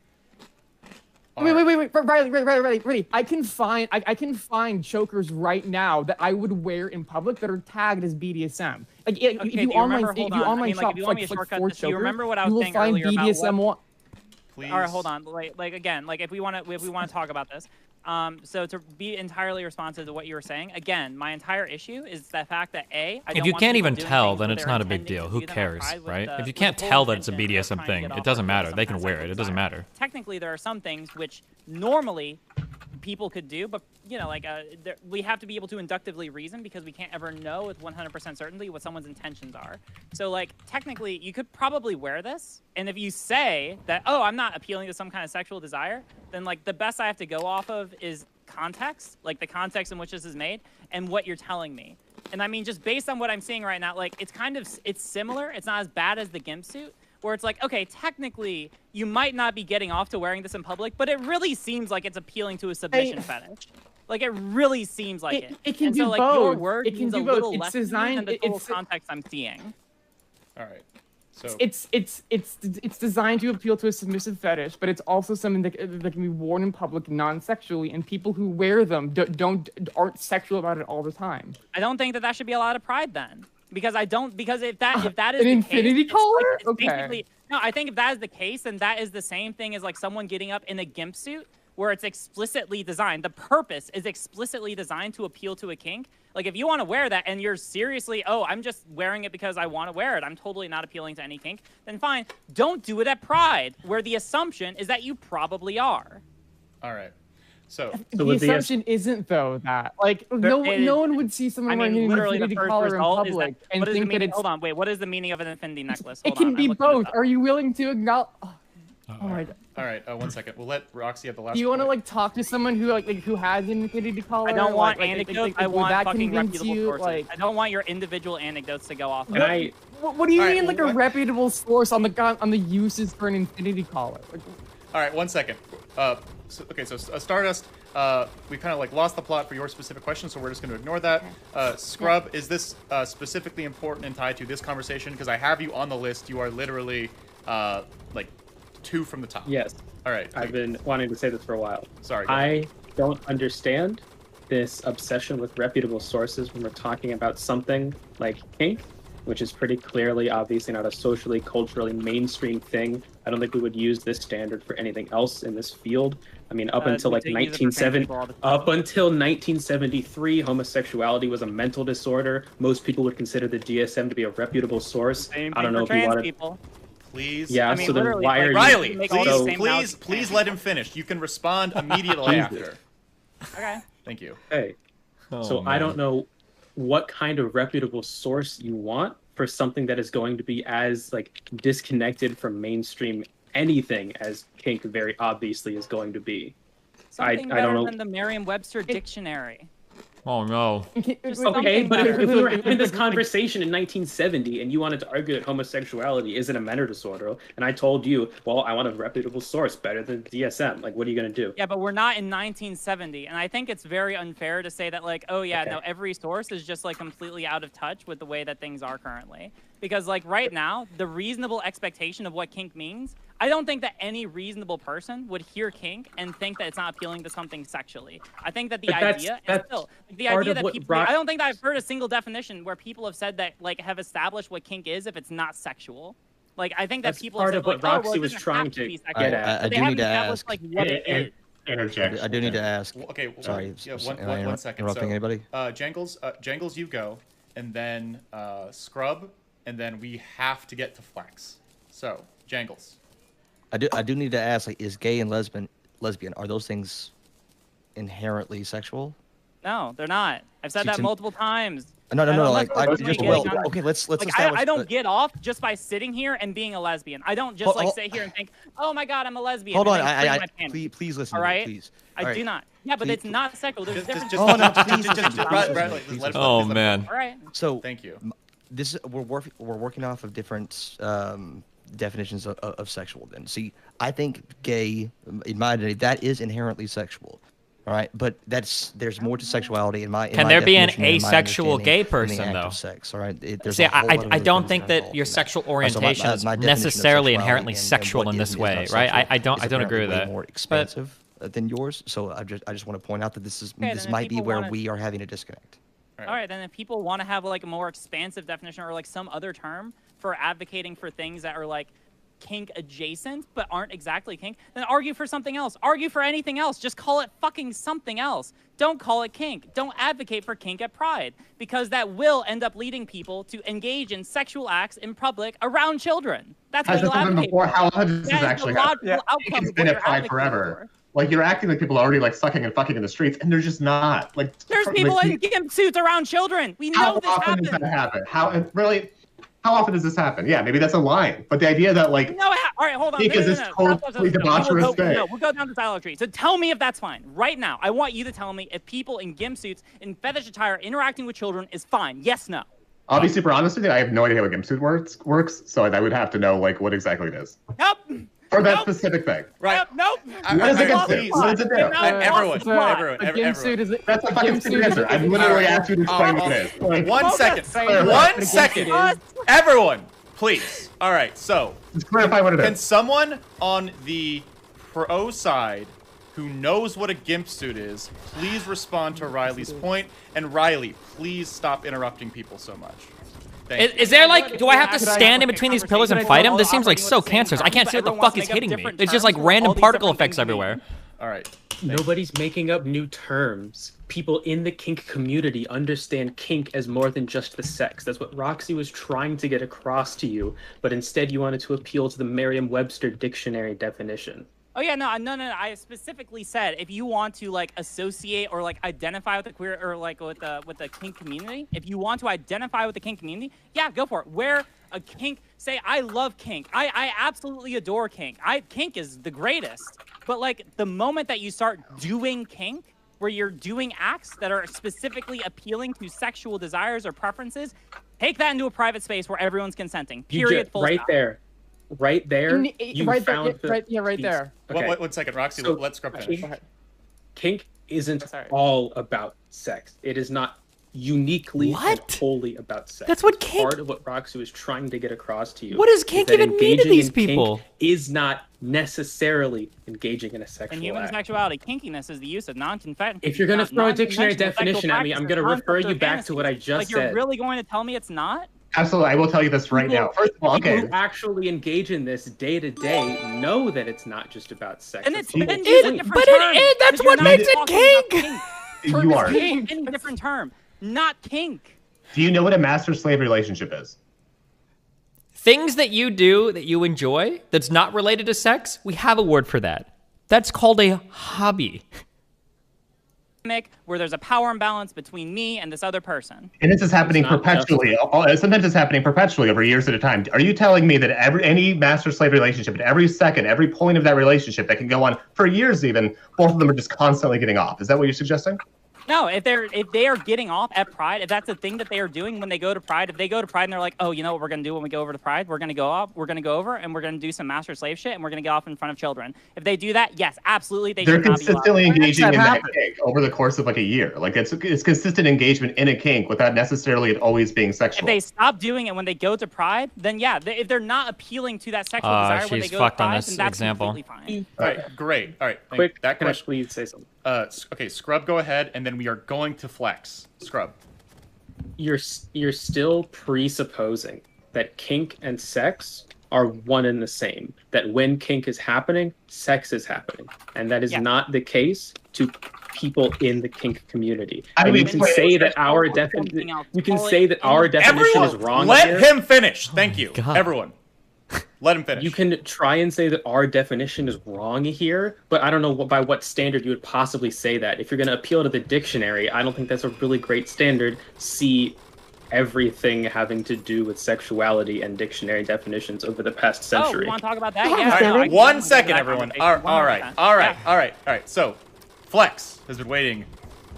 Speaker 12: Wait, Riley. I can find chokers right now that I would wear in public that are tagged as BDSM. Like if
Speaker 11: Okay,
Speaker 12: you
Speaker 11: do you
Speaker 12: online
Speaker 11: remember- hold on. I
Speaker 12: online
Speaker 11: mean, like,
Speaker 12: shop
Speaker 11: if you want me to
Speaker 12: like
Speaker 11: shortcut
Speaker 12: for
Speaker 11: this, do you
Speaker 12: chokers,
Speaker 11: remember what I
Speaker 12: you
Speaker 11: was
Speaker 12: will
Speaker 11: saying
Speaker 12: find
Speaker 11: earlier about
Speaker 12: BDSM
Speaker 11: what-
Speaker 13: Please.
Speaker 11: All right, hold on. Like again, like if we want to talk about this, so to be entirely responsive to what you were saying, again, my entire issue is the fact that I
Speaker 1: If
Speaker 11: don't
Speaker 1: you
Speaker 11: want
Speaker 1: can't
Speaker 11: people
Speaker 1: even
Speaker 11: doing
Speaker 1: tell,
Speaker 11: things
Speaker 1: then
Speaker 11: where
Speaker 1: it's
Speaker 11: they're
Speaker 1: not a big
Speaker 11: intending
Speaker 1: deal.
Speaker 11: to
Speaker 1: Who
Speaker 11: do them
Speaker 1: cares,
Speaker 11: outside with
Speaker 1: right?
Speaker 11: the-
Speaker 1: If you
Speaker 11: with
Speaker 1: can't
Speaker 11: the full
Speaker 1: tell that it's a
Speaker 11: intention of
Speaker 1: BDSM
Speaker 11: trying to
Speaker 1: thing,
Speaker 11: get
Speaker 1: it
Speaker 11: off
Speaker 1: doesn't
Speaker 11: with
Speaker 1: matter.
Speaker 11: some
Speaker 1: They can
Speaker 11: kind of
Speaker 1: wear it.
Speaker 11: sexual
Speaker 1: It doesn't
Speaker 11: desire.
Speaker 1: matter.
Speaker 11: Technically, there are some things which normally people could do, but like we have to be able to inductively reason because we can't ever know with 100% certainty what someone's intentions are. So like technically you could probably wear this, and if you say that, oh, I'm not appealing to some kind of sexual desire, then like the best I have to go off of is context, like the context in which this is made and what you're telling me. And I mean, just based on what I'm seeing right now, like it's similar. It's not as bad as the GIMP suit, where it's like, okay, technically, you might not be getting off to wearing this in public, but it really seems like it's appealing to a submission fetish. Like, it really seems like it.
Speaker 12: It can
Speaker 11: and
Speaker 12: do
Speaker 11: so, like, your
Speaker 12: both.
Speaker 11: word
Speaker 12: It can
Speaker 11: means
Speaker 12: do
Speaker 11: a
Speaker 12: both.
Speaker 11: little
Speaker 12: It's
Speaker 11: less to me
Speaker 12: designed-
Speaker 11: than the total
Speaker 12: it's-
Speaker 11: context I'm seeing.
Speaker 13: All right. So
Speaker 12: It's designed to appeal to a submissive fetish, but it's also something that can be worn in public non-sexually, and people who wear them aren't sexual about it all the time.
Speaker 11: I don't think that should be a lot of pride then. Because if that is
Speaker 12: An
Speaker 11: the
Speaker 12: infinity
Speaker 11: case,
Speaker 12: collar?
Speaker 11: it's
Speaker 12: Okay.
Speaker 11: basically no. I think if that is the case, then that is the same thing as like someone getting up in a GIMP suit where it's explicitly designed. The purpose is explicitly designed to appeal to a kink. Like if you want to wear that and you're seriously, oh, I'm just wearing it because I want to wear it, I'm totally not appealing to any kink, then fine. Don't do it at Pride, where the assumption is that you probably are.
Speaker 13: All right. So
Speaker 12: The assumption isn't though that like no one would see someone wearing an
Speaker 11: literally the
Speaker 12: infinity
Speaker 11: first
Speaker 12: collar in
Speaker 11: result is
Speaker 12: public
Speaker 11: that,
Speaker 12: and
Speaker 11: what is the
Speaker 12: think that
Speaker 11: meaning?
Speaker 12: it's.
Speaker 11: Hold on, wait. What is the meaning of an infinity necklace?
Speaker 12: It
Speaker 11: Hold
Speaker 12: can
Speaker 11: on, I'm
Speaker 12: be
Speaker 11: looking this
Speaker 12: both.
Speaker 11: up.
Speaker 12: Are you willing to acknowledge? Oh my god.
Speaker 13: All right. 1 second. We'll let Roxy have the last.
Speaker 12: Do you want to
Speaker 13: point.
Speaker 12: like talk to someone who who has an infinity collar?
Speaker 11: I don't want
Speaker 12: like,
Speaker 11: anecdotes.
Speaker 12: would
Speaker 11: I want
Speaker 12: that
Speaker 11: fucking
Speaker 12: convince
Speaker 11: reputable
Speaker 12: you?
Speaker 11: sources.
Speaker 12: Like,
Speaker 11: I don't want your individual anecdotes to go off.
Speaker 12: what do you mean, like a reputable source on the uses for an infinity collar? Like,
Speaker 13: All right. 1 second. Stardust, we kind of like lost the plot for your specific question, so we're just going to ignore that. Scrub, is this specifically important and tied to this conversation? Because I have you on the list. You are literally like 2 from the top.
Speaker 6: Yes.
Speaker 13: All right.
Speaker 6: I've been wanting to say this for a while.
Speaker 13: Sorry.
Speaker 6: I don't understand this obsession with reputable sources when we're talking about something like kink, which is pretty clearly, obviously not a socially, culturally mainstream thing. I don't think we would use this standard for anything else in this field. I mean, up until like 1973, homosexuality was a mental disorder. Most people would consider the DSM to be a reputable source. I don't know if you wanted.
Speaker 13: Please.
Speaker 6: Yeah. So then why are you?
Speaker 13: Riley, please let him finish. You can respond immediately after.
Speaker 11: Okay.
Speaker 13: Thank you.
Speaker 6: Hey. So I don't know what kind of reputable source you want for something that is going to be as like disconnected from mainstream anything as kink very obviously is going to be.
Speaker 11: Something
Speaker 6: I
Speaker 11: better
Speaker 6: don't know.
Speaker 11: than the Merriam-Webster dictionary.
Speaker 1: Oh no.
Speaker 6: Okay, but if we were having this conversation in 1970 and you wanted to argue that homosexuality isn't a mental disorder, and I told you, well, I want a reputable source better than DSM, like, what are you going to do?
Speaker 11: Yeah, but we're not in 1970, and I think it's very unfair to say that, like, oh yeah, no, every source is just like completely out of touch with the way that things are currently. Because like right now, the reasonable expectation of what kink means, I don't think that any reasonable person would hear kink and think that it's not appealing to something sexually. I think that the idea is still the idea that people. I don't think that I've heard a single definition where people have said that like have established what kink is if it's not sexual. Like I think that people
Speaker 6: part
Speaker 11: have said,
Speaker 6: of what
Speaker 11: like,
Speaker 6: Roxy was trying to
Speaker 11: get
Speaker 6: at.
Speaker 11: I do need to ask. Like, what it is.
Speaker 17: Interject.
Speaker 4: I do need to ask.
Speaker 13: Okay.
Speaker 4: Sorry.
Speaker 13: Yeah,
Speaker 4: am I
Speaker 13: one second.
Speaker 4: Interrupting anybody?
Speaker 13: Jangles, you go, and then Scrub, and then we have to get to Flax. So, Jangles.
Speaker 4: I do need to ask, like, is gay and lesbian, are those things inherently sexual?
Speaker 11: No, they're not. I've said that multiple times.
Speaker 4: No. Like, okay, let's
Speaker 11: like,
Speaker 4: establish.
Speaker 11: I don't get off just by sitting here and being a lesbian. I don't just like sit here and think, oh my god, I'm a lesbian.
Speaker 4: Hold on, please listen.
Speaker 11: All right,
Speaker 4: please.
Speaker 11: I do not. Yeah, but it's not sexual. There's different.
Speaker 1: Oh man.
Speaker 11: All right.
Speaker 4: So
Speaker 13: thank you.
Speaker 4: We're working off of different definitions of sexual. Then see, I think gay, in my identity, that is inherently sexual. All right, but there's more to sexuality in my.
Speaker 1: Can there be an asexual gay person though?
Speaker 4: Sex, all right.
Speaker 1: See, I don't think that your sexual orientation is necessarily inherently sexual in this way, right? I don't agree with that.
Speaker 4: More expansive than yours, so I just want to point out that this might be where we are having a disconnect.
Speaker 11: All right, then if people want to have like a more expansive definition or like some other term for advocating for things that are like kink adjacent but aren't exactly kink, then argue for something else. Argue for anything else. Just call it fucking something else. Don't call it kink. Don't advocate for kink at Pride, because that will end up leading people to engage in sexual acts in public around children. That's what you'll advocate for.
Speaker 17: How long has this actually happened? It's been at Pride forever. Like, you're acting like people are already like sucking and fucking in the streets, and they're just not. Like,
Speaker 11: there's people in gimp suits around children. We know this happens.
Speaker 17: How often does that happen? How often does this happen? Yeah, maybe that's a line. But the idea that like,
Speaker 11: all right, hold on.
Speaker 17: Because it's totally debaucherous thing.
Speaker 11: No, we'll go down the dialogue tree. So tell me if that's fine. Right now, I want you to tell me if people in gimp suits in fetish attire interacting with children is fine. Yes, no.
Speaker 17: I'll be super honest with you. I have no idea how a gimp suit works, so I would have to know like what exactly it is.
Speaker 11: Nope.
Speaker 17: For that specific thing.
Speaker 13: Right.
Speaker 11: Nope.
Speaker 17: What is a gimp suit? What does it do?
Speaker 13: Everyone.
Speaker 12: A gimp suit is
Speaker 17: that's a fucking stupid answer. I've literally asked you to explain what it is.
Speaker 13: Like, 1 second. 1 second. Everyone, please. All right, so
Speaker 17: just clarify what it is.
Speaker 13: Can someone on the pro side who knows what a gimp suit is, please respond to Riley's point? And Riley, please stop interrupting people so much.
Speaker 1: Is there like, do I have to stand in between these pillars and fight him? This seems like so cancerous. I can't see what the fuck is hitting me. It's just like random particle effects everywhere.
Speaker 13: All right.
Speaker 6: Nobody's making up new terms. People in the kink community understand kink as more than just the sex. That's what Roxy was trying to get across to you, but instead you wanted to appeal to the Merriam-Webster dictionary definition.
Speaker 11: Oh yeah, no. I specifically said if you want to like associate or like identify with the queer or like with the kink community, if you want to identify with the kink community, yeah, go for it. Wear a kink. Say I love kink. I absolutely adore kink. Kink is the greatest. But like the moment that you start doing kink, where you're doing acts that are specifically appealing to sexual desires or preferences, take that into a private space where everyone's consenting. Period. Full
Speaker 6: right
Speaker 11: stop.
Speaker 6: there. right there, you
Speaker 12: right there,
Speaker 6: found the
Speaker 12: right
Speaker 6: piece.
Speaker 12: there.
Speaker 6: Okay.
Speaker 13: One second, Roxy.
Speaker 6: So,
Speaker 13: Let Scrub finish.
Speaker 6: Kink isn't all about sex. It is not uniquely and wholly about sex.
Speaker 1: That's what
Speaker 6: It's
Speaker 1: kink-
Speaker 6: part of what Roxy is trying to get across to you.
Speaker 1: What does
Speaker 6: is
Speaker 1: kink
Speaker 6: that
Speaker 1: even mean to
Speaker 6: engaging
Speaker 1: these
Speaker 6: in kink
Speaker 1: people?
Speaker 6: is not necessarily engaging in a
Speaker 11: In
Speaker 6: sexual
Speaker 11: human
Speaker 6: act.
Speaker 11: sexuality, kinkiness is the use of non-consensual.
Speaker 6: If you're gonna throw a dictionary
Speaker 11: non-conventional
Speaker 6: definition at me, I'm gonna
Speaker 11: sexual
Speaker 6: refer
Speaker 11: practices,
Speaker 6: you back to what I
Speaker 11: fantasies.
Speaker 6: just
Speaker 11: Like, you're
Speaker 6: said.
Speaker 11: really going to tell me it's not?
Speaker 17: Absolutely, I will tell you this right now. First of all,
Speaker 6: People
Speaker 17: okay.
Speaker 6: who actually engage in this day to day know that it's not just about sex.
Speaker 11: And
Speaker 6: That's
Speaker 11: it's
Speaker 6: the
Speaker 11: then
Speaker 6: whole
Speaker 11: use a
Speaker 6: point.
Speaker 11: different term.
Speaker 1: that's what makes it kink.
Speaker 17: You are.
Speaker 11: Kink. Any different term, not kink.
Speaker 17: Do you know what a master-slave relationship is?
Speaker 1: Things that you do that you enjoy that's not related to sex, we have a word for that. That's called a hobby.
Speaker 11: Where there's a power imbalance between me and this other person.
Speaker 17: And this is happening perpetually. Sometimes it's happening perpetually over years at a time. Are you telling me that any master-slave relationship, at every second, every point of that relationship that can go on for years even, both of them are just constantly getting off? Is that what you're suggesting?
Speaker 11: No, if they are getting off at Pride, if that's the thing that they are doing when they go to Pride, if they go to Pride and they're like, oh, you know what we're gonna do when we go over to Pride? We're gonna go over and we're gonna do some master slave shit and we're gonna get off in front of children. If they do that, yes, absolutely, they
Speaker 17: They're
Speaker 11: should not be allowed.
Speaker 17: consistently engaging in that kink over the course of like a year. Like it's consistent engagement in a kink without necessarily it always being
Speaker 11: If
Speaker 17: sexual.
Speaker 11: they stop doing it when they go to Pride, then yeah, if they're not appealing to that sexual desire when they
Speaker 1: she's
Speaker 11: go to
Speaker 1: fucked on
Speaker 11: Pride,
Speaker 1: this
Speaker 11: then that's
Speaker 1: example.
Speaker 11: completely fine.
Speaker 13: All right, great. All right,
Speaker 6: Quick,
Speaker 13: that
Speaker 6: can I
Speaker 13: question.
Speaker 6: please say something?
Speaker 13: Okay, Scrub, go ahead, and then we are going to Flex. Scrub.
Speaker 6: You're still presupposing that kink and sex are one and the same. That when kink is happening, sex is happening, and that is not the case to people in the kink community. And you can say that our definition is wrong.
Speaker 13: Let
Speaker 6: here.
Speaker 13: him finish. Thank you,
Speaker 6: God.
Speaker 13: everyone. Let him finish.
Speaker 6: You can try and say that our definition is wrong here, but I don't know by what standard you would possibly say that. If you're going to appeal to the dictionary, I don't think that's a really great standard. See everything having to do with sexuality and dictionary definitions over the past
Speaker 11: Oh,
Speaker 6: century.
Speaker 11: we want to talk about that?
Speaker 13: All
Speaker 11: Yeah.
Speaker 13: right,
Speaker 11: no, I can
Speaker 13: one
Speaker 11: do
Speaker 13: second,
Speaker 11: that
Speaker 13: everyone.
Speaker 11: conversation,
Speaker 13: All right.
Speaker 11: 100%.
Speaker 13: So, Flex has been waiting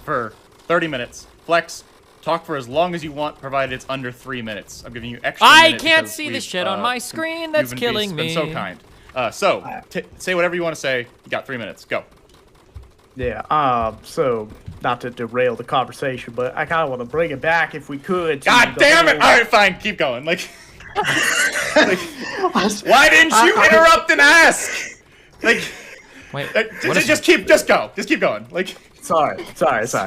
Speaker 13: for 30 minutes. Flex, talk for as long as you want, provided it's under 3 minutes. I'm giving you extra.
Speaker 1: I
Speaker 13: minute
Speaker 1: can't
Speaker 13: because
Speaker 1: see the
Speaker 13: we've,
Speaker 1: shit on my screen. That's killing
Speaker 13: been
Speaker 1: me.
Speaker 13: so kind. Say whatever you want to say. You got 3 minutes. Go.
Speaker 14: Yeah, so, not to derail the conversation, but I kind of want to bring it back if we could.
Speaker 13: God damn it! All right, fine. Keep going. Like, why didn't you interrupt and ask? Like,
Speaker 1: wait,
Speaker 13: just go. Just keep going. Like,
Speaker 14: Sorry.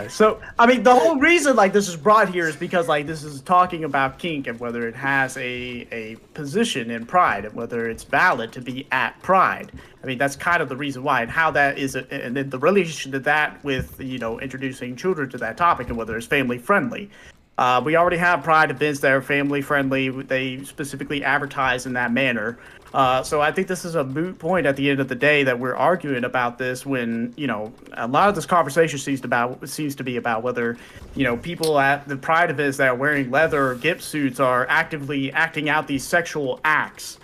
Speaker 14: So, I mean, the whole reason, like, this is brought here is because, like, this is talking about kink and whether it has a position in Pride and whether it's valid to be at Pride. I mean, that's kind of the reason why, and how that is, and then the relation to that with, you know, introducing children to that topic and whether it's family friendly. We already have Pride events that are family friendly. They specifically advertise in that manner. So I think this is a moot point at the end of the day that we're arguing about this when, you know, a lot of this conversation seems to be about whether, you know, people at the Pride events that are wearing leather or gimp suits are actively acting out these sexual acts.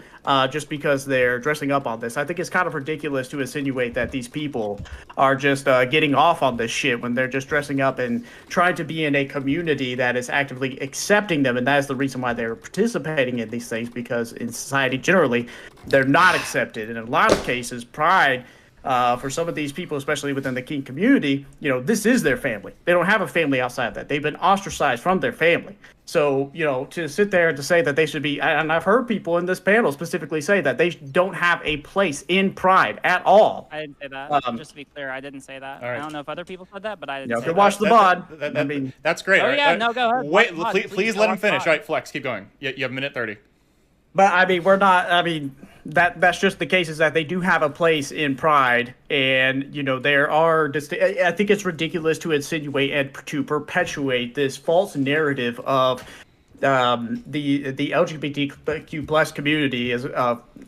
Speaker 14: Just because they're dressing up on this. I think it's kind of ridiculous to insinuate that these people are just getting off on this shit when they're just dressing up and trying to be in a community that is actively accepting them. And that is the reason why they're participating in these things, because in society generally, they're not accepted. And in a lot of cases, Pride, for some of these people, especially within the kink community, you know, this is their family. They don't have a family outside of that. They've been ostracized from their family. So, you know, to sit there and to say that they should be, and I've heard people in this panel specifically say that they don't have a place in Pride at all.
Speaker 11: I didn't say that. Just to be clear, I didn't say that.
Speaker 13: All right.
Speaker 11: I don't know if other people said that, but I didn't
Speaker 14: You
Speaker 11: say
Speaker 14: can
Speaker 11: that.
Speaker 14: watch the VOD.
Speaker 13: I mean, that's great.
Speaker 11: Oh,
Speaker 13: All right,
Speaker 11: yeah, no, go ahead.
Speaker 13: Wait,
Speaker 11: Watch the VOD,
Speaker 13: please
Speaker 11: go
Speaker 13: let him
Speaker 11: watch the
Speaker 13: finish.
Speaker 11: VOD.
Speaker 13: All right, Flex, keep going. You have a minute 30.
Speaker 14: But I mean, we're not. I mean, that's just the case is that they do have a place in Pride, and you know there are. I think it's ridiculous to insinuate and to perpetuate this false narrative of the LGBTQ plus community is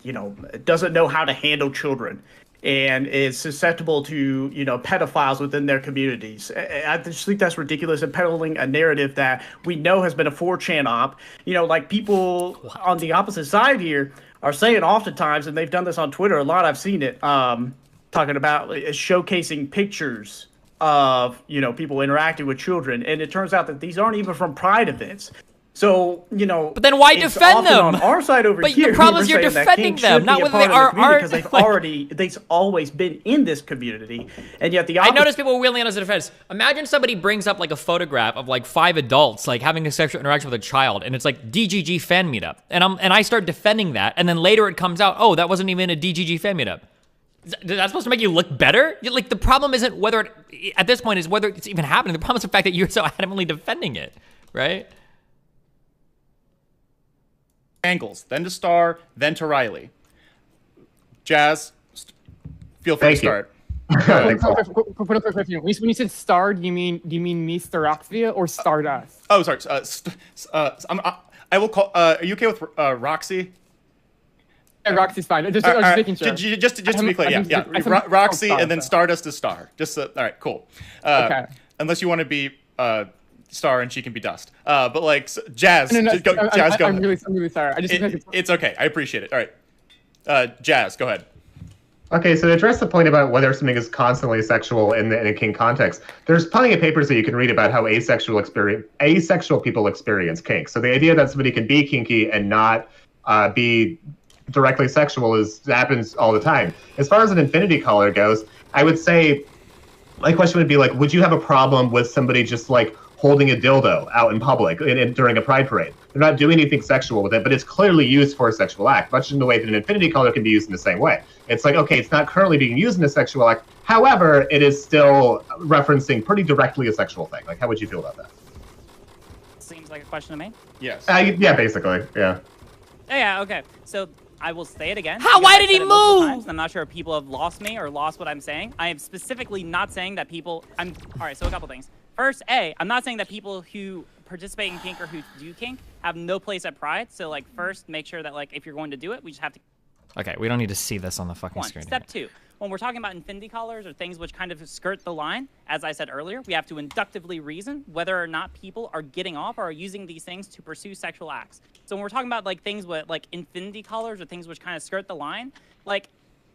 Speaker 14: you know doesn't know how to handle children and is susceptible to, you know, pedophiles within their communities. I just think that's ridiculous and peddling a narrative that we know has been a 4chan op. You know, like people on the opposite side here are saying oftentimes, and they've done this on Twitter a lot, I've seen it, talking about showcasing pictures of, you know, people interacting with children. And it turns out that these aren't even from Pride events. So, you know,
Speaker 1: but then why
Speaker 14: it's
Speaker 1: defend
Speaker 14: often
Speaker 1: them?
Speaker 14: on our side over
Speaker 1: but
Speaker 14: here,
Speaker 1: the problem is
Speaker 14: we're
Speaker 1: you're
Speaker 14: saying that
Speaker 1: defending
Speaker 14: King
Speaker 1: them,
Speaker 14: should
Speaker 1: not
Speaker 14: be a
Speaker 1: whether they
Speaker 14: part of the
Speaker 1: are.
Speaker 14: community, because they've always been in this community, and yet the
Speaker 1: I notice people wheeling in as a defense. Imagine somebody brings up like a photograph of like 5 adults like having a sexual interaction with a child, and it's like DGG fan meetup, and I start defending that, and then later it comes out, oh, that wasn't even a DGG fan meetup. Is that supposed to make you look better? Like, the problem isn't whether it, at this point, is whether it's even happening. The problem is the fact that you're so adamantly defending it, right?
Speaker 13: Angles, then to Star, then to Riley. Jazz, feel free to start.
Speaker 12: When you said Star, do you mean me, Staroxvia, or Stardust?
Speaker 13: Oh, sorry. I will call. Are you okay with Roxy?
Speaker 12: Yeah, Roxy's fine. Just making sure.
Speaker 13: Just to be clear, yeah. Roxy and then Stardust is Star. Just all right, cool.
Speaker 12: Okay.
Speaker 13: Unless you want to be Star and she can be Dust. But like Jazz,
Speaker 12: No,
Speaker 13: just go. Jazz, go.
Speaker 12: I'm really sorry.
Speaker 13: It's okay. I appreciate it. All right, Jazz, go ahead.
Speaker 17: Okay, so to address the point about whether something is constantly sexual in a kink context, there's plenty of papers that you can read about how asexual people experience kink. So the idea that somebody can be kinky and not be directly sexual happens all the time. As far as an infinity collar goes, I would say my question would be like, would you have a problem with somebody just like holding a dildo out in public during a pride parade? They're not doing anything sexual with it, but it's clearly used for a sexual act, much in the way that an infinity collar can be used in the same way. It's like, okay, it's not currently being used in a sexual act. However, it is still referencing pretty directly a sexual thing. Like, how would you feel about that?
Speaker 11: Seems like a question to me.
Speaker 13: Yes.
Speaker 17: Yeah, basically, yeah.
Speaker 11: Oh, yeah, okay. So I will say it again.
Speaker 1: Why did he move?
Speaker 11: I'm not sure if people have lost me or lost what I'm saying. I am specifically not saying that people... All right, so a couple things. First, I'm not saying that people who participate in kink or who do kink have no place at Pride. So, like, first, make sure that, like, if you're going to do it, we just have to...
Speaker 1: Okay, we don't need to see this on the fucking screen.
Speaker 11: Step 2. When we're talking about infinity collars or things which kind of skirt the line, as I said earlier, we have to inductively reason whether or not people are getting off or are using these things to pursue sexual acts. So when we're talking about like things with like infinity collars or things which kind of skirt the line, like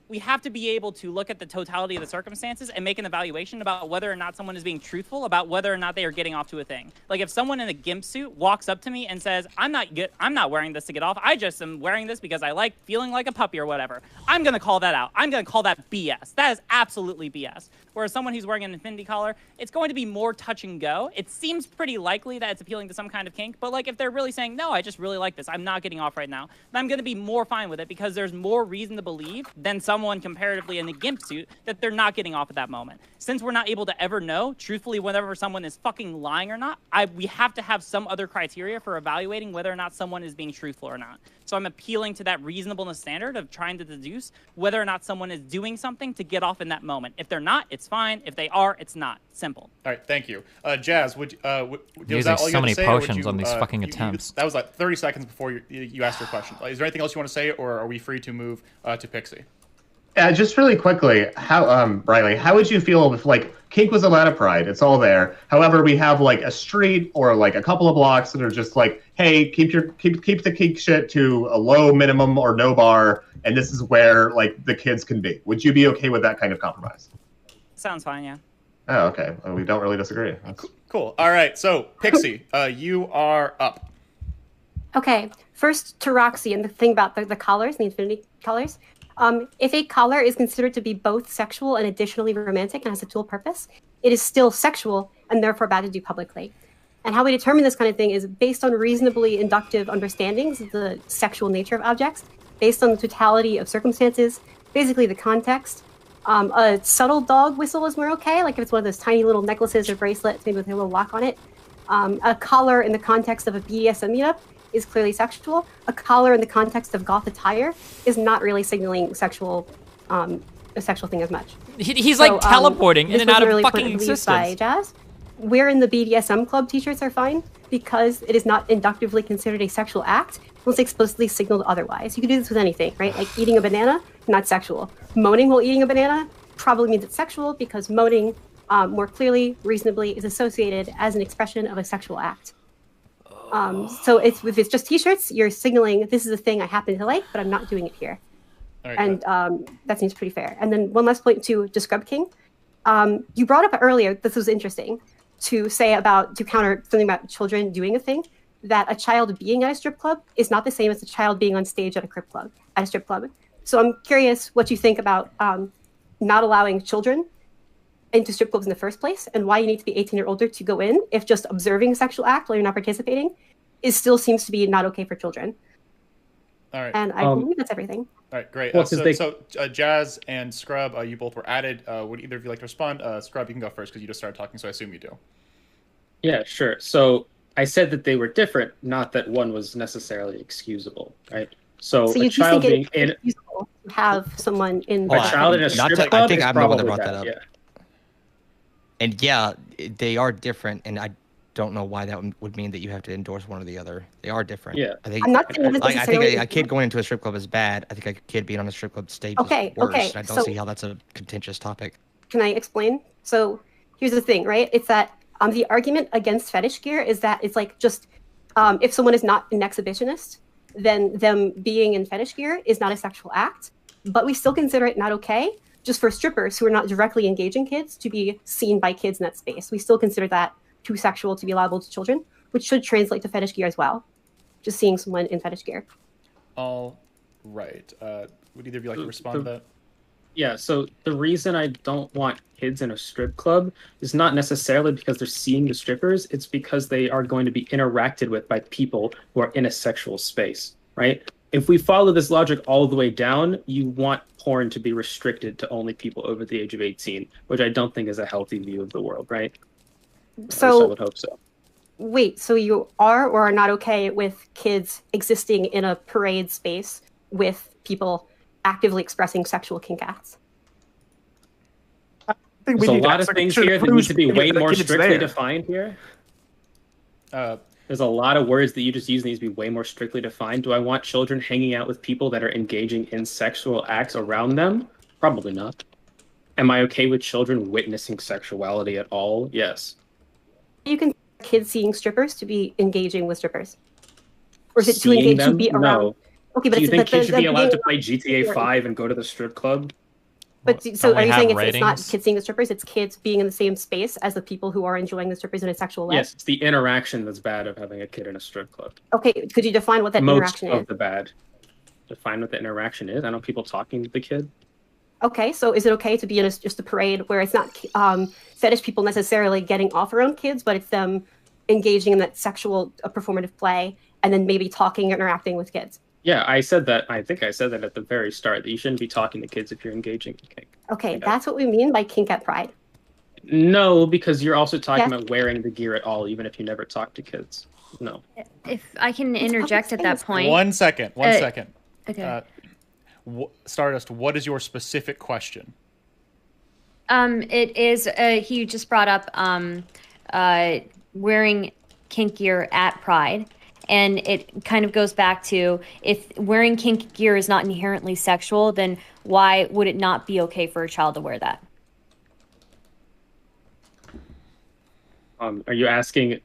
Speaker 11: we have to be able to look at the totality of the circumstances and make an evaluation about whether or not someone is being truthful about whether or not they are getting off to a thing. Like if someone in a gimp suit walks up to me and says, I'm not wearing this to get off. I just am wearing this because I like feeling like a puppy or whatever. I'm going to call that out. I'm going to call that BS. That is absolutely BS. Whereas someone who's wearing an infinity collar, it's going to be more touch and go. It seems pretty likely that it's appealing to some kind of kink, but like if they're really saying, no, I just really like this, I'm not getting off right now, then I'm going to be more fine with it because there's more reason to believe than someone comparatively in a gimp suit that they're not getting off at that moment. Since we're not able to ever know, truthfully, whenever someone is fucking lying or not, we have to have some other criteria for evaluating whether or not someone is being truthful or not. So I'm appealing to that reasonableness standard of trying to deduce whether or not someone is doing something to get off in that moment. If they're not, it's fine. If they are, it's not. Simple.
Speaker 13: All right, thank you. Jazz, was
Speaker 1: using
Speaker 13: that all you
Speaker 1: so
Speaker 13: had
Speaker 1: many
Speaker 13: to say, or
Speaker 1: potions on these fucking attempts.
Speaker 13: That was like 30 seconds before you asked your question. Is there anything else you want to say, or are we free to move to Pixie?
Speaker 17: Just really quickly, Riley, how would you feel if like kink was allowed at Pride? It's all there. However, we have like a street or like a couple of blocks that are just like, hey, keep the kink shit to a low minimum or no bar, and this is where like the kids can be. Would you be okay with that kind of compromise?
Speaker 11: Sounds fine, yeah.
Speaker 17: Oh, okay. Well, we don't really disagree.
Speaker 13: Cool. All right. So, Pixie, you are up.
Speaker 16: Okay. First to Roxy and the thing about the collars, the infinity collars. If a collar is considered to be both sexual and additionally romantic and has a dual purpose, it is still sexual and therefore bad to do publicly. And how we determine this kind of thing is based on reasonably inductive understandings of the sexual nature of objects, based on the totality of circumstances, basically the context. A subtle dog whistle is more okay, like if it's one of those tiny little necklaces or bracelets, maybe with a little lock on it. A collar in the context of a BDSM meetup is clearly sexual. A collar in the context of goth attire is not really signaling a sexual thing as much.
Speaker 1: He's like teleporting in and out of
Speaker 16: really
Speaker 1: fucking existence.
Speaker 16: By Jazz. Wearing the BDSM club t-shirts are fine because it is not inductively considered a sexual act unless explicitly signaled otherwise. You can do this with anything, right? Like eating a banana, not sexual. Moaning while eating a banana probably means it's sexual because moaning more clearly, reasonably, is associated as an expression of a sexual act. So if it's just t-shirts, you're signaling this is a thing I happen to like, but I'm not doing it here.
Speaker 13: Right,
Speaker 16: and that seems pretty fair. And then one last point to Scrub King. You brought up earlier, this was interesting, to counter something about children doing a thing, that a child being at a strip club is not the same as a child being on stage at a strip club. So I'm curious what you think about not allowing children into strip clubs in the first place, and why you need to be 18 or older to go in if just observing a sexual act while you're not participating still seems to be not okay for children.
Speaker 13: All right.
Speaker 16: And I believe that's everything.
Speaker 13: All right, great.
Speaker 6: Well,
Speaker 13: So Jazz and Scrub, you both were added. Would either of you like to respond? Scrub, you can go first because you just started talking, so I assume you do.
Speaker 6: Yeah, sure. So I said that they were different, not that one was necessarily excusable, right? So
Speaker 16: you
Speaker 6: a child
Speaker 16: think
Speaker 6: being
Speaker 16: it's excusable to have someone in
Speaker 6: a child in a strip club
Speaker 4: I think
Speaker 6: is
Speaker 4: I'm the one that
Speaker 6: probably
Speaker 4: brought that
Speaker 6: bad,
Speaker 4: up.
Speaker 6: yeah.
Speaker 4: And yeah, they are different, and I don't know why that would mean that you have to endorse one or the other. They are different.
Speaker 6: Yeah.
Speaker 4: I think.
Speaker 16: I'm not saying it's
Speaker 4: I think
Speaker 16: necessarily
Speaker 4: a kid going into a strip club is bad. I think a kid being on a strip club stage
Speaker 16: Okay,
Speaker 4: is worse.
Speaker 16: okay,
Speaker 4: And I don't
Speaker 16: so-
Speaker 4: see how that's a contentious topic.
Speaker 16: Can I explain? So here's the thing, right? It's that the argument against fetish gear is that it's like just if someone is not an exhibitionist, then them being in fetish gear is not a sexual act. But we still consider it not okay just for strippers who are not directly engaging kids to be seen by kids in that space. We still consider that too sexual to be allowable to children, which should translate to fetish gear as well. Just seeing someone in fetish gear.
Speaker 13: All right. Would either of you like to respond to that?
Speaker 6: Yeah, so the reason I don't want kids in a strip club is not necessarily because they're seeing the strippers, it's because they are going to be interacted with by people who are in a sexual space, right? If we follow this logic all the way down, you want porn to be restricted to only people over the age of 18, which I don't think is a healthy view of the world, right? At least I
Speaker 16: So
Speaker 6: would hope so.
Speaker 16: wait, so you are or are not okay with kids existing in a parade space with people actively expressing sexual kink acts?
Speaker 14: think
Speaker 6: There's
Speaker 14: we
Speaker 6: a
Speaker 14: need
Speaker 6: lot of things here that need to be way more strictly
Speaker 14: there.
Speaker 6: defined here. There's a lot of words that you just use that needs to be way more strictly defined. Do I want children hanging out with people that are engaging in sexual acts around them? Probably not. Am I okay with children witnessing sexuality at all? Yes.
Speaker 16: You can kids seeing strippers to be engaging with strippers, or is it to
Speaker 6: Seeing
Speaker 16: engage
Speaker 6: them?
Speaker 16: to be around?
Speaker 6: No.
Speaker 16: Okay, but
Speaker 6: Do you
Speaker 16: it's,
Speaker 6: think
Speaker 16: but
Speaker 6: kids should be allowed to
Speaker 16: being
Speaker 6: play GTA 5 and go to the strip club?
Speaker 16: But so
Speaker 1: Don't we
Speaker 16: are you
Speaker 1: have
Speaker 16: saying it's not
Speaker 1: ratings?
Speaker 16: kids seeing the strippers? It's kids being in the same space as the people who are enjoying the strippers in a sexual way?
Speaker 6: Yes, it's the interaction that's bad of having a kid in a strip club.
Speaker 16: Okay, could you define what that
Speaker 6: Most
Speaker 16: interaction
Speaker 6: of
Speaker 16: is?
Speaker 6: the bad. Define what the interaction is. I know people talking to the kid.
Speaker 16: Okay, so is it okay to be in just a parade where it's not fetish people necessarily getting off around kids, but it's them engaging in that sexual performative play and then maybe talking, interacting with kids?
Speaker 6: Yeah, I said that. I think I said that at the very start, that you shouldn't be talking to kids if you're engaging in kink.
Speaker 16: Okay, that's what we mean by kink at Pride.
Speaker 6: No, because you're also talking
Speaker 16: Yes.
Speaker 6: about wearing the gear at all, even if you never talk to kids. No.
Speaker 19: If I can interject at that point.
Speaker 13: One second.
Speaker 19: Okay.
Speaker 13: Stardust, what is your specific question?
Speaker 19: It is. He just brought up wearing kink gear at Pride, and it kind of goes back to if wearing kink gear is not inherently sexual, then why would it not be okay for a child to wear that?
Speaker 6: Are you asking?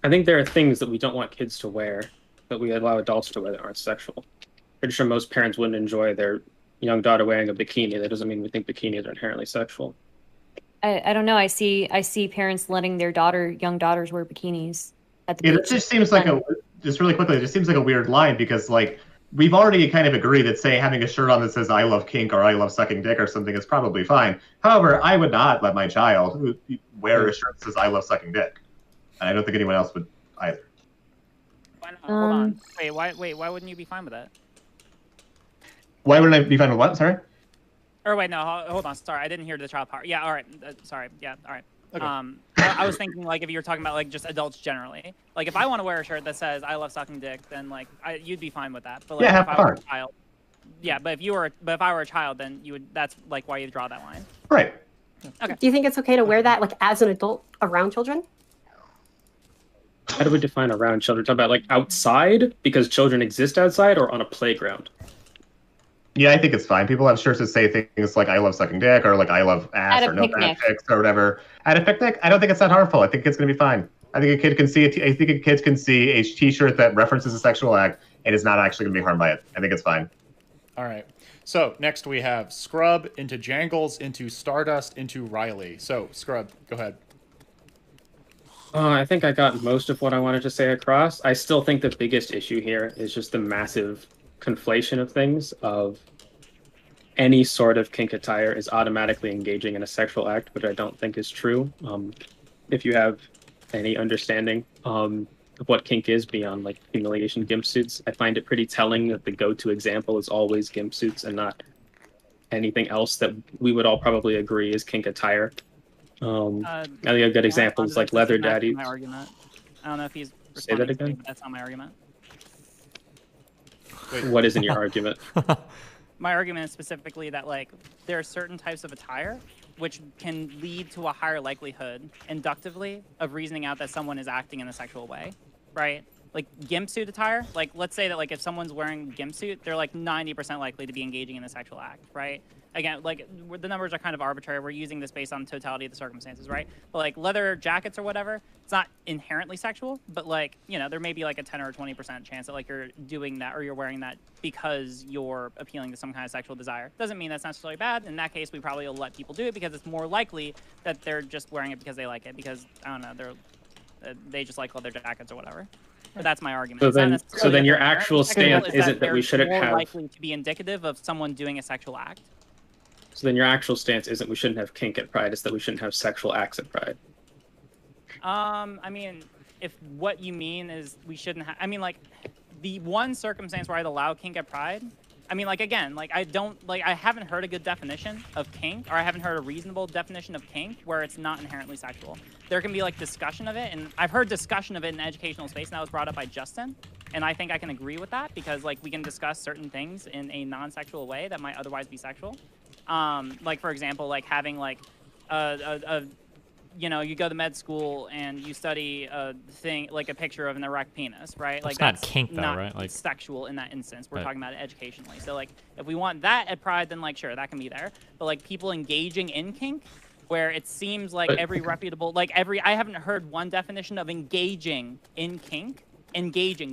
Speaker 6: I think there are things that we don't want kids to wear that we allow adults to wear that aren't sexual. Pretty sure most parents wouldn't enjoy their young daughter wearing a bikini. That doesn't mean we think bikinis are inherently sexual.
Speaker 19: I don't know. I see parents letting their young daughters wear bikinis at the
Speaker 17: Yeah,
Speaker 19: beach.
Speaker 17: that just seems like just really quickly, it just seems like a weird line because like we've already kind of agreed that say having a shirt on that says I love kink or I love sucking dick or something is probably fine. However, I would not let my child wear a shirt that says I love sucking dick. And I don't think anyone else would either.
Speaker 11: Hold on. Why wouldn't you be fine with that?
Speaker 17: Why wouldn't I be fine with what? Sorry?
Speaker 11: Or wait, no, hold on. Sorry, I didn't hear the child part. Yeah, all right. Sorry. Yeah, all right.
Speaker 13: Okay.
Speaker 11: I was thinking like if you were talking about like just adults generally. Like if I want to wear a shirt that says I love sucking dick, then like you'd be fine with that. But like
Speaker 17: Yeah,
Speaker 11: if
Speaker 17: have
Speaker 11: I were a
Speaker 17: fun.
Speaker 11: child, yeah. But if I were a child, then you would. That's like why you draw that line.
Speaker 17: Right.
Speaker 11: Okay.
Speaker 16: Do you think it's okay to wear that like as an adult around children?
Speaker 6: How do we define around children? Talk about like outside because children exist outside, or on a playground?
Speaker 17: Yeah, I think it's fine. People have shirts that say things like I love sucking dick or like I love ass
Speaker 19: At a
Speaker 17: or no fat
Speaker 19: picnic.
Speaker 17: chicks or whatever. At a picnic, I don't think it's that harmful. I think it's going to be fine. I think a kid can see I think a kid can see a t-shirt that references a sexual act and is not actually going to be harmed by it. I think it's fine.
Speaker 13: All right. So next we have Scrub into Jangles into Stardust into Riley. So Scrub, go ahead.
Speaker 6: I think I got most of what I wanted to say across. I still think the biggest issue here is just the massive conflation of things of any sort of kink attire is automatically engaging in a sexual act, which I don't think is true. If you have any understanding of what kink is beyond like humiliation gimp suits, I find it pretty telling that the go-to example is always gimp suits and not anything else that we would all probably agree is kink attire. I think a good example is like leather daddies.
Speaker 11: My argument. I don't know if he's
Speaker 6: Say that
Speaker 11: responding to me,
Speaker 6: again?
Speaker 11: but that's not my argument.
Speaker 6: What isn't your argument?
Speaker 11: My argument is specifically that like there are certain types of attire which can lead to a higher likelihood inductively of reasoning out that someone is acting in a sexual way, right? Like gimp suit attire, like let's say that like if someone's wearing a gimp suit, they're like 90% likely to be engaging in a sexual act, right? Again, like the numbers are kind of arbitrary. We're using this based on totality of the circumstances, right? But like leather jackets or whatever, it's not inherently sexual, but like, you know, there may be like a 10 or 20% chance that like you're doing that or you're wearing that because you're appealing to some kind of sexual desire. Doesn't mean that's necessarily bad. In that case, we probably will let people do it because it's more likely that they're just wearing it because they like it, because I don't know, they just like leather jackets or whatever. But that's my argument.
Speaker 6: So then your actual stance isn't that we shouldn't
Speaker 11: more
Speaker 6: have.
Speaker 11: likely to be indicative of someone doing a sexual act.
Speaker 6: So then your actual stance isn't we shouldn't have kink at Pride, it's that we shouldn't have sexual acts at Pride.
Speaker 11: I mean, if what you mean is we shouldn't have, I mean, like, the one circumstance where I'd allow kink at Pride, I mean, like, again, like, I haven't heard a good definition of kink, or I haven't heard a reasonable definition of kink where it's not inherently sexual. There can be, like, discussion of it, and I've heard discussion of it in the educational space, and that was brought up by Justin, and I think I can agree with that, because, like, we can discuss certain things in a non-sexual way that might otherwise be sexual. Like, for example, like, having, like, you know, you go to med school and you study a thing, like a picture of an erect penis, right? Like,
Speaker 1: that's not kink, though,
Speaker 11: not
Speaker 1: right? Like,
Speaker 11: sexual in that instance. We're
Speaker 1: right.
Speaker 11: talking about it educationally. So, like, if we want that at Pride, then, like, sure, that can be there. But, like, people engaging in kink, where it seems like every reputable, like, I haven't heard one definition of engaging in kink,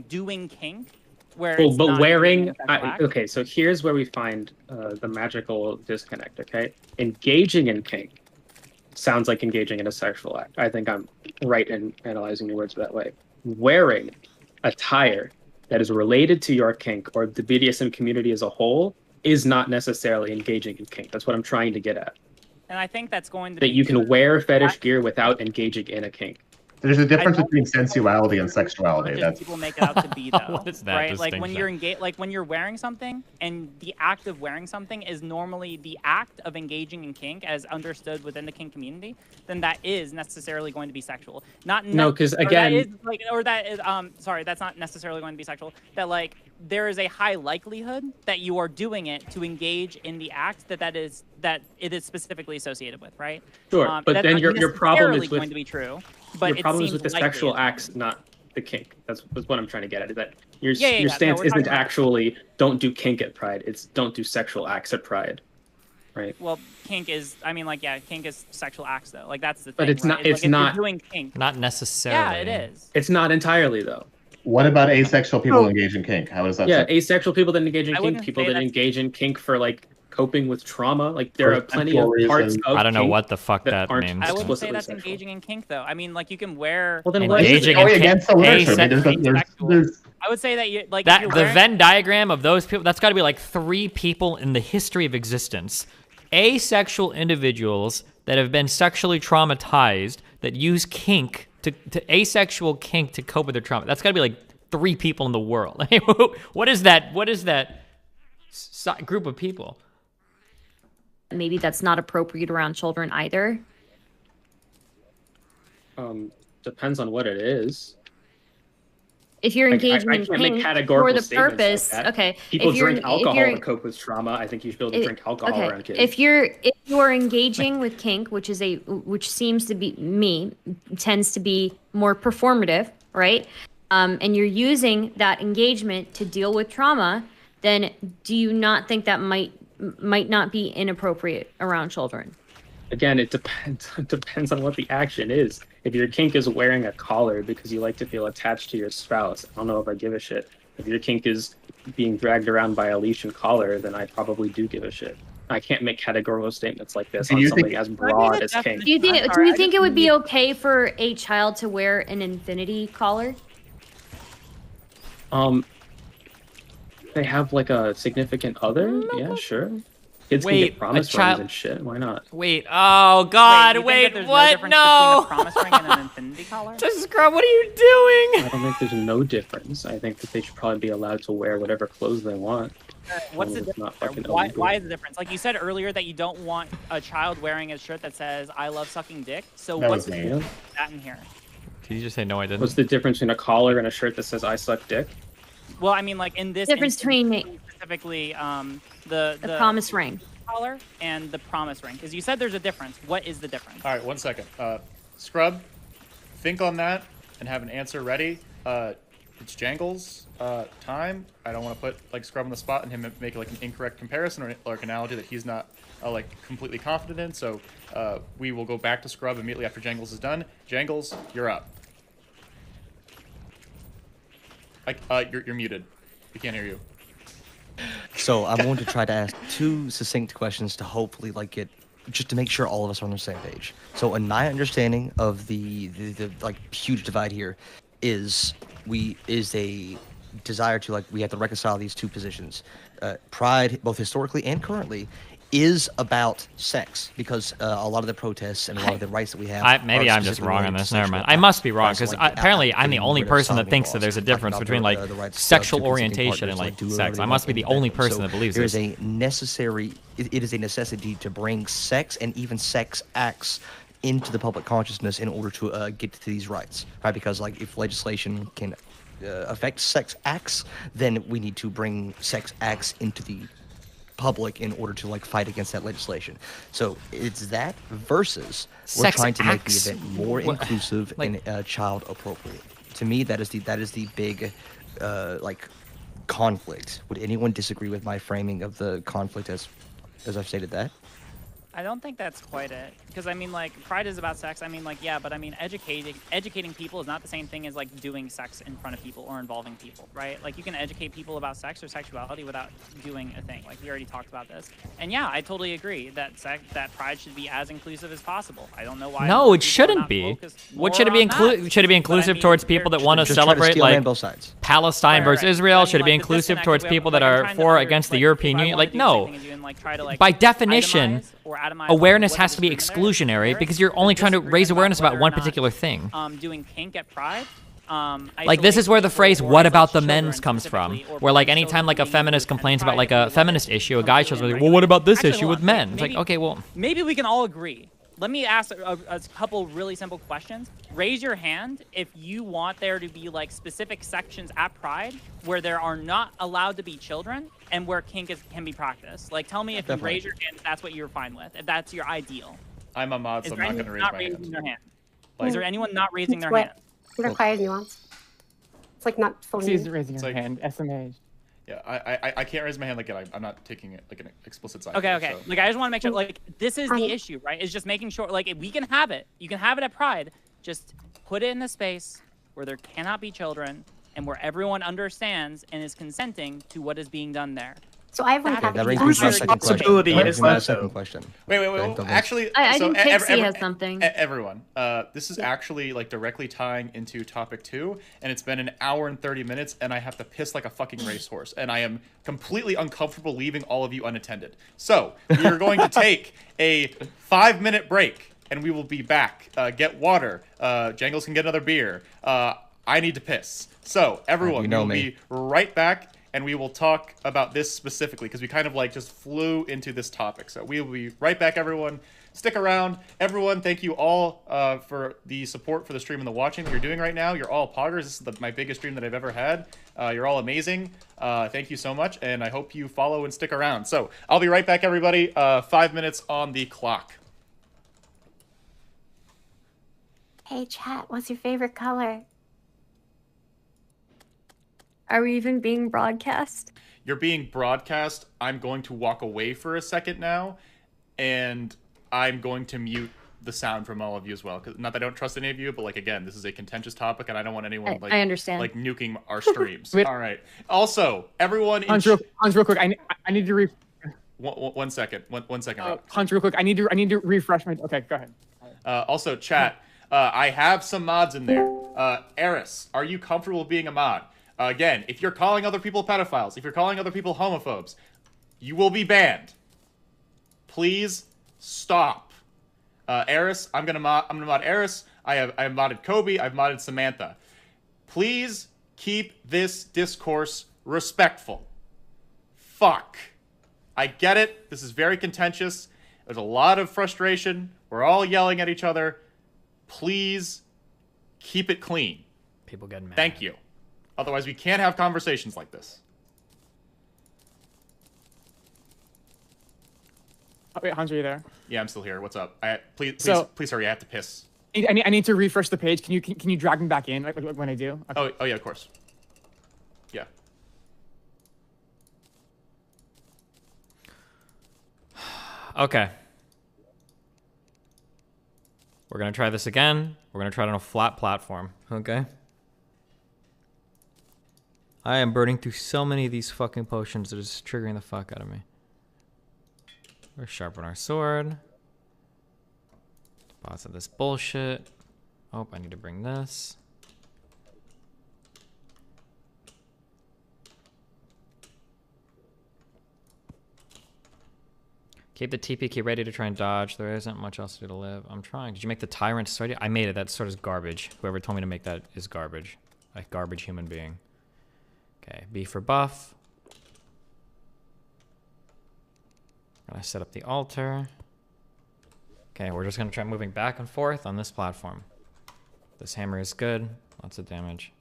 Speaker 11: doing kink, where
Speaker 6: Well,
Speaker 11: it's
Speaker 6: but
Speaker 11: not
Speaker 6: wearing,
Speaker 11: a sexual act.
Speaker 6: okay, so here's where we find the magical disconnect, okay? Engaging in kink sounds like engaging in a sexual act. I think I'm right in analyzing your words that way. Wearing attire that is related to your kink or the BDSM community as a whole is not necessarily engaging in kink. That's what I'm trying to get at.
Speaker 11: And I think that's going to
Speaker 6: That
Speaker 11: be
Speaker 6: you can wear fetish gear without engaging in a kink.
Speaker 17: There's a difference between sensuality and sexuality.
Speaker 11: Much as
Speaker 17: That's
Speaker 11: people make it out to be, though.
Speaker 1: What is that
Speaker 11: right? Like when
Speaker 1: distinction?
Speaker 11: you're like when you're wearing something, and the act of wearing something is normally the act of engaging in kink, as understood within the kink community, then that is necessarily going to be sexual.
Speaker 6: No, 'cause again-
Speaker 11: sorry, that's not necessarily going to be sexual. That like there is a high likelihood that you are doing it to engage in the act that it is specifically associated with, right?
Speaker 6: Sure, but
Speaker 11: that's
Speaker 6: then
Speaker 11: not
Speaker 6: your problem
Speaker 11: necessarily
Speaker 6: is with
Speaker 11: going to be true. But
Speaker 6: your
Speaker 11: it
Speaker 6: problem is
Speaker 11: seems
Speaker 6: with the
Speaker 11: likely
Speaker 6: sexual
Speaker 11: it's
Speaker 6: acts, not the kink. That's what I'm trying to get at. Is that your
Speaker 11: Yeah,
Speaker 6: your
Speaker 11: no,
Speaker 6: stance
Speaker 11: we're
Speaker 6: isn't
Speaker 11: talking about-
Speaker 6: actually don't do kink at Pride. It's don't do sexual acts at Pride, right?
Speaker 11: Well, kink is, I mean, like, yeah, kink is sexual acts, though. Like, that's the thing,
Speaker 6: But it's
Speaker 11: right?
Speaker 6: not- it's
Speaker 11: like, if
Speaker 6: not-
Speaker 11: you're doing kink.
Speaker 1: Not necessarily.
Speaker 11: Yeah, it is.
Speaker 6: It's not entirely though.
Speaker 17: What about asexual people engage in kink? How does that?
Speaker 6: Yeah, asexual people that engage in
Speaker 11: I
Speaker 6: kink,
Speaker 11: wouldn't
Speaker 6: people
Speaker 11: say
Speaker 6: that
Speaker 11: that's-
Speaker 6: engage in kink for like coping with trauma. Like there are
Speaker 17: For
Speaker 6: plenty of
Speaker 17: sexual
Speaker 6: parts
Speaker 17: reasons.
Speaker 6: of
Speaker 1: I don't know
Speaker 6: kink
Speaker 1: what the fuck that
Speaker 6: aren't
Speaker 1: means.
Speaker 11: I wouldn't say
Speaker 6: explicitly
Speaker 11: that's
Speaker 6: sexual.
Speaker 11: engaging in kink, though. I mean, like, you can wear.
Speaker 6: Well, then what
Speaker 1: Engaging
Speaker 6: is
Speaker 1: in
Speaker 6: it?
Speaker 17: Going
Speaker 1: kink.
Speaker 17: against the literature. I mean, there's
Speaker 11: I would say that you like if
Speaker 1: That
Speaker 11: you're
Speaker 1: the
Speaker 11: wearing,
Speaker 1: Venn diagram of those people, that's got to be like 3 people in the history of existence. Asexual individuals that have been sexually traumatized that use kink to asexual kink to cope with their trauma. That's got to be like 3 people in the world. I mean, what is that? What is that group of people?
Speaker 19: Maybe that's not appropriate around children either.
Speaker 6: Depends on what it is.
Speaker 19: If you're engaging
Speaker 6: I
Speaker 19: in
Speaker 6: can't make
Speaker 19: kink
Speaker 6: categorical
Speaker 19: for the
Speaker 6: statements
Speaker 19: purpose,
Speaker 6: like that.
Speaker 19: okay.
Speaker 6: People
Speaker 19: if you're,
Speaker 6: drink alcohol
Speaker 19: if you're,
Speaker 6: to cope with trauma. I think you should be able to drink alcohol
Speaker 19: okay.
Speaker 6: around kids.
Speaker 19: If you are engaging with kink, which seems to be tends to be more performative, right? And you're using that engagement to deal with trauma, then do you not think that might not be inappropriate around children?
Speaker 6: Again, it depends. It depends on what the action is. If your kink is wearing a collar because you like to feel attached to your spouse, I don't know if I give a shit. If your kink is being dragged around by a leash and collar, then I probably do give a shit. I can't make categorical statements like this
Speaker 17: Do
Speaker 6: on
Speaker 17: you
Speaker 6: something
Speaker 17: think-
Speaker 6: as broad as kink.
Speaker 19: Do you think it would be okay for a child to wear an infinity collar?
Speaker 6: They have like a significant other? Yeah, sure. Kids can
Speaker 1: Wait,
Speaker 6: get promise
Speaker 1: a child-
Speaker 6: rings and shit. Why not?
Speaker 1: Wait, oh god,
Speaker 11: you think
Speaker 1: wait,
Speaker 11: that there's
Speaker 1: what?
Speaker 11: No difference
Speaker 1: No!
Speaker 11: between a promise ring and an infinity collar?
Speaker 1: Scrub, what are you doing?
Speaker 6: I don't think there's no difference. I think that they should probably be allowed to wear whatever clothes they want.
Speaker 11: What's the
Speaker 6: It's not fucking
Speaker 11: difference?
Speaker 6: illegal.
Speaker 11: Why is the difference? Like you said earlier that you don't want a child wearing a shirt that says "I love sucking dick." So
Speaker 17: That
Speaker 11: what's
Speaker 17: was
Speaker 11: the
Speaker 17: me.
Speaker 11: difference with that in here?
Speaker 1: Did you just say no? I didn't.
Speaker 6: What's the difference between a collar and a shirt that says "I suck dick"?
Speaker 11: Well, I mean, like in this
Speaker 19: Difference
Speaker 11: instance,
Speaker 19: between
Speaker 11: specifically the
Speaker 19: promise ring
Speaker 11: collar and the promise ring, because you said there's a difference. What is the difference?
Speaker 13: All right, 1 second. Scrub, think on that and have an answer ready. It's Jangle's time. I don't want to put like Scrub on the spot and him make like an incorrect comparison or like analogy that he's not like completely confident in. So we will go back to Scrub immediately after Jangles is done. Jangles, you're up. You're muted. We can't hear you.
Speaker 4: So I'm going to try to ask 2 succinct questions to hopefully like get just to make sure all of us are on the same page. So in my understanding of the like huge divide here is a desire to like we have to reconcile these 2 positions. Pride, both historically and currently, is about sex because a lot of the protests and a lot of the rights that we have.
Speaker 1: Maybe I'm just wrong on this. Never mind. I must be wrong because apparently I'm the only person that thinks that there's a difference between like sexual orientation and like sex. I must be the only person that believes this.
Speaker 4: It is a necessity to bring sex and even sex acts into the public consciousness in order to get to these rights, right? Because like if legislation can affect sex acts, then we need to bring sex acts into the public in order to like fight against that legislation. So it's that versus we're trying to make the event more inclusive and child appropriate. To me, that is the big like conflict. Would anyone disagree with my framing of the conflict as I've stated that?
Speaker 11: I don't think that's quite it, because I mean, like, pride is about sex. I mean, like, yeah, but I mean, educating people is not the same thing as like doing sex in front of people or involving people, right? Like, you can educate people about sex or sexuality without doing a thing. Like, we already talked about this, and yeah, I totally agree that that pride should be as inclusive as possible. I don't know why.
Speaker 1: No, it shouldn't be. What should it be Should it be inclusive towards people that want to celebrate like Palestine versus Israel? Should it be inclusive towards people that are for or against the European Union? Like, no. By definition, awareness has to be exclusionary because you're only trying to raise awareness about one particular thing.
Speaker 11: Doing kink at Pride.
Speaker 1: Like, this is where the phrase "what about the men's" comes from, where like anytime like a feminist complains about like a feminist issue, a guy shows like, well, what about this issue with men? It's like, okay, well,
Speaker 11: maybe we can all agree. Let me ask a couple really simple questions. Raise your hand if you want there to be like specific sections at Pride where there are not allowed to be children and where kink can be practiced. Like, tell me if you raise your hand if that's what you're fine with, if that's your ideal.
Speaker 13: I'm a mod, so I'm not going to raise my hand.
Speaker 11: Is there anyone not raising their
Speaker 16: What?
Speaker 11: hand?
Speaker 16: It requires nuance. It's like not fully.
Speaker 12: She's raising her hand. SMH.
Speaker 13: Yeah, I can't raise my hand like I'm not taking it like an explicit side.
Speaker 11: Okay.
Speaker 13: So.
Speaker 11: Like, I just want to make sure, like, this is the issue, right? It's just making sure, like, if we can have it, you can have it at Pride. Just put it in the space where there cannot be children and where everyone understands and is consenting to what is being done there.
Speaker 16: So I have one
Speaker 4: That brings me to my second question.
Speaker 13: Wait. Actually,
Speaker 19: I think Pixie has something.
Speaker 13: Everyone, this is actually like directly tying into topic 2, and it's been an hour and 30 minutes, and I have to piss like a fucking racehorse, and I am completely uncomfortable leaving all of you unattended. So we are going to take a 5-minute break, and we will be back. Get water. Jangles can get another beer. I need to piss. So everyone, we will be right back. And we will talk about this specifically because we kind of like just flew into this topic. So we will be right back, everyone. Stick around. Everyone, thank you all for the support for the stream and the watching that you're doing right now. You're all poggers. This is my biggest stream that I've ever had. You're all amazing. Thank you so much. And I hope you follow and stick around. So I'll be right back, everybody. 5 minutes on the clock.
Speaker 16: Hey, chat, what's your favorite color?
Speaker 19: Are we even being broadcast?
Speaker 13: You're being broadcast. I'm going to walk away for a second now, and I'm going to mute the sound from all of you as well. Cause not that I don't trust any of you, but like again, this is a contentious topic, and I don't want anyone like
Speaker 19: I understand.
Speaker 13: like nuking our streams. All right. Also, everyone.
Speaker 12: Hans, real quick. I need to
Speaker 13: One second. One second. Rob.
Speaker 12: Hunter, real quick. I need to refresh my. Okay, go ahead.
Speaker 13: Also, chat. I have some mods in there. Eris, are you comfortable being a mod? Again, if you're calling other people pedophiles, if you're calling other people homophobes, you will be banned. Please stop. Eris, I'm gonna mod Eris. I have modded Kobe. I've modded Samantha. Please keep this discourse respectful. Fuck. I get it. This is very contentious. There's a lot of frustration. We're all yelling at each other. Please keep it clean.
Speaker 1: People getting mad.
Speaker 13: Thank you. Otherwise, we can't have conversations like this.
Speaker 12: Oh, wait, Hunter, are you there?
Speaker 13: Yeah, I'm still here. What's up? Please hurry. I have to piss.
Speaker 12: I need to refresh the page. Can you drag me back in like when I do? Okay.
Speaker 13: Oh yeah, of course. Yeah.
Speaker 1: Okay. We're gonna try this again. We're gonna try it on a flat platform. Okay. I am burning through so many of these fucking potions that is triggering the fuck out of me. We're sharpen our sword. Deposit this bullshit. Oh, I need to bring this. Keep the TP key ready to try and dodge. There isn't much else to do to live. I'm trying. Did you make the tyrant sword? I made it. That sword is garbage. Whoever told me to make that is garbage. A garbage human being. Okay, B for buff. Gonna set up the altar. Okay, we're just gonna try moving back and forth on this platform. This hammer is good. Lots of damage.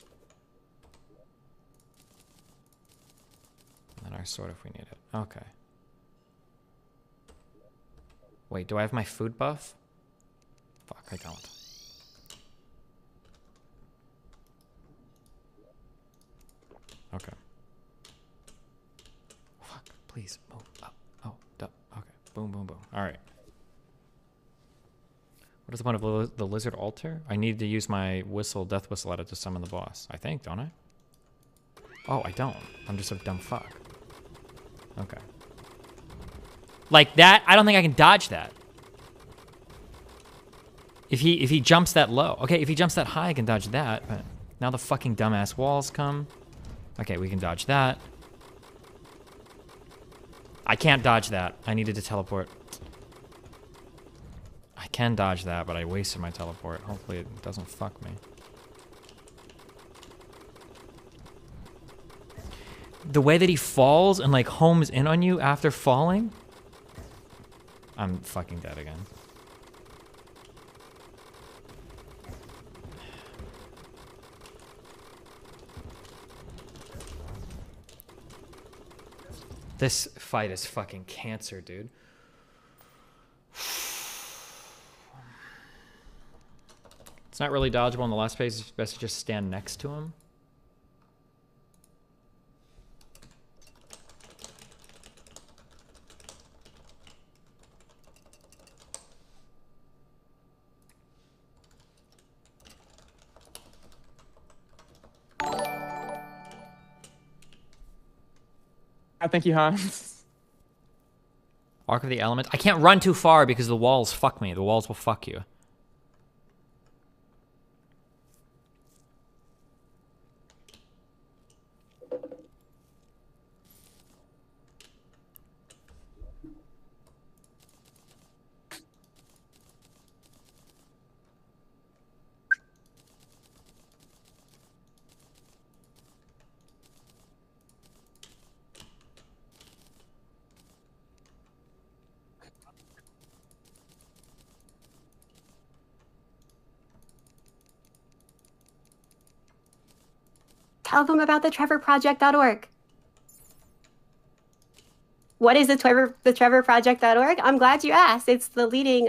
Speaker 1: And then our sword if we need it. Okay. Wait, do I have my food buff? Fuck, I don't. Okay. Fuck, please. Move up. Oh, duh. Okay. Boom, boom, boom. Alright. What is the point of the lizard altar? I need to use my whistle, death whistle at it to summon the boss. I think, don't I? Oh, I don't. I'm just a dumb fuck. Okay. Like that, I don't think I can dodge that. If he jumps that low. Okay, if he jumps that high, I can dodge that. But now the fucking dumbass walls come. Okay, we can dodge that. I can't dodge that. I needed to teleport. I can dodge that, but I wasted my teleport. Hopefully it doesn't fuck me. The way that he falls and like homes in on you after falling. I'm fucking dead again. This fight is fucking cancer, dude. It's not really dodgeable in the last phase. It's best to just stand next to him.
Speaker 12: Thank you, Hans.
Speaker 1: Arc of the Elements. I can't run too far because the walls fuck me. The walls will fuck you.
Speaker 16: Tell them about the trevorproject.org. What is the trevorproject.org? I'm glad you asked. It's the leading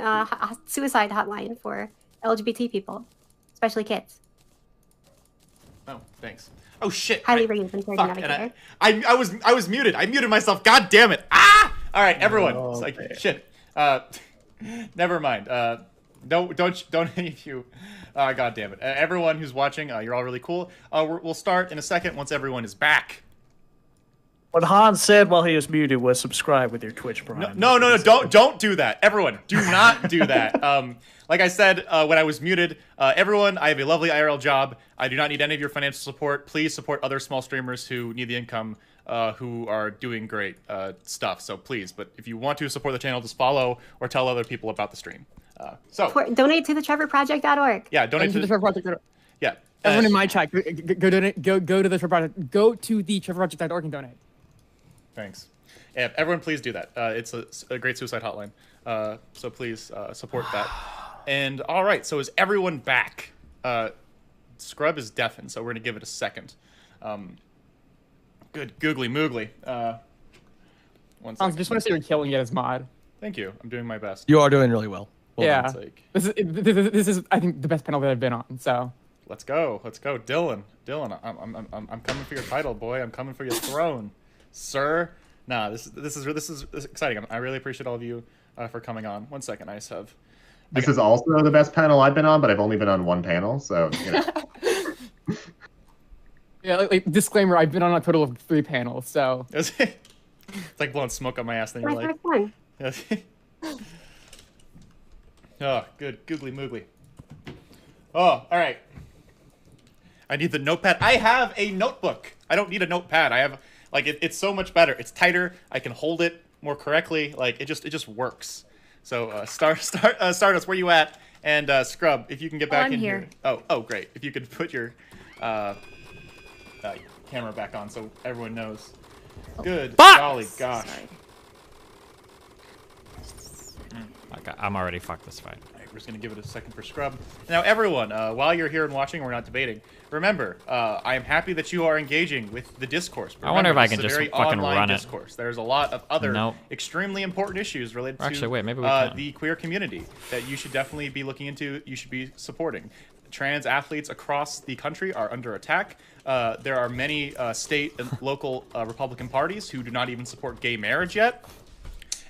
Speaker 16: suicide hotline for LGBT people, especially kids.
Speaker 13: Oh, thanks. Oh shit.
Speaker 16: Highly recommend for navigator.
Speaker 13: I was muted. I muted myself. God damn it. Ah! All right, everyone.
Speaker 14: Oh,
Speaker 13: it's like
Speaker 14: man.
Speaker 13: shit. Never mind. Don't any of you. God damn it. Everyone who's watching, you're all really cool. We'll start in a second once everyone is back.
Speaker 14: What Hans said while he was muted was subscribe with your Twitch Prime.
Speaker 13: No, don't do that. Everyone, do not do that. Like I said when I was muted, everyone, I have a lovely IRL job. I do not need any of your financial support. Please support other small streamers who need the income, who are doing great stuff. So please, but if you want to support the channel, just follow or tell other people about the stream.
Speaker 16: Donate to the trevorproject.org.
Speaker 13: Yeah, donate to
Speaker 12: the Trevor Project.
Speaker 13: Yeah.
Speaker 12: Everyone in my chat, go donate. Go to the Trevor Project. Go to the trevorproject.org and donate.
Speaker 13: Thanks. Yeah, everyone, please do that. It's a great suicide hotline. So please support that. And all right, so is everyone back? Scrub is deafened, so we're gonna give it a second. Good googly moogly. One second.
Speaker 12: I just want to say you're killing it as mod.
Speaker 13: Thank you. I'm doing my best.
Speaker 4: You are doing really well.
Speaker 12: Yeah. This is I think the best panel that I've been on. So.
Speaker 13: Let's go, Dylan. I'm coming for your title, boy. I'm coming for your throne, sir. Nah, this is exciting. I really appreciate all of you for coming on. 1 second, I just have.
Speaker 17: This is also the best panel I've been on, but I've only been on one panel, so you know.
Speaker 12: Yeah, like disclaimer, I've been on a total of 3 panels, so.
Speaker 13: It's like blowing smoke on my ass, then you're like. Oh, good googly moogly. Oh, all right. I need the notepad. I have a notebook. I don't need a notepad. I have like it's so much better. It's tighter. I can hold it more correctly. Like it just works. So start us. Where you at? And Scrub, if you can get back
Speaker 19: I'm
Speaker 13: in
Speaker 19: here.
Speaker 13: Oh, great. If you could put your camera back on so everyone knows. Good. Golly gosh.
Speaker 1: I'm already fucked this fight.
Speaker 13: We're just going to give it a second for Scrub. Now, everyone, while you're here and watching, we're not debating. Remember, I am happy that you are engaging with the discourse.
Speaker 1: I wonder if I can
Speaker 13: this is
Speaker 1: just
Speaker 13: a very
Speaker 1: fucking
Speaker 13: online
Speaker 1: run it.
Speaker 13: discourse. There's a lot of other
Speaker 1: Nope.
Speaker 13: extremely important issues related
Speaker 1: Actually,
Speaker 13: to
Speaker 1: wait, maybe we can.
Speaker 13: the queer community that you should definitely be looking into. You should be supporting. Trans athletes across the country are under attack. There are many state and local Republican parties who do not even support gay marriage yet.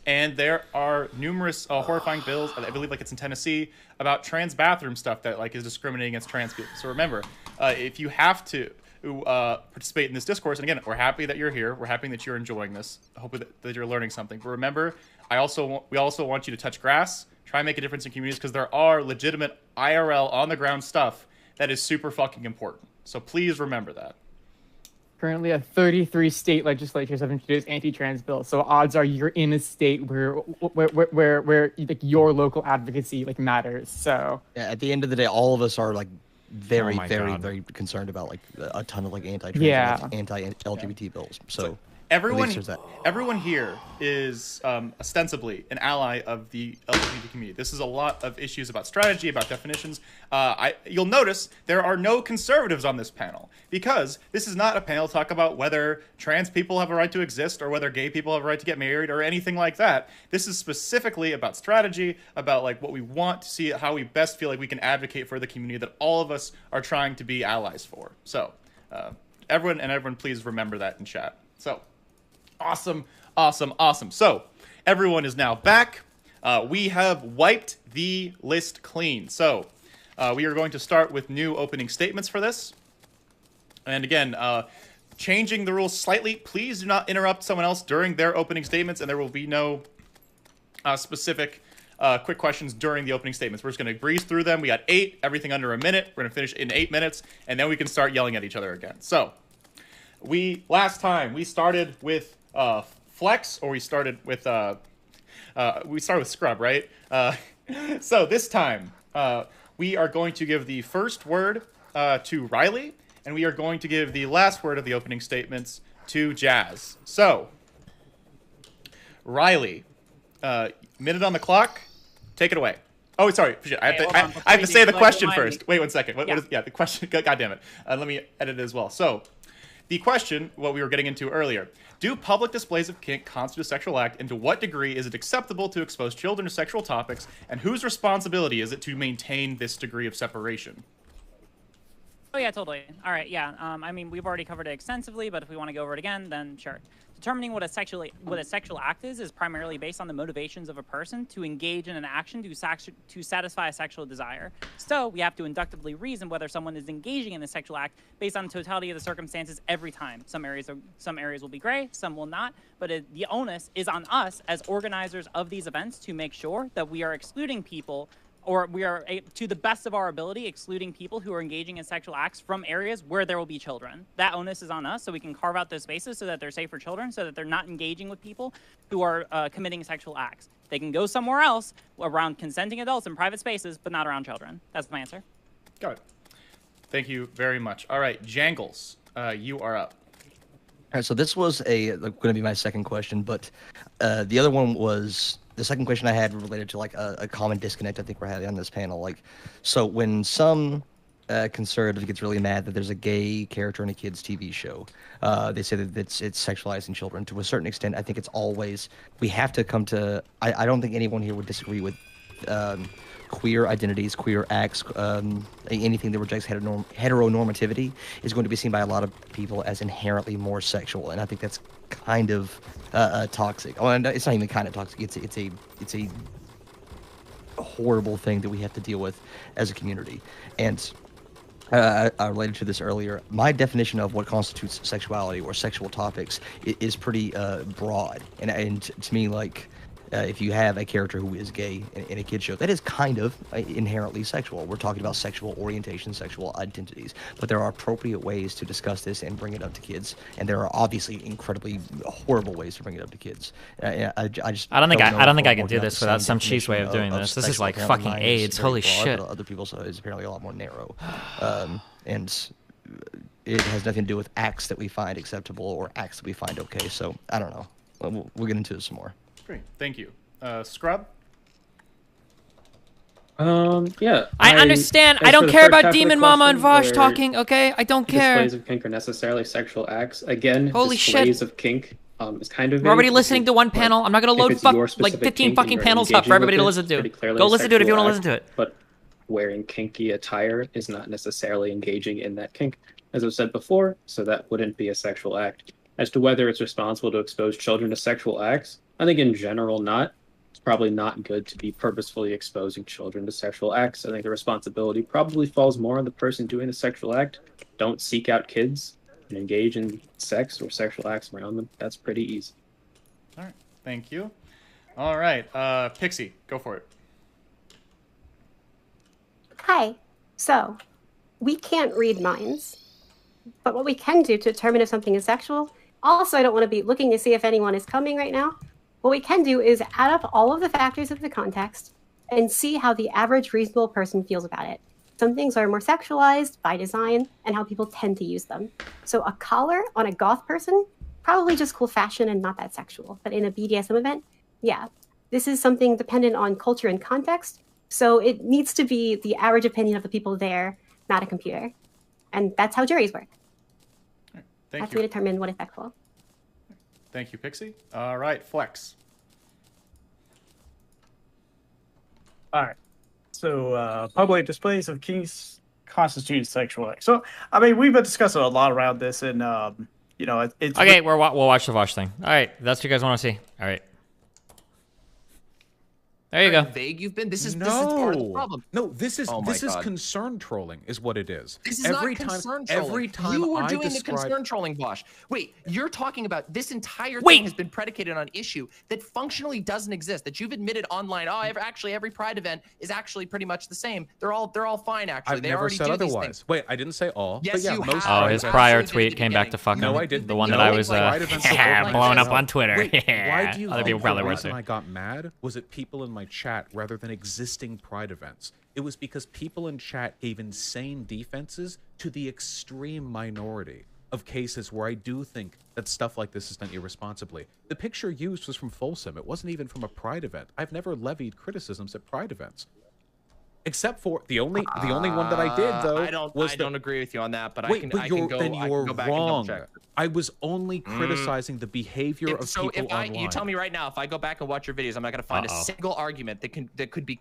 Speaker 13: And there are numerous horrifying bills, I believe like it's in Tennessee, about trans bathroom stuff that like is discriminating against trans people. So remember, if you have to participate in this discourse, and again, we're happy that you're here. We're happy that you're enjoying this. Hopefully that you're learning something. But remember, we also want you to touch grass, try and make a difference in communities because there are legitimate IRL on the ground stuff that is super fucking important. So please remember that.
Speaker 12: Currently, 33 state legislatures have introduced anti-trans bills. So odds are you're in a state where like your local advocacy like matters. So
Speaker 4: yeah, at the end of the day, all of us are like very,
Speaker 1: Oh my
Speaker 4: very,
Speaker 1: God.
Speaker 4: very concerned about like a ton of like anti-trans,
Speaker 12: Yeah.
Speaker 4: and anti-LGBT bills. So
Speaker 13: Everyone,
Speaker 4: at least there's that.
Speaker 13: everyone here is ostensibly an ally of the LGBT community. This is a lot of issues about strategy, about definitions. You'll notice there are no conservatives on this panel because this is not a panel to talk about whether trans people have a right to exist or whether gay people have a right to get married or anything like that. This is specifically about strategy, about like what we want to see, how we best feel like we can advocate for the community that all of us are trying to be allies for. So everyone, please remember that in chat. So. Awesome. So, everyone is now back. We have wiped the list clean. So, we are going to start with new opening statements for this. And again, changing the rules slightly. Please do not interrupt someone else during their opening statements, and there will be no specific quick questions during the opening statements. We're just going to breeze through them. We got 8, everything under a minute. We're going to finish in 8 minutes, and then we can start yelling at each other again. So, last time we started with Flex, or we started with Scrub, right? So this time we are going to give the first word to Riley, and we are going to give the last word of the opening statements to Jazz. So, Riley, minute on the clock, take it away. Oh, sorry. I have to say the question first. Wait 1 second. What is the question? God damn it. Let me edit it as well. So, the question, what we were getting into earlier, do public displays of kink constitute a sexual act, and to what degree is it acceptable to expose children to sexual topics, and whose responsibility is it to maintain this degree of separation?
Speaker 11: Oh yeah, totally. All right, yeah. I mean, we've already covered it extensively, but if we want to go over it again, then sure. determining what a sexual act is primarily based on the motivations of a person to engage in an action to satisfy a sexual desire. So we have to inductively reason whether someone is engaging in a sexual act based on the totality of the circumstances every time. Some areas will be gray, some will not, but the onus is on us as organizers of these events to make sure that we are excluding people, or we are, to the best of our ability, excluding people who are engaging in sexual acts from areas where there will be children. That onus is on us, so we can carve out those spaces so that they're safe for children, so that they're not engaging with people who are committing sexual acts. They can go somewhere else around consenting adults in private spaces, but not around children. That's my answer.
Speaker 13: Got it. Thank you very much. All right, Jangles, you are up.
Speaker 4: All right, so this was going to be my second question, but the other one was the second question I had related to like a common disconnect I think we're having on this panel. Like, so when some conservative gets really mad that there's a gay character in a kid's TV show, they say that it's sexualizing children. To a certain extent, I think it's always, we have to come to, I don't think anyone here would disagree with queer identities, queer acts, anything that rejects heteronormativity is going to be seen by a lot of people as inherently more sexual, and I think that's kind of toxic. Oh, and it's not even kind of toxic. It's a horrible thing that we have to deal with as a community. And I related to this earlier. My definition of what constitutes sexuality or sexual topics is pretty broad, and to me, like, if you have a character who is gay in a kid's show, that is kind of inherently sexual. We're talking about sexual orientation, sexual identities, but there are appropriate ways to discuss this and bring it up to kids, and there are obviously incredibly horrible ways to bring it up to kids. I don't think
Speaker 1: I can do this without some cheese way of doing this. This is like fucking AIDS. Holy shit.
Speaker 4: Other people, so it's apparently a lot more narrow, and it has nothing to do with acts that we find acceptable or acts that we find okay. So I don't know. We'll get into it some more.
Speaker 13: Great, thank you. Scrub?
Speaker 6: Yeah.
Speaker 1: I understand. I don't care about Demon Mama and Vosh talking, okay? I don't care.
Speaker 6: Displays of kink are necessarily sexual acts. Again,
Speaker 1: holy
Speaker 6: displays
Speaker 1: shit.
Speaker 6: of kink is kind of...
Speaker 1: We're already listening to one panel. I'm not going to load like 15 fucking panels up for everybody to listen to. Go listen to it if you want to listen to it.
Speaker 6: But wearing kinky attire is not necessarily engaging in that kink, as I've said before, so that wouldn't be a sexual act. As to whether it's responsible to expose children to sexual acts, I think in general not. It's probably not good to be purposefully exposing children to sexual acts. I think the responsibility probably falls more on the person doing the sexual act. Don't seek out kids and engage in sex or sexual acts around them. That's pretty easy.
Speaker 13: All right, thank you. All right, Pixie, go for it.
Speaker 16: Hi. So, we can't read minds, but what we can do to determine if something is sexual, also I don't want to be looking to see if anyone is coming right now. What we can do is add up all of the factors of the context and see how the average reasonable person feels about it. Some things are more sexualized by design and how people tend to use them. So a collar on a goth person, probably just cool fashion and not that sexual. But in a BDSM event, yeah. This is something dependent on culture and context. So it needs to be the average opinion of the people there, not a computer. And that's how juries work.
Speaker 13: Thank
Speaker 16: you. We determine what is sexual.
Speaker 13: Thank you, Pixie. All right, Flex.
Speaker 14: All right. So, public displays of kinks constitute sexual acts. So, I mean, we've been discussing a lot around this, and you know, it's
Speaker 1: okay. We'll watch the Vosh thing. All right, that's what you guys want to see. All right. There you go.
Speaker 18: Vague you've been. This is part of the problem.
Speaker 20: No, this is concern trolling, is what it is.
Speaker 18: This is not concern trolling.
Speaker 20: Every time
Speaker 18: you were doing the concern trolling, Bosch. Wait, you're talking about this entire thing has been predicated on issue that functionally doesn't exist. That you've admitted online. Oh, actually, every Pride event is actually pretty much the same. They're all fine. Actually,
Speaker 20: I've never said otherwise. Wait, I didn't say all.
Speaker 18: Yes,
Speaker 20: but yeah,
Speaker 18: you
Speaker 20: most
Speaker 18: have.
Speaker 1: Oh, his prior tweet came back to fuck him.
Speaker 20: No, I didn't.
Speaker 1: The one that I was blown up on Twitter.
Speaker 20: Wait, why do you
Speaker 1: Other people probably
Speaker 20: the
Speaker 1: were
Speaker 20: reason
Speaker 1: too.
Speaker 20: I got mad was it people in my chat rather than existing Pride events. It was because people in chat gave insane defenses to the extreme minority of cases where I do think that stuff like this is done irresponsibly. The picture used was from Folsom. It wasn't even from a Pride event. I've never levied criticisms at Pride events. Except for the only one that I did though
Speaker 18: I don't agree with you on that, but
Speaker 20: wait,
Speaker 18: I can go back and double check.
Speaker 20: I was only criticizing the behavior of people online.
Speaker 18: You tell me right now, if I go back and watch your videos, I'm not going to find a single argument that could be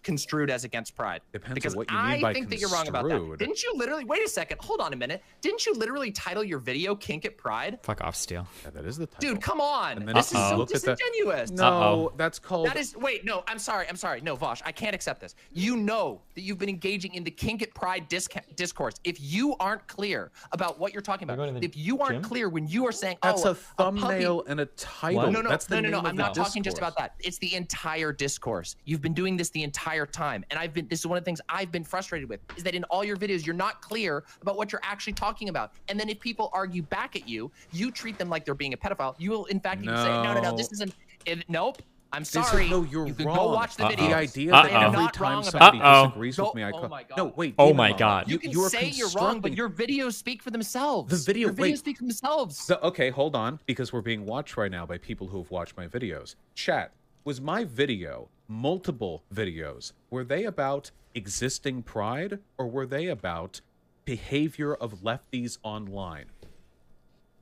Speaker 18: construed as against Pride.
Speaker 20: Depends
Speaker 18: because
Speaker 20: on what you mean by
Speaker 18: I think that you're wrong about that. Didn't you literally? Wait a second. Hold on a minute. Didn't you literally title your video "Kink at Pride"?
Speaker 1: Fuck off, Steel.
Speaker 20: Yeah, that is the title.
Speaker 18: Dude, come on.
Speaker 20: And then
Speaker 18: This is
Speaker 20: if you
Speaker 18: so
Speaker 20: look at the-
Speaker 18: disingenuous.
Speaker 20: No, that's called.
Speaker 18: That is. Wait, no. I'm sorry. No, Vosh, I can't accept this. You know that you've been engaging in the Kink at Pride discourse. If you aren't clear about what you're talking about, if you aren't clear when you are saying,
Speaker 20: That's
Speaker 18: "Oh,
Speaker 20: a thumbnail
Speaker 18: puppy."
Speaker 20: and a title.
Speaker 18: No,
Speaker 20: That's the name of
Speaker 18: I'm not
Speaker 20: the
Speaker 18: talking just
Speaker 20: discourse.
Speaker 18: about that. It's the entire discourse. You've been doing this the entire time, and this is one of the things I've been frustrated with, is that in all your videos you're not clear about what you're actually talking about. And then if people argue back at you, you treat them like they're being a pedophile. You will in fact even say, no, this isn't. Nope. I'm sorry.
Speaker 20: No, you're
Speaker 18: you can
Speaker 20: wrong.
Speaker 18: go watch the video.
Speaker 20: The idea that every time somebody disagrees with me, I call. No, wait.
Speaker 1: Oh my God.
Speaker 18: You can say you're wrong, but your videos speak for themselves. Your videos speak for themselves.
Speaker 20: Okay, hold on, because we're being watched right now by people who have watched my videos. Chat, was my video, multiple videos, were they about existing Pride, or were they about behavior of lefties online?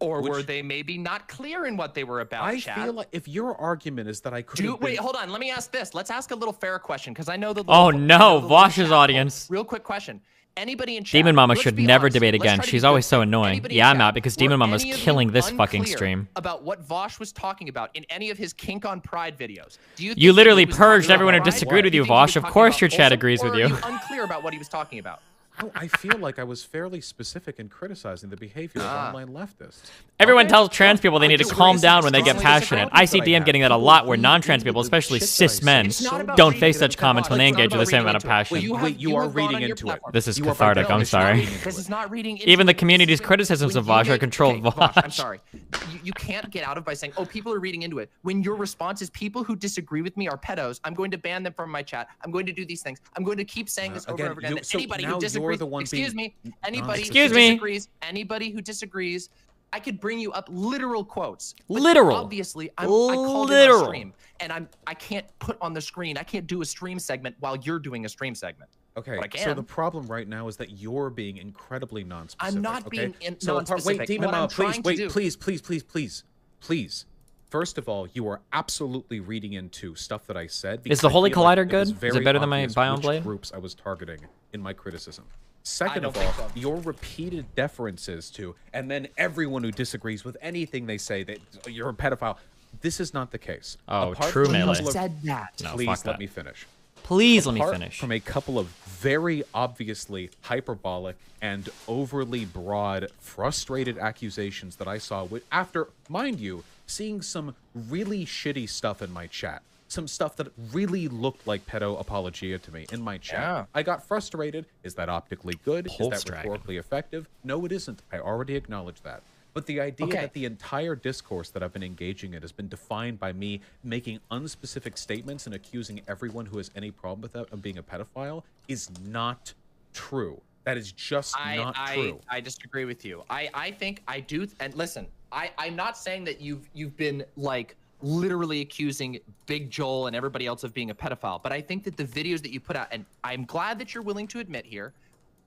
Speaker 18: Or were they maybe not clear in what they were about,
Speaker 20: I
Speaker 18: chat?
Speaker 20: feel like if your argument is that I could
Speaker 18: Wait, hold on. Let me ask this. Let's ask a little fair question, because I know the.
Speaker 1: Oh no, Vosh's audience.
Speaker 18: Real quick question. Anybody in chat?
Speaker 1: Demon Mama
Speaker 18: let's
Speaker 1: should
Speaker 18: be
Speaker 1: never
Speaker 18: honest.
Speaker 1: debate
Speaker 18: Let's
Speaker 1: again.
Speaker 18: try to
Speaker 1: She's
Speaker 18: be
Speaker 1: always
Speaker 18: good.
Speaker 1: so annoying.
Speaker 18: Anybody
Speaker 1: Yeah,
Speaker 18: in
Speaker 1: I'm out
Speaker 18: chat,
Speaker 1: because
Speaker 18: were
Speaker 1: Demon Mama's
Speaker 18: any of you
Speaker 1: killing this fucking
Speaker 18: unclear
Speaker 1: stream.
Speaker 18: About what Vosh was talking about in any of his Kink on Pride videos? Do you?
Speaker 1: You
Speaker 18: think
Speaker 1: literally
Speaker 18: he was
Speaker 1: purged
Speaker 18: talking
Speaker 1: everyone who
Speaker 18: about Pride?
Speaker 1: disagreed with
Speaker 18: Do
Speaker 1: you,
Speaker 18: think he was
Speaker 1: Vosh. Of
Speaker 18: talking
Speaker 1: course
Speaker 18: about
Speaker 1: your chat
Speaker 18: wholesome,
Speaker 1: agrees with
Speaker 18: or
Speaker 1: you.
Speaker 18: Are you unclear about what he was talking about?
Speaker 20: No, I feel like I was fairly specific in criticizing the behavior of online leftists.
Speaker 1: Everyone tells trans people they need to calm down when they get passionate. I see DM getting that a lot where non-trans people, especially cis men, don't face such comments when they engage with the same amount of passion.
Speaker 20: You are reading into it.
Speaker 1: This is cathartic, I'm sorry.
Speaker 18: This is not reading into
Speaker 1: Even the
Speaker 18: it.
Speaker 1: community's criticisms of Vosh are controlled
Speaker 18: Vosh,
Speaker 1: Vosh.
Speaker 18: I'm sorry. You can't get out of by saying, oh, people are reading into it. When your response is people who disagree with me are pedos, I'm going to ban them from my chat. I'm going to do these things. I'm going to keep saying this over and over again. That anybody who disagrees, anybody who disagrees, I could bring you up literal quotes.
Speaker 1: Literal.
Speaker 18: Obviously, I called it on stream, and I can't put on the screen. I can't do a stream segment while you're doing a stream segment.
Speaker 20: Okay,
Speaker 18: but I
Speaker 20: so
Speaker 18: can.
Speaker 20: the problem right now is that you're being incredibly non-specific.
Speaker 18: I'm not being
Speaker 20: So
Speaker 18: non-specific.
Speaker 20: wait, Demon
Speaker 18: What I'm
Speaker 20: Mama, please,
Speaker 18: trying to do-
Speaker 20: please. First of all, you are absolutely reading into stuff that I said.
Speaker 1: Is the
Speaker 20: because I
Speaker 1: Holy
Speaker 20: feel like
Speaker 1: Collider
Speaker 20: it was
Speaker 1: good? Is it
Speaker 20: very
Speaker 1: better than my
Speaker 20: obvious
Speaker 1: Biome
Speaker 20: which
Speaker 1: Blade?
Speaker 20: groups I was targeting in my criticism. Second
Speaker 18: don't
Speaker 20: of all,
Speaker 18: think so.
Speaker 20: your repeated deferences to, and then everyone who disagrees with anything they say that you're a pedophile. This is not the case.
Speaker 1: Oh,
Speaker 20: Apart
Speaker 1: true
Speaker 20: from a
Speaker 1: melee.
Speaker 20: couple of-
Speaker 18: said that.
Speaker 1: No,
Speaker 20: Please
Speaker 1: fuck
Speaker 20: let
Speaker 1: that.
Speaker 20: me finish.
Speaker 1: Please let me
Speaker 20: Apart
Speaker 1: finish.
Speaker 20: From a couple of very obviously hyperbolic and overly broad, frustrated accusations that I saw after, mind you, seeing some really shitty stuff in my chat. Some stuff that really looked like pedo apologia to me in my chat.
Speaker 18: Yeah.
Speaker 20: I got frustrated. Is that optically good?
Speaker 1: Pulse
Speaker 20: Is that
Speaker 1: dragon.
Speaker 20: rhetorically effective? No, it isn't. I already acknowledged that. But the idea that the entire discourse that I've been engaging in has been defined by me making unspecific statements and accusing everyone who has any problem with that of being a pedophile is not true. That is just not true.
Speaker 18: I disagree with you. I think I do. And listen, I'm not saying that you've been like literally accusing Big Joel and everybody else of being a pedophile, but I think that the videos that you put out, and I'm glad that you're willing to admit here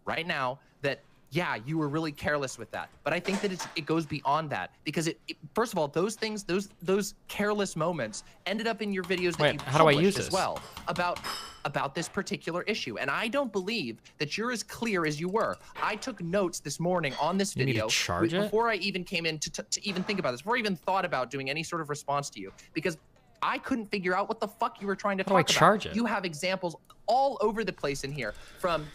Speaker 18: right now that yeah, you were really careless with that. But I think that it goes beyond that, because first of all, those things, those careless moments ended up in your videos that you
Speaker 1: how do I
Speaker 18: published
Speaker 1: use
Speaker 18: as
Speaker 1: this?
Speaker 18: well about this particular issue. And I don't believe that you're as clear as you were. I took notes this morning on this
Speaker 1: You need to
Speaker 18: video
Speaker 1: charge it?
Speaker 18: before I even came in to even think about this, before I even thought about doing any sort of response to you, because I couldn't figure out what the fuck you were trying to
Speaker 1: How do I
Speaker 18: talk about.
Speaker 1: charge it?
Speaker 18: You have examples all over the place in here, from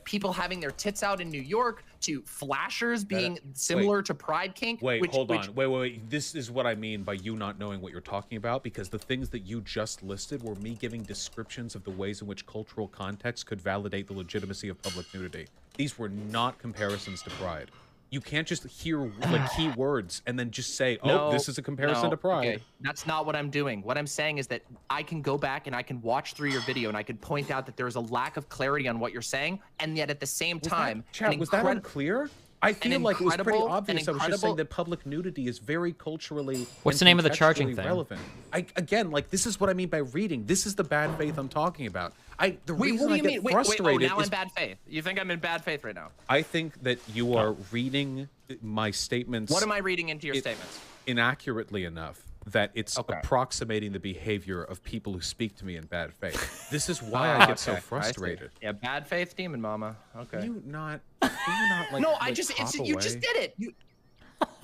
Speaker 18: people having their tits out in New York to flashers being similar to Pride Kink.
Speaker 20: Wait, hold on. Wait. This is what I mean by you not knowing what you're talking about, because the things that you just listed were me giving descriptions of the ways in which cultural context could validate the legitimacy of public nudity. These were not comparisons to Pride. You can't just hear like key words and then just say, oh, this is a comparison to Pride.
Speaker 18: Okay. That's not what I'm doing. What I'm saying is that I can go back and I can watch through your video and I can point out that there is a lack of clarity on what you're saying, and yet at the same time,
Speaker 20: Chat, was that unclear? I feel like it was pretty
Speaker 18: incredible-
Speaker 20: obvious. I was just saying that public nudity is very culturally.
Speaker 1: What's
Speaker 20: and
Speaker 1: the name of the charging
Speaker 20: contextually
Speaker 1: thing?
Speaker 20: relevant. Again, like this is what I mean by reading. This is the bad faith I'm talking about. The
Speaker 18: Wait,
Speaker 20: reason
Speaker 18: what do
Speaker 20: I
Speaker 18: you
Speaker 20: get
Speaker 18: mean? Wait,
Speaker 20: frustrated
Speaker 18: now I'm
Speaker 20: is
Speaker 18: in bad faith. You think I'm in bad faith right now?
Speaker 20: I think that you are reading my statements.
Speaker 18: What am I reading into your statements?
Speaker 20: Inaccurately enough that it's approximating the behavior of people who speak to me in bad faith. This is why I get so frustrated.
Speaker 18: Yeah, bad faith demon mama. Okay.
Speaker 20: You not like
Speaker 18: no,
Speaker 20: like,
Speaker 18: you just did it.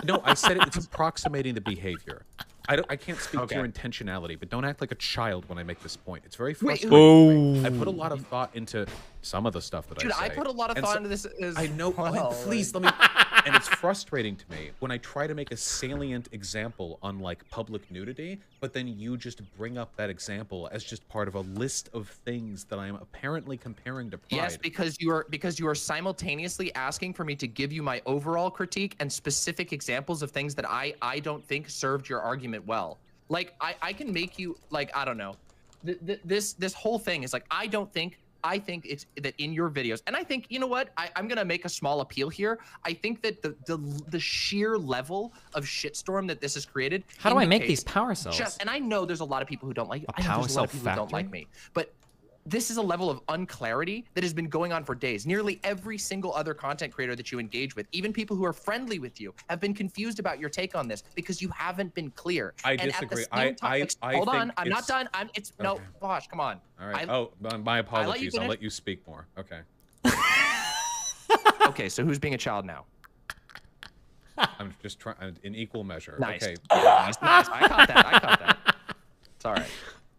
Speaker 20: No, I said it's approximating the behavior. I can't speak to your intentionality, but don't act like a child when I make this point. It's very frustrating. I put a lot of thought into some of the stuff that
Speaker 18: Dude,
Speaker 20: I say.
Speaker 18: I put a lot of thought into this.
Speaker 20: I know. Please let me. And it's frustrating to me when I try to make a salient example on like public nudity, but then you just bring up that example as just part of a list of things that I am apparently comparing to Pride.
Speaker 18: Yes, because you are simultaneously asking for me to give you my overall critique and specific examples of things that I don't think served your argument well. Like I can make you like I don't know. This whole thing is like I think it's that in your videos, and I think, you know what, I'm gonna make a small appeal here. I think that the sheer level of shitstorm that this has created.
Speaker 1: How do I make these power cells?
Speaker 18: And I know there's a lot of people who don't like. I know
Speaker 1: power
Speaker 18: there's a lot of
Speaker 1: cell
Speaker 18: people who don't like
Speaker 1: factory?
Speaker 18: me, but this is a level of unclarity that has been going on for days. Nearly every single other content creator that you engage with, even people who are friendly with you, have been confused about your take on this because you haven't been clear.
Speaker 20: I disagree.
Speaker 18: At the same time, hold on, I'm not
Speaker 20: it's-
Speaker 18: done. No, Bosh, come on.
Speaker 20: All right. My apologies. I'll
Speaker 18: finish.
Speaker 20: let you speak more. Okay.
Speaker 18: Okay, so who's being a child now?
Speaker 20: I'm just trying in equal measure.
Speaker 18: Nice.
Speaker 20: Okay.
Speaker 18: Nice. I caught that. It's all right.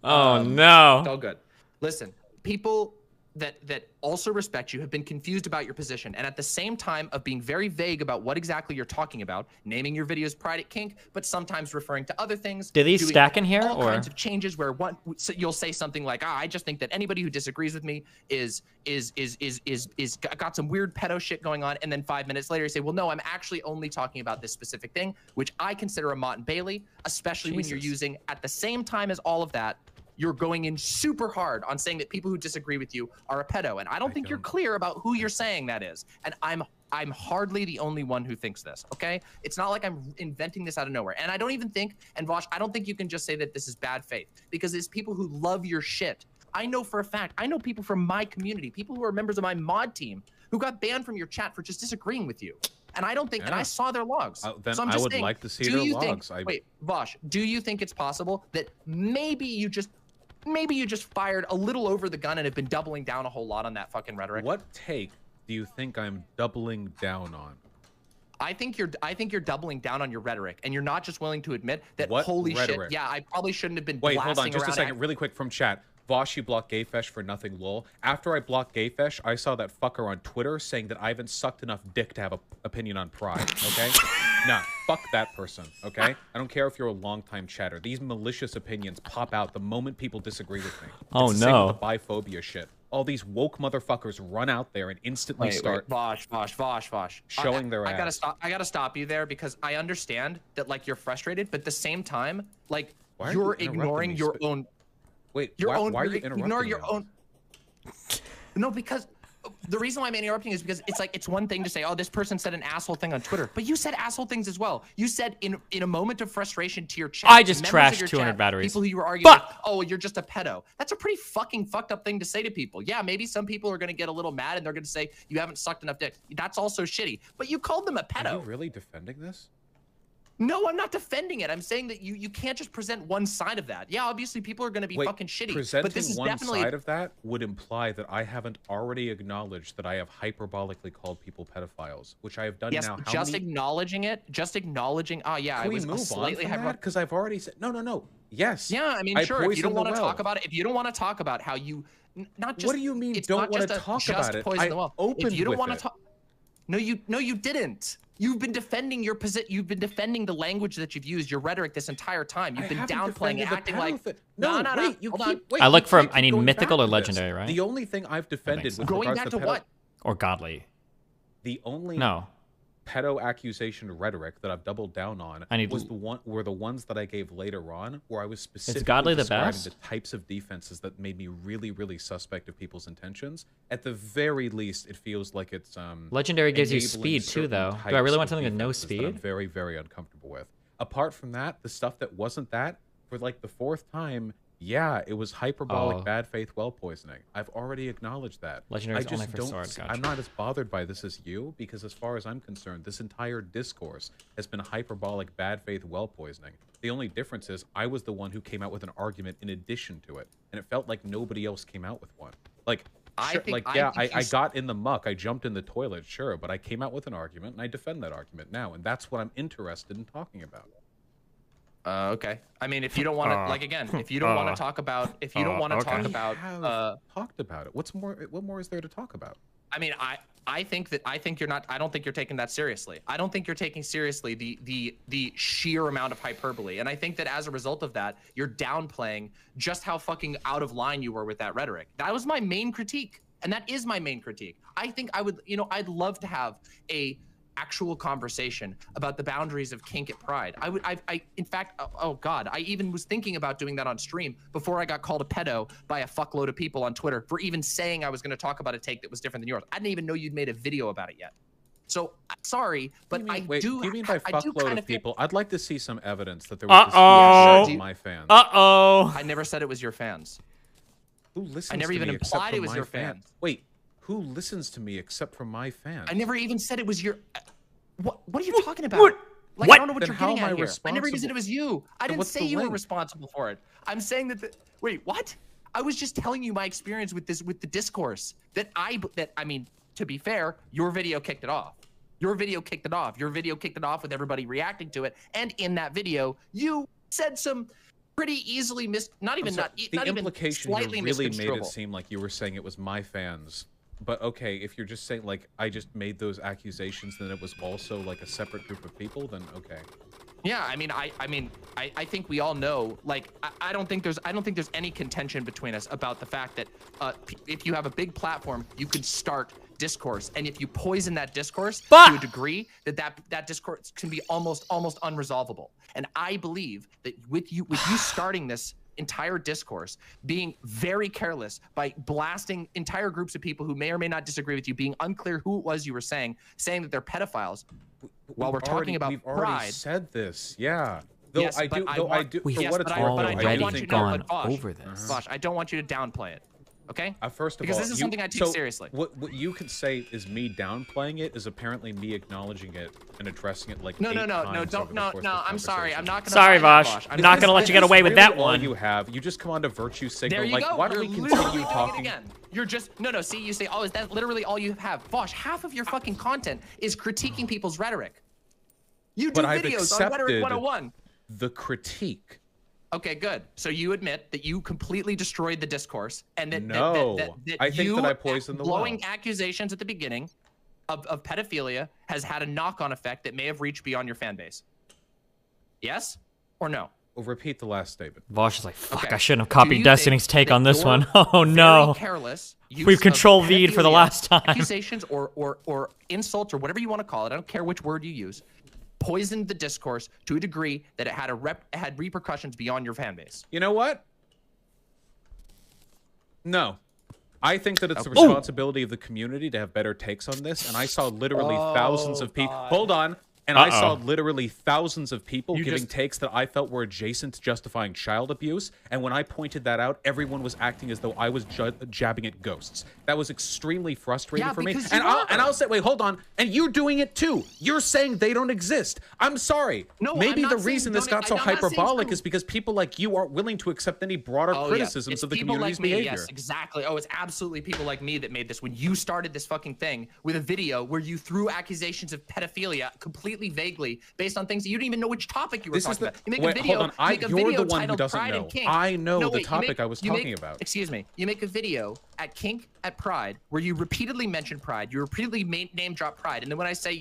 Speaker 1: Oh, no.
Speaker 18: It's all good. Listen, people that also respect you have been confused about your position, and at the same time of being very vague about what exactly you're talking about, naming your videos Pride at Kink, but sometimes referring to other things.
Speaker 1: Do these
Speaker 18: doing
Speaker 1: stack in here,
Speaker 18: all
Speaker 1: or
Speaker 18: kinds of changes where so you'll say something like, I just think that anybody who disagrees with me is got some weird pedo shit going on, and then 5 minutes later you say, well, no, I'm actually only talking about this specific thing, which I consider a Mott and Bailey, especially when you're using at the same time as all of that. You're going in super hard on saying that people who disagree with you are a pedo, and I don't think you're clear about who you're saying that is. And I'm hardly the only one who thinks this. Okay, it's not like I'm inventing this out of nowhere. And I don't even think, and Vosh, I don't think you can just say that this is bad faith, because it's people who love your shit. I know for a fact, I know people from my community, people who are members of my mod team, who got banned from your chat for just disagreeing with you. And I don't think, and I saw their logs.
Speaker 20: Then
Speaker 18: so I'm just
Speaker 20: I would
Speaker 18: saying,
Speaker 20: like to see their logs.
Speaker 18: Wait, Vosh, do you think it's possible that maybe you just fired a little over the gun and have been doubling down a whole lot on that fucking rhetoric?
Speaker 20: What take do you think I'm doubling down on?
Speaker 18: I think you're doubling down on your rhetoric, and you're not just willing to admit that.
Speaker 20: What
Speaker 18: holy
Speaker 20: rhetoric?
Speaker 18: shit! Yeah, I probably shouldn't have been.
Speaker 20: Wait, hold on,
Speaker 18: blasting
Speaker 20: just a
Speaker 18: around
Speaker 20: second, really quick from chat. Vosh, you blocked Gayfesh for nothing, lol. After I blocked Gayfesh, I saw that fucker on Twitter saying that I haven't sucked enough dick to have an opinion on Pride, okay? Nah, fuck that person, okay? I don't care if you're a longtime chatter. These malicious opinions pop out the moment people disagree with me.
Speaker 1: Oh,
Speaker 20: it's the same
Speaker 1: no.
Speaker 20: with the biphobia shit. All these woke motherfuckers run out there and instantly start
Speaker 18: Vosh.
Speaker 20: showing their ass.
Speaker 18: I gotta stop you there, because I understand that, like, you're frustrated, but at the same time, like,
Speaker 20: Why are
Speaker 18: you're
Speaker 20: you interrupting
Speaker 18: ignoring
Speaker 20: me?
Speaker 18: your own.
Speaker 20: Wait,
Speaker 18: your
Speaker 20: why
Speaker 18: own.
Speaker 20: are you interrupting
Speaker 18: Ignore
Speaker 20: me?
Speaker 18: your own. No, because the reason why I'm interrupting is because it's like, it's one thing to say, oh, this person said an asshole thing on Twitter, but you said asshole things as well. You said in a moment of frustration to your chat,
Speaker 1: I just
Speaker 18: members of
Speaker 1: trashed
Speaker 18: your
Speaker 1: 200
Speaker 18: chat,
Speaker 1: batteries.
Speaker 18: people who you were arguing with, oh, you're just a pedo. That's a pretty fucking fucked up thing to say to people. Yeah, maybe some people are gonna get a little mad and they're gonna say you haven't sucked enough dick. That's also shitty. But you called them a pedo.
Speaker 20: Are you really defending this?
Speaker 18: No, I'm not defending it. I'm saying that you can't just present one side of that. Yeah, obviously people are going to be fucking shitty,
Speaker 20: Presenting
Speaker 18: but this is
Speaker 20: one
Speaker 18: definitely
Speaker 20: side of that would imply that I haven't already acknowledged that I have hyperbolically called people pedophiles, which I have done now.
Speaker 18: Just acknowledging it, just acknowledging. Oh yeah,
Speaker 20: Can
Speaker 18: I was
Speaker 20: we move
Speaker 18: slightly
Speaker 20: on from that? Because I've already said no. Yes.
Speaker 18: Yeah, I mean, sure. If you don't want to talk about it, if you don't want to talk about how you, not just.
Speaker 20: What do you mean?
Speaker 18: It's
Speaker 20: Don't
Speaker 18: not
Speaker 20: want
Speaker 18: just
Speaker 20: to talk
Speaker 18: just
Speaker 20: about it?
Speaker 18: poison
Speaker 20: I
Speaker 18: the well.
Speaker 20: opened
Speaker 18: If you don't
Speaker 20: with
Speaker 18: want to
Speaker 20: it.
Speaker 18: talk. No, you didn't. You've been defending your position. You've been defending the language that you've used, your rhetoric this entire time. You've been downplaying it, acting like
Speaker 20: no. Wait, you keep. Wait,
Speaker 1: I look for.
Speaker 20: you
Speaker 1: I need
Speaker 20: keep going
Speaker 1: mythical
Speaker 20: back
Speaker 1: or
Speaker 20: to
Speaker 1: legendary,
Speaker 20: this.
Speaker 1: right?
Speaker 20: The only thing I've defended with
Speaker 18: Going
Speaker 20: regards
Speaker 18: back
Speaker 20: to
Speaker 18: to what?
Speaker 1: Or godly.
Speaker 20: The only.
Speaker 1: No.
Speaker 20: pedo accusation rhetoric that I've doubled down on were the ones that I gave later on, where I was specifically
Speaker 1: Godly the
Speaker 20: describing
Speaker 1: best?
Speaker 20: the types of defenses that made me really, really suspect of people's intentions. At the very least, it feels like it's
Speaker 1: Legendary gives you
Speaker 20: enabling
Speaker 1: speed too,
Speaker 20: certain
Speaker 1: though. Do I
Speaker 20: types
Speaker 1: really want
Speaker 20: of
Speaker 1: something with no
Speaker 20: defenses that I'm
Speaker 1: speed?
Speaker 20: very, very uncomfortable with. Apart from that, the stuff that wasn't that, for like the 4th time, yeah, it was hyperbolic bad faith well poisoning. I've already acknowledged that.
Speaker 1: Legendary's
Speaker 20: I just
Speaker 1: only for
Speaker 20: don't.
Speaker 1: sword, gotcha.
Speaker 20: I'm not as bothered by this as you, because as far as I'm concerned, this entire discourse has been hyperbolic bad faith well poisoning. The only difference is I was the one who came out with an argument in addition to it, and it felt like nobody else came out with one. Like, I got in the muck, I jumped in the toilet, sure, but I came out with an argument, and I defend that argument now, and that's what I'm interested in talking about.
Speaker 18: Okay. I mean, if you don't want to, like, again, if you don't want to talk about, if you don't want to talk about,
Speaker 20: talked about it. What more is there to talk about?
Speaker 18: I mean, I think you're not. I don't think you're taking that seriously. I don't think you're taking seriously the sheer amount of hyperbole, and I think that as a result of that, you're downplaying just how fucking out of line you were with that rhetoric. That was my main critique, and that is my main critique. I think I would, I'd love to have a actual conversation about the boundaries of kink at Pride. In fact, oh God, I even was thinking about doing that on stream before I got called a pedo by a fuckload of people on Twitter for even saying I was going to talk about a take that was different than yours. I didn't even know you'd made a video about it yet. So sorry, but
Speaker 20: Wait, do you mean by fuckload of people? I'd like to see some evidence that there
Speaker 18: was
Speaker 20: this my fans.
Speaker 18: I never said it was your fans.
Speaker 20: Who listens
Speaker 18: I never
Speaker 20: to
Speaker 18: even
Speaker 20: me
Speaker 18: implied it was
Speaker 20: my
Speaker 18: your fans.
Speaker 20: Wait, who listens to me except for my fans?
Speaker 18: I never even said it was your. What are you talking about? Like, I don't know what
Speaker 20: Then
Speaker 18: you're
Speaker 20: how
Speaker 18: getting
Speaker 20: am I
Speaker 18: at here. I never even said it was you. I didn't
Speaker 20: what's
Speaker 18: say
Speaker 20: the
Speaker 18: you were
Speaker 20: link?
Speaker 18: responsible for it. I'm saying that. Wait, what? I was just telling you my experience with the discourse. I mean, to be fair, your video kicked it off. Your video kicked it off. Your video kicked it off with everybody reacting to it. And in that video, you said some pretty easily not even
Speaker 20: implication
Speaker 18: slightly
Speaker 20: you really made it
Speaker 18: misconstruable.
Speaker 20: seem like you were saying it was my fans. But okay, if you're just saying like I just made those accusations, then it was also like a separate group of people, then okay.
Speaker 18: Yeah, I mean, I think we all know. Like, I don't think there's any contention between us about the fact that if you have a big platform, you could start discourse, and if you poison that discourse to a degree, that discourse can be almost unresolvable. And I believe that with you starting this entire discourse, being very careless by blasting entire groups of people who may or may not disagree with you, being unclear who it was you were saying that they're pedophiles, while we're talking about
Speaker 20: we've
Speaker 18: Pride.
Speaker 20: already said this, yeah. Though
Speaker 18: Yes,
Speaker 20: I
Speaker 18: but
Speaker 20: do,
Speaker 18: I
Speaker 20: though I
Speaker 18: want-
Speaker 20: do.
Speaker 1: We've
Speaker 20: For what it's
Speaker 1: already
Speaker 20: worth, I do think
Speaker 1: gone
Speaker 18: Vosh,
Speaker 1: over this.
Speaker 18: Vosh, I don't want you to downplay it. Okay?
Speaker 20: First of
Speaker 18: because
Speaker 20: all,
Speaker 18: this is something I take seriously.
Speaker 20: What you could say is me downplaying it is apparently me acknowledging it and addressing it like
Speaker 18: No,
Speaker 20: 8 times
Speaker 18: no.
Speaker 20: over the course of this
Speaker 18: I'm sorry. I'm not gonna.
Speaker 1: Sorry,
Speaker 18: buy that,
Speaker 1: Vosh. I'm not gonna let you get away with
Speaker 20: really
Speaker 1: that
Speaker 20: all
Speaker 1: one.
Speaker 20: You have. You just come on to virtue signal.
Speaker 18: There you
Speaker 20: like,
Speaker 18: go.
Speaker 20: why don't
Speaker 18: You're
Speaker 20: we
Speaker 18: literally
Speaker 20: continue
Speaker 18: doing
Speaker 20: talking?
Speaker 18: it again. You're just no. See, you say, oh, is that literally all you have? Vosh, half of your fucking content is critiquing people's rhetoric. You do
Speaker 20: But I've
Speaker 18: videos on Rhetoric
Speaker 20: accepted
Speaker 18: 101.
Speaker 20: the critique.
Speaker 18: Okay, good. So you admit that you completely destroyed the discourse, and that
Speaker 20: No,
Speaker 18: that
Speaker 20: I think
Speaker 18: you
Speaker 20: that I poisoned the
Speaker 18: blowing
Speaker 20: well.
Speaker 18: accusations at the beginning of pedophilia has had a knock-on effect that may have reached beyond your fan base. Yes or no?
Speaker 20: Well, repeat the last statement.
Speaker 1: Vosh is like, fuck,
Speaker 18: Okay.
Speaker 1: I shouldn't have
Speaker 18: Do
Speaker 1: copied
Speaker 18: you
Speaker 1: Destiny's
Speaker 18: think
Speaker 1: take on
Speaker 18: that
Speaker 1: this
Speaker 18: your
Speaker 1: one. Oh
Speaker 18: very
Speaker 1: no.
Speaker 18: careless use
Speaker 1: We've
Speaker 18: of
Speaker 1: control V'd for the
Speaker 18: pedophilia,
Speaker 1: last time.
Speaker 18: Accusations or insults or whatever you want to call it. I don't care which word you use. Poisoned the discourse to a degree that it had repercussions beyond your fan base.
Speaker 20: You know what? No. I think that it's the
Speaker 18: Okay.
Speaker 20: responsibility of the community to have better takes on this, and I saw literally thousands of people. Hold on. And I saw literally thousands of people giving takes that I felt were adjacent to justifying child abuse. And when I pointed that out, everyone was acting as though I was jabbing at ghosts. That was extremely frustrating for me.
Speaker 18: because
Speaker 20: And
Speaker 18: you are.
Speaker 20: I'll say, wait, hold on. And you're doing it too. You're saying they don't exist. I'm sorry.
Speaker 18: No,
Speaker 20: Maybe
Speaker 18: I'm
Speaker 20: the
Speaker 18: not
Speaker 20: reason
Speaker 18: saying
Speaker 20: this
Speaker 18: don't-
Speaker 20: got so
Speaker 18: I'm not saying
Speaker 20: hyperbolic
Speaker 18: so.
Speaker 20: is because people like you aren't willing to accept any broader criticisms
Speaker 18: It's
Speaker 20: of the
Speaker 18: people
Speaker 20: community's
Speaker 18: like me,
Speaker 20: behavior.
Speaker 18: Yes, exactly. Oh, it's absolutely people like me that made this. When you started this fucking thing with a video where you threw accusations of pedophilia completely vaguely based on things that you didn't even know which topic you were
Speaker 20: This is
Speaker 18: talking
Speaker 20: the-
Speaker 18: about. You make
Speaker 20: wait,
Speaker 18: a video.
Speaker 20: hold on.
Speaker 18: You make a
Speaker 20: You're
Speaker 18: video
Speaker 20: the one who
Speaker 18: titled
Speaker 20: doesn't
Speaker 18: Pride
Speaker 20: know.
Speaker 18: and Kink.
Speaker 20: I know the
Speaker 18: wait, you
Speaker 20: topic I was talking about.
Speaker 18: Excuse me. You make a video at Kink at Pride where you repeatedly mention Pride. You repeatedly name drop Pride, and then when I say,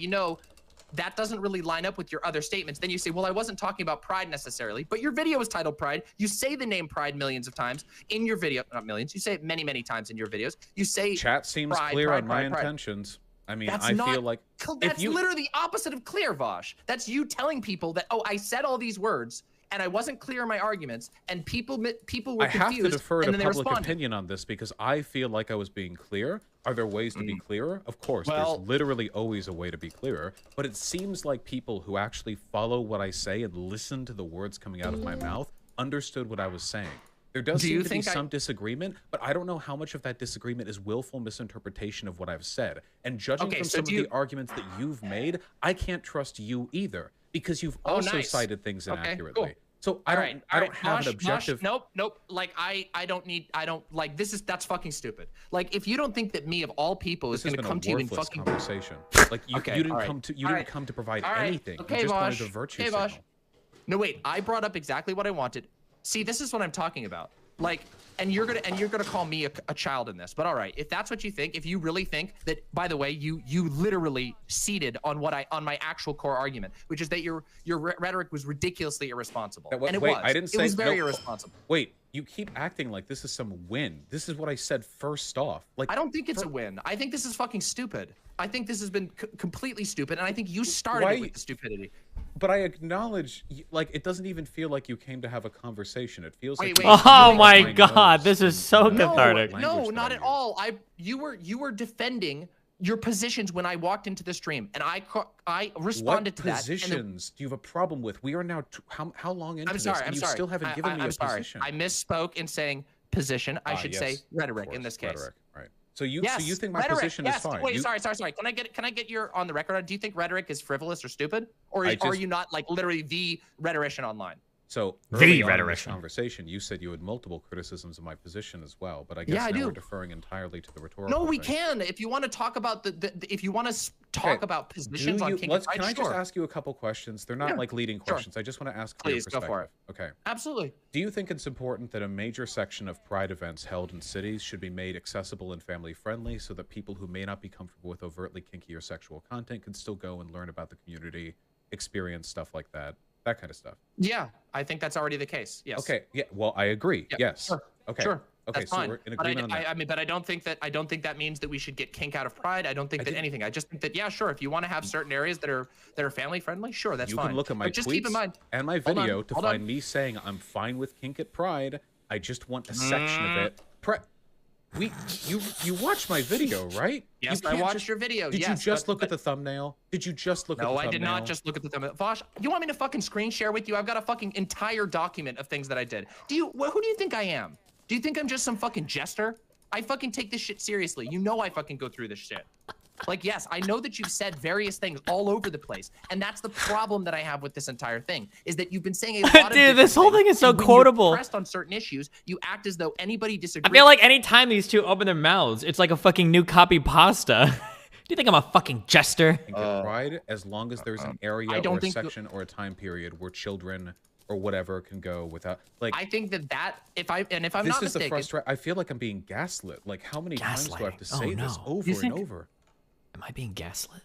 Speaker 18: that doesn't really line up with your other statements, then you say, well, I wasn't talking about Pride necessarily, but your video is titled Pride. You say the name Pride millions of times in your video. Not millions. You say it many, many times in your videos. You say
Speaker 20: Chat seems
Speaker 18: Pride,
Speaker 20: clear
Speaker 18: Pride,
Speaker 20: on my
Speaker 18: Pride, Pride.
Speaker 20: intentions. I mean,
Speaker 18: That's
Speaker 20: I feel like
Speaker 18: that's literally the opposite of clear, Vosh. That's you telling people that, oh, I said all these words and I wasn't clear in my arguments, and people were confused.
Speaker 20: I have to defer
Speaker 18: and
Speaker 20: to
Speaker 18: then they
Speaker 20: public
Speaker 18: responded.
Speaker 20: opinion on this because I feel like I was being clear. Are there ways to be clearer? Of course,
Speaker 18: Well-
Speaker 20: there's literally always a way to be clearer. But it seems like people who actually follow what I say and listen to the words coming out of my mouth understood what I was saying. There does
Speaker 18: Do you
Speaker 20: seem to be
Speaker 18: think
Speaker 20: some disagreement, but I don't know how much of that disagreement is willful misinterpretation of what I've said. And judging
Speaker 18: Okay,
Speaker 20: from
Speaker 18: so
Speaker 20: some of
Speaker 18: do you-
Speaker 20: the arguments that you've made, I can't trust you either because you've also
Speaker 18: nice.
Speaker 20: cited things
Speaker 18: Okay,
Speaker 20: inaccurately.
Speaker 18: cool.
Speaker 20: So I don't have
Speaker 18: Vosh,
Speaker 20: an objective.
Speaker 18: Nope. Like I don't like that's fucking stupid. Like if you don't think that me of all people is
Speaker 20: This
Speaker 18: going
Speaker 20: has
Speaker 18: to
Speaker 20: been
Speaker 18: come
Speaker 20: a
Speaker 18: to you and
Speaker 20: worthless
Speaker 18: fucking
Speaker 20: conversation. Like you
Speaker 18: Okay,
Speaker 20: didn't
Speaker 18: all right.
Speaker 20: come to
Speaker 18: All
Speaker 20: didn't
Speaker 18: right.
Speaker 20: come to provide
Speaker 18: All right.
Speaker 20: anything.
Speaker 18: Okay,
Speaker 20: you just
Speaker 18: Vosh.
Speaker 20: wanted a virtue
Speaker 18: Okay,
Speaker 20: signal.
Speaker 18: Vosh. No, wait. I brought up exactly what I wanted. See, this is what I'm talking about. Like, and you're gonna call me a child in this. But all right, if that's what you think, if you really think that, by the way, you literally ceded on my actual core argument, which is that your rhetoric was ridiculously irresponsible, and it was.
Speaker 20: I didn't say
Speaker 18: it was very
Speaker 20: no,
Speaker 18: irresponsible.
Speaker 20: Wait, you keep acting like this is some win. This is what I said first off. Like
Speaker 18: I don't think it's a win. I think this is fucking stupid. I think this has been completely stupid, and I think you started it with the stupidity.
Speaker 20: But I acknowledge, like, it doesn't even feel like you came to have a conversation. It feels like.
Speaker 1: Oh my god, this is so cathartic.
Speaker 18: No, not at all. You were defending your positions when I walked into the stream, and I responded to that.
Speaker 20: What positions do you have a problem with? We are now how long into
Speaker 18: I'm sorry.
Speaker 20: this, and
Speaker 18: I'm
Speaker 20: you
Speaker 18: sorry.
Speaker 20: still haven't given me a
Speaker 18: I'm sorry.
Speaker 20: position.
Speaker 18: I misspoke in saying position. I should say rhetoric in this case.
Speaker 20: Rhetoric, right? So you think my
Speaker 18: rhetoric,
Speaker 20: position is fine?
Speaker 18: Wait, sorry. Can I get your on the record? Do you think rhetoric is frivolous or stupid, or are you not like literally the rhetorician online?
Speaker 20: So
Speaker 1: The
Speaker 20: early on in this
Speaker 1: rhetorician.
Speaker 20: conversation, you said you had multiple criticisms of my position as well, but I guess
Speaker 18: Yeah, I
Speaker 20: now
Speaker 18: do.
Speaker 20: we're deferring entirely to the rhetorical.
Speaker 18: No, we
Speaker 20: thing.
Speaker 18: can. If you want to talk about if you want to talk about positions on King of Pride,
Speaker 20: Can I just
Speaker 18: sure.
Speaker 20: ask you a couple questions? They're not
Speaker 18: Yeah,
Speaker 20: like leading
Speaker 18: sure.
Speaker 20: questions. I just want to ask for your
Speaker 18: Please, go for it.
Speaker 20: perspective. Okay.
Speaker 18: Absolutely.
Speaker 20: Do you think it's important that a major section of Pride events held in cities should be made accessible and family-friendly so that people who may not be comfortable with overtly kinky or sexual content can still go and learn about the community, experience stuff like that kind of stuff?
Speaker 18: Yeah, I think that's already the case. Yes.
Speaker 20: Okay. Yeah. Well, I agree.
Speaker 18: Yeah,
Speaker 20: Yes.
Speaker 18: Sure.
Speaker 20: Okay.
Speaker 18: Sure.
Speaker 20: Okay.
Speaker 18: That's
Speaker 20: So
Speaker 18: fine.
Speaker 20: we're in
Speaker 18: But
Speaker 20: agreement on that.
Speaker 18: I mean, but I don't think that means that we should get kink out of Pride. I don't think that anything. I just think that sure, if you want to have certain areas that are family friendly, sure, that's
Speaker 20: You
Speaker 18: fine.
Speaker 20: can look at my
Speaker 18: But just
Speaker 20: tweets
Speaker 18: keep in mind
Speaker 20: and my
Speaker 18: Hold on,
Speaker 20: video to
Speaker 18: hold on.
Speaker 20: find me saying I'm fine with kink at Pride. I just want a section of it. You watched my video, right?
Speaker 18: Yes,
Speaker 20: You
Speaker 18: I
Speaker 20: can't
Speaker 18: watched
Speaker 20: just-
Speaker 18: your video.
Speaker 20: Did
Speaker 18: yes,
Speaker 20: you just look at the thumbnail? Did you just look at the
Speaker 18: No,
Speaker 20: thumbnail?
Speaker 18: I did not just look at the thumbnail. Vosh, you want me to fucking screen share with you? I've got a fucking entire document of things that I did. Who do you think I am? Do you think I'm just some fucking jester? I fucking take this shit seriously. You know I fucking go through this shit. Like, yes, I know that you've said various things all over the place, and that's the problem that I have with this entire thing, is that you've been saying a lot of
Speaker 1: Dude, this whole thing is so quotable.
Speaker 18: When you're pressed on certain issues, you act as though anybody disagrees.
Speaker 1: I feel like anytime these two open their mouths, it's like a fucking new copy pasta. Do you think I'm a fucking jester?
Speaker 20: Kink at Pride, as long as there's an area
Speaker 18: I don't
Speaker 20: or a
Speaker 18: think
Speaker 20: section or a time period where children or whatever can go without, like,
Speaker 18: I think that if I'm
Speaker 20: this
Speaker 18: not
Speaker 20: is
Speaker 18: mistaken,
Speaker 20: the frustration. I feel like I'm being gaslit. Like, how many times do I have to say this over and over?
Speaker 1: Am I being gaslit?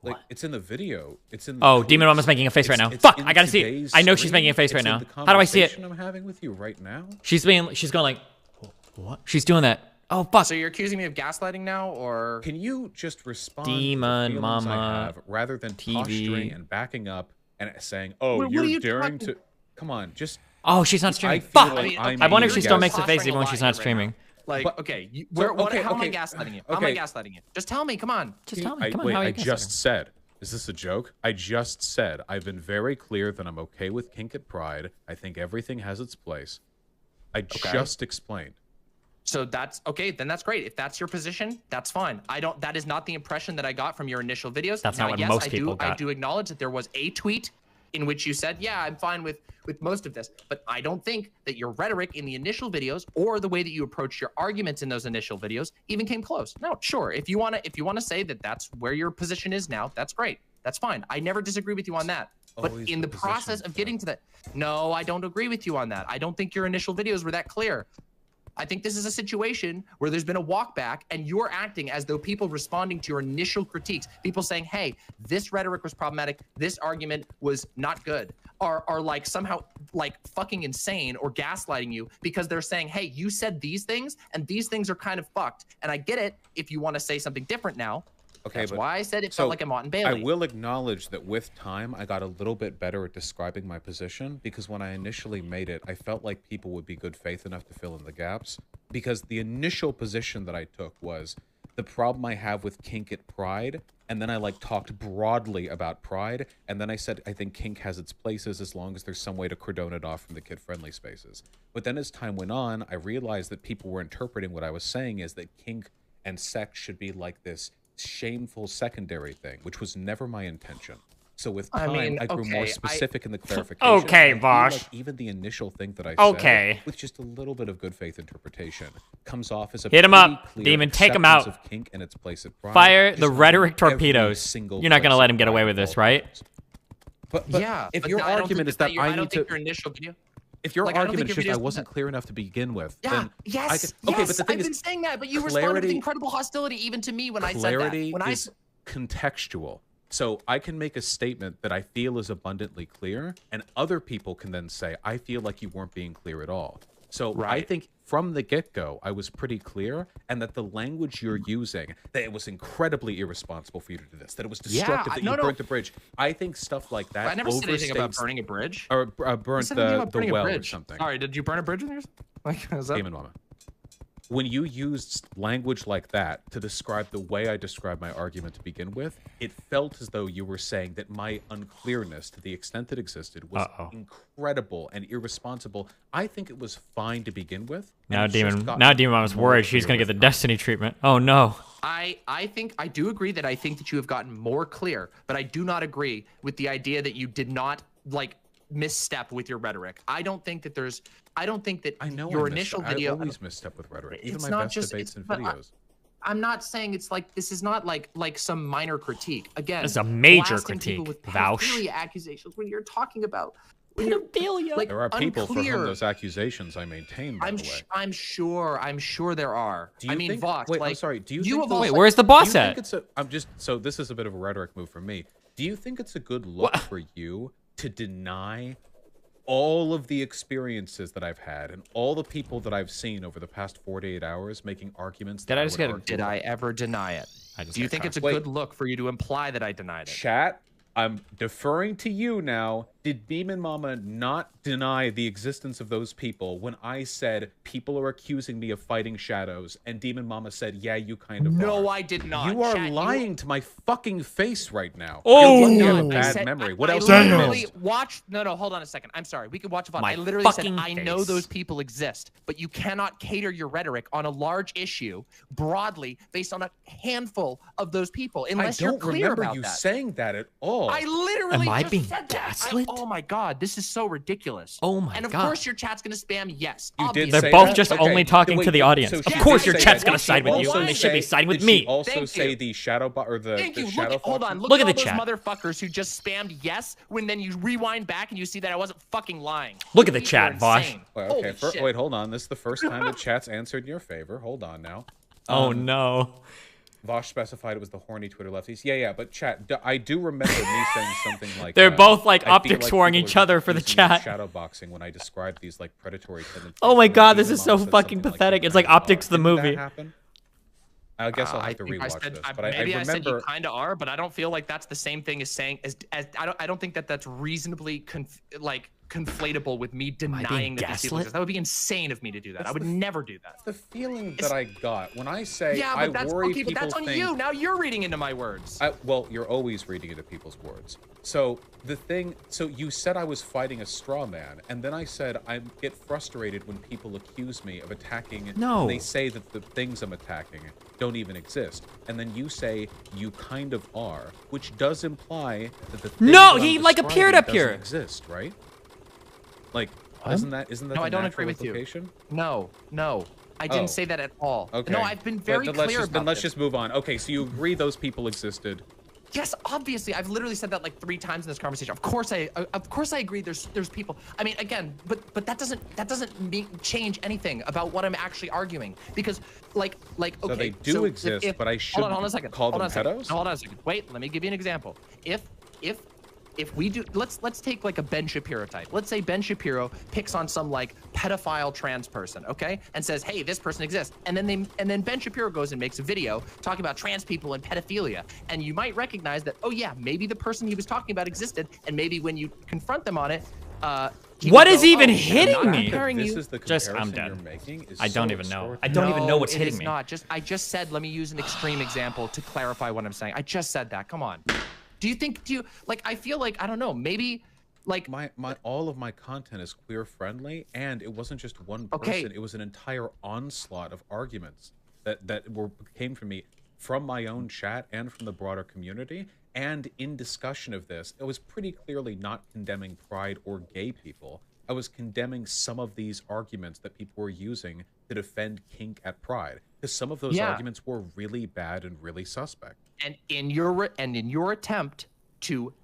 Speaker 20: Like, it's in the video. It's in. The
Speaker 1: Oh, Demon Mama's making a face right now. Fuck, I gotta see it. I know she's making a face right now. How do I see it?
Speaker 20: I'm having with you right now.
Speaker 1: She's going like, what? She's doing that. Oh, fuck.
Speaker 18: So you're accusing me of gaslighting now, or
Speaker 20: can you just respond
Speaker 1: Demon
Speaker 20: to the feelings
Speaker 1: Mama
Speaker 20: I have, rather than
Speaker 1: TV.
Speaker 20: posturing and backing up and saying, "Oh,
Speaker 18: What are
Speaker 20: you're
Speaker 18: you
Speaker 20: daring
Speaker 18: talking-
Speaker 20: to." Come on, just.
Speaker 1: Oh, she's not streaming.
Speaker 20: I feel
Speaker 1: Fuck.
Speaker 20: like I'm
Speaker 1: I wonder if
Speaker 20: being
Speaker 1: she still makes
Speaker 20: gaslit.
Speaker 1: the face even when
Speaker 18: Posturing a
Speaker 1: she's
Speaker 18: lot
Speaker 1: not
Speaker 18: right
Speaker 1: streaming.
Speaker 18: now. Like,
Speaker 20: But-
Speaker 18: okay,
Speaker 20: okay,
Speaker 18: how am I
Speaker 20: okay,
Speaker 18: gaslighting you? How am I
Speaker 20: okay.
Speaker 18: gaslighting you? Just tell me, come on.
Speaker 1: Just tell me.
Speaker 20: Wait,
Speaker 1: Come on. How are
Speaker 20: I
Speaker 1: you
Speaker 20: just
Speaker 1: gaslighting?
Speaker 20: said. Is this a joke? I just said I've been very clear that I'm okay with kink at Pride. I think everything has its place. I just explained.
Speaker 18: So that's okay, then that's great. If that's your position, that's fine. That is not the impression that I got from your initial videos.
Speaker 1: That's
Speaker 18: now,
Speaker 1: not what
Speaker 18: yes,
Speaker 1: most
Speaker 18: I
Speaker 1: people
Speaker 18: I
Speaker 1: got.
Speaker 18: do acknowledge that there was a tweet in which you said, yeah, I'm fine with most of this, but I don't think that your rhetoric in the initial videos or the way that you approached your arguments in those initial videos even came close. No, sure, if you want to say that that's where your position is now, that's great. That's fine. I never disagree with you on that. But
Speaker 20: Always
Speaker 18: in the process of getting to that, no, I don't agree with you on that. I don't think your initial videos were that clear. I think this is a situation where there's been a walk back and you're acting as though people responding to your initial critiques, people saying, hey, this rhetoric was problematic, this argument was not good, are like somehow like fucking insane or gaslighting you because they're saying, hey, you said these things and these things are kind of fucked. And I get it if you want to say something different now,
Speaker 20: Okay,
Speaker 18: That's
Speaker 20: but
Speaker 18: why I said it felt like a Mott and Bailey.
Speaker 20: I will acknowledge that with time, I got a little bit better at describing my position because when I initially made it, I felt like people would be good faith enough to fill in the gaps. Because the initial position that I took was the problem I have with kink at Pride, and then I like talked broadly about Pride, and then I said I think kink has its places as long as there's some way to cordon it off from the kid-friendly spaces. But then as time went on, I realized that people were interpreting what I was saying as that kink and sex should be like this shameful secondary thing, which was never my intention. So with time, I grew more specific in the clarification.
Speaker 1: Okay, Bosch.
Speaker 20: Like even the initial thing that I
Speaker 1: Okay.
Speaker 20: said, with just a little bit of good faith interpretation, comes off as a
Speaker 1: Hit him
Speaker 20: pretty
Speaker 1: up,
Speaker 20: clear
Speaker 1: Demon. Take him
Speaker 20: acceptance
Speaker 1: out.
Speaker 20: of kink and its place at Pride.
Speaker 1: Fire
Speaker 20: Just
Speaker 1: the
Speaker 20: not
Speaker 1: rhetoric
Speaker 20: every
Speaker 1: torpedoes.
Speaker 20: single
Speaker 1: You're not going to
Speaker 20: place
Speaker 1: let
Speaker 20: at
Speaker 1: him get
Speaker 20: Pride
Speaker 1: away with this, right?
Speaker 20: But
Speaker 18: yeah,
Speaker 20: if
Speaker 18: but
Speaker 20: your
Speaker 18: I don't
Speaker 20: argument
Speaker 18: think
Speaker 20: is that
Speaker 18: your-
Speaker 20: I
Speaker 18: don't
Speaker 20: need
Speaker 18: think
Speaker 20: to,
Speaker 18: your initial video.
Speaker 20: if your
Speaker 18: Like, I don't
Speaker 20: argument
Speaker 18: think
Speaker 20: is
Speaker 18: your
Speaker 20: just I
Speaker 18: videos-
Speaker 20: wasn't clear enough to begin with,
Speaker 18: Yeah,
Speaker 20: then
Speaker 18: yes,
Speaker 20: I could, okay,
Speaker 18: yes,
Speaker 20: but the thing
Speaker 18: I've
Speaker 20: is,
Speaker 18: been saying that, but you responded with
Speaker 20: clarity-
Speaker 18: incredible hostility even to me when I said
Speaker 20: clarity
Speaker 18: that. When
Speaker 20: is contextual. So I can make a statement that I feel is abundantly clear, and other people can then say, I feel like you weren't being clear at all. So I think from the get-go, I was pretty clear, and that the language you're using, that it was incredibly irresponsible for you to do this, that it was destructive, that you burnt the bridge. I think stuff like that
Speaker 18: I never said anything about
Speaker 20: overstates-
Speaker 18: burning a bridge.
Speaker 20: Or
Speaker 18: I
Speaker 20: burnt
Speaker 18: said anything
Speaker 20: the
Speaker 18: about burning a
Speaker 20: well or
Speaker 18: bridge.
Speaker 20: something.
Speaker 18: Sorry, did you burn a bridge in yours? Like, is that...
Speaker 20: Demon Mama. When you used language like that to describe the way I described my argument to begin with, it felt as though you were saying that my unclearness, to the extent that existed, was incredible and irresponsible. I think it was fine to begin with.
Speaker 1: Now
Speaker 20: and it's just
Speaker 1: Demon
Speaker 20: gotten
Speaker 1: Mama's
Speaker 20: more
Speaker 1: worried she's
Speaker 20: clear
Speaker 1: going to get
Speaker 20: with
Speaker 1: the Destiny treatment. Oh, no.
Speaker 18: I think I do agree that I think that you have gotten more clear, but I do not agree with the idea that you did not like misstep with your rhetoric. I don't think that there's. I don't think that your initial video.
Speaker 20: I always misstep with rhetoric, even
Speaker 18: It's
Speaker 20: my
Speaker 18: not
Speaker 20: best
Speaker 18: just
Speaker 20: debates and
Speaker 18: but
Speaker 20: videos.
Speaker 18: I'm not saying it's like this is not like some minor critique. Again,
Speaker 1: It's a major
Speaker 18: blasting people
Speaker 1: critique,
Speaker 18: with
Speaker 1: Vouch.
Speaker 18: pedophilia accusations when you're talking about pedophilia. Like
Speaker 20: There are people for
Speaker 18: unclear.
Speaker 20: whom those accusations I maintain. By the way,
Speaker 18: I'm sure there are.
Speaker 20: Do you
Speaker 18: I mean,
Speaker 20: think,
Speaker 18: Vox,
Speaker 20: wait,
Speaker 18: like,
Speaker 20: I'm sorry. Do you,
Speaker 18: you
Speaker 20: think
Speaker 18: have
Speaker 20: those-
Speaker 18: also-
Speaker 1: Wait, where's the boss
Speaker 20: do you
Speaker 1: at?
Speaker 20: think it's a, I'm just so this is a bit of a rhetoric move for me. Do you think it's a good look for you to deny all of the experiences that I've had and all the people that I've seen over the past 48 hours making arguments?
Speaker 1: Did I just get a-
Speaker 18: Did I ever deny it? Do you think it's a good look for you to imply that I denied it?
Speaker 20: Chat, I'm deferring to you now. Did Demon Mama not deny the existence of those people when I said people are accusing me of fighting shadows, and Demon Mama said, yeah, you kind of are?
Speaker 18: No, I did not.
Speaker 20: You are
Speaker 18: Chat,
Speaker 20: lying to my fucking face right now.
Speaker 1: Oh!
Speaker 20: You have a
Speaker 18: I
Speaker 20: bad
Speaker 18: said-
Speaker 20: memory.
Speaker 18: I-
Speaker 20: What
Speaker 18: I
Speaker 20: else have you
Speaker 18: literally
Speaker 20: missed?
Speaker 18: watched. No, hold on a second. I'm sorry. We can watch a VOD.
Speaker 1: My
Speaker 18: I literally said
Speaker 1: fucking
Speaker 18: I know
Speaker 1: face.
Speaker 18: those people exist, but you cannot cater your rhetoric on a large issue broadly based on a handful of those people unless
Speaker 20: I
Speaker 18: you're
Speaker 20: don't
Speaker 18: clear
Speaker 20: remember
Speaker 18: about
Speaker 20: you
Speaker 18: that.
Speaker 20: saying that at all.
Speaker 18: I literally
Speaker 1: Am I
Speaker 18: just
Speaker 1: being
Speaker 18: said that.
Speaker 1: gaslit?
Speaker 18: Oh my god, this is so ridiculous.
Speaker 1: Oh my
Speaker 18: And of
Speaker 1: God.
Speaker 18: course your chat's gonna spam yes.
Speaker 20: You did
Speaker 18: obviously.
Speaker 20: say
Speaker 1: They're both
Speaker 20: that?
Speaker 1: just
Speaker 20: Okay.
Speaker 1: only talking
Speaker 20: Wait,
Speaker 1: to the audience.
Speaker 20: so
Speaker 1: Of
Speaker 20: she
Speaker 1: course
Speaker 20: did
Speaker 1: your
Speaker 20: say
Speaker 1: chat's
Speaker 20: that.
Speaker 1: going
Speaker 20: Did
Speaker 1: to
Speaker 20: she
Speaker 1: side with you,
Speaker 20: also
Speaker 1: and they should be
Speaker 20: say-
Speaker 1: siding with
Speaker 20: did
Speaker 1: me.
Speaker 20: She also
Speaker 18: Thank
Speaker 20: say
Speaker 18: you.
Speaker 20: the shadow or the
Speaker 18: Thank you.
Speaker 20: shadow
Speaker 18: Hold
Speaker 20: fox?
Speaker 18: on.
Speaker 1: Look
Speaker 18: Look
Speaker 1: at
Speaker 18: at
Speaker 1: the
Speaker 18: all
Speaker 1: chat.
Speaker 18: those motherfuckers who just spammed yes when then you rewind back and you see that I wasn't fucking lying.
Speaker 1: Look at the
Speaker 18: People
Speaker 1: chat,
Speaker 18: are
Speaker 1: Vosh.
Speaker 18: insane.
Speaker 20: Wait,
Speaker 18: Holy
Speaker 20: okay,
Speaker 18: shit.
Speaker 20: wait, hold on. This is the first time that chat's answered in your favor. Hold on now.
Speaker 1: Oh, no.
Speaker 20: Vosh specified it was the horny Twitter lefties. Yeah, but chat, I do remember me saying something like
Speaker 1: They're both, like,
Speaker 20: I feel
Speaker 1: optics warring
Speaker 20: people
Speaker 1: each
Speaker 20: are
Speaker 1: other for the
Speaker 20: accusing me of
Speaker 1: chat.
Speaker 20: shadow boxing when I described these like predatory tendencies.
Speaker 1: Oh my
Speaker 20: And
Speaker 1: God,
Speaker 20: then
Speaker 1: this
Speaker 20: Demon
Speaker 1: is so
Speaker 20: Mama said
Speaker 1: fucking
Speaker 20: something like,
Speaker 1: pathetic.
Speaker 20: "You
Speaker 1: It's like
Speaker 20: kinda
Speaker 1: Optics
Speaker 20: are."
Speaker 1: the
Speaker 20: Didn't that
Speaker 1: movie.
Speaker 20: happen? I guess I'll have to
Speaker 18: think I
Speaker 20: rewatch
Speaker 18: said,
Speaker 20: this, but I
Speaker 18: maybe I said you
Speaker 20: remember.
Speaker 18: kind of are, but I don't feel like that's the same thing as saying as I don't think that that's reasonably conflatable with me denying that these people
Speaker 1: gaslit?
Speaker 18: exist. That would be insane of me to do that. I would never do that.
Speaker 20: The feeling that I got when I say
Speaker 18: Yeah,
Speaker 20: I
Speaker 18: but that's
Speaker 20: worry
Speaker 18: okay. But
Speaker 20: people
Speaker 18: that's on
Speaker 20: think,
Speaker 18: you. Now you're reading into my words.
Speaker 20: Well, you're always reading into people's words. So so you said I was fighting a straw man, and then I said I get frustrated when people accuse me of attacking.
Speaker 1: No.
Speaker 20: And they say that the things I'm attacking don't even exist, and then you say you kind of are, which does imply that the thing
Speaker 1: No,
Speaker 20: that
Speaker 1: he,
Speaker 20: I'm
Speaker 1: like, appeared
Speaker 20: describing
Speaker 1: up here.
Speaker 20: doesn't exist, right? Like, isn't that
Speaker 18: No,
Speaker 20: the
Speaker 18: I don't
Speaker 20: natural
Speaker 18: agree with you.
Speaker 20: implication?
Speaker 18: No. I
Speaker 20: Oh.
Speaker 18: didn't say that at all.
Speaker 20: Okay.
Speaker 18: No, I've been very
Speaker 20: Then
Speaker 18: clear about
Speaker 20: let's
Speaker 18: this.
Speaker 20: just move on. Okay, so you agree those people existed.
Speaker 18: Yes, obviously. I've literally said that like 3 times in this conversation. Of course I agree. There's people. I mean, again, but that doesn't change anything about what I'm actually arguing because like okay.
Speaker 20: So they do exist, but I shouldn't
Speaker 18: hold on a second.
Speaker 20: call them
Speaker 18: hold on a second.
Speaker 20: pedos?
Speaker 18: Hold on a second. Wait, let me give you an example. If if we do, let's take like a Ben Shapiro type. Let's say Ben Shapiro picks on some like pedophile trans person, okay, and says, hey, this person exists, and then Ben Shapiro goes and makes a video talking about trans people and pedophilia, and you might recognize that, oh yeah, maybe the person he was talking about existed, and maybe when you confront them on it,
Speaker 1: what is even hitting me?
Speaker 20: This is the
Speaker 1: Just, I'm
Speaker 20: comparison
Speaker 1: dead.
Speaker 20: you're making is
Speaker 1: I don't
Speaker 20: so
Speaker 1: even know.
Speaker 20: extraordinary.
Speaker 1: I don't even know what's
Speaker 18: it
Speaker 1: hitting
Speaker 18: is
Speaker 1: me.
Speaker 18: Not. I just said, let me use an extreme example to clarify what I'm saying. I just said that. Come on. I feel like, I don't know, maybe like
Speaker 20: all of my content is queer friendly, and it wasn't just one person. It was an entire onslaught of arguments that came from me, from my own chat and from the broader community. And in discussion of this, it was pretty clearly not condemning pride or gay people. I was condemning some of these arguments that people were using to defend kink at pride, because some of those arguments were really bad and really suspect.
Speaker 18: And in your attempt to,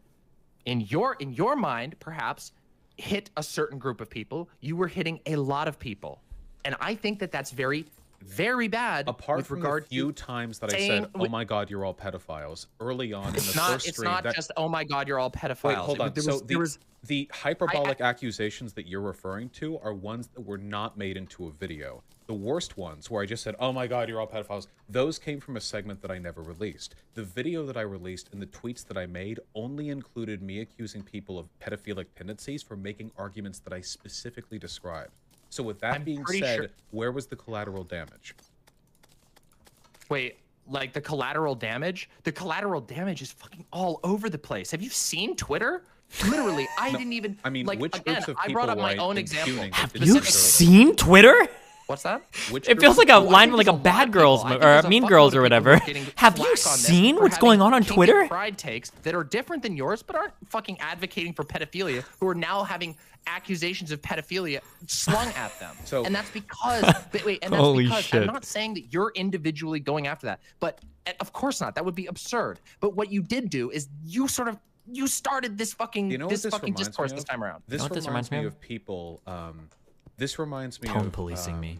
Speaker 18: in your mind, perhaps hit a certain group of people, you were hitting a lot of people, and I think that that's very, very bad.
Speaker 20: Apart from the few times that I said, "Oh my God, you're all pedophiles," early on in the first stream,
Speaker 18: it's not just, "Oh my God, you're all pedophiles."
Speaker 20: Wait, hold on.
Speaker 18: There was
Speaker 20: the hyperbolic accusations that you're referring to are ones that were not made into a video. The worst ones, where I just said, "Oh my God, you're all pedophiles," those came from a segment that I never released. The video that I released and the tweets that I made only included me accusing people of pedophilic tendencies for making arguments that I specifically described. So with that being said, where was the collateral damage?
Speaker 18: Wait, like the collateral damage? The collateral damage is fucking all over the place. Have you seen Twitter? Literally, I didn't even.
Speaker 20: I mean,
Speaker 18: like,
Speaker 20: which
Speaker 18: again,
Speaker 20: groups of
Speaker 18: I brought
Speaker 20: people
Speaker 18: up my
Speaker 20: were I
Speaker 18: own example.
Speaker 20: impugning
Speaker 1: Have you seen Twitter?
Speaker 18: What's that?
Speaker 1: It feels like a line like a Bad Girls or Mean Girls or whatever. Have you seen what's going on Twitter?
Speaker 18: Pride takes that are different than yours, but aren't fucking advocating for pedophilia, who are now having accusations of pedophilia slung at them. And that's because, I'm not saying that you're individually going after that, but of course not. That would be absurd. But what you did do is you started this fucking discourse this time around.
Speaker 20: This reminds me of people. This reminds me
Speaker 1: of policing me.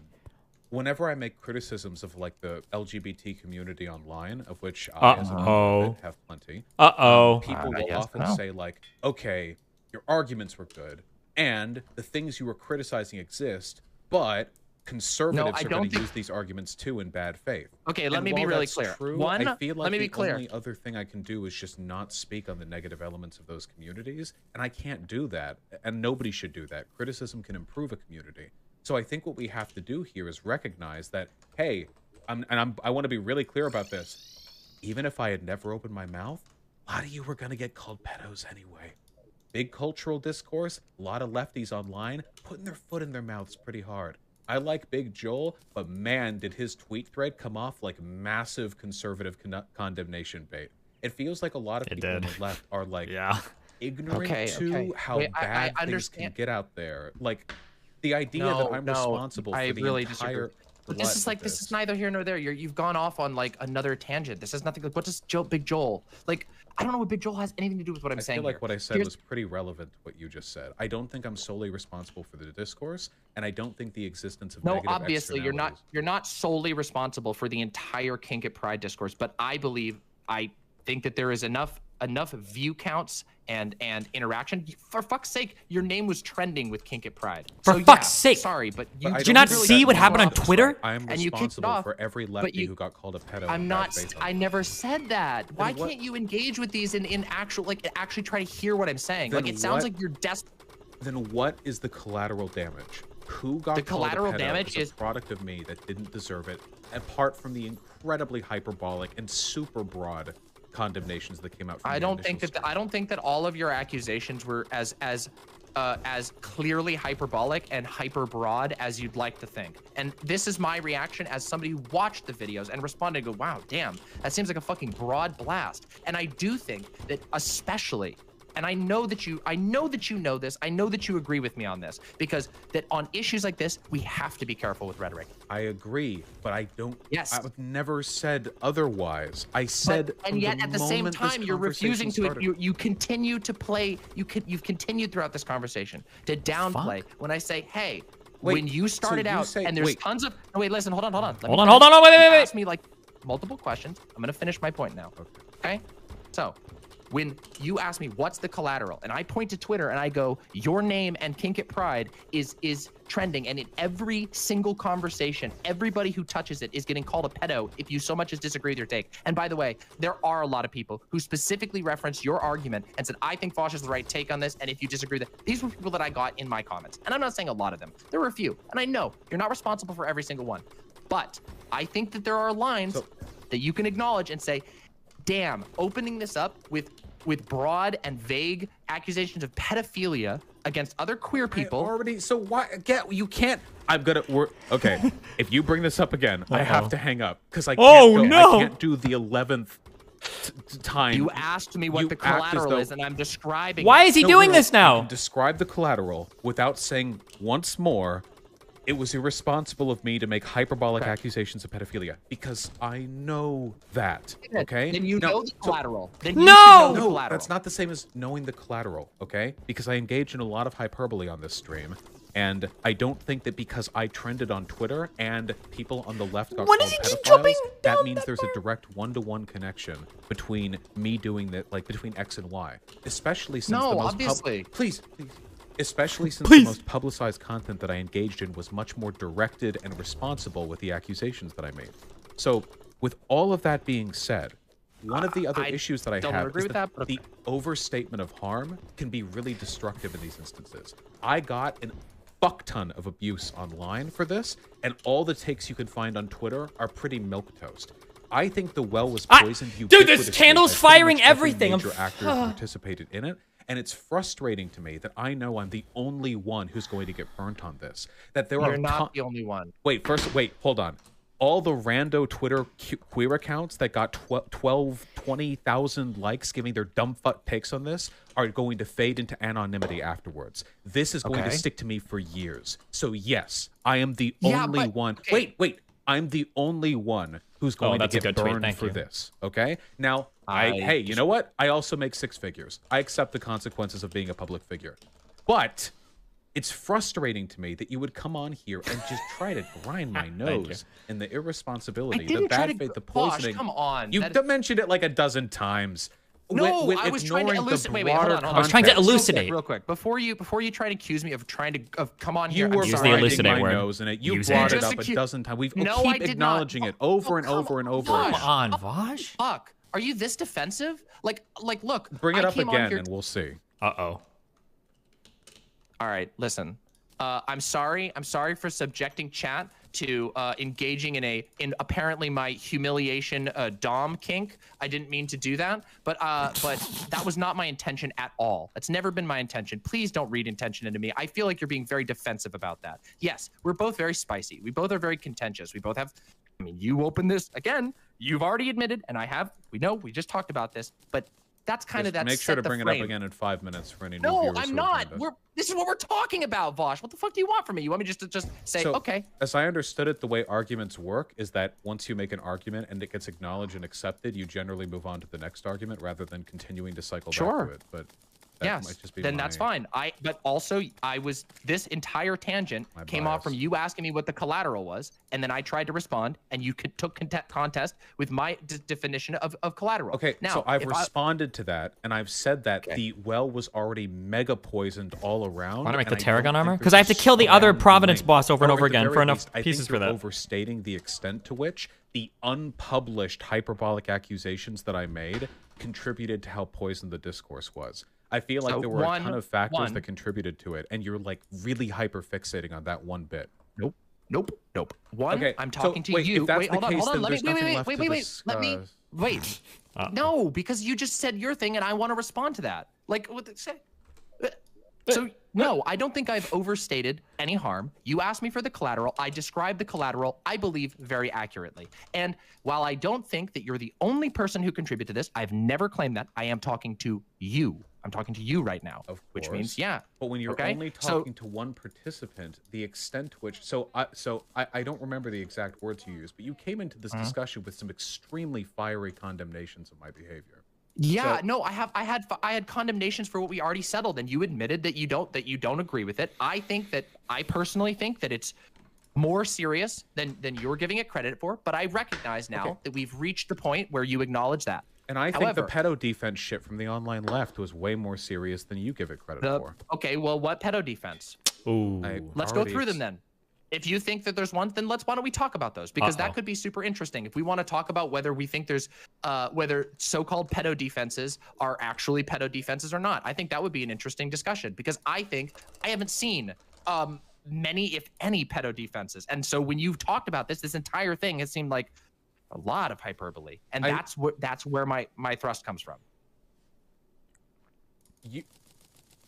Speaker 20: Whenever I make criticisms of like the LGBT community online, of which I as a member of it have plenty, people will often say like, "Okay, your arguments were good, and the things you were criticizing exist, but conservatives are going to use these arguments too in bad faith."
Speaker 18: Okay, let me be really clear.
Speaker 20: I feel like the only other thing I can do is just not speak on the negative elements of those communities, and I can't do that, and nobody should do that. Criticism can improve a community. So I think what we have to do here is recognize that, hey, I want to be really clear about this. Even if I had never opened my mouth, a lot of you were going to get called pedos anyway. Big cultural discourse, a lot of lefties online putting their foot in their mouths pretty hard. I like Big Joel, but man, did his tweet thread come off like massive conservative condemnation bait. It feels like a lot of people on the left are like ignorant to how bad things can get out there. Like the idea that I'm responsible for the entire...
Speaker 18: But this is like, this is neither here nor there. You've gone off on like another tangent. This has nothing like, what does Big Joel, like, I don't know what Big Joel has anything to do with what I'm saying.
Speaker 20: I feel like what I said was pretty relevant to what you just said. I don't think I'm solely responsible for the discourse, and I don't think the existence of negative
Speaker 18: obviously you're not solely responsible for the entire Kink at Pride discourse, but I think that there is enough view counts and interaction. For fuck's sake, your name was trending with Kink at Pride.
Speaker 1: For fuck's sake.
Speaker 18: Sorry, but
Speaker 1: did you not see what happened on Twitter?
Speaker 20: I am responsible for every lefty who got called a pedo.
Speaker 18: I never said that. Why can't you engage with these in actual, like, actually try to hear what I'm saying? Like, it sounds like you're desperate.
Speaker 20: Then what is the collateral damage? Who got
Speaker 18: the collateral damage
Speaker 20: is a product of me that didn't deserve it, apart from the incredibly hyperbolic and super broad condemnations that came out from
Speaker 18: I don't think that all of your accusations were as clearly hyperbolic and hyper broad as you'd like to think. And this is my reaction as somebody who watched the videos and responded and go, wow, damn, that seems like a fucking broad blast. And I do think that especially, and I know that you know this, I know that you agree with me on this, because that on issues like this, we have to be careful with rhetoric.
Speaker 20: I agree, but I don't.
Speaker 18: Yes.
Speaker 20: I've never said otherwise. I said,
Speaker 18: and yet at the same time, you're refusing to. You continue to play. You've continued throughout this conversation to downplay when I say, hey, when you started out, and there's tons of. No, wait, listen, hold on.
Speaker 1: Hold on, wait.
Speaker 18: Ask me like multiple questions. I'm gonna finish my point now. Okay. So, when you ask me what's the collateral, and I point to Twitter and I go, your name and Kink at Pride is trending, and in every single conversation, everybody who touches it is getting called a pedo if you so much as disagree with your take. And by the way, there are a lot of people who specifically referenced your argument and said, I think Vosh is the right take on this, and if you disagree with it, these were people that I got in my comments. And I'm not saying a lot of them. There were a few, and I know you're not responsible for every single one. But I think that there are lines that you can acknowledge and say, damn, opening this up with broad and vague accusations of pedophilia against other queer people.
Speaker 20: So why you can't? I'm gonna okay. If you bring this up again, I have to hang up because I can't I can't do the 11th time.
Speaker 18: You asked me what the collateral is, and I'm describing.
Speaker 1: Why is he doing this now?
Speaker 20: You can describe the collateral without saying once more. It was irresponsible of me to make hyperbolic accusations of pedophilia because I know that. Okay.
Speaker 18: Then you know the collateral.
Speaker 20: No, that's not the same as knowing the collateral. Okay, because I engage in a lot of hyperbole on this stream, and I don't think that because I trended on Twitter and people on the left got called pedophiles, that means there's a direct one-to-one connection between me doing that, like between X and Y, especially since the most
Speaker 18: obviously.
Speaker 20: Please. Especially since the most publicized content that I engaged in was much more directed and responsible with the accusations that I made. So, with all of that being said, one of the other issues that I have is that the overstatement of harm can be really destructive in these instances. I got an fuck ton of abuse online for this, and all the takes you can find on Twitter are pretty milquetoast. I think the well was poisoned.
Speaker 1: Dude, there's candles firing everything.
Speaker 20: Major actors participated in it. And it's frustrating to me that I know I'm the only one who's going to get burnt on this. That there
Speaker 18: You're not the only one.
Speaker 20: Wait, hold on. All the rando Twitter queer accounts that got 20,000 likes giving their dumb fuck takes on this are going to fade into anonymity afterwards. This is going to stick to me for years. So yes, I am the only one. Wait. I'm the only one who's going to get burned for this. Okay? Now, hey, you know what? I also make 6 figures. I accept the consequences of being a public figure. But it's frustrating to me that you would come on here and just try to grind my nose in the irresponsibility, the bad faith, the poisoning.
Speaker 18: Come on.
Speaker 20: You mentioned it like a dozen times.
Speaker 18: No, I was trying to elucidate. Wait, hold on.
Speaker 1: I was trying to elucidate.
Speaker 18: Real quick. Before you try to accuse me of trying to come on here.
Speaker 20: You were grinding my nose in it. You brought it up a dozen times. We keep acknowledging it over and over and over again.
Speaker 1: Come on, Vosh.
Speaker 18: Fuck. Are you this defensive? Like, look.
Speaker 20: Bring it up again and we'll see.
Speaker 1: Uh-oh.
Speaker 18: All right, listen. I'm sorry. I'm sorry for subjecting chat to engaging in apparently my humiliation dom kink. I didn't mean to do that, but that was not my intention at all. That's never been my intention. Please don't read intention into me. I feel like you're being very defensive about that. Yes, we're both very spicy. We both are very contentious. We both have. I mean, you opened this again. You've already admitted, and I have. We know. We just talked about this, but. That's kind of that.
Speaker 20: Make sure to bring it up again in 5 minutes for any new viewers.
Speaker 18: No, I'm not. This is what we're talking about, Vosh. What the fuck do you want from me? You want me just to say, okay?
Speaker 20: As I understood it, the way arguments work is that once you make an argument and it gets acknowledged and accepted, you generally move on to the next argument rather than continuing to cycle back to it. But that might just be
Speaker 18: that's fine. But also, this entire tangent came off from you asking me what the collateral was, and then I tried to respond, and you took contest with my definition of collateral.
Speaker 20: Okay, now, so I've responded to that, and I've said that the well was already mega poisoned all around.
Speaker 1: Want to make the Terragon armor? Because I have to kill the other Providence boss over and over again for enough pieces for that.
Speaker 20: Overstating the extent to which the unpublished hyperbolic accusations that I made contributed to how poisoned the discourse was. I feel like there were a ton of factors that contributed to it, and you're like really hyper fixating on that one bit.
Speaker 18: Nope. Okay, I'm talking to you. Wait, hold on. Wait. No, because you just said your thing, and I want to respond to that. Like, what did it say? So, no, I don't think I've overstated any harm. You asked me for the collateral. I described the collateral, I believe, very accurately. And while I don't think that you're the only person who contributed to this, I've never claimed that. I am talking to you. I'm talking to you right now, which means,
Speaker 20: But when you're only talking to one participant, the extent to which... So I don't remember the exact words you used, but you came into this discussion with some extremely fiery condemnations of my behavior.
Speaker 18: Yeah, no, I had condemnations for what we already settled, and you admitted that you don't agree with it. I personally think that it's more serious than you're giving it credit for, but I recognize now that we've reached the point where you acknowledge that.
Speaker 20: And I think the pedo defense shit from the online left was way more serious than you give it credit for.
Speaker 18: Okay, well, what pedo defense?
Speaker 1: Ooh.
Speaker 18: Let's go through them then. If you think that there's one, then why don't we talk about those? Because that could be super interesting. If we want to talk about whether we think there's, whether so-called pedo defenses are actually pedo defenses or not, I think that would be an interesting discussion. Because I think I haven't seen many, if any, pedo defenses. And so when you've talked about this entire thing has seemed like a lot of hyperbole, and that's where my thrust comes from.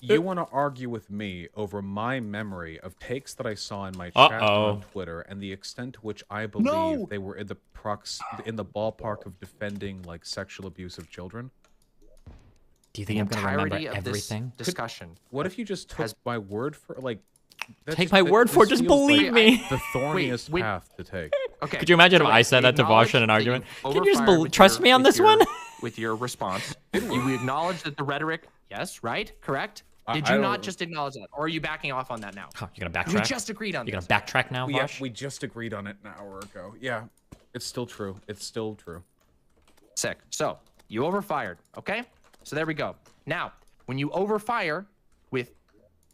Speaker 20: You want to argue with me over my memory of takes that I saw in my chat on Twitter and the extent to which I believe they were in the ballpark of defending like sexual abuse of children?
Speaker 1: Do you think I'm going to remember everything?
Speaker 18: Discussion.
Speaker 20: What if you just took my word for like?
Speaker 1: Take my word for it. Just believe me.
Speaker 20: The thorniest path to take.
Speaker 18: Okay.
Speaker 1: Could you imagine if I said that to Vosh in an argument? Can you just trust me on this one?
Speaker 18: With your response, you acknowledge that the rhetoric, yes, right, correct? Did you not just acknowledge that, or are you backing off on that now?
Speaker 1: Oh, you're gonna backtrack?
Speaker 18: We just agreed on.
Speaker 1: You're gonna backtrack now, Vosh?
Speaker 20: Yeah, we just agreed on it an hour ago. Yeah, it's still true. It's still true.
Speaker 18: Sick. So you overfired. Okay. So there we go. Now, when you overfire with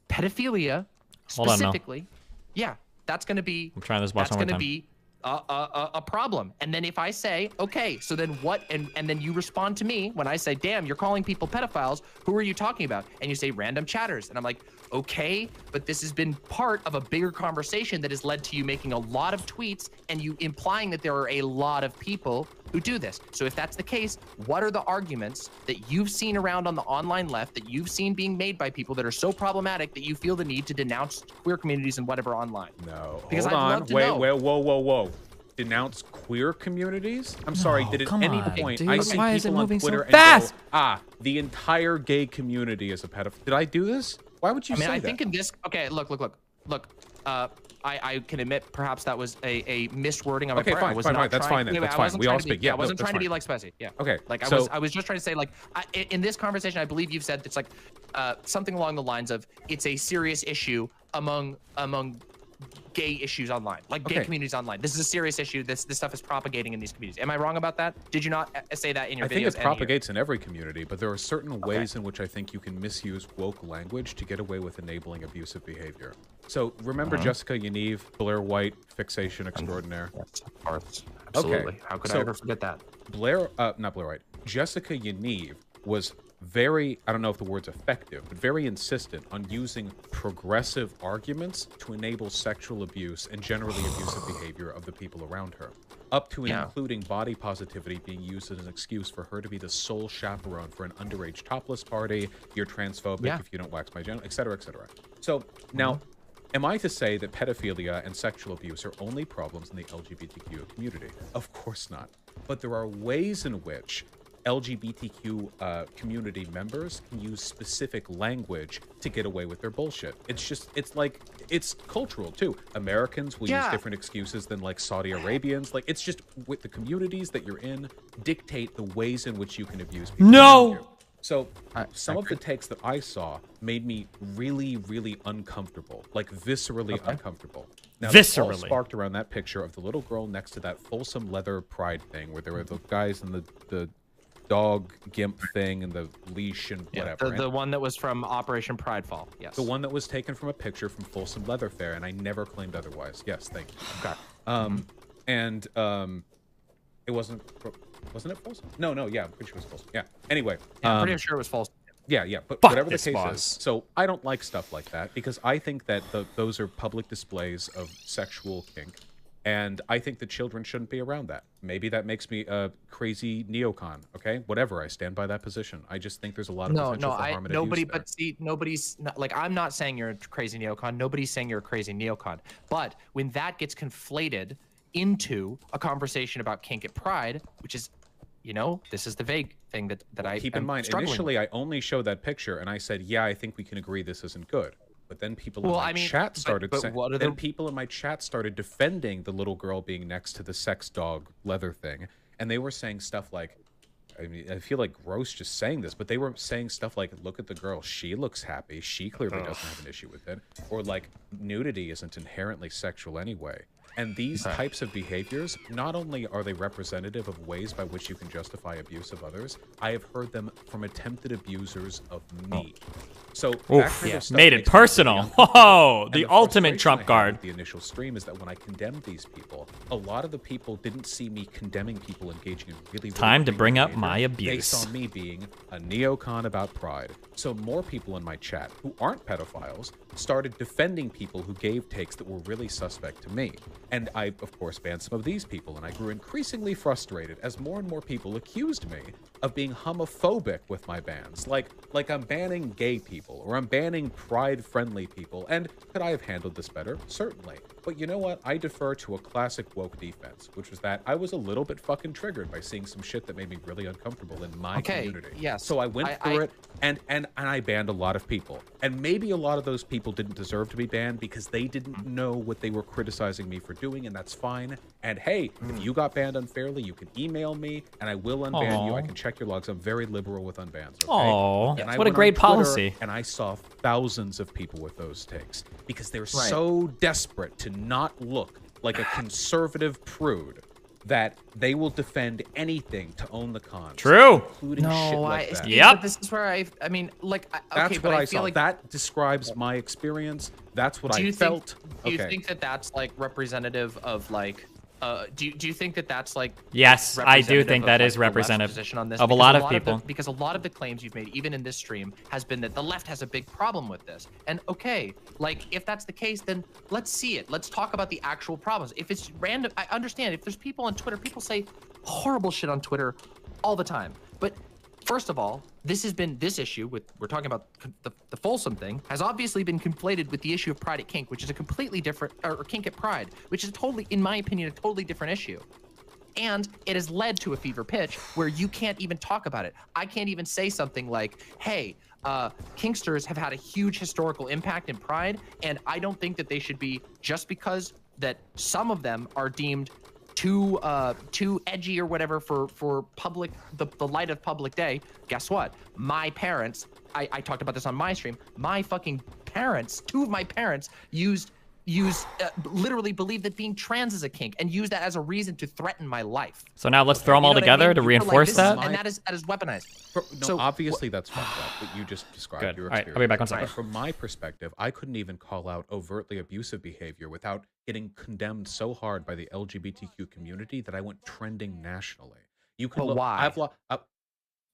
Speaker 18: pedophilia specifically, yeah, that's gonna be.
Speaker 1: I'm trying this boss one more time.
Speaker 18: That's gonna be a problem. And then if I say, okay, so then what? And then you respond to me when I say, damn, you're calling people pedophiles. Who are you talking about? And you say random chatters. And I'm like, okay, but this has been part of a bigger conversation that has led to you making a lot of tweets and you implying that there are a lot of people who do this. So if that's the case, what are the arguments that you've seen around on the online left that you've seen being made by people that are so problematic that you feel the need to denounce queer communities and whatever online?
Speaker 20: No,
Speaker 18: because
Speaker 20: hold on.
Speaker 18: Love to know.
Speaker 20: Wait, whoa. Denounce queer communities? I'm sorry, did at any point I see people on Twitter and go, the entire gay community is a pedophile? Did I do this? Why would you say that?
Speaker 18: I think in this, okay, look. I can admit perhaps that was a miswording on my part.
Speaker 20: Fine, that's fine then. That's fine. We all speak. Yeah,
Speaker 18: I wasn't trying to be like spicy. Yeah.
Speaker 20: Okay.
Speaker 18: Like I was just trying to say like in this conversation, I believe you've said it's like something along the lines of it's a serious issue among gay issues online, like gay communities online. This is a serious issue. This stuff is propagating in these communities. Am I wrong about that? Did you not say that in your videos?
Speaker 20: I think it propagates in every community, but there are certain ways in which I think you can misuse woke language to get away with enabling abusive behavior. So remember Jessica Yaniv, Blair White fixation extraordinaire?
Speaker 18: Yes, of course. Absolutely.
Speaker 20: Okay.
Speaker 18: How could I ever forget that?
Speaker 20: Not Blair White. Jessica Yaniv was very, I don't know if the word's effective, but very insistent on using progressive arguments to enable sexual abuse and generally abusive behavior of the people around her. Up to and including body positivity being used as an excuse for her to be the sole chaperone for an underage topless party, you're transphobic if you don't wax my genital, etc., etc. So now, am I to say that pedophilia and sexual abuse are only problems in the LGBTQ community? Of course not. But there are ways in which LGBTQ community members can use specific language to get away with their bullshit. It's cultural too. Americans will use different excuses than like Saudi Arabians. Like it's just with the communities that you're in dictate the ways in which you can abuse people.
Speaker 1: No!
Speaker 20: So some of the takes that I saw made me really, really uncomfortable, like viscerally uncomfortable. Now, this all sparked around that picture of the little girl next to that Folsom leather pride thing where there were the guys in the dog gimp thing and the leash and whatever.
Speaker 18: The one that was from Operation Pridefall. Yes.
Speaker 20: The one that was taken from a picture from Folsom Leather Fair, and I never claimed otherwise. Yes, thank you. Okay. It wasn't it Folsom? No, yeah, I'm pretty sure it was Folsom. Yeah. Anyway.
Speaker 18: I'm pretty sure it was Folsom.
Speaker 20: Yeah, but whatever the case is. So I don't like stuff like that because I think that those are public displays of sexual kink. And I think the children shouldn't be around that. Maybe that makes me a crazy neocon, okay? Whatever, I stand by that position. I just think there's a lot of potential for harm and abuse
Speaker 18: nobody's not, like, I'm not saying you're a crazy neocon. Nobody's saying you're a crazy neocon. But when that gets conflated into a conversation about kink at Pride, which is, this is the vague thing that I
Speaker 20: keep in mind. Initially, I only showed that picture, and I said, yeah, I think we can agree this isn't good. But then people in my chat started people in my chat started defending the little girl being next to the sex dog leather thing, and they were saying stuff like, I feel like gross just saying this, but they were saying stuff like, look at the girl, she looks happy, she clearly doesn't have an issue with it, or like nudity isn't inherently sexual anyway. And these types of behaviors, not only are they representative of ways by which you can justify abuse of others, I have heard them from attempted abusers of me. So that kind of stuff
Speaker 1: made it
Speaker 20: makes me
Speaker 1: personal.
Speaker 20: really uncomfortable.
Speaker 1: Whoa,
Speaker 20: And
Speaker 1: the
Speaker 20: the
Speaker 1: ultimate
Speaker 20: frustration
Speaker 1: trump
Speaker 20: I had
Speaker 1: card.
Speaker 20: with the initial stream is that when I condemned these people, a lot of the people didn't see me condemning people engaging in really
Speaker 1: Time to
Speaker 20: creepy
Speaker 1: bring up
Speaker 20: behavior.
Speaker 1: my
Speaker 20: They
Speaker 1: abuse.
Speaker 20: saw me being a neocon about pride. So more people in my chat who aren't pedophiles started defending people who gave takes that were really suspect to me. And I, of course, banned some of these people, and I grew increasingly frustrated as more and more people accused me of being homophobic with my bans. Like I'm banning gay people, or I'm banning pride-friendly people. And could I have handled this better? Certainly. But you know what? I defer to a classic woke defense, which was that I was a little bit fucking triggered by seeing some shit that made me really uncomfortable in my community.
Speaker 18: Yes.
Speaker 20: So I went through it, and I banned a lot of people. And maybe a lot of those people didn't deserve to be banned because they didn't know what they were criticizing me for doing, and that's fine. And hey, if you got banned unfairly, you can email me, and I will unban you. I can check your logs. I'm very liberal with unbans. Okay?
Speaker 1: Aw,
Speaker 20: And I
Speaker 1: what a
Speaker 20: went
Speaker 1: great
Speaker 20: on Twitter,
Speaker 1: policy.
Speaker 20: And I saw thousands of people with those takes because they're
Speaker 18: Right.
Speaker 20: so desperate to not look like a conservative prude that they will defend anything to own the cons.
Speaker 1: True.
Speaker 20: Including shit like that.
Speaker 18: But this is where I mean, like, okay,
Speaker 20: That's
Speaker 18: but
Speaker 20: what I
Speaker 18: feel
Speaker 20: saw.
Speaker 18: like.
Speaker 20: That describes my experience. That's what
Speaker 18: Do
Speaker 20: I
Speaker 18: you
Speaker 20: felt.
Speaker 18: Do you think that that's like representative of like? Do you think that that's like?
Speaker 1: Yes, I do
Speaker 18: representative
Speaker 1: think
Speaker 18: of,
Speaker 1: that
Speaker 18: like,
Speaker 1: is
Speaker 18: the left's
Speaker 1: representative
Speaker 18: position on this?
Speaker 1: of a
Speaker 18: Because
Speaker 1: lot of people.
Speaker 18: because a lot of the claims you've made, even in this stream, has been that the left has a big problem with this. And okay, like if that's the case, then let's see it. Let's talk about the actual problems. If it's random, I understand. If there's people on Twitter, people say horrible shit on Twitter all the time. But first of all, this issue with we're talking about the Folsom thing has obviously been conflated with the issue of Pride at Kink, which is a completely different, or Kink at Pride, which is totally, in my opinion, a totally different issue. And it has led to a fever pitch where you can't even talk about it. I can't even say something like, hey, Kinksters have had a huge historical impact in Pride, and I don't think that they should be, just because that some of them are deemed too edgy or whatever for public, the light of public day. Guess what? My parents, I talked about this on my stream, my fucking parents, two of my parents literally believe that being trans is a kink and use that as a reason to threaten my life.
Speaker 1: So now let's throw them all together to reinforce that.
Speaker 18: And that is weaponized.
Speaker 20: No, obviously that's fucked up, but you just described
Speaker 1: Good.
Speaker 20: your
Speaker 1: All right,
Speaker 20: experience.
Speaker 1: I'll be back one second.
Speaker 20: But from my perspective, I couldn't even call out overtly abusive behavior without getting condemned so hard by the LGBTQ community that I went trending nationally. You can
Speaker 18: But
Speaker 20: look.
Speaker 18: why?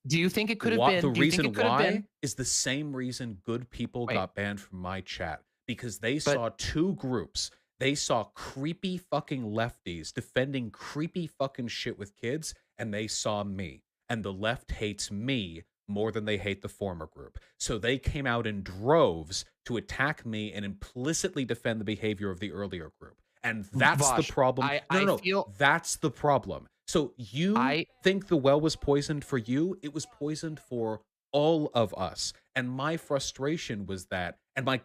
Speaker 18: Do you think it could have been?
Speaker 20: The reason why
Speaker 18: been?
Speaker 20: is the same reason good people
Speaker 18: Wait.
Speaker 20: got banned from my chat, because they saw two groups. They saw creepy fucking lefties defending creepy fucking shit with kids, and they saw me. And the left hates me more than they hate the former group. So they came out in droves to attack me and implicitly defend the behavior of the earlier group. And that's
Speaker 18: Vosh,
Speaker 20: the problem.
Speaker 18: I feel-
Speaker 20: That's the problem. So you think the well was poisoned for you? It was poisoned for all of us. And my frustration was that, and my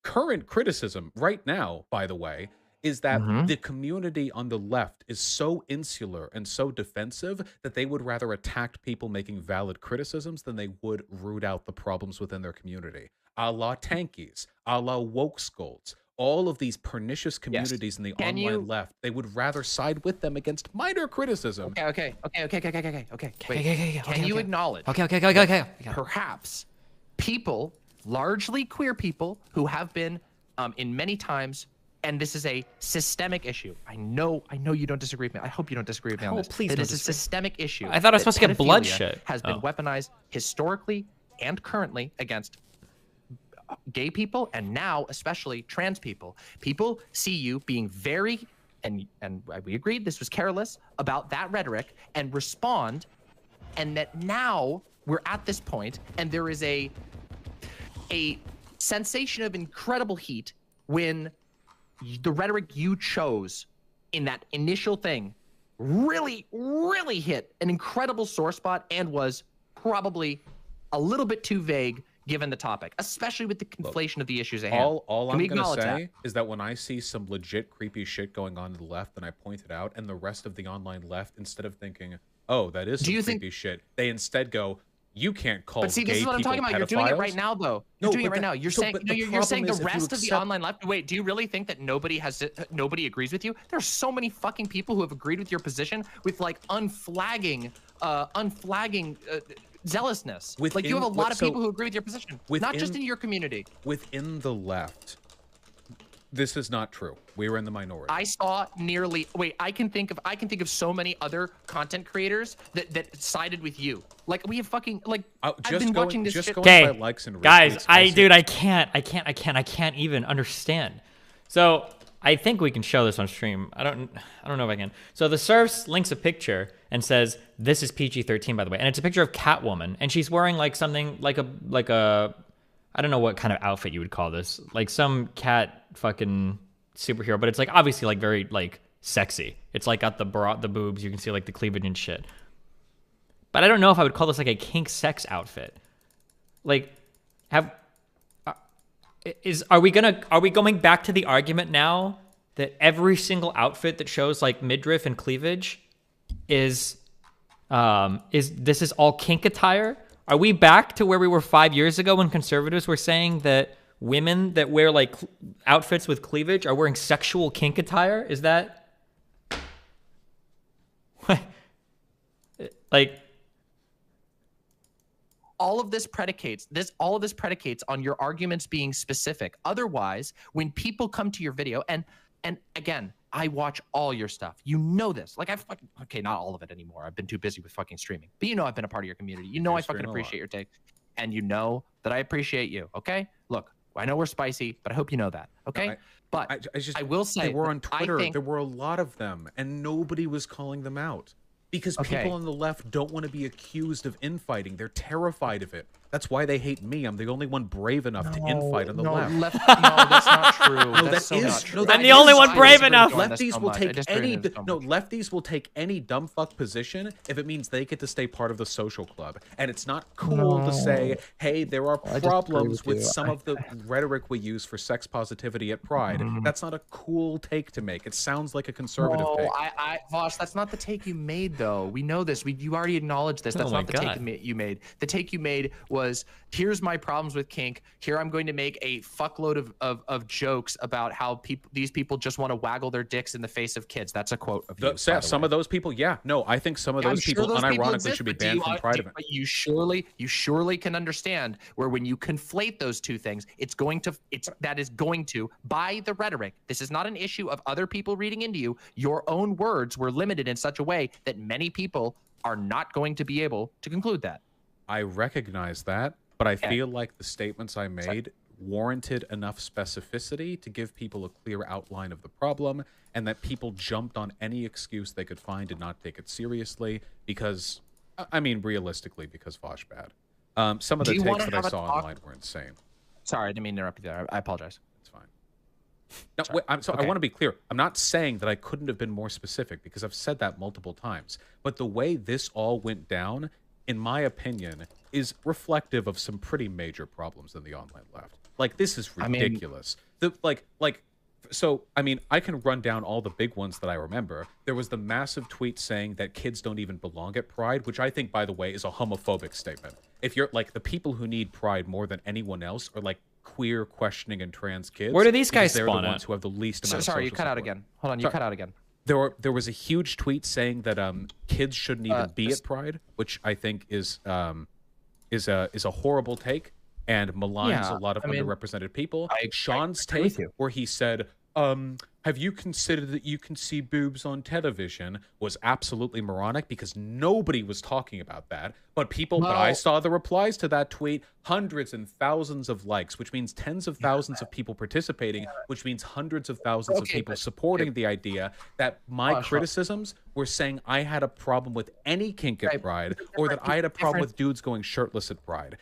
Speaker 20: current criticism right now, by the way, is that the community on the left is so insular and so defensive that they would rather attack people making valid criticisms than they would root out the problems within their community. A la Tankies, a la Woke Scolds, all of these pernicious communities in the online left, they would rather side with them against minor criticism.
Speaker 18: Okay. Wait, can you acknowledge?
Speaker 1: Okay.
Speaker 18: Perhaps people, largely queer people, who have been in many times, and this is a systemic issue. I know you don't disagree with me. I hope you don't disagree with me on this.
Speaker 1: Please
Speaker 18: It
Speaker 1: don't
Speaker 18: is a
Speaker 1: disagree.
Speaker 18: systemic issue.
Speaker 1: I thought I was
Speaker 18: that
Speaker 1: supposed to get
Speaker 18: pedophilia
Speaker 1: bloodshed.
Speaker 18: has been weaponized historically and currently against gay people, and now especially trans people. People see you being very, and we agreed this was careless about that rhetoric, and respond, and that now we're at this point, and there is a sensation of incredible heat when the rhetoric you chose in that initial thing really hit an incredible sore spot and was probably a little bit too vague given the topic, especially with the conflation of the issues at hand.
Speaker 20: All
Speaker 18: Can
Speaker 20: I'm
Speaker 18: we
Speaker 20: going to
Speaker 18: acknowledge
Speaker 20: say
Speaker 18: that?
Speaker 20: is that when I see some legit creepy shit going on to the left, and I point it out, and the rest of the online left, instead of thinking, oh, that is some creepy shit, they instead go, You can't call
Speaker 18: But see,
Speaker 20: gay
Speaker 18: this is what I'm talking
Speaker 20: people
Speaker 18: about. You're doing it right
Speaker 20: pedophiles.
Speaker 18: now, though.
Speaker 20: No,
Speaker 18: You're doing it
Speaker 20: but
Speaker 18: right
Speaker 20: the-
Speaker 18: now. You're
Speaker 20: so-
Speaker 18: saying
Speaker 20: but
Speaker 18: no,
Speaker 20: the
Speaker 18: you're saying the
Speaker 20: problem is if you
Speaker 18: rest of the
Speaker 20: accept-
Speaker 18: online left. Wait, do you really think that nobody agrees with you? There's so many fucking people who have agreed with your position with like unflagging zealousness. Like you have a lot of people who agree with your position, not just in your community.
Speaker 20: Within the left, this is not true. We were in the minority.
Speaker 18: I saw nearly. Wait, I can think of so many other content creators that sided with you. Like we have fucking like. I've been watching this shit.
Speaker 1: Okay, guys, I can't even understand. So I think we can show this on stream. I don't know if I can. So the Surfs links a picture and says this is PG-13, by the way, and it's a picture of Catwoman, and she's wearing like something like a I don't know what kind of outfit you would call this, like some cat fucking superhero, but it's like obviously like very like sexy. It's like got the boobs, you can see like the cleavage and shit. But I don't know if I would call this like a kink sex outfit. Like, are we going back to the argument now that every single outfit that shows like midriff and cleavage is this is all kink attire? Are we back to where we were 5 years ago when conservatives were saying that women that wear like outfits with cleavage are wearing sexual kink attire? Is that like
Speaker 18: all of this predicates on your arguments being specific. Otherwise, when people come to your video and again, I watch all your stuff. You know this. Like okay, not all of it anymore. I've been too busy with fucking streaming. But you know I've been a part of your community. You know I fucking appreciate your take. And you know that I appreciate you, okay? Look, I know we're spicy, but I hope you know that, okay?
Speaker 20: No,
Speaker 18: but I will say
Speaker 20: they were on Twitter.
Speaker 18: There
Speaker 20: were a lot of them, and nobody was calling them out. Because people on the left don't want to be accused of infighting. They're terrified of it. That's why they hate me. I'm the only one brave enough to infight on the left.
Speaker 18: No, that's not true.
Speaker 20: No,
Speaker 18: That's so not true.
Speaker 1: I'm the only one brave enough.
Speaker 20: Lefties will take any dumb fuck position if it means they get to stay part of the social club. And it's not cool to say, hey, there are problems with some of the rhetoric we use for sex positivity at Pride. That's not a cool take to make. It sounds like a conservative take.
Speaker 18: Vosh, that's not the take you made, though. We know this. You already acknowledged this. That's not the take you made. The take you made was, here's my problems with kink. Here I'm going to make a fuckload of jokes about how these people just want to waggle their dicks in the face of kids. That's a quote of you.
Speaker 20: Some of those people, yeah. No, I think some of those people unironically should be banned from Pride events.
Speaker 18: But you surely can understand where when you conflate those two things, that is going to, by the rhetoric, this is not an issue of other people reading into you. Your own words were limited in such a way that many people are not going to be able to conclude that.
Speaker 20: I recognize that, but I feel like the statements I made warranted enough specificity to give people a clear outline of the problem, and that people jumped on any excuse they could find and not take it seriously because, I mean, realistically, because Vosh bad. Some of the takes that I saw online were insane.
Speaker 18: Sorry, I didn't mean to interrupt you there. I apologize.
Speaker 20: It's fine. No, wait, I want to be clear. I'm not saying that I couldn't have been more specific because I've said that multiple times. But the way this all went down, in my opinion, is reflective of some pretty major problems in the online left. Like, this is ridiculous. So, I mean, I can run down all the big ones that I remember. There was the massive tweet saying that kids don't even belong at Pride, which I think, by the way, is a homophobic statement. If you're, like, the people who need Pride more than anyone else are, like, queer, questioning, and trans kids.
Speaker 1: Where do these guys
Speaker 20: spawn? They're the ones
Speaker 1: at?
Speaker 20: who have the least amount of
Speaker 18: Sorry, you
Speaker 20: social
Speaker 18: cut out
Speaker 20: support.
Speaker 18: again. Hold on, you cut out again.
Speaker 20: There was a huge tweet saying that kids shouldn't even be at Pride, which I think is a horrible take and maligns a lot of underrepresented people. Sean's take, where he said, have you considered that you can see boobs on television, was absolutely moronic because nobody was talking about that. But I saw the replies to that tweet, hundreds and thousands of likes, which means tens of thousands of people participating, which means hundreds of thousands of people supporting the idea that my criticisms were saying I had a problem with any kink at Pride, or that I had a problem with dudes going shirtless at Pride.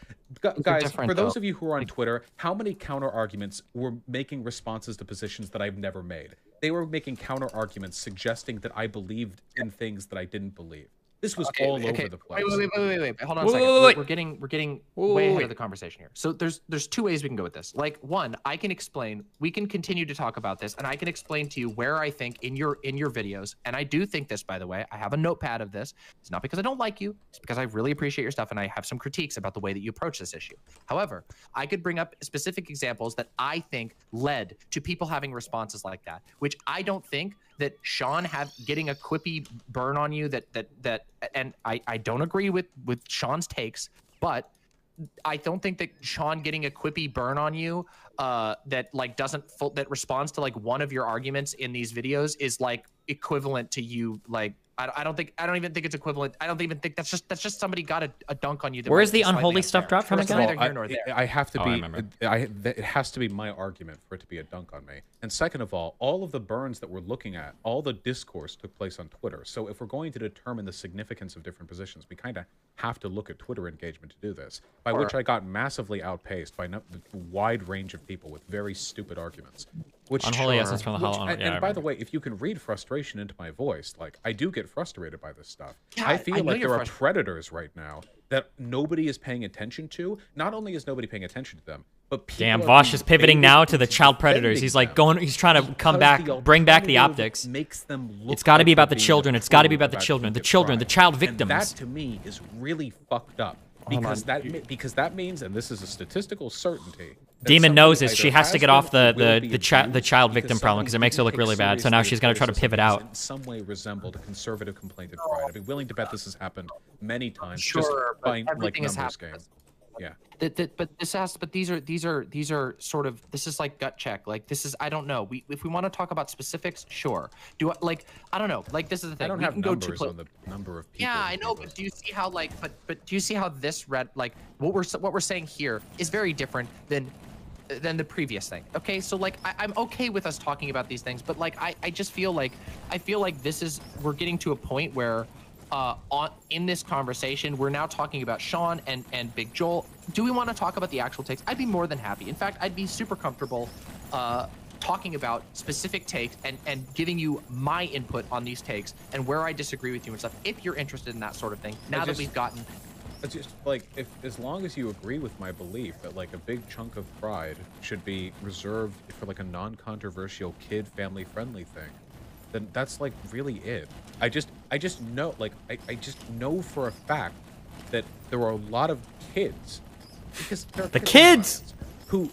Speaker 20: Guys, for those of you who are on Twitter, how many counter arguments were making responses to positions that I've never made? They were making counter arguments suggesting that I believed in things that I didn't believe. This was
Speaker 18: Okay,
Speaker 20: all
Speaker 18: okay.
Speaker 20: over the place.
Speaker 18: Wait. Hold on a
Speaker 1: Wait,
Speaker 18: second.
Speaker 1: wait, wait.
Speaker 18: We're getting
Speaker 1: Wait,
Speaker 18: way ahead
Speaker 1: wait.
Speaker 18: of the conversation here. So there's two ways we can go with this. Like, one, I can explain. We can continue to talk about this, and I can explain to you where I think in your videos, and I do think this, by the way. I have a notepad of this. It's not because I don't like you. It's because I really appreciate your stuff, and I have some critiques about the way that you approach this issue. However, I could bring up specific examples that I think led to people having responses like that, which I don't think that Sean getting a quippy burn on you and I don't agree with Sean's takes, but I don't think that Sean getting a quippy burn on you that responds to like one of your arguments in these videos is like equivalent to you like I don't even think it's equivalent. I don't even think that's just somebody got a dunk on you.
Speaker 1: Where's the unholy stuff dropped from again?
Speaker 18: Neither here nor there.
Speaker 20: I have to be.
Speaker 1: I
Speaker 20: it has to be my argument for it to be a dunk on me. And second of all of the burns that we're looking at, all the discourse took place on Twitter. So if we're going to determine the significance of different positions, we kind of have to look at Twitter engagement to do this. By which I got massively outpaced by a wide range of people with very stupid arguments. Which
Speaker 1: Unholy essence from the Hollow.
Speaker 20: And by the way, if you can read frustration into my voice, like I do get frustrated by this stuff.
Speaker 18: Yeah,
Speaker 20: I feel like there are
Speaker 18: frustrated.
Speaker 20: predators right now that nobody is paying attention to. Not only is nobody paying attention to them, but people
Speaker 1: Damn,
Speaker 20: are
Speaker 1: Vosh
Speaker 20: being
Speaker 1: is pivoting
Speaker 20: baited
Speaker 1: now to the
Speaker 20: into
Speaker 1: child predators.
Speaker 20: defending
Speaker 1: He's like
Speaker 20: them
Speaker 1: he's trying to come
Speaker 20: because
Speaker 1: back, bring back the
Speaker 20: alternative
Speaker 1: optics.
Speaker 20: Makes them look
Speaker 1: It's got to
Speaker 20: like
Speaker 1: be about
Speaker 20: they're
Speaker 1: the
Speaker 20: being
Speaker 1: children. It's got to be about the
Speaker 20: approved
Speaker 1: children. The
Speaker 20: Kinket
Speaker 1: children, the
Speaker 20: Pride.
Speaker 1: child
Speaker 20: And
Speaker 1: victims.
Speaker 20: that to me is really fucked up. Because that means, and this is a statistical certainty. that
Speaker 1: Demon knows
Speaker 20: somebody
Speaker 1: this. She
Speaker 20: either
Speaker 1: has to get
Speaker 20: been
Speaker 1: off
Speaker 20: or will be
Speaker 1: the
Speaker 20: abused
Speaker 1: child victim
Speaker 20: because
Speaker 1: problem because it makes her look
Speaker 20: somebody
Speaker 1: really bad. So
Speaker 20: takes
Speaker 1: now she's gonna try to
Speaker 20: seriously
Speaker 1: pivot
Speaker 20: a
Speaker 1: out.
Speaker 20: In some way resembled a conservative complaint at Pride. I'd be willing to bet this has happened many times.
Speaker 18: Sure,
Speaker 20: just
Speaker 18: but
Speaker 20: by like
Speaker 18: everything has
Speaker 20: numbers
Speaker 18: happened.
Speaker 20: game. Yeah.
Speaker 18: But these are sort of, this is like gut check. Like this is, I don't know. If we want to talk about specifics, sure. I don't know. Like this is the thing.
Speaker 20: I don't
Speaker 18: we
Speaker 20: have
Speaker 18: can go
Speaker 20: numbers on the number of people.
Speaker 18: Yeah, I know, but do you see how but do you see how this what we're saying here is very different than the previous thing. Okay, so like I'm okay with us talking about these things, but like I just feel like we're getting to a point where in this conversation we're now talking about Sean and Big Joel. Do we want to talk about the actual takes? I'd be more than happy. In fact, I'd be super comfortable talking about specific takes and giving you my input on these takes and where I disagree with you and stuff, if you're interested in that sort of thing. Now that we've gotten...
Speaker 20: It's just like, as long as you agree with my belief that like a big chunk of Pride should be reserved for like a non-controversial kid family-friendly thing, then that's like really it. I just know, like I just know for a fact that there are a lot of kids, because there are
Speaker 1: The kids
Speaker 20: who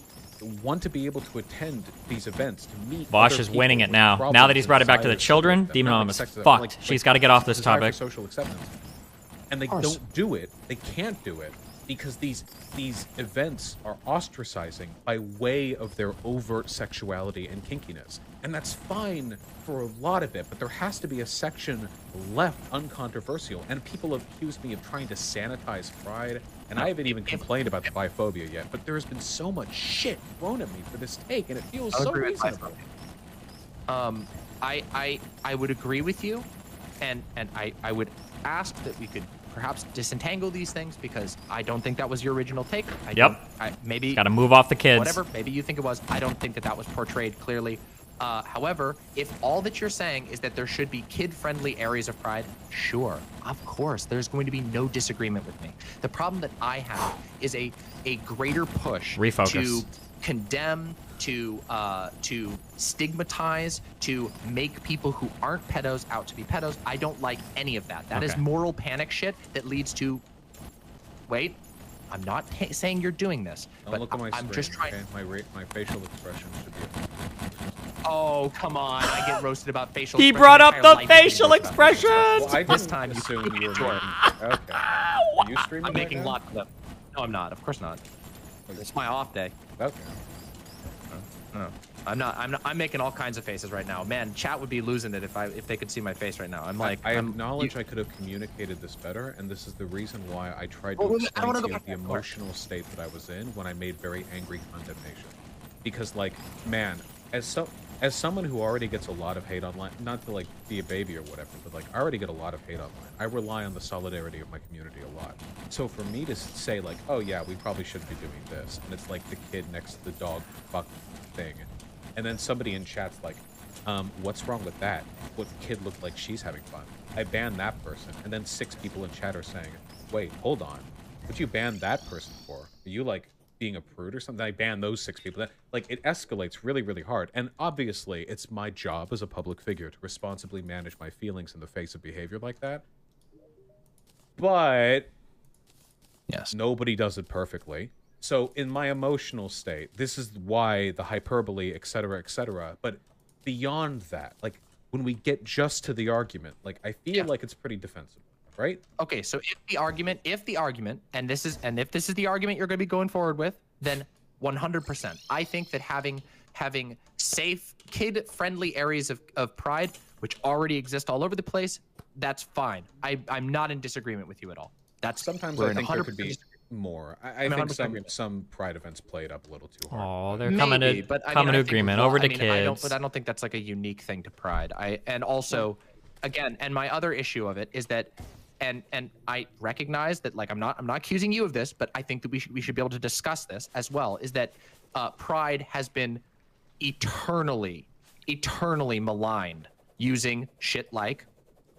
Speaker 20: want to be able to attend these events to meet.
Speaker 1: Vosh
Speaker 20: other
Speaker 1: is winning
Speaker 20: people
Speaker 1: it now.
Speaker 20: with
Speaker 1: Now that he's brought it back to the
Speaker 20: problems
Speaker 1: children,
Speaker 20: inside
Speaker 1: Demon
Speaker 20: them.
Speaker 1: Mom
Speaker 20: Not
Speaker 1: is
Speaker 20: like sex,
Speaker 1: fucked.
Speaker 20: like
Speaker 1: She's got to get off this
Speaker 20: desire for
Speaker 1: topic.
Speaker 20: social acceptance. And they don't do it. They can't do it because these events are ostracizing by way of their overt sexuality and kinkiness. And that's fine for a lot of it, but there has to be a section left uncontroversial. And people have accused me of trying to sanitize Pride, and I haven't even complained about the biphobia yet, but there has been so much shit thrown at me for this take, and it feels so reasonable.
Speaker 18: I would agree with you, and I would ask that we could perhaps disentangle these things, because I don't think that was your original take. Maybe
Speaker 1: Got to move off the kids.
Speaker 18: Whatever. Maybe you think it was. I don't think that was portrayed clearly. However, if all that you're saying is that there should be kid-friendly areas of Pride, sure, of course, there's going to be no disagreement with me. The problem that I have is a greater push to condemn, to stigmatize, to make people who aren't pedos out to be pedos. I don't like any of that. That is moral panic shit that leads to... Wait, I'm not saying you're doing this,
Speaker 20: Don't
Speaker 18: but
Speaker 20: look at my
Speaker 18: I'm
Speaker 20: screen,
Speaker 18: just trying...
Speaker 20: okay? My facial expression should be...
Speaker 18: Oh, come on. I get roasted about facial
Speaker 1: He
Speaker 18: expressions.
Speaker 1: brought up
Speaker 18: My
Speaker 1: the
Speaker 18: entire life is
Speaker 1: facial
Speaker 18: roasted about facial
Speaker 1: expressions!
Speaker 20: Well, I
Speaker 18: this
Speaker 20: didn't
Speaker 18: time
Speaker 20: assume you were
Speaker 18: sure.
Speaker 20: making... Okay. Are you streaming
Speaker 18: I'm
Speaker 20: right
Speaker 18: making
Speaker 20: now?
Speaker 18: lots of them. No, I'm not. Of course not. It's my off day.
Speaker 20: Okay.
Speaker 18: No, I'm not. I'm making all kinds of faces right now. Man, chat would be losing it if they could see my face right now. I'm like,
Speaker 20: I acknowledge I could have communicated this better, and this is the reason why I tried to
Speaker 18: Well, I
Speaker 20: explain
Speaker 18: wanna
Speaker 20: to
Speaker 18: go
Speaker 20: you
Speaker 18: back
Speaker 20: the
Speaker 18: to that.
Speaker 20: emotional state that I was in when I made very angry condemnation. Because, like, man, as someone who already gets a lot of hate online, not to like be a baby or whatever, but like I already get a lot of hate online. I rely on the solidarity of my community a lot. So for me to say like, oh yeah, we probably shouldn't be doing this, and it's like the kid next to the dog fuck thing, and then somebody in chat's like, What's wrong with that? What kid looked like she's having fun? I banned that person, and then 6 people in chat are saying, wait, hold on. What'd you ban that person for? Are you, like, being a prude or something? I banned those 6 people. Like, it escalates really, really hard. And obviously, it's my job as a public figure to responsibly manage my feelings in the face of behavior like that. But
Speaker 4: yes,
Speaker 20: nobody does it perfectly. So in my emotional state, this is why the hyperbole, etc., etc. But beyond that, like when we get just to the argument, like I feel like it's pretty defensible, right?
Speaker 18: Okay, so if the argument, and if this is the argument you're going to be going forward with, then 100%. I think that having safe, kid-friendly areas of Pride, which already exist all over the place, that's fine. I'm not in disagreement with you at all. That's
Speaker 20: sometimes I think there could be more. I think some Pride events play it up a little too hard.
Speaker 1: Oh, they're coming to agreement over to kids.
Speaker 18: But I don't think that's like a unique thing to Pride. And also, again, and my other issue of it is that, and I recognize that, like, I'm not accusing you of this, but I think that we should be able to discuss this as well. Is that Pride has been eternally maligned using shit like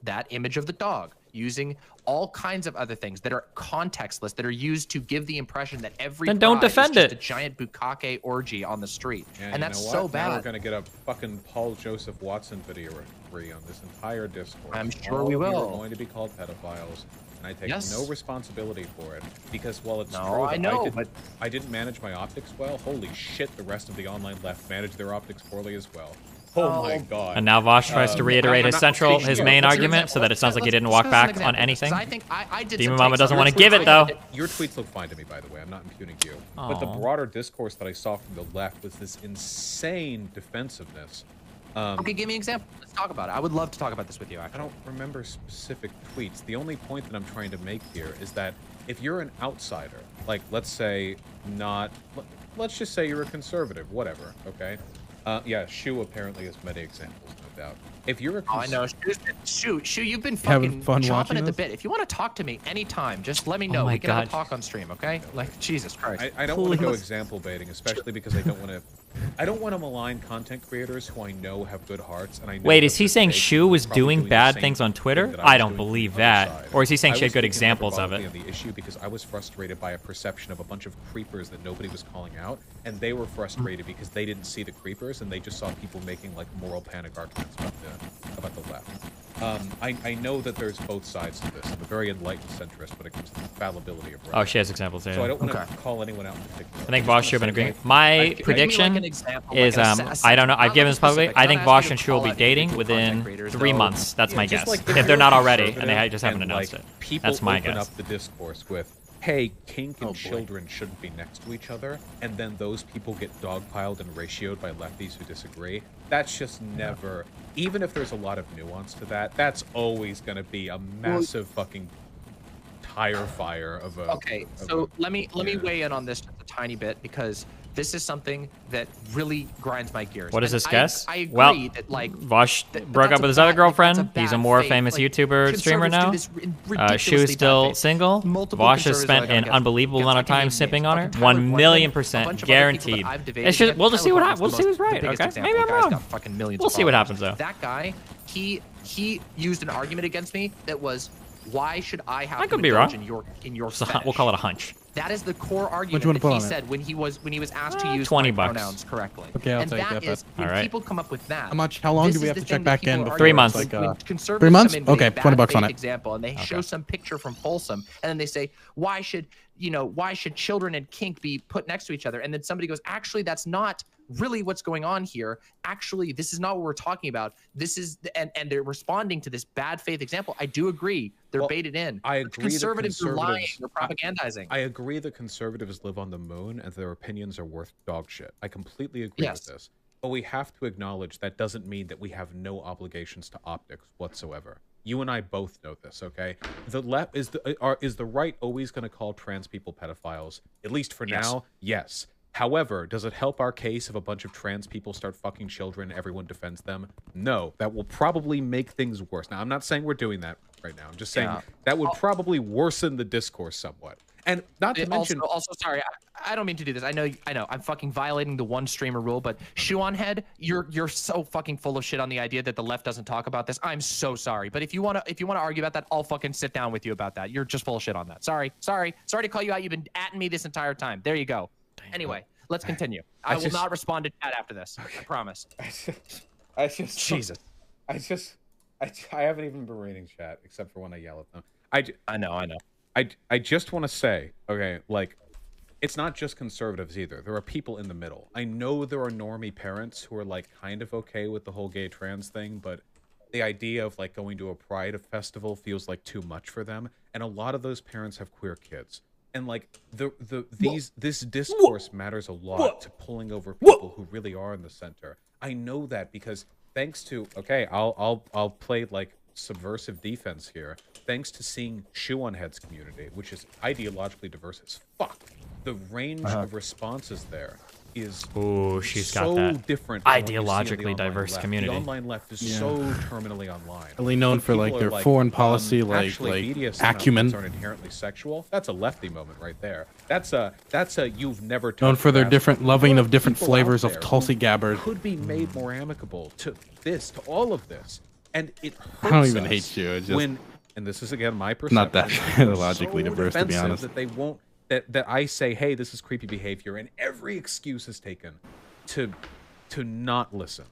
Speaker 18: that image of the dog, using all kinds of other things that are contextless, that are used to give the impression that every
Speaker 1: then don't defend
Speaker 18: is just
Speaker 1: it.
Speaker 18: a giant bukkake orgy on the street.
Speaker 20: Yeah,
Speaker 18: and that's
Speaker 20: you know
Speaker 18: so
Speaker 20: what?
Speaker 18: bad.
Speaker 20: Now we're gonna get a fucking Paul Joseph Watson video free on this entire Discord.
Speaker 18: I'm sure
Speaker 20: all
Speaker 18: we
Speaker 20: of you
Speaker 18: will.
Speaker 20: are going to be called pedophiles, and I take
Speaker 18: Yes.
Speaker 20: no responsibility for it because while it's
Speaker 18: No,
Speaker 20: true
Speaker 18: I
Speaker 20: that
Speaker 18: know,
Speaker 20: I didn't manage my optics well, holy shit, the rest of the online left managed their optics poorly as well. Oh my god.
Speaker 1: And now Vosh tries to reiterate his main argument so that it sounds like he didn't walk back on anything.
Speaker 18: I think I did
Speaker 1: Demon
Speaker 18: some
Speaker 1: Mama
Speaker 18: takes
Speaker 1: doesn't
Speaker 18: on
Speaker 1: want to
Speaker 18: this.
Speaker 1: give it, though.
Speaker 20: Your tweets look fine to me, by the way. I'm not impugning you. But the
Speaker 1: Aw.
Speaker 20: broader discourse that I saw from the left was this insane defensiveness.
Speaker 18: Okay, give me an example. Let's talk about it. I would love to talk about this with you,
Speaker 20: I
Speaker 18: actually.
Speaker 20: don't remember specific tweets. The only point that I'm trying to make here is that if you're an outsider, like let's say let's just say you're a conservative, whatever, okay? Yeah, Shu apparently has many examples, no doubt. If you're a
Speaker 18: I know. Shu, you've been
Speaker 20: Having
Speaker 18: fucking
Speaker 20: fun
Speaker 18: chomping
Speaker 20: watching
Speaker 18: at the
Speaker 20: this?
Speaker 18: bit. If you want to talk to me anytime, just let me know.
Speaker 1: my
Speaker 18: We can have a
Speaker 1: God.
Speaker 18: talk on stream, okay? Like, Jesus Christ.
Speaker 20: I don't want to go example baiting, especially because I don't want to malign content creators who I know have good hearts. And I know
Speaker 1: Wait,
Speaker 20: that
Speaker 1: is he
Speaker 20: they're
Speaker 1: saying
Speaker 20: fake,
Speaker 1: Shu was
Speaker 20: probably
Speaker 1: doing
Speaker 20: the
Speaker 1: bad
Speaker 20: same
Speaker 1: things on
Speaker 20: thing
Speaker 1: Twitter?
Speaker 20: that
Speaker 1: I
Speaker 20: was
Speaker 1: don't
Speaker 20: doing
Speaker 1: believe
Speaker 20: on the other
Speaker 1: that.
Speaker 20: side.
Speaker 1: Or is he saying
Speaker 20: I
Speaker 1: she had
Speaker 20: was
Speaker 1: good
Speaker 20: speaking
Speaker 1: examples of it?
Speaker 20: hyperbolically on the issue because I was frustrated by a perception of a bunch of creepers that nobody was calling out, and they were frustrated because they didn't see the creepers and they just saw people making like moral panic arguments about the left. I know that there's both sides to this. I'm a very enlightened centrist when it comes to the fallibility of right.
Speaker 1: Oh, she has examples, yeah.
Speaker 20: So I don't want to call anyone out in particular.
Speaker 1: I think
Speaker 20: I'm
Speaker 1: Vosh
Speaker 20: just
Speaker 1: should have been
Speaker 20: gonna
Speaker 1: agreeing.
Speaker 20: say,
Speaker 1: My
Speaker 20: I-
Speaker 1: prediction
Speaker 18: an example,
Speaker 1: is,
Speaker 18: like a
Speaker 1: I don't know, I've
Speaker 18: not
Speaker 1: given this publicly.
Speaker 18: specific.
Speaker 1: I
Speaker 18: I'm
Speaker 1: think
Speaker 18: not
Speaker 1: Vosh
Speaker 18: asking
Speaker 1: and
Speaker 18: to
Speaker 1: Shu will
Speaker 18: call
Speaker 1: be
Speaker 18: out
Speaker 1: dating
Speaker 18: individual
Speaker 1: within
Speaker 18: content creators,
Speaker 1: 3
Speaker 18: though.
Speaker 1: months. That's my
Speaker 20: just
Speaker 1: guess.
Speaker 20: like
Speaker 1: If they're
Speaker 20: you're
Speaker 1: not already, and
Speaker 20: conservative
Speaker 1: they just haven't
Speaker 20: and,
Speaker 1: announced
Speaker 20: like,
Speaker 1: it.
Speaker 20: People
Speaker 1: That's my
Speaker 20: open
Speaker 1: guess.
Speaker 20: up the discourse with, hey, kink and children shouldn't be next to each other, and then those people get dogpiled and ratioed by lefties who disagree. That's just never, even if there's a lot of nuance to that, that's always going to be a massive fucking tire fire of a...
Speaker 18: Okay, so let me weigh in on this just a tiny bit because this is something that really grinds my gears.
Speaker 1: What is
Speaker 18: And
Speaker 1: this guess?
Speaker 18: I agree
Speaker 1: Well,
Speaker 18: that like
Speaker 1: Vosh broke
Speaker 18: that's
Speaker 1: up
Speaker 18: a
Speaker 1: with his other
Speaker 18: bad- like, that's a
Speaker 1: girlfriend. He's a
Speaker 18: bad
Speaker 1: more
Speaker 18: faith.
Speaker 1: famous
Speaker 18: Like,
Speaker 1: YouTuber streamer
Speaker 18: conservatives do
Speaker 1: now.
Speaker 18: this ridiculously
Speaker 1: Shu's still
Speaker 18: bad faith.
Speaker 1: single.
Speaker 18: Multiple
Speaker 1: Vosh has
Speaker 18: conservatives
Speaker 1: spent
Speaker 18: are like,
Speaker 1: an
Speaker 18: against-
Speaker 1: unbelievable amount of time
Speaker 18: against
Speaker 1: sipping
Speaker 18: names.
Speaker 1: on her.
Speaker 18: Fucking Tyler
Speaker 1: 1
Speaker 18: Glenn,
Speaker 1: million
Speaker 18: a bunch
Speaker 1: percent
Speaker 18: of other people that
Speaker 1: guaranteed.
Speaker 18: I've debated
Speaker 1: It's just,
Speaker 18: against.
Speaker 1: we'll just see
Speaker 18: Tyler
Speaker 1: what
Speaker 18: Glenn is
Speaker 1: we'll
Speaker 18: the
Speaker 1: see who's
Speaker 18: most- the
Speaker 1: right.
Speaker 18: biggest
Speaker 1: Okay,
Speaker 18: example.
Speaker 1: maybe I'm
Speaker 18: The guy's
Speaker 1: wrong.
Speaker 18: got fucking millions
Speaker 1: We'll
Speaker 18: of
Speaker 1: see what
Speaker 18: followers.
Speaker 1: happens though.
Speaker 18: That guy, he used an argument against me that was, why should I have
Speaker 1: I
Speaker 18: to
Speaker 1: could be
Speaker 18: indulge
Speaker 1: wrong.
Speaker 18: in your
Speaker 1: So,
Speaker 18: fetish?
Speaker 1: we'll call it a hunch.
Speaker 18: That is the core
Speaker 1: What
Speaker 18: argument
Speaker 1: you wanna
Speaker 18: that
Speaker 1: put
Speaker 18: he
Speaker 1: on it?
Speaker 18: said when he was asked to use
Speaker 1: $20
Speaker 18: my
Speaker 1: bucks.
Speaker 18: pronouns correctly.
Speaker 15: Okay, I'll
Speaker 18: and
Speaker 15: take
Speaker 18: that
Speaker 15: that
Speaker 18: is
Speaker 15: bet.
Speaker 18: when
Speaker 1: All right.
Speaker 18: people come up with that.
Speaker 15: How much? How long
Speaker 18: this
Speaker 15: do we
Speaker 18: is
Speaker 15: have
Speaker 18: the
Speaker 15: to check
Speaker 18: thing
Speaker 15: back
Speaker 18: that
Speaker 15: in
Speaker 18: people
Speaker 15: before?
Speaker 18: are
Speaker 1: 3
Speaker 18: arguing.
Speaker 1: months.
Speaker 18: Like,
Speaker 15: Like,
Speaker 18: when
Speaker 15: 3
Speaker 18: conservatives
Speaker 15: months?
Speaker 18: come in with
Speaker 15: Okay,
Speaker 18: a bad
Speaker 15: $20 on
Speaker 18: faith
Speaker 15: it.
Speaker 18: example, and they show some picture from Folsom, and then they say, why should children and kink be put next to each other? And then somebody goes, actually, that's not really what's going on here. Actually, this is not what we're talking about. This is, and they're responding to this bad faith example. I do agree. They're baited in.
Speaker 20: I agree.
Speaker 18: Conservatives are lying. They're propagandizing.
Speaker 20: I agree that conservatives live on the moon and their opinions are worth dog shit. I completely agree with this. But we have to acknowledge that doesn't mean that we have no obligations to optics whatsoever. You and I both know this, okay? The left is the right always going to call trans people pedophiles? At least for now, yes. However, does it help our case if a bunch of trans people start fucking children and everyone defends them? No, that will probably make things worse. Now, I'm not saying we're doing that right now. I'm just saying that would probably worsen the discourse somewhat. And not to mention,
Speaker 18: also, sorry, I don't mean to do this. I know, I'm fucking violating the one streamer rule, but Shoe on Head, you're so fucking full of shit on the idea that the left doesn't talk about this. I'm so sorry, but if you wanna argue about that, I'll fucking sit down with you about that. You're just full of shit on that. Sorry to call you out. You've been atting me this entire time. There you go. Anyway, let's continue. I will not respond to chat after this. I promise.
Speaker 20: I just
Speaker 18: Jesus.
Speaker 20: I haven't even been reading chat except for when I yell at them.
Speaker 18: I know.
Speaker 20: I just want to say, okay, like, it's not just conservatives either. There are people in the middle. I know there are normie parents who are like kind of okay with the whole gay trans thing, but the idea of like going to a pride festival feels like too much for them. And a lot of those parents have queer kids. And like this discourse matters a lot to pulling over people who really are in the center. I know that because thanks to, okay, I'll play like subversive defense here. Thanks to seeing Shoe on Head's community, which is ideologically diverse as fuck, the range of responses there is
Speaker 1: she's
Speaker 20: so
Speaker 1: got that
Speaker 20: different from what you see in the
Speaker 1: ideologically
Speaker 20: online
Speaker 1: diverse
Speaker 20: left.
Speaker 1: community.
Speaker 20: The online left is so terminally online.
Speaker 15: Really known for like
Speaker 20: People
Speaker 15: their
Speaker 20: are
Speaker 15: foreign policy,
Speaker 20: actually, media
Speaker 15: acumen.
Speaker 20: aren't inherently sexual. That's a lefty moment right there. That's a you've never
Speaker 15: Known for their
Speaker 20: touched
Speaker 15: different loving of different
Speaker 20: people out
Speaker 15: flavors of
Speaker 20: there
Speaker 15: Tulsi
Speaker 20: who
Speaker 15: Gabbard.
Speaker 20: could be made more amicable to all of this, and it hurts
Speaker 15: I don't even
Speaker 20: us
Speaker 15: hate you. It's just
Speaker 20: when, and this is again my perception.
Speaker 15: not that
Speaker 20: they're
Speaker 15: logically
Speaker 20: so
Speaker 15: diverse, to be
Speaker 20: defensive
Speaker 15: honest.
Speaker 20: That they won't. That I say, hey, this is creepy behavior, and every excuse is taken to not listen.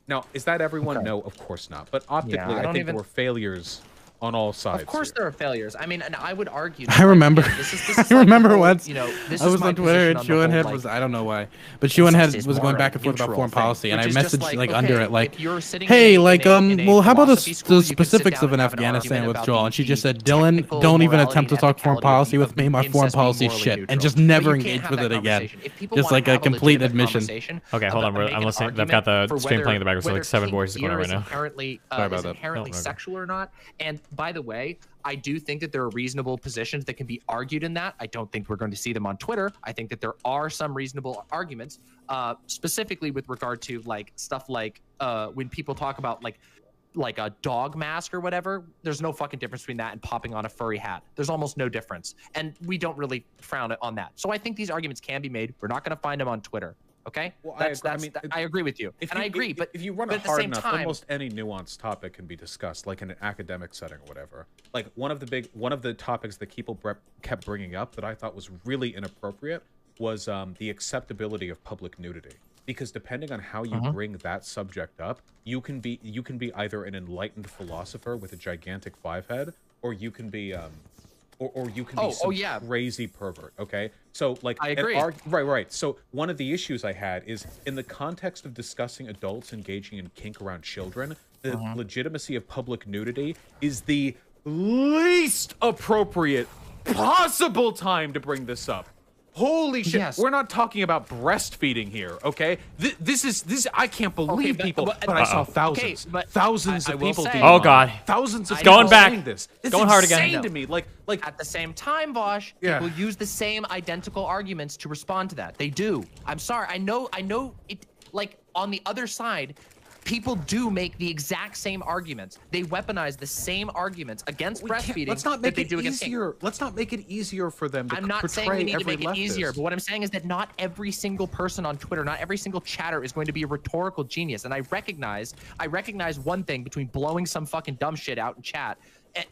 Speaker 20: Now, is that everyone? No, of course not. But optically, I think there were failures on all sides.
Speaker 18: Of course there are failures. I mean, and I would argue.
Speaker 15: I remember.
Speaker 18: This
Speaker 15: I remember
Speaker 18: whole,
Speaker 15: once.
Speaker 18: this
Speaker 15: I
Speaker 18: is
Speaker 15: was
Speaker 18: my
Speaker 15: on Twitter and
Speaker 18: position on the
Speaker 15: Head
Speaker 18: whole,
Speaker 15: was I don't know why, but Head was going back and forth about foreign
Speaker 18: thing,
Speaker 15: policy, and I
Speaker 18: which is just
Speaker 15: messaged
Speaker 18: like,
Speaker 15: under
Speaker 18: okay,
Speaker 15: it like,
Speaker 18: if you're sitting
Speaker 15: hey,
Speaker 18: in
Speaker 15: like
Speaker 18: a
Speaker 15: how about
Speaker 18: philosophy school,
Speaker 15: the
Speaker 18: you can sit
Speaker 15: specifics
Speaker 18: down
Speaker 15: of an
Speaker 18: and have an
Speaker 15: Afghanistan
Speaker 18: argument about
Speaker 15: withdrawal? And she just said, Dylan,
Speaker 18: technical
Speaker 15: don't even
Speaker 18: morality
Speaker 15: attempt to
Speaker 18: and
Speaker 15: talk foreign
Speaker 18: ethicality
Speaker 15: policy
Speaker 18: of
Speaker 15: with me. My
Speaker 18: incest
Speaker 15: foreign
Speaker 18: being
Speaker 15: policy
Speaker 18: morally
Speaker 15: shit,
Speaker 18: neutral.
Speaker 15: and just
Speaker 18: But
Speaker 15: never
Speaker 18: you can't
Speaker 15: engage
Speaker 18: have
Speaker 15: with
Speaker 18: that
Speaker 15: it again.
Speaker 18: conversation. If people
Speaker 15: Just
Speaker 18: wanna
Speaker 15: like a
Speaker 18: have
Speaker 15: complete
Speaker 18: legitimate
Speaker 15: admission.
Speaker 18: conversation
Speaker 1: Okay, hold on.
Speaker 18: make
Speaker 1: I'm
Speaker 18: an
Speaker 1: listening. I've got
Speaker 18: argument
Speaker 1: the
Speaker 18: for
Speaker 1: stream playing in the background, so
Speaker 18: whether
Speaker 1: like 7
Speaker 18: kink
Speaker 1: voices going on
Speaker 18: here
Speaker 1: right
Speaker 18: is
Speaker 1: now.
Speaker 18: Inherently,
Speaker 15: Sorry about
Speaker 18: is
Speaker 15: that.
Speaker 18: inherently sexual or not. And by the way, I do think that there are reasonable positions that can be argued in that. I don't think we're going to see them on Twitter. I think that there are some reasonable arguments, specifically with regard to like stuff like when people talk about like a dog mask or whatever. There's no fucking difference between that and popping on a furry hat. There's almost no difference, and we don't really frown on that. So I think these arguments can be made. We're not going to find them on Twitter. Okay,
Speaker 20: Well,
Speaker 18: I agree with you, and I agree. But
Speaker 20: if you run
Speaker 18: but
Speaker 20: it
Speaker 18: at the
Speaker 20: hard
Speaker 18: same
Speaker 20: enough,
Speaker 18: time,
Speaker 20: almost any nuanced topic can be discussed, like in an academic setting or whatever. Like one of the topics that people kept bringing up that I thought was really inappropriate was the acceptability of public nudity. Because depending on how you bring that subject up, you can be either an enlightened philosopher with a gigantic 5 head, or you can be or you can be some crazy pervert. Okay, so like
Speaker 18: I agree.
Speaker 20: Right. So one of the issues I had is in the context of discussing adults engaging in kink around children, the legitimacy of public nudity is the least appropriate possible time to bring this up. Holy shit!
Speaker 18: Yes.
Speaker 20: We're not talking about breastfeeding here, okay? This is I can't believe people, but I saw thousands, thousands of people.
Speaker 18: Say,
Speaker 1: Oh god,
Speaker 20: thousands of
Speaker 1: going
Speaker 20: people
Speaker 1: back,
Speaker 20: doing this. It's
Speaker 1: going hard
Speaker 20: insane
Speaker 1: again.
Speaker 20: to me. Like
Speaker 18: at the same time, Vosh, people use the same identical arguments to respond to that. They do. I'm sorry. I know it. Like on the other side, people do make the exact same arguments. They weaponize the same arguments against breastfeeding.
Speaker 20: Let's not make
Speaker 18: that
Speaker 20: it
Speaker 18: they do against
Speaker 20: easier. Let's not make it easier for them to
Speaker 18: I'm not saying
Speaker 20: portray
Speaker 18: we need to
Speaker 20: every
Speaker 18: make it easier,
Speaker 20: leftist.
Speaker 18: but what I'm saying is that not every single person on Twitter, not every single chatter is going to be a rhetorical genius. And I recognize one thing between blowing some fucking dumb shit out in chat. And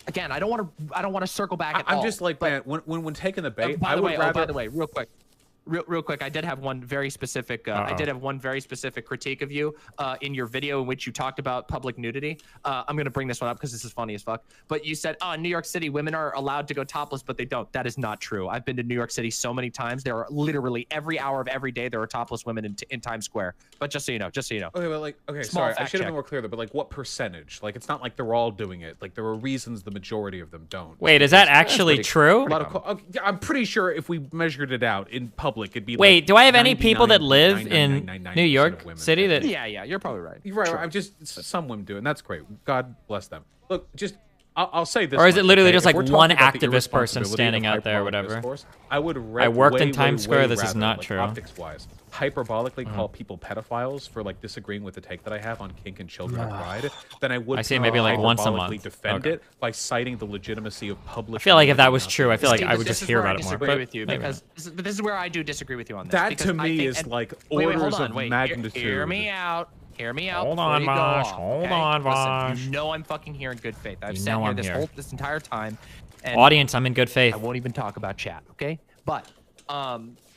Speaker 18: again, I don't want to circle back at all.
Speaker 20: I'm just like, man, when taking the bait,
Speaker 18: by
Speaker 20: I
Speaker 18: the
Speaker 20: would
Speaker 18: way,
Speaker 20: rather.
Speaker 18: by the way, real quick, I did have one very specific. I did have one very specific critique of you in your video in which you talked about public nudity. I'm gonna bring this one up because this is funny as fuck. But you said, "Oh, in New York City, women are allowed to go topless, but they don't." That is not true. I've been to New York City so many times. There are literally every hour of every day there are topless women in Times Square. But just so you know.
Speaker 20: Okay, but like, okay,
Speaker 18: Small
Speaker 20: sorry, I
Speaker 18: fact
Speaker 20: should have
Speaker 18: check.
Speaker 20: been more clear there. But like, what percentage? Like, it's not like they're all doing it. Like, there are reasons the majority of them don't.
Speaker 1: Wait, is that actually true?
Speaker 20: A lot of, I'm pretty sure if we measured it out in public, it'd be.
Speaker 1: Wait,
Speaker 20: like
Speaker 1: do I have any people that live in New York City that?
Speaker 18: Yeah, you're probably right.
Speaker 20: You're right. I'm just some women do it, and that's great. God bless them. Look, just I'll say this.
Speaker 1: Or is it
Speaker 20: much,
Speaker 1: literally
Speaker 20: okay?
Speaker 1: just
Speaker 20: If
Speaker 1: like
Speaker 20: we're
Speaker 1: one
Speaker 20: talking about the
Speaker 1: activist person
Speaker 20: irresponsibility
Speaker 1: standing
Speaker 20: of
Speaker 1: out there or
Speaker 20: hyperbolic
Speaker 1: whatever?
Speaker 20: discourse, I would
Speaker 1: I worked in
Speaker 20: way,
Speaker 1: Times
Speaker 20: way,
Speaker 1: Square.
Speaker 20: way
Speaker 1: This is
Speaker 20: rather,
Speaker 1: not
Speaker 20: like,
Speaker 1: true.
Speaker 20: Optics-wise, hyperbolically call people pedophiles for like disagreeing with the take that I have on kink and children and pride, than I would.
Speaker 1: I say maybe like once a
Speaker 20: hyperbolically
Speaker 1: month.
Speaker 20: defend
Speaker 1: Okay.
Speaker 20: it by citing the legitimacy of public.
Speaker 1: I feel like if that was true, I feel like
Speaker 18: Steve,
Speaker 1: I would
Speaker 18: this
Speaker 1: just
Speaker 18: is
Speaker 1: hear
Speaker 18: where
Speaker 1: about
Speaker 18: I
Speaker 1: it more.
Speaker 18: disagree
Speaker 1: But
Speaker 18: with you
Speaker 1: maybe
Speaker 18: because this is where I do disagree with you on this.
Speaker 20: That
Speaker 18: because
Speaker 20: to me
Speaker 18: I think,
Speaker 20: is
Speaker 18: and-
Speaker 20: like
Speaker 18: wait,
Speaker 20: orders
Speaker 18: hold on,
Speaker 20: of
Speaker 18: wait,
Speaker 20: magnitude.
Speaker 18: Hear me out. Hear me out.
Speaker 1: Hold
Speaker 18: before
Speaker 1: on,
Speaker 18: you go
Speaker 1: Vosh.
Speaker 18: off,
Speaker 1: Hold
Speaker 18: okay?
Speaker 1: on,
Speaker 18: Listen,
Speaker 1: Vosh.
Speaker 18: you know I'm fucking here in good faith. I've
Speaker 1: You
Speaker 18: sat
Speaker 1: know
Speaker 18: here
Speaker 1: I'm here.
Speaker 18: this entire time. And
Speaker 1: Audience, I'm in good faith.
Speaker 18: I won't even talk about chat, okay? But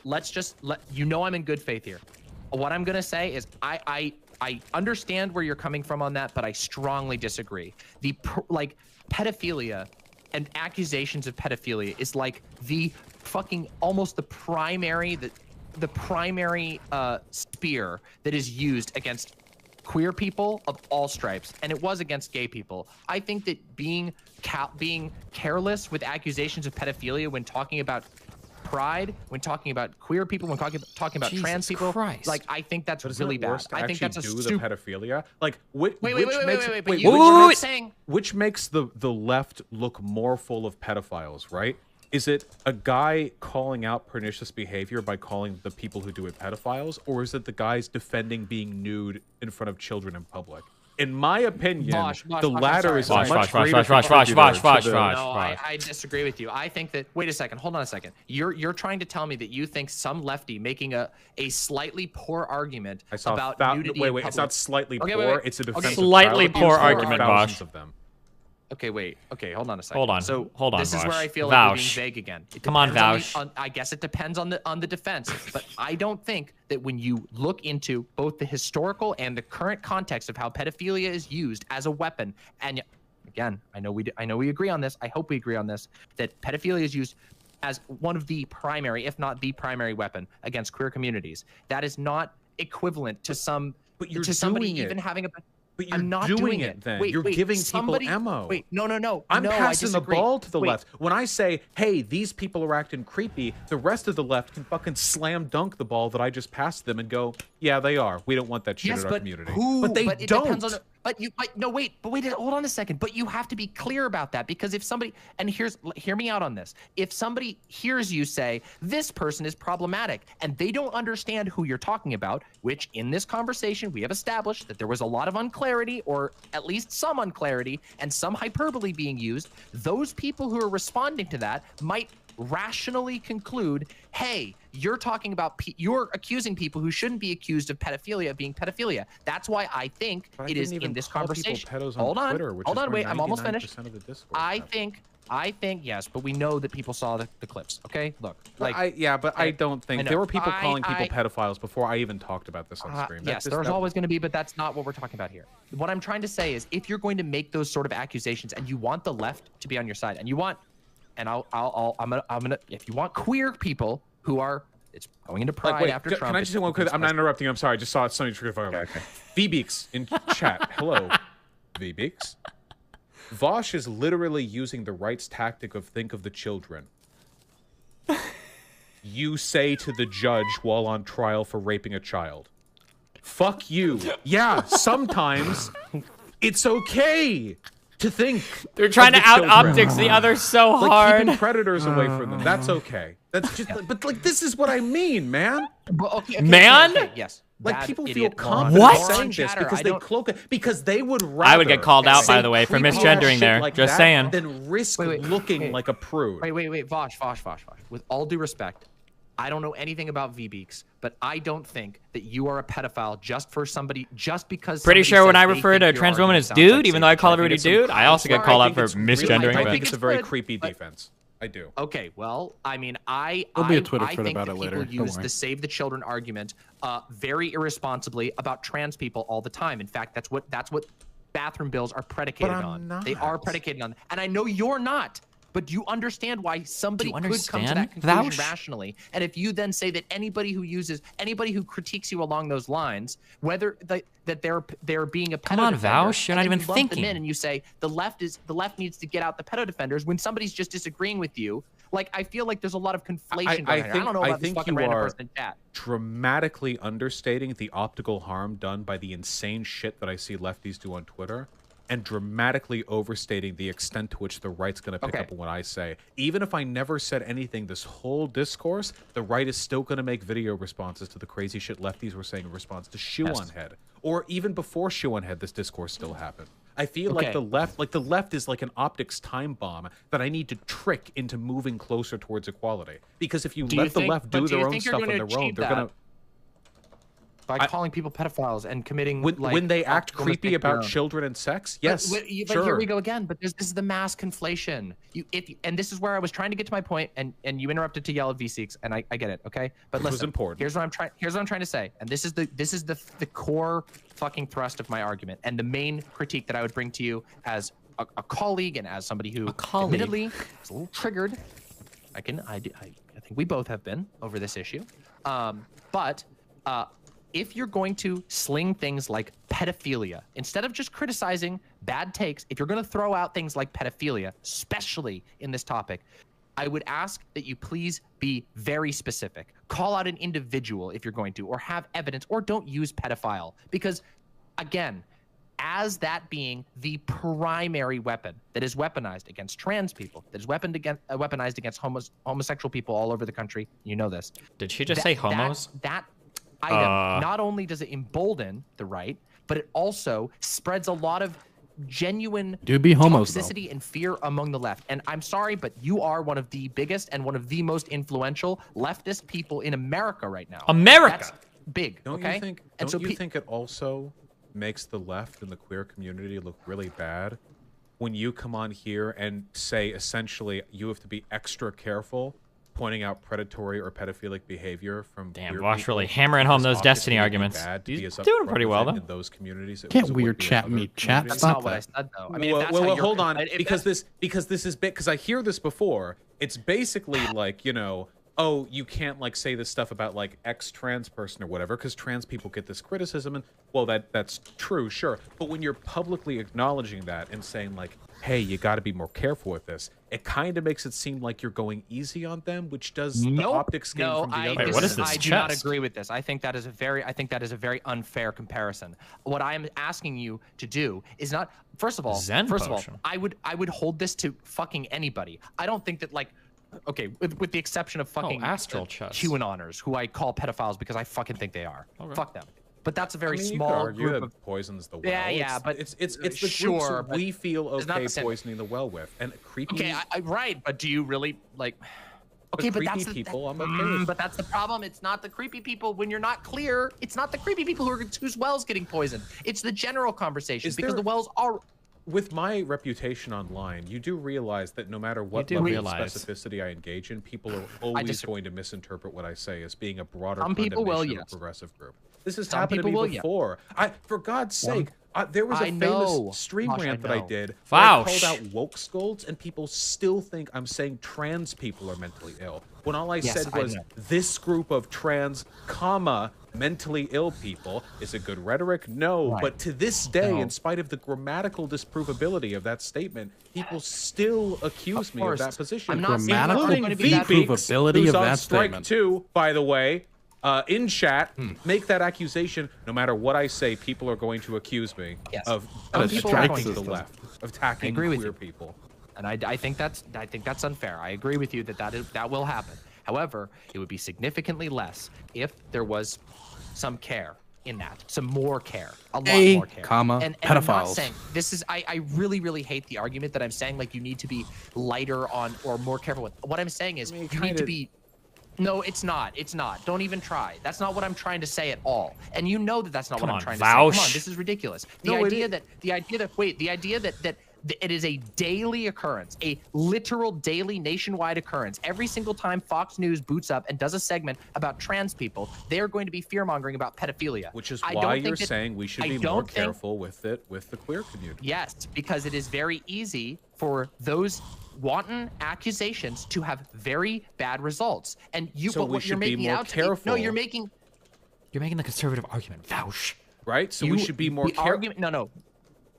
Speaker 18: let's just let you know I'm in good faith here. What I'm gonna say is I understand where you're coming from on that, but I strongly disagree. Like pedophilia and accusations of pedophilia is like the fucking almost the primary spear that is used against queer people of all stripes, and it was against gay people. I think that being careless with accusations of pedophilia when talking about pride, when talking about queer people, when talking about
Speaker 1: Jesus
Speaker 18: trans people,
Speaker 1: Christ.
Speaker 18: like I think that's
Speaker 20: But isn't
Speaker 18: really
Speaker 20: it
Speaker 18: bad.
Speaker 20: worse to
Speaker 18: I think
Speaker 20: actually
Speaker 18: that's a
Speaker 20: do the
Speaker 18: stupid.
Speaker 20: pedophilia. Like, which
Speaker 18: Wait,
Speaker 20: makes
Speaker 18: but you're not saying.
Speaker 20: which makes the left look more full of pedophiles, right? Is it a guy calling out pernicious behavior by calling the people who do it pedophiles, or is it the guys defending being nude in front of children in public? In my opinion, the latter is a much greater contributor to the-
Speaker 18: No, I disagree with you. I think that. Wait a second. Hold on a second. You're trying to tell me that you think some lefty making a slightly poor argument about nudity.
Speaker 20: Wait,
Speaker 18: in
Speaker 20: it's
Speaker 18: public-
Speaker 20: not slightly
Speaker 18: Okay,
Speaker 20: poor.
Speaker 18: wait.
Speaker 20: It's a defense
Speaker 18: Okay.
Speaker 20: of
Speaker 1: Slightly
Speaker 20: child
Speaker 1: poor
Speaker 20: abuse.
Speaker 1: argument,
Speaker 20: Thousands
Speaker 1: Vosh.
Speaker 20: of them.
Speaker 18: Okay, wait. Okay, hold on a second.
Speaker 1: Hold on.
Speaker 18: So
Speaker 1: Hold on,
Speaker 18: this is where
Speaker 1: Vosh.
Speaker 18: I feel like we're being
Speaker 1: Vouch.
Speaker 18: vague again. It
Speaker 1: Come on,
Speaker 18: depends
Speaker 1: Vouch.
Speaker 18: I guess it depends on the defense, but I don't think that when you look into both the historical and the current context of how pedophilia is used as a weapon, and again, I know we agree on this. I hope we agree on this, that pedophilia is used as one of the primary, if not the primary weapon against queer communities. That is not equivalent to somebody
Speaker 20: doing it.
Speaker 18: even having a.
Speaker 20: But you're
Speaker 18: I'm not
Speaker 20: doing it then. You're giving people ammo.
Speaker 18: Wait, no.
Speaker 20: I'm
Speaker 18: no,
Speaker 20: passing the ball to the
Speaker 18: Wait.
Speaker 20: left. When I say, hey, these people are acting creepy, the rest of the left can fucking slam dunk the ball that I just passed them and go, yeah, they are. We don't want that shit
Speaker 18: Yes,
Speaker 20: in our
Speaker 18: but
Speaker 20: community.
Speaker 18: who?
Speaker 20: But they
Speaker 18: it
Speaker 20: don't.
Speaker 18: Depends on wait, hold on a second. But you have to be clear about that, because if somebody, and hear me out on this. If somebody hears you say this person is problematic and they don't understand who you're talking about, which in this conversation we have established that there was a lot of unclarity, or at least some unclarity and some hyperbole being used, those people who are responding to that might rationally conclude, hey, you're talking about you're accusing people who shouldn't be accused of pedophilia of being pedophilia. That's why I think
Speaker 20: But I
Speaker 18: it is
Speaker 20: didn't even
Speaker 18: in this
Speaker 20: call people
Speaker 18: conversation.
Speaker 20: pedos on
Speaker 18: Hold on,
Speaker 20: Twitter, which
Speaker 18: hold
Speaker 20: is
Speaker 18: on,
Speaker 20: where
Speaker 18: wait, I'm almost finished.
Speaker 20: 99% of the discourse
Speaker 18: I
Speaker 20: happens.
Speaker 18: think yes, but we know that people saw the clips. Okay, look, like
Speaker 20: I don't think there were people calling people
Speaker 18: I-
Speaker 20: pedophiles before I even talked about this on stream.
Speaker 18: Yes, there's always going to be, but that's not what we're talking about here. What I'm trying to say is, if you're going to make those sort of accusations and you want the left to be on your side, and you want, and I'm gonna, if you want queer people who are, it's going into pride
Speaker 20: wait,
Speaker 18: after
Speaker 20: can
Speaker 18: Trump.
Speaker 20: I just say one quick? I'm not interrupting you. I'm sorry. I just saw something trigger. Okay. V-Beaks in chat. Hello, V-Beaks. Vosh is literally using the right's tactic of think of the children. You say to the judge while on trial for raping a child. Fuck you. Yeah, sometimes it's okay to think.
Speaker 1: They're trying
Speaker 20: of
Speaker 1: to
Speaker 20: the
Speaker 1: out
Speaker 20: children.
Speaker 1: optics the other so
Speaker 20: like,
Speaker 1: hard.
Speaker 20: keeping predators away from them. That's okay. That's just, but like, this is what I mean, man.
Speaker 1: Man?
Speaker 18: Yes.
Speaker 20: Like,
Speaker 18: That
Speaker 20: people feel
Speaker 18: idiot
Speaker 20: confident
Speaker 1: What?
Speaker 20: saying this
Speaker 18: Chatter,
Speaker 20: because
Speaker 18: I
Speaker 20: they
Speaker 18: don't-
Speaker 20: cloak it, because they would rather.
Speaker 1: I would get called out, by
Speaker 20: say
Speaker 1: the way, for
Speaker 20: creepy-ass
Speaker 1: misgendering
Speaker 20: shit
Speaker 1: there.
Speaker 20: like
Speaker 1: Just
Speaker 20: that
Speaker 1: saying.
Speaker 20: Than risk looking like a prude.
Speaker 18: Wait, Vosh. With all due respect, I don't know anything about V-Beaks, but I don't think that you are a pedophile just because.
Speaker 1: Pretty
Speaker 18: somebody
Speaker 1: sure when
Speaker 18: says
Speaker 1: I
Speaker 18: they
Speaker 1: refer
Speaker 18: think
Speaker 1: to a
Speaker 18: your
Speaker 1: trans woman
Speaker 18: argument
Speaker 1: as
Speaker 18: sounds
Speaker 1: dude,
Speaker 18: like
Speaker 1: even though I call
Speaker 18: safety.
Speaker 1: everybody
Speaker 20: it's some
Speaker 1: dude, I also get called out for misgendering.
Speaker 20: I
Speaker 1: but-
Speaker 20: think it's a very creepy defense. I do.
Speaker 18: Okay, well, I mean, I
Speaker 15: There'll be a Twitter
Speaker 18: I
Speaker 15: thread
Speaker 18: think
Speaker 15: about
Speaker 18: that
Speaker 15: it
Speaker 18: people
Speaker 15: later, don't
Speaker 18: use
Speaker 15: worry.
Speaker 18: the Save the Children argument very irresponsibly about trans people all the time. In fact, that's what bathroom bills are predicated
Speaker 20: But I'm
Speaker 18: on.
Speaker 20: not.
Speaker 18: They are predicated on, and I know you're not. But do you understand why somebody could come to that
Speaker 1: understand,
Speaker 18: conclusion
Speaker 1: Vouch?
Speaker 18: rationally? And if you then say that anybody who critiques you along those lines, whether that they're being a pedo
Speaker 1: Come on,
Speaker 18: defender,
Speaker 1: Vouch, you're
Speaker 18: and
Speaker 1: not
Speaker 18: then
Speaker 1: even
Speaker 18: you lump them
Speaker 1: thinking.
Speaker 18: in and you say the left needs to get out the pedo defenders when somebody's just disagreeing with you. Like, I feel like there's a lot of conflation going on here. I don't know about this fucking random person in chat.
Speaker 20: Dramatically understating the optical harm done by the insane shit that I see lefties do on Twitter. and dramatically overstating the extent to which the right's going to pick up on what I say. Even if I never said anything this whole discourse, the right is still going to make video responses to the crazy shit lefties were saying in response to Shoe on Head. Or even before Shoe on Head, this discourse still happened. I feel like the left is like an optics time bomb that I need to trick into moving closer towards equality. Because if you let the left do their own stuff on their own, they're going to...
Speaker 18: By calling people pedophiles and committing
Speaker 20: when they act creepy about children and sex, yes,
Speaker 18: but here we go again. But this is the mass conflation. And this is where I was trying to get to my point, and you interrupted to yell at V6, and I get it, okay? But listen,
Speaker 20: was important.
Speaker 18: Here's what I'm trying to say, and this is the core fucking thrust of my argument, and the main critique that I would bring to you as a colleague and as somebody who admittedly is a little triggered. I think we both have been over this issue, but. If you're going to sling things like pedophilia, instead of just criticizing bad takes, if you're going to throw out things like pedophilia, especially in this topic, I would ask that you please be very specific. Call out an individual if you're going to, or have evidence, or don't use pedophile. Because, again, as that being the primary weapon that is weaponized against trans people, that is weaponized against homosexual people all over the country, you know this.
Speaker 1: Did she just say homos?
Speaker 18: That item, not only does it embolden the right, but it also spreads a lot of genuine toxicity and fear among the left. And I'm sorry, but you are one of the biggest and one of the most influential leftist people in America right now.
Speaker 1: America!
Speaker 18: That's big,
Speaker 20: Don't you think it also makes the left and the queer community look really bad when you come on here and say, essentially, you have to be extra careful pointing out predatory or pedophilic behavior from
Speaker 1: Vosh really hammering home those Destiny arguments. He's doing pretty well, though.
Speaker 20: In those communities,
Speaker 15: Can't weird chat me, chat.
Speaker 18: That's
Speaker 15: Stop
Speaker 18: not what I
Speaker 15: that.
Speaker 18: said, though. I mean,
Speaker 20: well, hold on, because this is big. Because I hear this before. It's basically like, you know, oh, you can't like say this stuff about like ex-trans person or whatever, because trans people get this criticism, and well, that's true, sure. But when you're publicly acknowledging that and saying like, hey, you got to be more careful with this, it kind of makes it seem like you're going easy on them, which does the optics game from the other.
Speaker 1: Wait, what is this?
Speaker 18: I do not agree with this. I think that is a very unfair comparison. What I am asking you to do is not. First of all, I would hold this to fucking anybody. I don't think that like. Okay, with the exception of fucking
Speaker 1: astral chess
Speaker 18: QAnoners, who I call pedophiles because I fucking think they are. Okay. Fuck them. But that's a very small group of
Speaker 20: poisons the well.
Speaker 18: Yeah, but
Speaker 20: it's the groups who we feel okay poisoning the well with, and creepy.
Speaker 18: Okay, right, but do you really like? Okay, but that's
Speaker 20: people. I'm okay with.
Speaker 18: But that's the problem. It's not the creepy people. When you're not clear, it's not the creepy people whose wells getting poisoned. It's the general conversation because the wells are.
Speaker 20: With my reputation online, you do realize that no matter what level of specificity I engage in, people are always going to misinterpret what I say as being a broader condemnation of a progressive group. This has happened to me before. For God's sake, there was a famous stream rant that I did where I called out woke scolds, and people still think I'm saying trans people are mentally ill. When all I said was this group of trans, mentally ill people. Is it good rhetoric? No. But to this day, in spite of the grammatical disprovability of that statement, people still accuse me of that position.
Speaker 15: I'm not grammatical disprovability of that
Speaker 20: strike
Speaker 15: statement.
Speaker 20: Two, by the way, in chat, make that accusation. No matter what I say, people are going to accuse me of attacking the left, of attacking queer people.
Speaker 18: And I think that's unfair. I agree with you that will happen. However, it would be significantly less if there was some care in that, some more care, a lot more care. And
Speaker 15: pedophiles.
Speaker 18: I'm not saying this is. I really, really hate the argument that I'm saying like you need to be lighter on or more careful with. What I'm saying is you need to be. No, it's not. It's not. Don't even try. That's not what I'm trying to say at all. And you know that that's not what I'm trying to say. Come on, this is ridiculous. The idea that it is a daily occurrence, a literal daily nationwide occurrence. Every single time Fox News boots up and does a segment about trans people, they're going to be fear-mongering about pedophilia.
Speaker 20: Which is why you're saying we should be more careful with the queer community.
Speaker 18: Yes, because it is very easy for those wanton accusations to have very bad results. And you're making it out to be, no, you're making
Speaker 1: the conservative argument, Vouch.
Speaker 20: Right? So we should be more careful.
Speaker 18: No.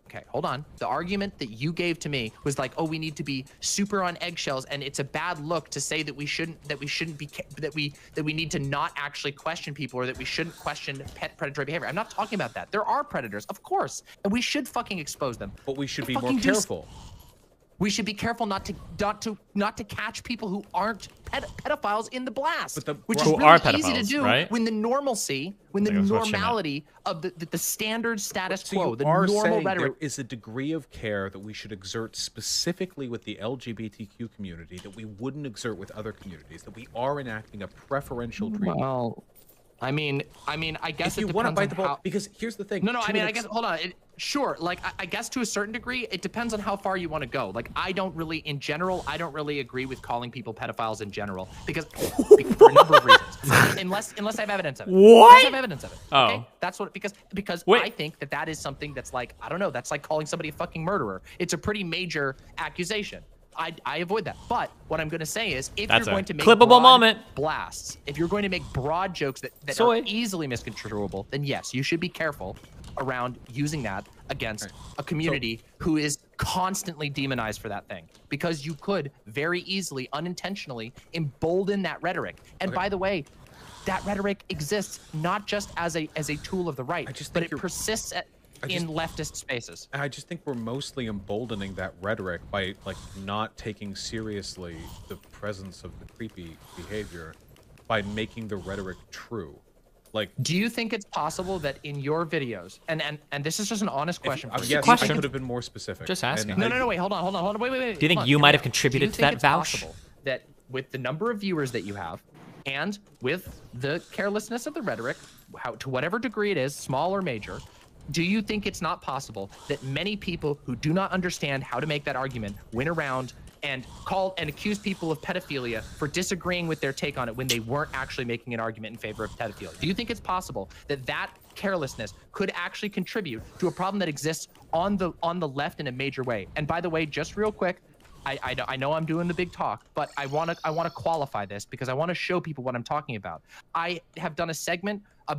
Speaker 18: Okay, hold on. The argument that you gave to me was like, oh, we need to be super on eggshells, and it's a bad look to say that we shouldn't be that we need to not actually question people, or that we shouldn't question predatory behavior. I'm not talking about that. There are predators, of course, and we should fucking expose them.
Speaker 20: But we should be more careful.
Speaker 18: We should be careful not to catch people who aren't pedophiles in the blast, which is really easy to do when the normalcy, normality of the standard status quo, the normal rhetoric.
Speaker 20: There is a degree of care that we should exert specifically with the LGBTQ community that we wouldn't exert with other communities. That we are enacting a preferential treatment.
Speaker 18: Well, I mean, I guess
Speaker 20: if you want to bite the bullet, because here's the thing.
Speaker 18: No, I mean, I guess, hold on. Sure, like, I guess to a certain degree, it depends on how far you want to go. Like, I don't really agree with calling people pedophiles in general, because for a number of reasons. Unless I have evidence of it.
Speaker 1: What?
Speaker 18: Unless I have evidence of it.
Speaker 1: Oh.
Speaker 18: Okay? That's what, because I think that is something that's like, I don't know, that's like calling somebody a fucking murderer. It's a pretty major accusation. I avoid that. But what I'm going to say is, if you're going to make
Speaker 1: clippable moment
Speaker 18: blasts, if you're going to make broad jokes that are easily misconstruable, then yes, you should be careful around using that against a community who is constantly demonized for that thing, because you could very easily, unintentionally embolden that rhetoric. And by the way, that rhetoric exists not just as a tool of the right, but it persists in leftist spaces.
Speaker 20: I just think we're mostly emboldening that rhetoric by not taking seriously the presence of the creepy behavior by making the rhetoric true. Like,
Speaker 18: do you think it's possible that in your videos, and this is just an honest question for you.
Speaker 20: Yes, I could have been more specific.
Speaker 1: Just asking.
Speaker 18: No, wait, hold on, wait.
Speaker 1: Do you think you might have contributed to that vouch?
Speaker 18: Possible that with the number of viewers that you have, and with the carelessness of the rhetoric, to whatever degree it is, small or major, do you think it's not possible that many people who do not understand how to make that argument went around and called and accused people of pedophilia for disagreeing with their take on it when they weren't actually making an argument in favor of pedophilia? Do you think it's possible that that carelessness could actually contribute to a problem that exists on the left in a major way? And by the way, just real quick, I know I'm doing the big talk, but I want to qualify this because I want to show people what I'm talking about. I have done a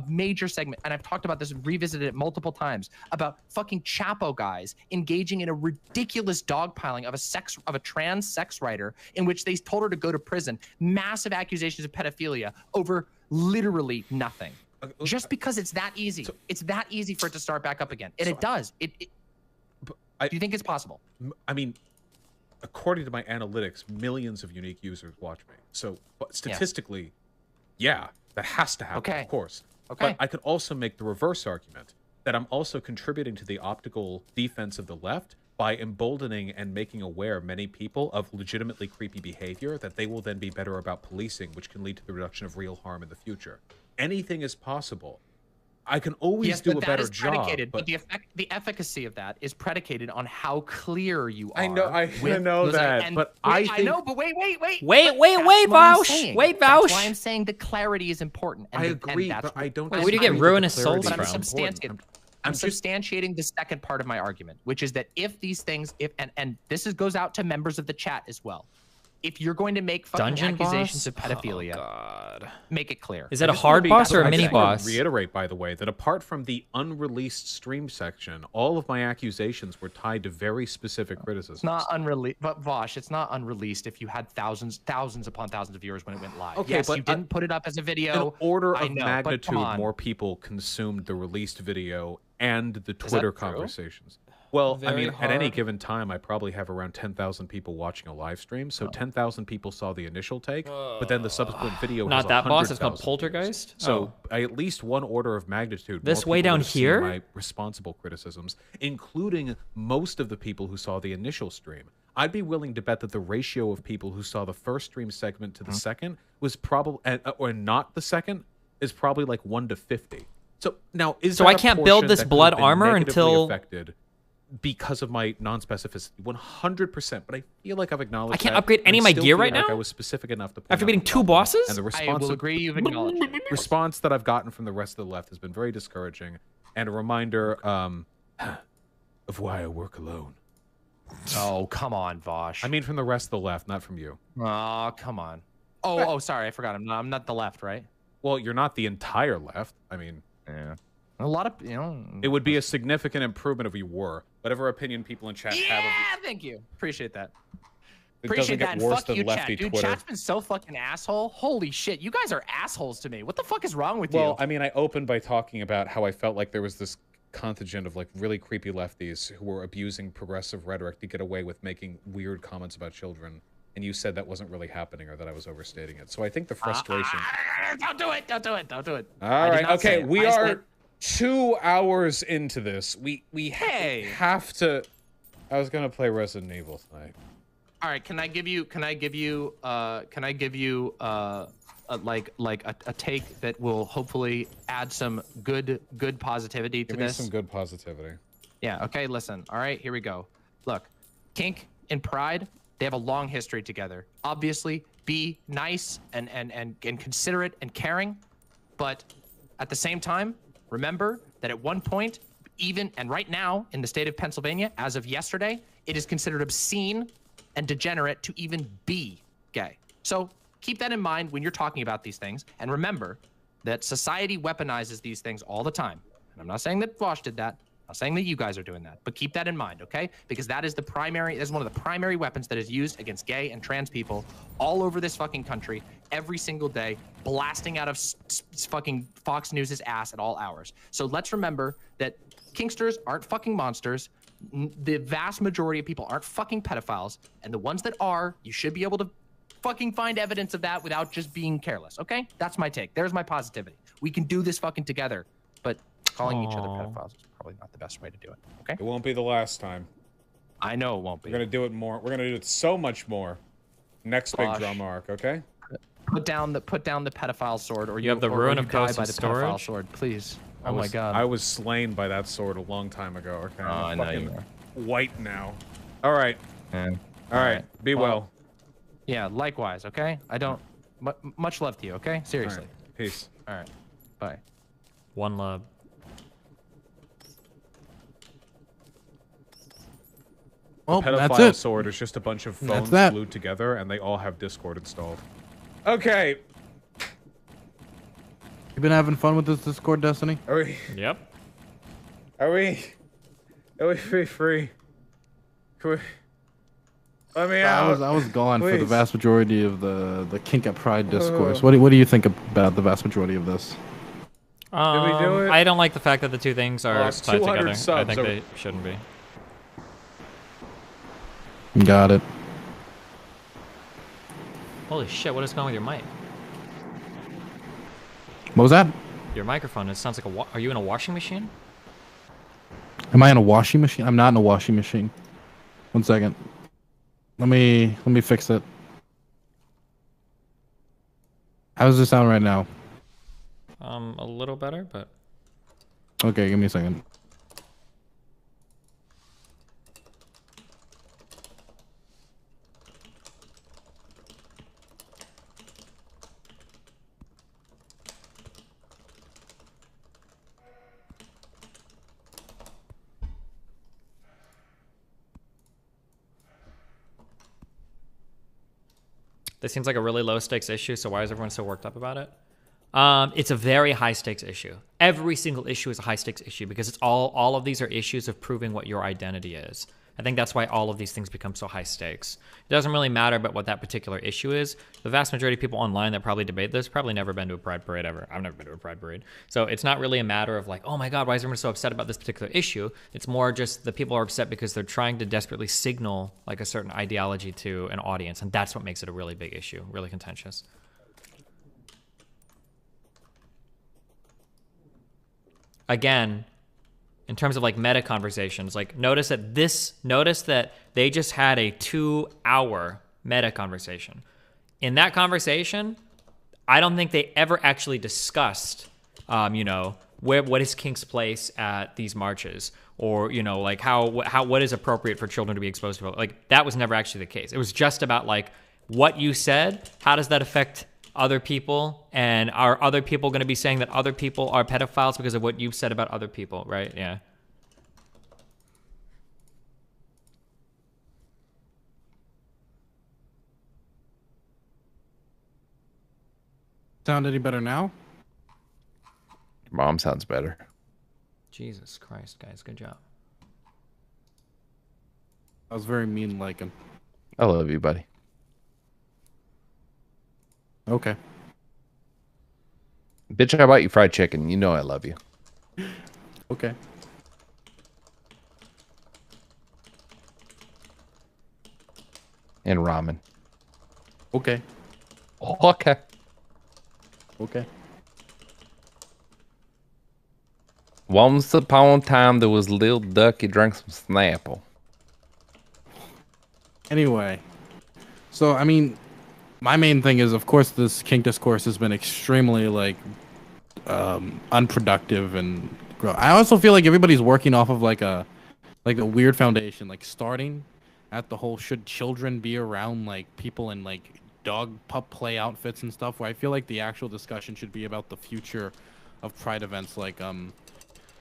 Speaker 18: major segment, and I've talked about this and revisited it multiple times, about fucking Chapo guys engaging in a ridiculous dogpiling of a trans sex writer in which they told her to go to prison. Massive accusations of pedophilia over literally nothing. Just because it's that easy. It's that easy for it to start back up again. And it does. Do you think it's possible?
Speaker 20: I mean, according to my analytics, millions of unique users watch me. So statistically, yeah, that has to happen, of course. But I could also make the reverse argument that I'm also contributing to the optical defense of the left by emboldening and making aware many people of legitimately creepy behavior that they will then be better about policing, which can lead to the reduction of real harm in the future. Anything is possible. I can always do a better job.
Speaker 18: But the efficacy of that is predicated on how clear you are.
Speaker 20: I know that, but I know,
Speaker 18: but wait,
Speaker 1: Vouch. Wait, Vouch.
Speaker 18: That's why I'm saying the clarity is important. And
Speaker 20: I agree, but I don't.
Speaker 1: Where do you get ruinous souls from?
Speaker 18: I'm substantiating the second part of my argument, which is that if these things, and this goes out to members of the chat as well. If you're going to make fucking accusations of pedophilia, make it clear.
Speaker 1: Is that a hard boss or a mini boss?
Speaker 20: Reiterate, by the way, that apart from the unreleased stream section, all of my accusations were tied to very specific criticisms.
Speaker 18: It's not unreleased, but Vosh, it's not unreleased if you had thousands upon thousands of viewers when it went live.
Speaker 20: Okay,
Speaker 18: yes,
Speaker 20: but
Speaker 18: you didn't put it up as a video.
Speaker 20: An order of magnitude more people consumed the released video and the Twitter conversations. Well, I mean, at any given time, I probably have around 10,000 people watching a live stream. So 10,000 people saw the initial take, but then the subsequent video was
Speaker 1: not that boss. It's called Poltergeist.
Speaker 20: So at least one order of magnitude.
Speaker 1: This way down here,
Speaker 20: my responsible criticisms, including most of the people who saw the initial stream. I'd be willing to bet that the ratio of people who saw the first stream segment to the second was probably, or not the second, is probably like 1 to 50. So now
Speaker 1: so I can't build this blood armor until
Speaker 20: affected because of my non-specificity, 100%. But I feel like I've acknowledged.
Speaker 1: I can't upgrade any of my gear right now.
Speaker 20: I was specific enough to.
Speaker 1: After beating 2 bosses,
Speaker 20: and the response
Speaker 18: I will agree. You've acknowledged.
Speaker 20: Response that I've gotten from the rest of the left has been very discouraging, and a reminder of why I work alone.
Speaker 18: Oh, come on, Vosh.
Speaker 20: I mean, from the rest of the left, not from you.
Speaker 18: Oh, come on. Oh, sorry, I forgot. I'm not the left, right?
Speaker 20: Well, you're not the entire left. I mean,
Speaker 18: yeah. A lot of,
Speaker 20: it would be a significant improvement if you were. Whatever opinion people in chat have of you.
Speaker 18: Yeah, thank you. Appreciate that.
Speaker 20: It
Speaker 18: Appreciate
Speaker 20: doesn't get
Speaker 18: that. And
Speaker 20: worse
Speaker 18: fuck
Speaker 20: than
Speaker 18: you,
Speaker 20: lefty
Speaker 18: chat. Dude,
Speaker 20: Twitter.
Speaker 18: chat's been so fucking asshole. Holy shit. You guys are assholes to me. What the fuck is wrong with you?
Speaker 20: Well, I mean, I opened by talking about how I felt like there was this contingent of like really creepy lefties who were abusing progressive rhetoric to get away with making weird comments about children. And you said that wasn't really happening or that I was overstating it. So I think the frustration...
Speaker 18: Don't do it. Don't do it. Don't do it.
Speaker 20: All right. Okay. We are 2 hours into this. We have to... I was going to play Resident Evil tonight.
Speaker 18: All right, can I give you a take that will hopefully add some good positivity to
Speaker 20: Give me
Speaker 18: this?
Speaker 20: some good positivity.
Speaker 18: Yeah, okay, listen. All right, here we go. Look, Kink and Pride, they have a long history together. Obviously, be nice and considerate and caring, but at the same time, remember that at one point, even and right now in the state of Pennsylvania, as of yesterday, it is considered obscene and degenerate to even be gay. So keep that in mind when you're talking about these things. And remember that society weaponizes these things all the time. And I'm not saying that Vosh did that. I'm not saying that you guys are doing that. But keep that in mind, okay? Because that is one of the primary weapons that is used against gay and trans people all over this fucking country every single day, blasting out of fucking Fox News' ass at all hours. So let's remember that Kinksters aren't fucking monsters. The vast majority of people aren't fucking pedophiles, and the ones that are, you should be able to fucking find evidence of that without just being careless, okay? That's my take. There's my positivity. We can do this fucking together, but calling each other pedophiles is probably not the best way to do it, okay?
Speaker 20: It won't be the last time.
Speaker 18: I know it won't be.
Speaker 20: We're going to do it more. We're going to do it so much more. Next big
Speaker 18: Gosh.
Speaker 20: drama arc, okay?
Speaker 18: Put down the pedophile sword, or
Speaker 1: You have the
Speaker 18: or
Speaker 1: ruin
Speaker 18: you
Speaker 1: of
Speaker 18: die
Speaker 1: ghosts
Speaker 18: by
Speaker 1: and
Speaker 18: the
Speaker 1: storage?
Speaker 18: pedophile sword, please. Oh my god.
Speaker 20: I was slain by that sword a long time ago, okay?
Speaker 18: I know you were.
Speaker 20: White now. All right.
Speaker 18: All
Speaker 20: right. Be well.
Speaker 18: Yeah, likewise, okay? I don't... much love to you, okay? Seriously.
Speaker 20: All right. Peace.
Speaker 18: All right. Bye.
Speaker 1: One love.
Speaker 20: Well,
Speaker 15: that's
Speaker 20: pedophile
Speaker 15: it.
Speaker 20: sword is just a bunch of
Speaker 15: That's
Speaker 20: phones
Speaker 15: that.
Speaker 20: glued together, and they all have Discord installed. Okay.
Speaker 15: You been having fun with this Discord, Destiny?
Speaker 20: Are we?
Speaker 1: Yep.
Speaker 20: Are we free? Can we... Let me out.
Speaker 15: I was gone for the
Speaker 20: Please.
Speaker 15: vast majority of the Kink at Pride discourse. What do you think about the vast majority of this?
Speaker 20: Did we do it?
Speaker 1: I don't like the fact that the two things are
Speaker 20: Lost
Speaker 1: tied
Speaker 20: 200
Speaker 1: together. I
Speaker 20: subs.
Speaker 1: think they shouldn't be.
Speaker 15: Got it.
Speaker 1: Holy shit! What is going on with your mic?
Speaker 15: What was that?
Speaker 1: Your microphone. It sounds like a. Are you in a washing machine?
Speaker 15: Am I in a washing machine? I'm not in a washing machine. 1 second. Let me fix it. How does this sound right now?
Speaker 1: A little better, but.
Speaker 15: Okay, give me a second.
Speaker 1: This seems like a really low stakes issue, so why is everyone so worked up about it? It's a very high stakes issue. Every single issue is a high stakes issue because it's all of these are issues of proving what your identity is. I think that's why all of these things become so high stakes. It doesn't really matter about what that particular issue is. The vast majority of people online that probably debate this probably never been to a Pride Parade ever. I've never been to a Pride Parade. So it's not really a matter of like, oh my God, why is everyone so upset about this particular issue? It's more just the people are upset because they're trying to desperately signal like a certain ideology to an audience. And that's what makes it a really big issue, really contentious. Again, in terms of like meta conversations, like notice that they just had a 2-hour meta conversation. In that conversation, I don't think they ever actually discussed, what is Kink's place at these marches, or like what is appropriate for children to be exposed to. Like that was never actually the case. It was just about like what you said. How does that affect other people, and are other people going to be saying that other people are pedophiles because of what you've said about other people, right? Yeah.
Speaker 15: Sound any better now?
Speaker 5: Mom sounds better.
Speaker 1: Jesus Christ, guys, good job.
Speaker 15: I was very mean like him.
Speaker 5: I love you, buddy.
Speaker 15: Okay.
Speaker 5: Bitch, I bought you fried chicken. You know I love you.
Speaker 15: Okay.
Speaker 5: And ramen.
Speaker 15: Okay.
Speaker 5: Okay.
Speaker 15: Okay.
Speaker 5: Once upon a time, there was a little duck. He drank some Snapple.
Speaker 15: Anyway, so I mean, my main thing is, of course, this kink discourse has been extremely like unproductive, and I also feel like everybody's working off of like a weird foundation, like starting at the whole should children be around like people in like dog pup play outfits and stuff, where I feel like the actual discussion should be about the future of Pride events, like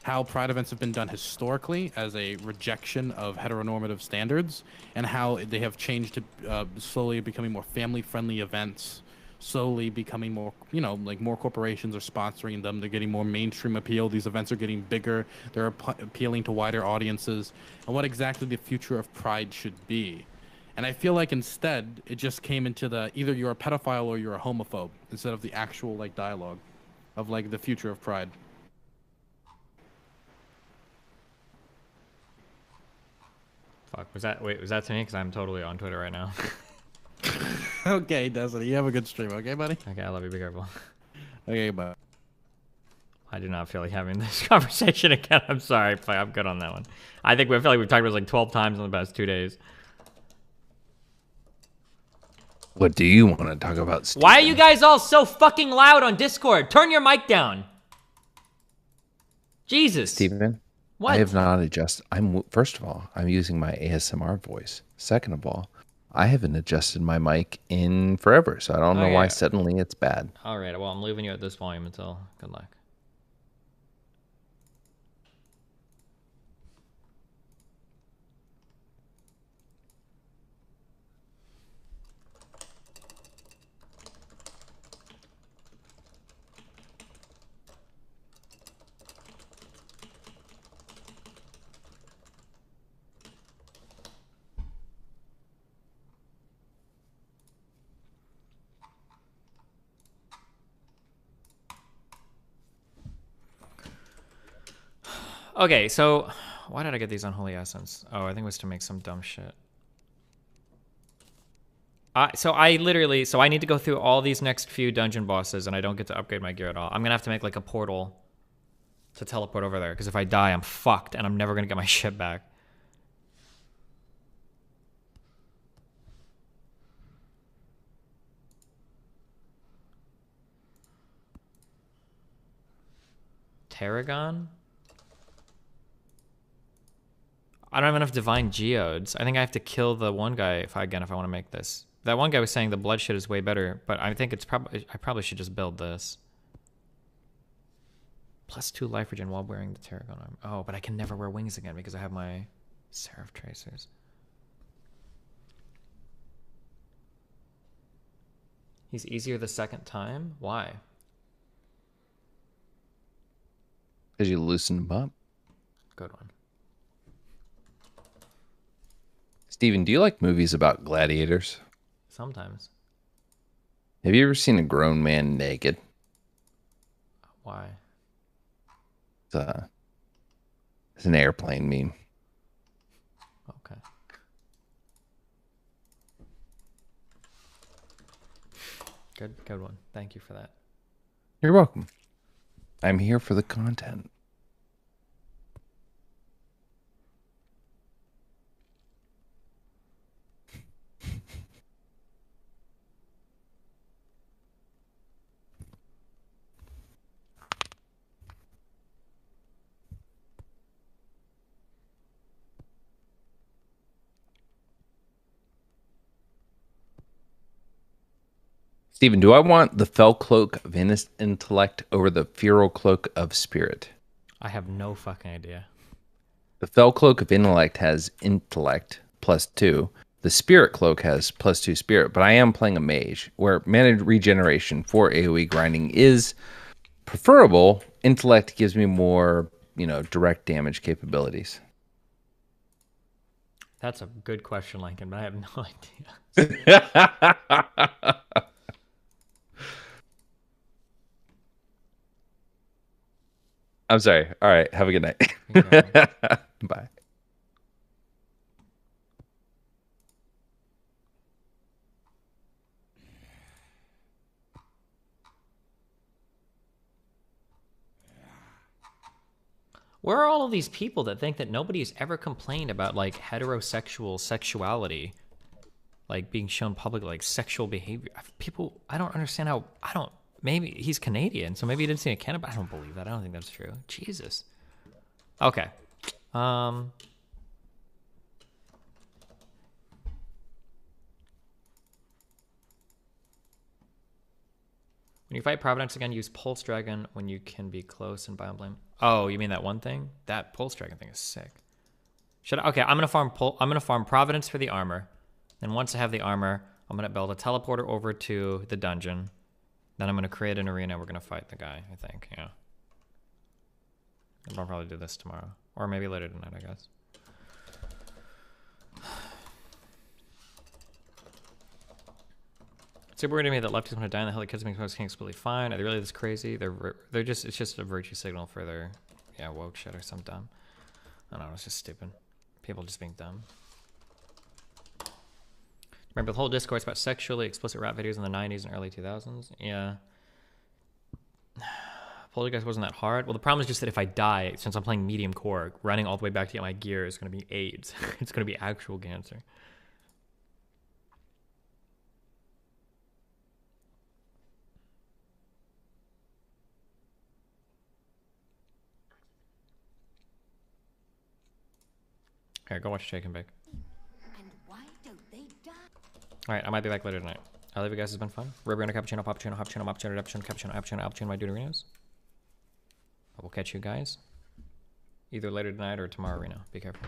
Speaker 15: how Pride events have been done historically as a rejection of heteronormative standards, and how they have changed to slowly becoming more family-friendly events, slowly becoming more, you know, like more corporations are sponsoring them. They're getting more mainstream appeal. These events are getting bigger. They're appealing to wider audiences, and what exactly the future of Pride should be. And I feel like instead it just came into the either you're a pedophile or you're a homophobe, instead of the actual like dialogue of like the future of Pride.
Speaker 1: Fuck, was that to me? Because I'm totally on Twitter right now.
Speaker 15: Okay, Destiny, you have a good stream, okay, buddy?
Speaker 1: Okay, I love you. Be careful.
Speaker 15: Okay, bye.
Speaker 1: I do not feel like having this conversation again. I'm sorry, but I'm good on that one. I feel like we've talked about this like 12 times in the past 2 days.
Speaker 5: What do you want to talk about, Steve?
Speaker 1: Why are you guys all so fucking loud on Discord? Turn your mic down. Jesus.
Speaker 5: Steven?
Speaker 1: What?
Speaker 5: I have not adjusted. First of all, I'm using my ASMR voice. Second of all, I haven't adjusted my mic in forever, so I don't know why suddenly it's bad.
Speaker 1: All right, well, I'm leaving you at this volume until good luck. Okay, so why did I get these unholy essence? Oh, I think it was to make some dumb shit. So I need to go through all these next few dungeon bosses, and I don't get to upgrade my gear at all. I'm gonna have to make like a portal to teleport over there, because if I die, I'm fucked, and I'm never gonna get my shit back. Tarragon? I don't have enough divine geodes. I think I have to kill the one guy if I want to make this. That one guy was saying the blood shit is way better, but I think I probably should just build this. +2 life regen while wearing the Tarragon arm. Oh, but I can never wear wings again because I have my Seraph Tracers. He's easier the second time? Why?
Speaker 5: Because you loosen him up.
Speaker 1: Good one.
Speaker 5: Steven, do you like movies about gladiators?
Speaker 1: Sometimes.
Speaker 5: Have you ever seen a grown man naked?
Speaker 1: Why?
Speaker 5: It's an airplane meme.
Speaker 1: Okay. Good one. Thank you for that.
Speaker 5: You're welcome. I'm here for the content. Steven, do I want the fell cloak of intellect over the feral cloak of spirit?
Speaker 1: I have no fucking idea.
Speaker 5: The fell cloak of intellect has intellect +2. The spirit cloak has +2 spirit, but I am playing a mage, where mana regeneration for AoE grinding is preferable. Intellect gives me more, direct damage capabilities.
Speaker 1: That's a good question, Lincoln, but I have no idea.
Speaker 5: I'm sorry. All right. Have a good night. Bye.
Speaker 1: Where are all of these people that think that nobody's ever complained about like heterosexual sexuality, like being shown publicly, like sexual behavior? People, I don't understand how. Maybe he's Canadian, so maybe he didn't see a Canada. But I don't believe that. I don't think that's true. Jesus. Okay. When you fight Providence again, use Pulse Dragon when you can be close and Biome Blame. Oh, you mean that one thing? That Pulse Dragon thing is sick. Okay, I'm gonna farm Providence for the armor. Then once I have the armor, I'm gonna build a teleporter over to the dungeon. Then I'm gonna create an arena. We're gonna fight the guy, I think. Yeah. I'll probably do this tomorrow. Or maybe later tonight, I guess. It's super weird to me that lefties want to die in the hell. The kids make most kings completely fine. Are they really this crazy? They're just, it's just a virtue signal for their, yeah, woke shit or some dumb. I don't know, it's just stupid. People just being dumb. Remember the whole discourse about sexually explicit rap videos in the 90s and early 2000s? Yeah. Poltergeist wasn't that hard. Well, the problem is just that if I die, since I'm playing medium core, running all the way back to get my gear is going to be AIDS. It's going to be actual cancer. Here, go watch Shake and Bake. Alright, I might be back later tonight. I love you guys, it's been fun. River cappuccino, poppuccino, hoppuccino, moppuccino, cappuccino, cappuccino, cappuccino, cappuccino, my dude I will catch you guys either later tonight or tomorrow, Reno. Be careful.